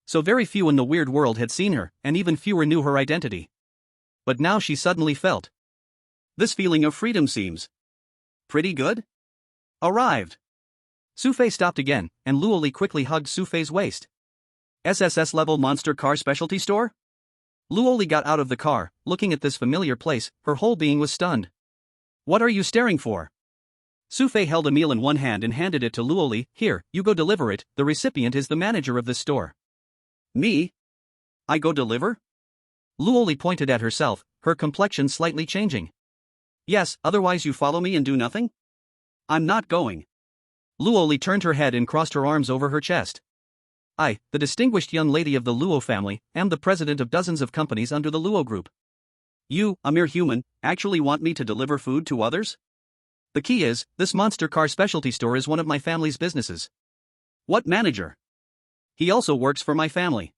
So very few in the weird world had seen her, and even fewer knew her identity. But now she suddenly felt. This feeling of freedom seems pretty good? Arrived. Xu Fei stopped again, and Luo Li quickly hugged Xu Fei's waist. SSS-level monster car specialty store? Luo Li got out of the car, looking at this familiar place, her whole being was stunned. What are you staring for? Xu Fei held a meal in one hand and handed it to Luo Li. Here, you go deliver it, the recipient is the manager of this store. Me? I go deliver? Luo Li pointed at herself, her complexion slightly changing. Yes, otherwise you follow me and do nothing? I'm not going. Luo Li turned her head and crossed her arms over her chest. I, the distinguished young lady of the Luo family, am the president of dozens of companies under the Luo group. You, a mere human, actually want me to deliver food to others? The key is, this monster car specialty store is one of my family's businesses. What manager? He also works for my family.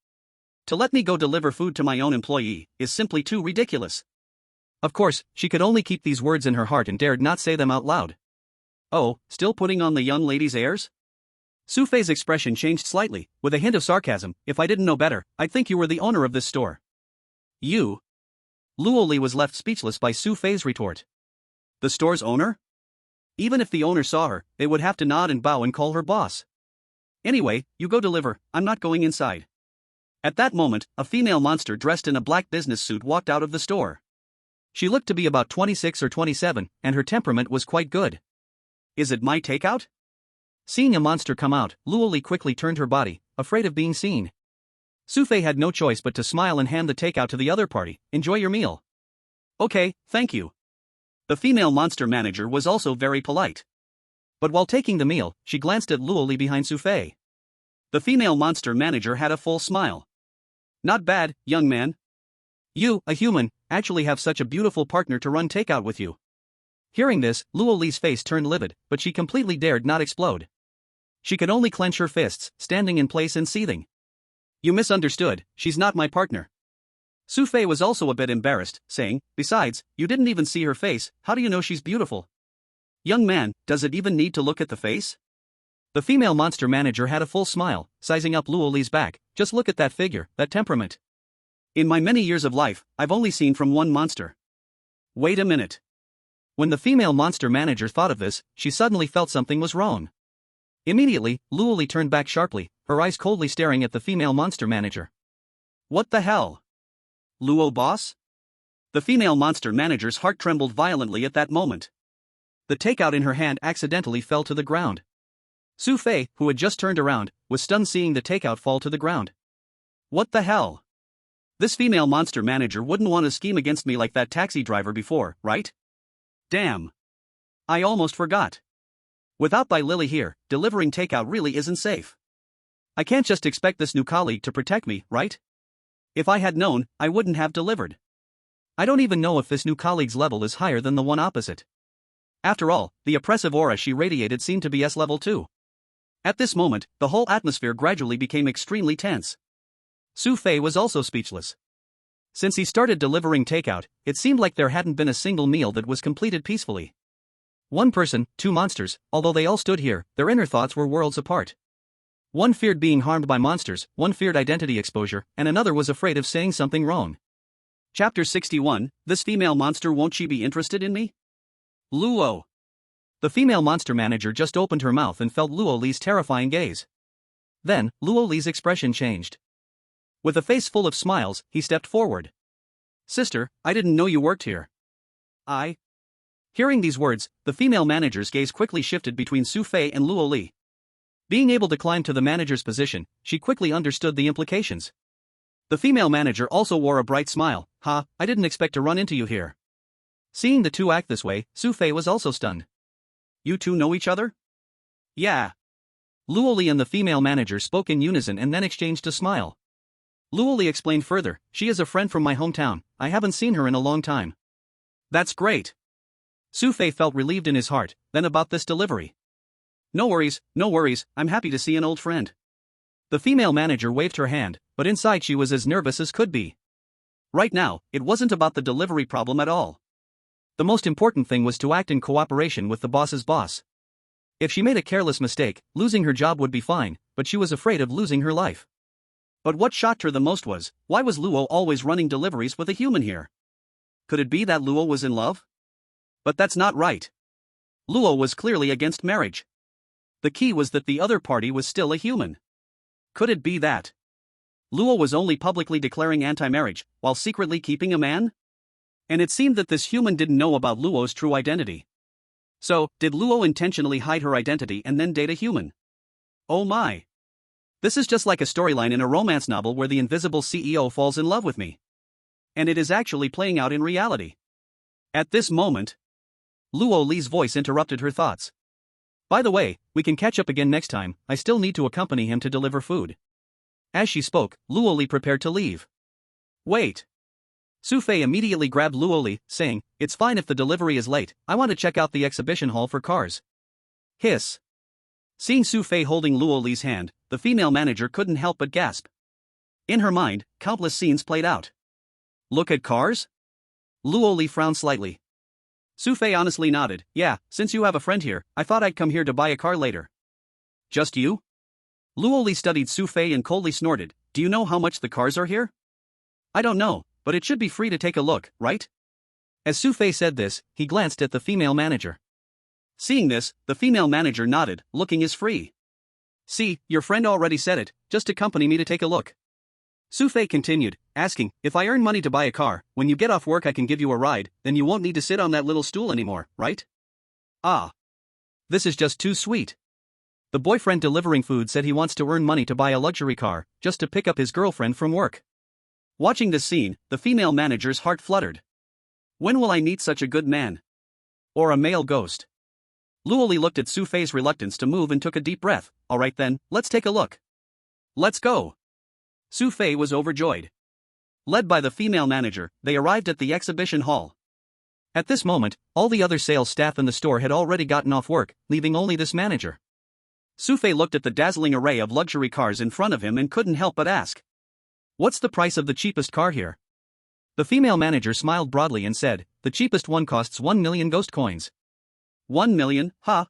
To let me go deliver food to my own employee is simply too ridiculous. Of course, she could only keep these words in her heart and dared not say them out loud. Oh, still putting on the young lady's airs? Xu Fei's expression changed slightly, with a hint of sarcasm. If I didn't know better, I'd think you were the owner of this store. You? Luo Li was left speechless by Xu Fei's retort. The store's owner? Even if the owner saw her, they would have to nod and bow and call her boss. Anyway, you go deliver, I'm not going inside. At that moment, a female monster dressed in a black business suit walked out of the store. She looked to be about 26 or 27, and her temperament was quite good. Is it my takeout? Seeing a monster come out, Luoli quickly turned her body, afraid of being seen. Xu Fei had no choice but to smile and hand the takeout to the other party. Enjoy your meal. Okay, thank you. The female monster manager was also very polite. But while taking the meal, she glanced at Luoli behind Xu Fei. The female monster manager had a full smile. Not bad, young man. You, a human, actually have such a beautiful partner to run takeout with you. Hearing this, Luoli's face turned livid, but she completely dared not explode. She could only clench her fists, standing in place and seething. You misunderstood, she's not my partner. Xu Fei was also a bit embarrassed, saying, besides, you didn't even see her face, how do you know she's beautiful? Young man, does it even need to look at the face? The female monster manager had a full smile, sizing up Luoli's back. Just look at that figure, that temperament. In my many years of life, I've only seen from one monster. Wait a minute. When the female monster manager thought of this, she suddenly felt something was wrong. Immediately, Luoli turned back sharply, her eyes coldly staring at the female monster manager. What the hell? Luo boss? The female monster manager's heart trembled violently at that moment. The takeout in her hand accidentally fell to the ground. Xu Fei, who had just turned around, was stunned seeing the takeout fall to the ground. What the hell? This female monster manager wouldn't want to scheme against me like that taxi driver before, right? Damn. I almost forgot. Without Bai Lily here, delivering takeout really isn't safe. I can't just expect this new colleague to protect me, right? If I had known, I wouldn't have delivered. I don't even know if this new colleague's level is higher than the one opposite. After all, the oppressive aura she radiated seemed to be S-level too. At this moment, the whole atmosphere gradually became extremely tense. Xu Fei was also speechless. Since he started delivering takeout, it seemed like there hadn't been a single meal that was completed peacefully. One person, two monsters, although they all stood here, their inner thoughts were worlds apart. One feared being harmed by monsters, one feared identity exposure, and another was afraid of saying something wrong. Chapter 61, This female monster, won't she be interested in me? Luo. The female monster manager just opened her mouth and felt Luoli's terrifying gaze. Then, Luoli's expression changed. With a face full of smiles, he stepped forward. Sister, I didn't know you worked here. Hearing these words, the female manager's gaze quickly shifted between Xu Fei and Luoli. Being able to climb to the manager's position, she quickly understood the implications. The female manager also wore a bright smile. I didn't expect to run into you here. Seeing the two act this way, Xu Fei was also stunned. You two know each other? Yeah. Luoli and the female manager spoke in unison and then exchanged a smile. Luoli explained further, she is a friend from my hometown, I haven't seen her in a long time. That's great. Xu Fei felt relieved in his heart, then about this delivery. No worries, I'm happy to see an old friend. The female manager waved her hand, but inside she was as nervous as could be. Right now, it wasn't about the delivery problem at all. The most important thing was to act in cooperation with the boss's boss. If she made a careless mistake, losing her job would be fine, but she was afraid of losing her life. But what shocked her the most was, why was Luo always running deliveries with a human here? Could it be that Luo was in love? But that's not right. Luo was clearly against marriage. The key was that the other party was still a human. Could it be that Luo was only publicly declaring anti-marriage, while secretly keeping a man? And it seemed that this human didn't know about Luo's true identity. So, did Luo intentionally hide her identity and then date a human? Oh my. This is just like a storyline in a romance novel where the invisible CEO falls in love with me. And it is actually playing out in reality. At this moment, Luo Li's voice interrupted her thoughts. By the way, we can catch up again next time, I still need to accompany him to deliver food. As she spoke, Luo Li prepared to leave. Wait. Xu Fei immediately grabbed Luo Li, saying, it's fine if the delivery is late, I want to check out the exhibition hall for cars. Hiss. Seeing Xu Fei holding Luo Li's hand, the female manager couldn't help but gasp. In her mind, countless scenes played out. Look at cars? Luo Li frowned slightly. Xu Fei honestly nodded, yeah, since you have a friend here, I thought I'd come here to buy a car later. Just you? Luo Li studied Xu Fei and coldly snorted, do you know how much the cars are here? I don't know, but it should be free to take a look, right? As Xu Fei said this, he glanced at the female manager. Seeing this, the female manager nodded, looking is free. See, your friend already said it, just accompany me to take a look. Xu Fei continued, asking, if I earn money to buy a car, when you get off work I can give you a ride, then you won't need to sit on that little stool anymore, right? Ah. This is just too sweet. The boyfriend delivering food said he wants to earn money to buy a luxury car, just to pick up his girlfriend from work. Watching this scene, the female manager's heart fluttered. When will I meet such a good man? Or a male ghost? Luoli looked at Xu Fei's reluctance to move and took a deep breath. Alright then, let's take a look. Let's go. Xu Fei was overjoyed. Led by the female manager, they arrived at the exhibition hall. At this moment, all the other sales staff in the store had already gotten off work, leaving only this manager. Xu Fei looked at the dazzling array of luxury cars in front of him and couldn't help but ask. What's the price of the cheapest car here? The female manager smiled broadly and said, the cheapest one costs 1 million ghost coins. 1 million, huh?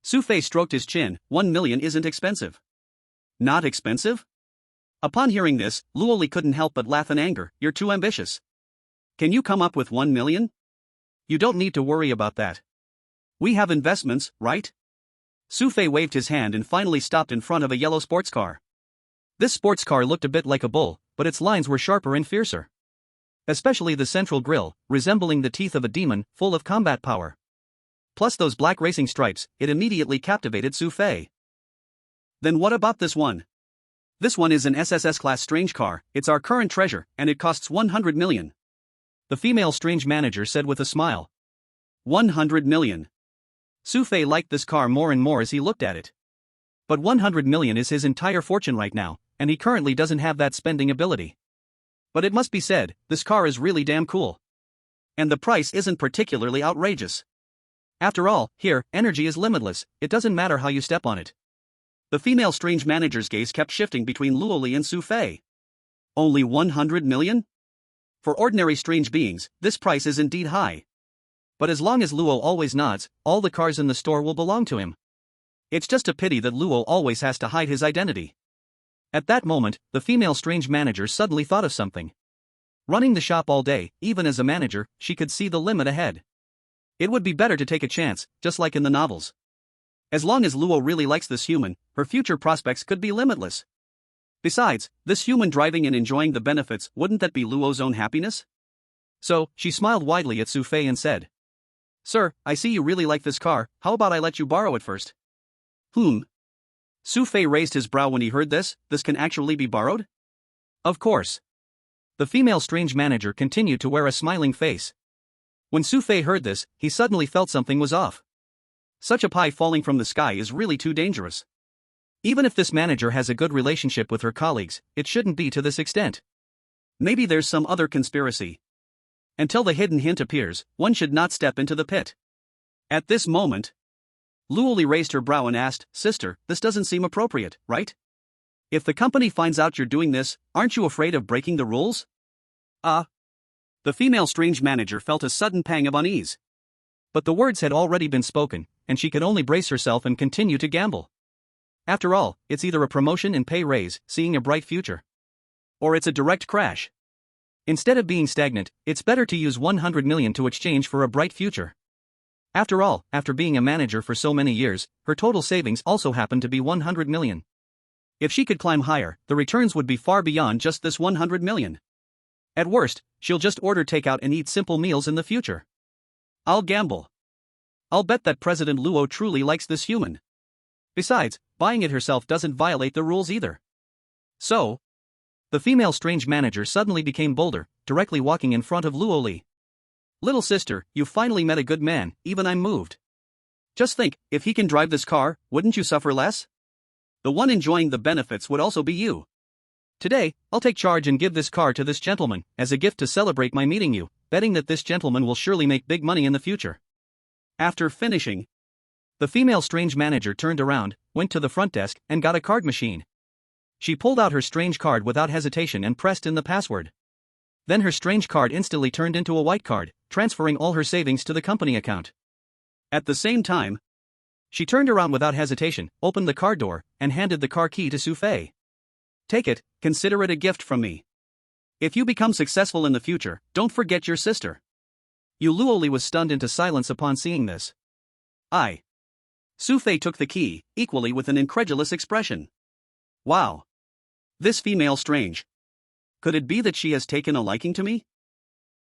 Xu Fei stroked his chin. 1 million isn't expensive. Not expensive? Upon hearing this, Luoli couldn't help but laugh in anger. You're too ambitious. Can you come up with 1 million? You don't need to worry about that. We have investments, right? Xu Fei waved his hand and finally stopped in front of a yellow sports car. This sports car looked a bit like a bull, but its lines were sharper and fiercer. Especially the central grille, resembling the teeth of a demon, full of combat power. Plus those black racing stripes, it immediately captivated Xu Fei. Then what about this one? This one is an SSS class strange car, it's our current treasure, and it costs 100 million. The female strange manager said with a smile. 100 million. Xu Fei liked this car more and more as he looked at it. But 100 million is his entire fortune right now, and he currently doesn't have that spending ability. But it must be said, this car is really damn cool. And the price isn't particularly outrageous. After all, here, energy is limitless, it doesn't matter how you step on it. The female strange manager's gaze kept shifting between Luoli and Xu Fei. Only 100 million? For ordinary strange beings, this price is indeed high. But as long as Luo always nods, all the cars in the store will belong to him. It's just a pity that Luo always has to hide his identity. At that moment, the female strange manager suddenly thought of something. Running the shop all day, even as a manager, she could see the limit ahead. It would be better to take a chance, just like in the novels. As long as Luo really likes this human, her future prospects could be limitless. Besides, this human driving and enjoying the benefits, wouldn't that be Luo's own happiness? So, she smiled widely at Xu Fei and said, Sir, I see you really like this car, how about I let you borrow it first? Xu Fei raised his brow when he heard this can actually be borrowed? Of course. The female strange manager continued to wear a smiling face. When Xu Fei heard this, he suddenly felt something was off. Such a pie falling from the sky is really too dangerous. Even if this manager has a good relationship with her colleagues, it shouldn't be to this extent. Maybe there's some other conspiracy. Until the hidden hint appears, one should not step into the pit. At this moment, Luoli raised her brow and asked, Sister, this doesn't seem appropriate, right? If the company finds out you're doing this, aren't you afraid of breaking the rules? The female strange manager felt a sudden pang of unease. But the words had already been spoken, and she could only brace herself and continue to gamble. After all, it's either a promotion and pay raise, seeing a bright future. Or it's a direct crash. Instead of being stagnant, it's better to use 100 million to exchange for a bright future. After all, after being a manager for so many years, her total savings also happened to be 100 million. If she could climb higher, the returns would be far beyond just this 100 million. At worst, she'll just order takeout and eat simple meals in the future. I'll gamble. I'll bet that President Luo truly likes this human. Besides, buying it herself doesn't violate the rules either. So, the female strange manager suddenly became bolder, directly walking in front of Luoli. Little sister, you finally met a good man, even I'm moved. Just think, if he can drive this car, wouldn't you suffer less? The one enjoying the benefits would also be you. Today, I'll take charge and give this car to this gentleman, as a gift to celebrate my meeting you, betting that this gentleman will surely make big money in the future. After finishing, the female strange manager turned around, went to the front desk, and got a card machine. She pulled out her strange card without hesitation and pressed in the password. Then her strange card instantly turned into a white card, transferring all her savings to the company account. At the same time, she turned around without hesitation, opened the car door, and handed the car key to Xu Fei. Take it, consider it a gift from me. If you become successful in the future, don't forget your sister. Luoli was stunned into silence upon seeing this. Xu Fei took the key, equally with an incredulous expression. Wow. This female strange. Could it be that she has taken a liking to me?